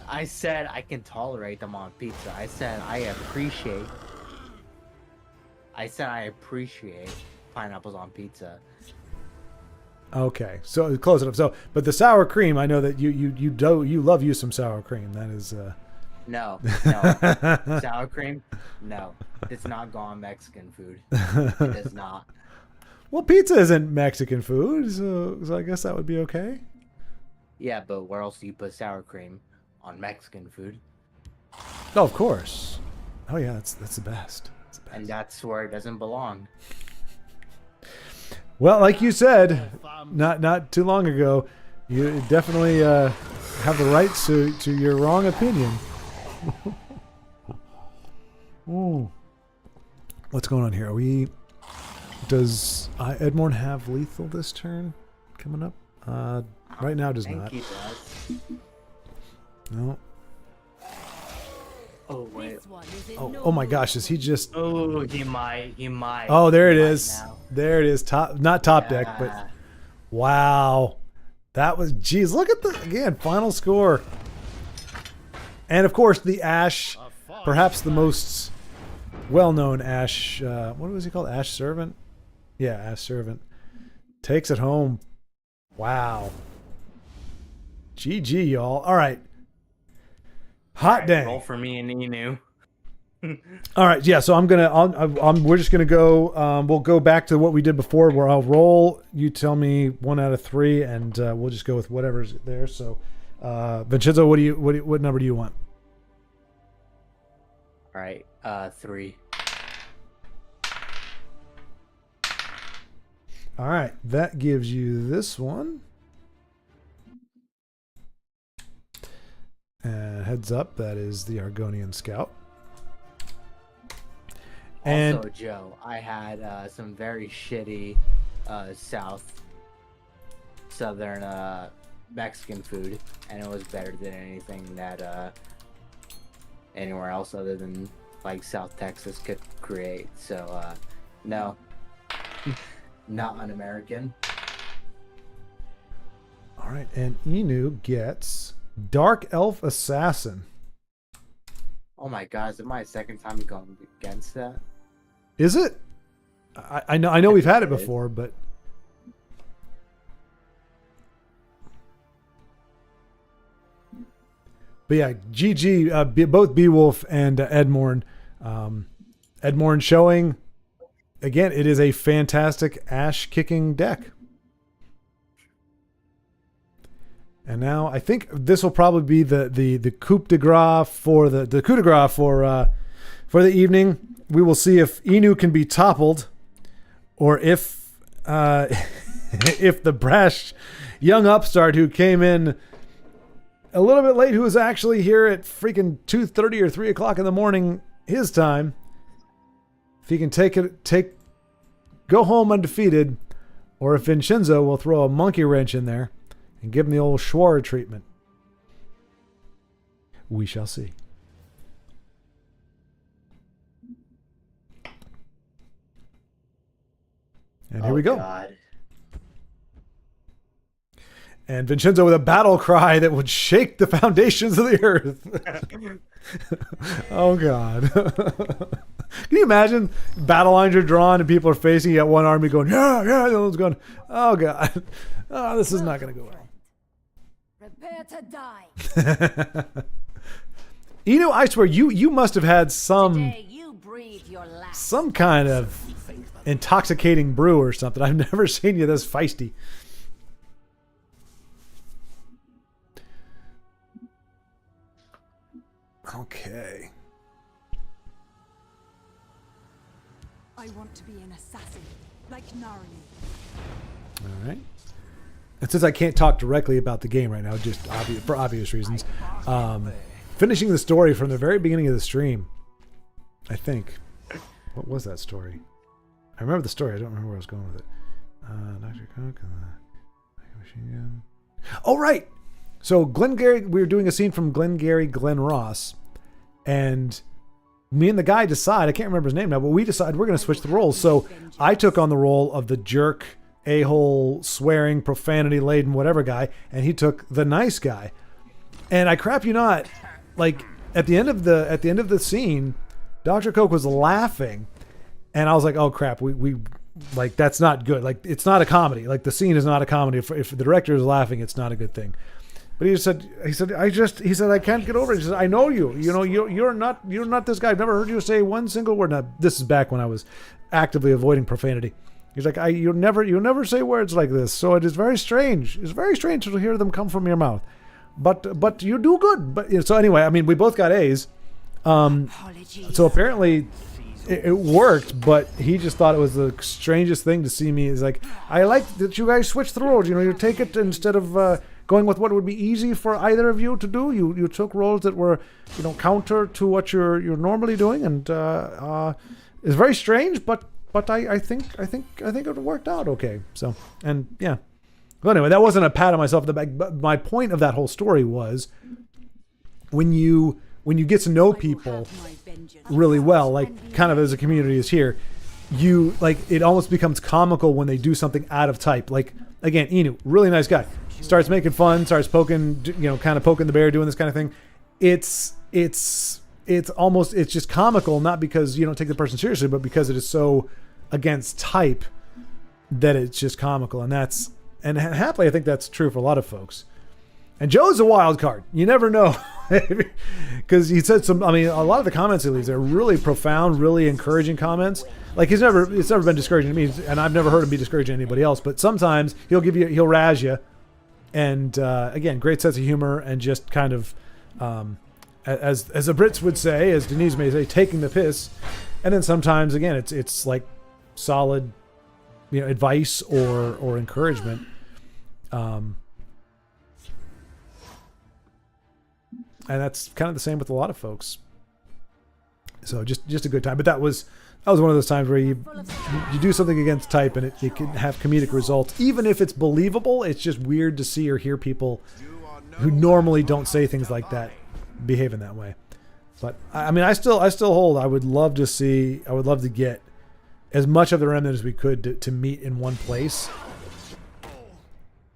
I said I can tolerate them on pizza. I said I appreciate pineapples on pizza. Okay, so close it up. So, but the sour cream, I know that you love you some sour cream. That is. No, sour cream. No, it's not gone Mexican food. It is not. Well, pizza isn't Mexican food, so I guess that would be okay. Yeah, but where else do you put sour cream on Mexican food? Oh, of course. Oh yeah, that's the best. That's the best. And that's where it doesn't belong. Well, like you said, not too long ago, you definitely have the right to your wrong opinion. Ooh. What's going on here? Does Edmorn have lethal this turn coming up? Right now does I think not. he does. No. Oh wait. This one is in Oh, no oh my move gosh, for is he you. just? Oh, he might. Oh, there it He might is. now. There it is. Not top deck, but Yeah. wow, that was. Geez, look at the again final score. And of course, the Ash, perhaps the most well-known Ash. What was he called? Ash Servant. Yeah, Ash Servant takes it home. Wow. GG, y'all. All right. Hot Alright, dang. roll for me and Inu. All right, yeah. So we're just gonna go. We'll go back to what we did before, where I'll roll. You tell me 1 out of 3, and we'll just go with whatever's there. So, Vincenzo, what number do you want? All right, 3. All right, that gives you this one. Heads up, that is the Argonian Scout. And Also, Joe, I had some very shitty southern Mexican food, and it was better than anything that anywhere else other than like South Texas could create. So no, not un-American. all right, and Inu gets Dark Elf Assassin. Oh my god, is it my second time going against that? Is it? I know we've had it It is. before, but yeah, GG, both Beowulf and Edmorn. Edmorn showing again. It is a fantastic ash kicking deck. And now I think this will probably be the coup de grace for the coup de grace for the evening. We will see if Inu can be toppled, or if if the brash young upstart who came in a little bit late, who was actually here at freaking 2:30 or 3 o'clock in the morning his time, if he can go home undefeated, or if Vincenzo will throw a monkey wrench in there and give him the old Schwarr treatment. We shall see. And here we go. God. And Vincenzo with a battle cry that would shake the foundations of the earth. Oh, God. Can you imagine battle lines are drawn and people are facing you at one army going, yeah, the other one's going, oh, God. Oh, this is not going to go well. Prepare to die. Inu, I swear, you must have had Today you breathe your last. some kind of intoxicating brew or something. I've never seen you this feisty. Okay. I want to be an assassin, like Narni. All right. And since I can't talk directly about the game right now, just for obvious reasons, finishing the story from the very beginning of the stream, I think. What was that story? I remember the story. I don't remember where I was going with it. Dr. Cook and the machine gun. Oh, right. So Glengarry, we were doing a scene from Glengarry Glen Ross, and me and the guy decide, I can't remember his name now, but we decide we're going to switch the roles. So I took on the role of the jerk, a-hole, swearing, profanity-laden, whatever guy, and he took the nice guy. And I crap you not, like at the end of the scene, Dr. Coke was laughing, and I was like, oh crap, we like that's not good. Like it's not a comedy. Like the scene is not a comedy. If the director is laughing, it's not a good thing. But he said I can't get over it. He said, I know you. You know, you're not this guy. I've never heard you say one single word. Now, this is back when I was actively avoiding profanity. He's like, you'll never say words like this. So it is very strange. It's very strange to hear them come from your mouth. But you do good. But so anyway, I mean, we both got A's. So apparently it worked, but he just thought it was the strangest thing to see me. He's like, I like that you guys switched the roles. You know, you take it instead of going with what would be easy for either of you to do. You took roles that were, you know, counter to what you're normally doing, and it's very strange. But I think it worked out okay. So, and yeah. Well, anyway, that wasn't a pat on myself in the back. But my point of that whole story was when you get to know people really well, like kind of as a community is here, you like it almost becomes comical when they do something out of type. Like again, Inu, really nice guy, starts making fun, starts poking, you know, kind of poking the bear, doing this kind of thing. It's just comical, not because you don't take the person seriously, but because it is so against type that it's just comical. And happily, I think that's true for a lot of folks. And Joe's a wild card. You never know. Because he said some, I mean, a lot of the comments he leaves are really profound, really encouraging comments. Like it's never been discouraging to me, and I've never heard him be discouraging to anybody else. But sometimes he'll razz you. And again, great sense of humor and just kind of, as the Brits would say, as Denise may say, taking the piss. And then sometimes, again, it's like solid, you know, advice or encouragement. And that's kind of the same with a lot of folks. So just a good time. But that was that was one of those times where you do something against type and it can have comedic results. Even if it's believable, it's just weird to see or hear people who normally don't say things like that behave in that way. But I mean, I still hold. I would love to get as much of the remnant as we could to meet in one place.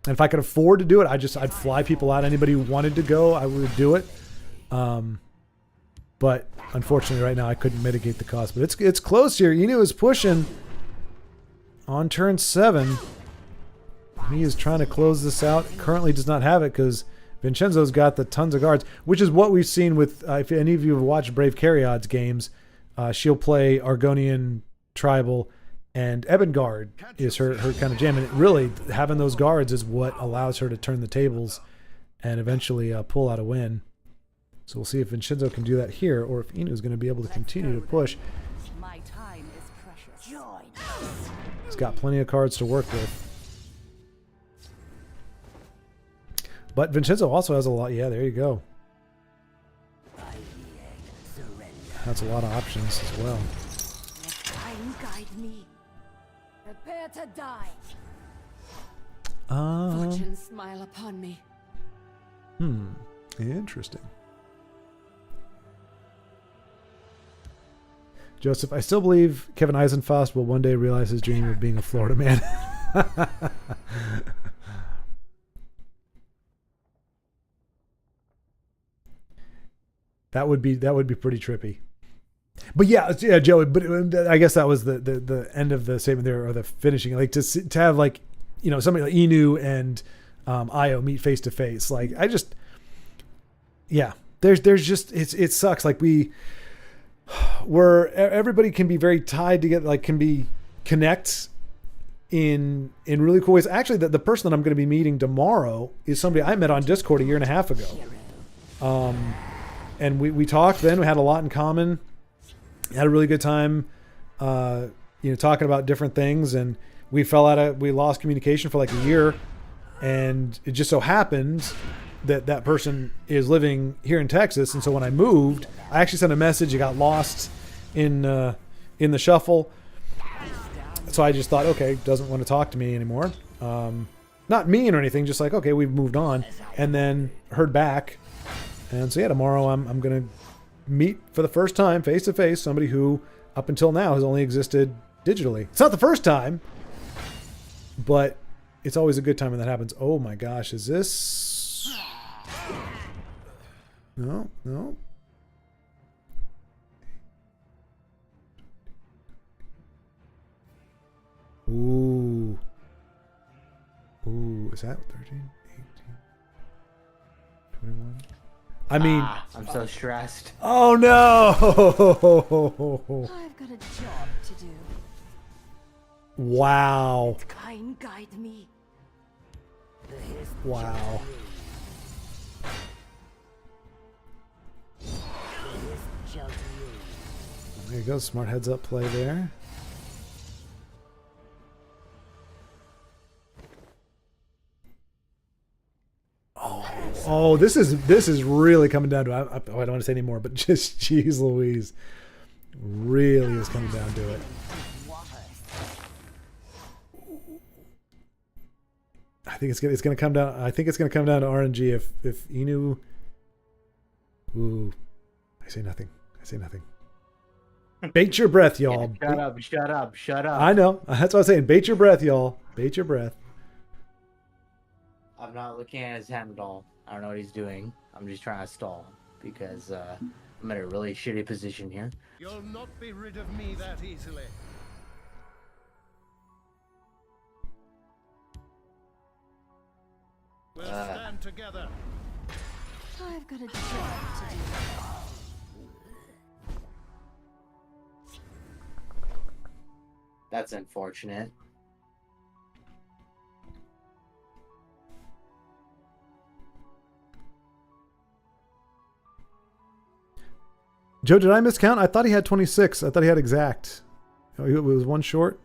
And if I could afford to do it, I'd fly people out. Anybody who wanted to go, I would do it. But unfortunately, right now I couldn't mitigate the cost. But it's close here. Inu is pushing on turn 7. He is trying to close this out. Currently does not have it because Vincenzo's got the tons of guards, which is what we've seen with, if any of you have watched Brave Caryod's games, she'll play Argonian Tribal, and Ebengard is her kind of jam. And really, having those guards is what allows her to turn the tables and eventually pull out a win. So we'll see if Vincenzo can do that here, or if Inu's going to be able to continue to push. My time is precious. Join. He's got plenty of cards to work with. But Vincenzo also has a lot. Yeah, there you go. That's a lot of options as well. Let time guide me. Prepare to die. Fortune smile upon me. Interesting. Joseph, I still believe Kevin Eisenfaust will one day realize his dream of being a Florida man. That would be pretty trippy. But yeah, Joey. But I guess that was the end of the statement there, or the finishing. Like to have like, you know, somebody like Inu and Io meet face to face. Like there's just it sucks. Like everybody can be very tied together. Like can connect in really cool ways. Actually, the person that I'm going to be meeting tomorrow is somebody I met on Discord a year and a half ago. And we talked then. We had a lot in common. Had a really good time, talking about different things. And we lost communication for like a year. And it just so happened that person is living here in Texas. And so when I moved, I actually sent a message. It got lost in the shuffle. So I just thought, okay, doesn't want to talk to me anymore. Not mean or anything, just like, okay, we've moved on. And then heard back. And so yeah, tomorrow I'm going to meet for the first time face to face somebody who up until now has only existed digitally. It's not the first time, but it's always a good time when that happens. Oh my gosh, is this... No. Ooh, is that 13, 18, 21? I mean... I'm so stressed. Oh no! I've got a job to do. Wow. Kind guide me. Wow. There you go, smart heads up play there. Oh, this is really coming down to I don't want to say any more, but just geez Louise, really is coming down to it. I think it's gonna come down. I think it's gonna come down to RNG if Inu. Ooh, I say nothing. Bait your breath, y'all. Yeah, shut up. I know. That's what I'm saying. Bait your breath, y'all. Bait your breath. I'm not looking at his hand at all. I don't know what he's doing. I'm just trying to stall because I'm in a really shitty position here. You'll not be rid of me that easily. We'll stand together. I've got a job to do. That's unfortunate. Joe, did I miscount? I thought he had 26. I thought he had exact. Oh, it was one short.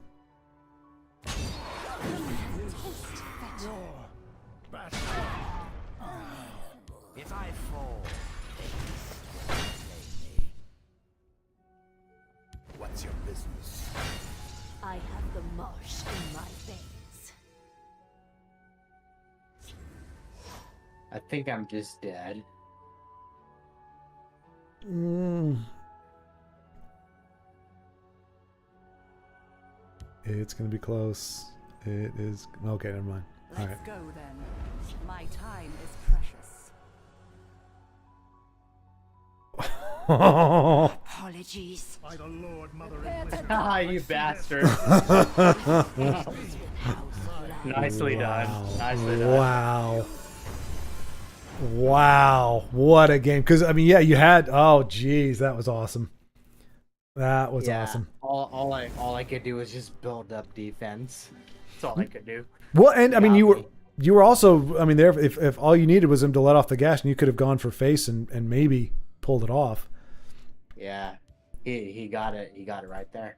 If I fall, What's your business? I have the marsh in my veins. I think I'm just dead. It's gonna be close. It is. Okay, never mind. All Let's right. go then. My time is precious. Apologies. By the Lord, Mother Ah, you bastard. Nicely done. Nicely done. Wow. Wow. What a game. Because, I mean, yeah, you had. Oh, geez. That was awesome. That was awesome. All I could do was just build up defense. That's all I could do. Well, and I mean, Got me. you were also. I mean, there. If all you needed was him to let off the gas, and you could have gone for face and maybe pulled it off. Yeah. He got it. He got it right there.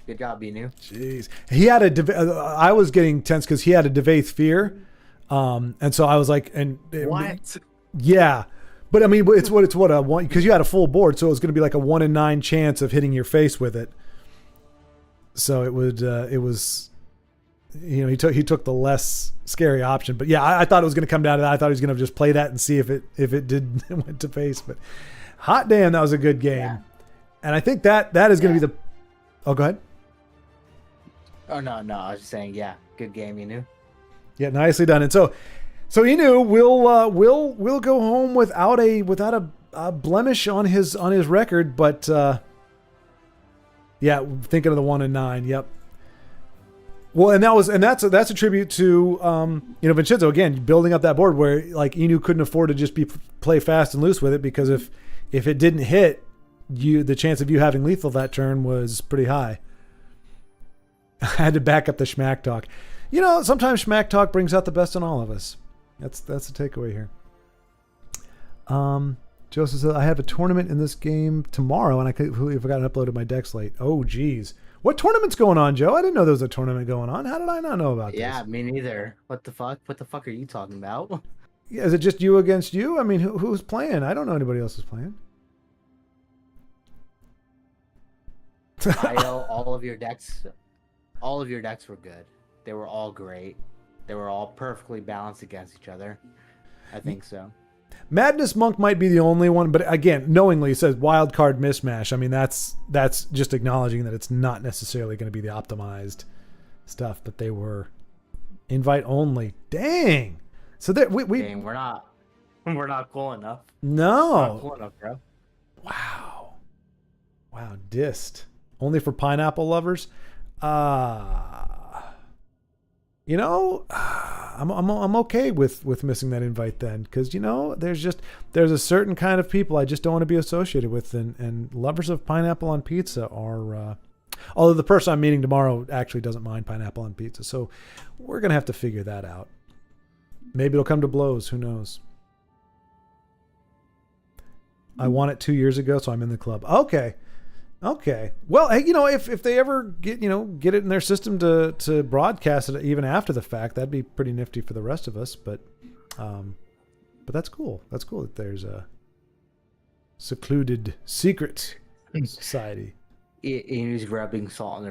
Good job, Binu. Jeez, he had a. I was getting tense because he had a Devaith fear, and so I was like, What? Yeah, but I mean, it's what a one because you had a full board, so it was going to be like a 1 in 9 chance of hitting your face with it. So it was, you know, he took the less scary option. But yeah, I thought it was going to come down to that. I thought he was going to just play that and see if it did went to face. But hot damn, that was a good game, and I think that is going to be the. Oh, go ahead. Oh no, I was just saying, yeah, good game, Binu. Yeah, nicely done. And so Inu will go home without a blemish on his record, but yeah, thinking of the 1 in 9. Yep. Well, and that's a tribute to Vincenzo again building up that board where like Inu couldn't afford to just play fast and loose with it because if it didn't hit the chance of you having lethal that turn was pretty high. I had to back up the schmack talk. You know, sometimes schmack talk brings out the best in all of us. That's the takeaway here. Joseph says, I have a tournament in this game tomorrow, and I completely forgot to upload my deck slate. Oh, geez. What tournament's going on, Joe? I didn't know there was a tournament going on. How did I not know about this? Yeah, me neither. What the fuck? What the fuck are you talking about? Yeah, is it just you against you? I mean, who's playing? I don't know anybody else is playing. I know all of your decks were good. They were all great. They were all perfectly balanced against each other. I think so. Madness Monk might be the only one, but again, knowingly it says wild card mismatch. I mean, that's just acknowledging that it's not necessarily going to be the optimized stuff, but they were invite only. Dang. So that Dang, we're not cool enough. No. We're not cool enough, bro. Wow, dissed. Only for pineapple lovers. You know, I'm okay with missing that invite then, because you know there's a certain kind of people I just don't want to be associated with, and lovers of pineapple on pizza are. Although the person I'm meeting tomorrow actually doesn't mind pineapple on pizza, so we're gonna have to figure that out. Maybe it'll come to blows. Who knows? I won it 2 years ago, so I'm in the club. Okay. Well, hey, you know, if they ever get it in their system to broadcast it even after the fact, that'd be pretty nifty for the rest of us. But that's cool. That's cool that there's a secluded secret society. He's rubbing salt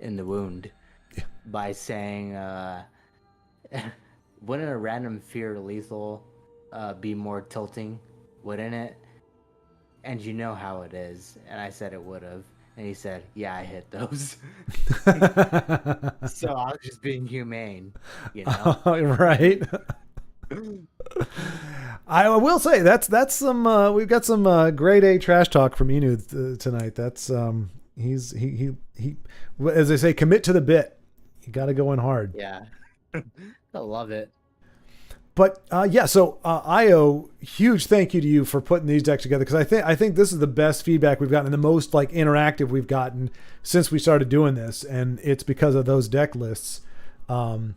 in the wound by saying, wouldn't a random fear lethal be more tilting? Wouldn't it? And you know how it is. And I said it would have. And he said, yeah, I hit those. So I was just being humane, you know? Right. I will say that's some we've got some grade A trash talk from Inu tonight. That's he as they say, commit to the bit. You got to go in hard. Yeah. I love it. But yeah, so Io, huge thank you to you for putting these decks together, because I think this is the best feedback we've gotten and the most like interactive we've gotten since we started doing this, and it's because of those deck lists. So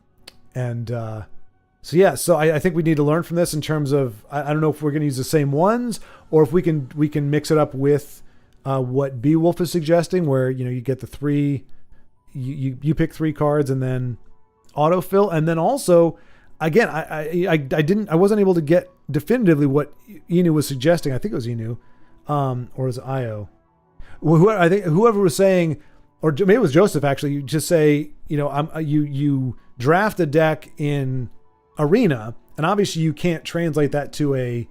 yeah, so I think we need to learn from this in terms of I don't know if we're going to use the same ones or if we can mix it up with what Beowulf is suggesting, where you get the three, you pick 3 cards and then autofill, and then also. Again, I wasn't able to get definitively what Inu was suggesting. I think it was Inu, or was it Io? I think whoever was saying or maybe it was Joseph actually. You just say, you draft a deck in Arena, and obviously you can't translate that to a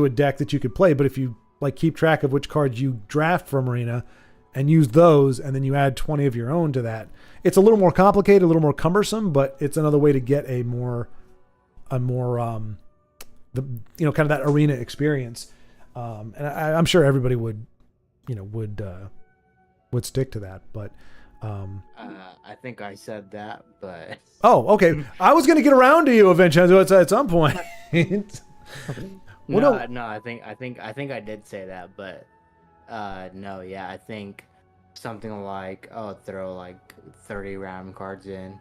deck that you could play. But if you like keep track of which cards you draft from Arena and use those, and then you add 20 of your own to that, it's a little more complicated, a little more cumbersome, but it's another way to get a more kind of that Arena experience. And I'm sure everybody would stick to that, but I think I said that, but oh, okay. I was going to get around to you, Vincenzo, at some point. no, I think I did say that, but no, yeah, I think something like throw like 30 random cards in,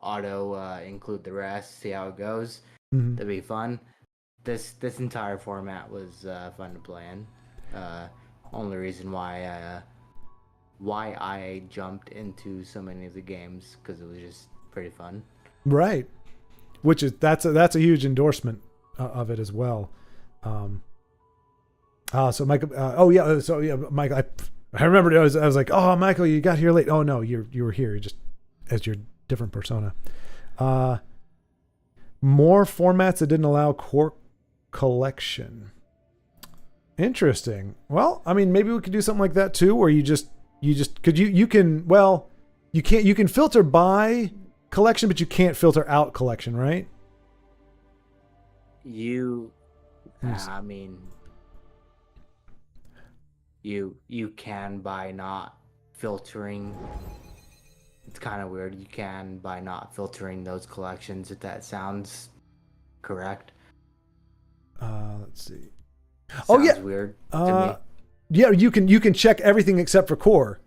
auto include the rest, see how it goes. Mm-hmm. That'd be fun. This entire format was fun to play in. Only reason why I jumped into so many of the games, because it was just pretty fun. Right. Which is that's a huge endorsement of it as well. So Michael, Michael, I remembered I was like, oh, Michael, you got here late. Oh no, you were here, you just as your different persona. More formats that didn't allow core collection. Interesting. Well, I mean, maybe we could do something like that too, where you can filter by collection, but you can't filter out collection, right? I mean, you can by not filtering. It's kind of weird. You can by not filtering those collections, if that sounds correct. Let's see. Sounds weird to me. Yeah, you can check everything except for core.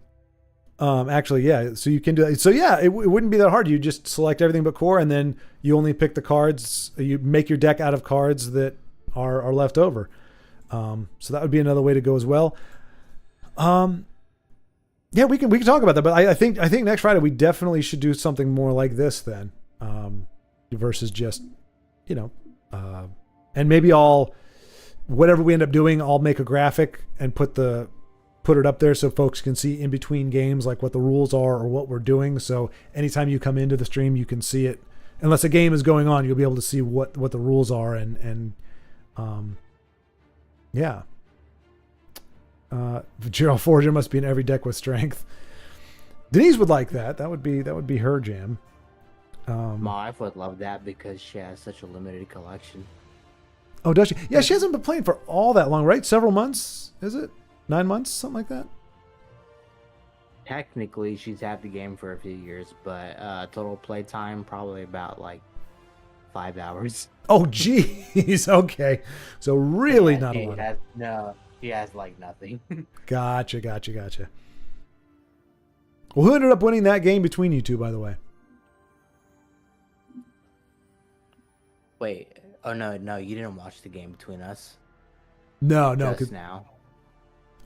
Actually, yeah. So you can do that. So yeah, it wouldn't be that hard. You just select everything but core, and then you only pick the cards. You make your deck out of cards that are left over. So that would be another way to go as well. Yeah, we can talk about that. But I think next Friday we definitely should do something more like this then, versus just and maybe whatever we end up doing, I'll make a graphic and put it up there so folks can see in between games like what the rules are or what we're doing. So anytime you come into the stream, you can see it. Unless a game is going on, you'll be able to see what the rules are and yeah. Gerald Forger must be in every deck with strength. Denise would like that. That would be her jam. My wife would love that because she has such a limited collection. Oh, does she? Yeah, she hasn't been playing for all that long, right? Several months, is it? 9 months, something like that? Technically, she's had the game for a few years, but total play time probably about like 5 hours. Oh, geez. Okay. So really not a lot. She has like nothing. Gotcha. Well, who ended up winning that game between you two, by the way? Wait. Oh, no, you didn't watch the game between us. No. Just now.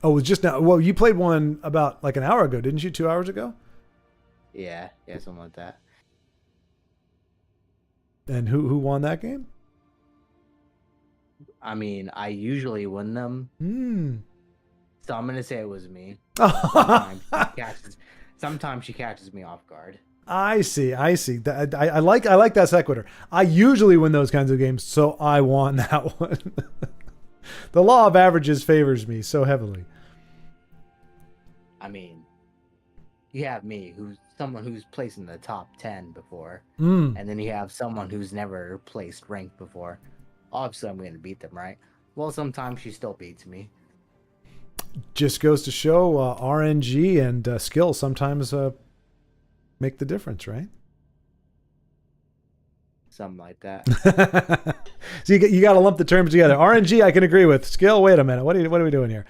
Oh, it was just now. Well, you played one about like an hour ago, didn't you? 2 hours ago? Yeah, something like that. And who won that game? I mean, I usually win them. So I'm going to say it was me. Sometimes she catches me off guard. I see. I like that sequitur. I usually win those kinds of games, so I won that one. The law of averages favors me so heavily. I mean, you have me, who's someone who's placed in the top 10 before, and then you have someone who's never placed ranked before. Obviously, I'm going to beat them, right? Well, sometimes she still beats me. Just goes to show RNG and skill sometimes make the difference, right? Something like that. So you got to lump the terms together. RNG, I can agree with. Skill, wait a minute. What are we doing here?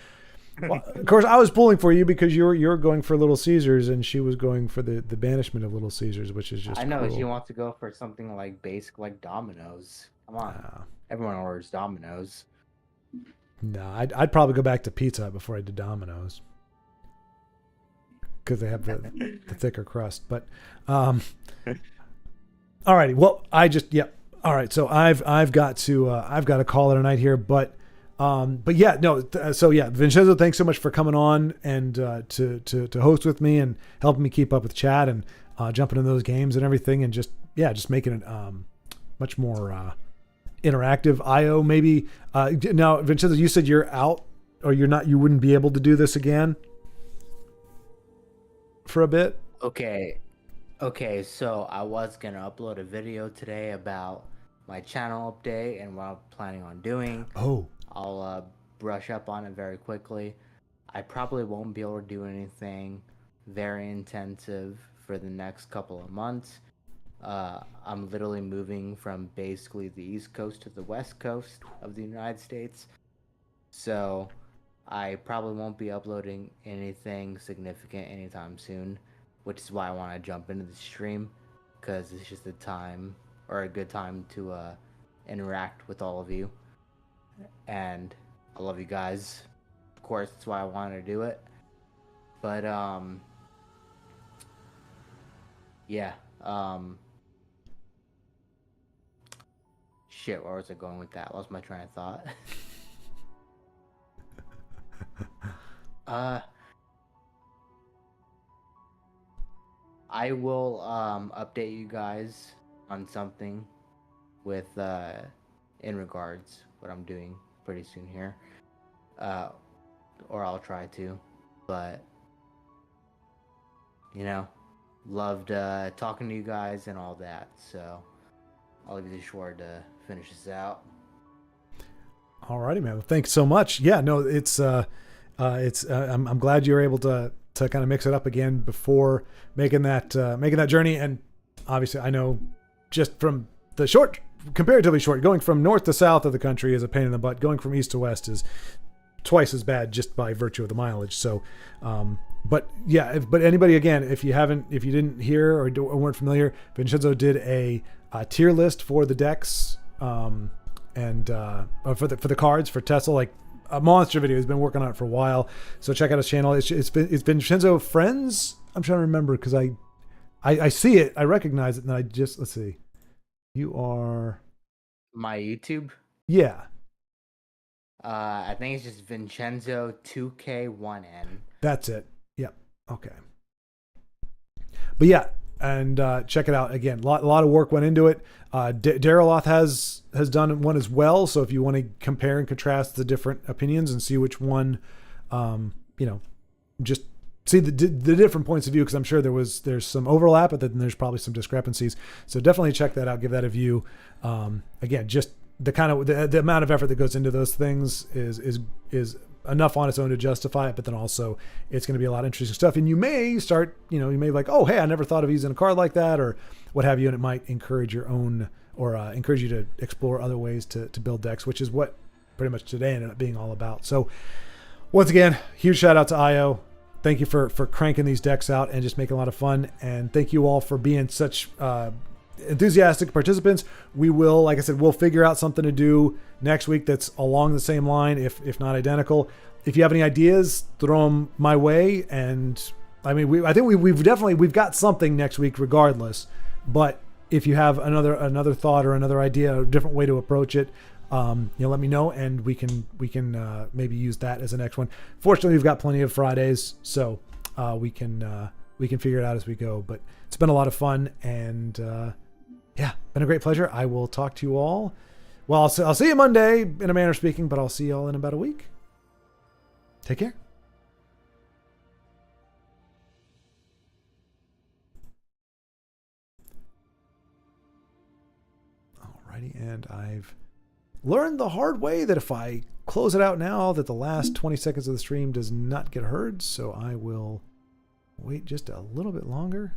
Well, of course, I was pulling for you because you're going for Little Caesars and she was going for the banishment of Little Caesars, which is just I know. cruel. She wants to go for something like basic, like Domino's. Come on. Everyone orders Domino's. No, I'd probably go back to pizza before I did Domino's because they have the thicker crust. But alrighty, well, all right. So I've got to call it a night here. But But yeah, no. So yeah, Vincenzo, thanks so much for coming on and to host with me and helping me keep up with chat and jumping in those games and everything, and just making it much more interactive. IO maybe. Now, Vincenzo, you said you're out, or you're not. You wouldn't be able to do this again for a bit. Okay, so I was gonna upload a video today about my channel update and what I'm planning on doing. Oh. I'll brush up on it very quickly. I probably won't be able to do anything very intensive for the next couple of months. I'm literally moving from basically the East Coast to the West Coast of the United States. So I probably won't be uploading anything significant anytime soon, which is why I want to jump into the stream, because it's just a time, or a good time to interact with all of you. And I love you guys. Of course, that's why I wanted to do it. But yeah. Shit, where was I going with that? Lost my train of thought. I will update you guys on something with in regards what I'm doing pretty soon here, or I'll try to. But loved talking to you guys and all that, so I'll leave it short to finish this out. Alrighty, man. Well, thanks so much. Yeah, no, it's I'm glad you were able to kind of mix it up again before making that journey. And obviously, I know just from the comparatively short, going from north to south of the country is a pain in the butt. Going from east to west is twice as bad just by virtue of the mileage. So, but yeah, but anybody, again, if you didn't hear or weren't familiar, Vincenzo did a tier list for the decks, and for the cards for Tesla, like a monster video. He's been working on it for a while, so check out his channel. It's Vincenzo Friends. I'm trying to remember because I see it, I recognize it, and let's see. You are My YouTube? Yeah. I think it's just Vincenzo 2K1N. That's it. Yep. Okay. But yeah, and check it out again. A lot of work went into it. Daryloth has done one as well. So if you want to compare and contrast the different opinions and see which one, just see the different points of view, because I'm sure there's some overlap, but then there's probably some discrepancies. So definitely check that out. Give that a view. Again, just the kind of the amount of effort that goes into those things is enough on its own to justify it, but then also it's going to be a lot of interesting stuff. And you may start, you may be like, oh, hey, I never thought of using a card like that, or what have you. And it might encourage your own, or encourage you to explore other ways to build decks, which is what pretty much today ended up being all about. So once again, huge shout out to IO. Thank you for cranking these decks out and just making a lot of fun. And thank you all for being such enthusiastic participants. We will, like I said, we'll figure out something to do next week that's along the same line, if not identical. If you have any ideas, throw them my way. And I mean, I think we've got something next week regardless. But if you have another thought or another idea, a different way to approach it, let me know, and we can maybe use that as the next one. Fortunately, we've got plenty of Fridays, so we can figure it out as we go. But it's been a lot of fun, and yeah, been a great pleasure. I will talk to you all. Well, I'll see you Monday, in a manner of speaking, but I'll see you all in about a week. Take care. Alrighty, and I've learned the hard way that if I close it out now, that the last 20 seconds of the stream does not get heard, so I will wait just a little bit longer.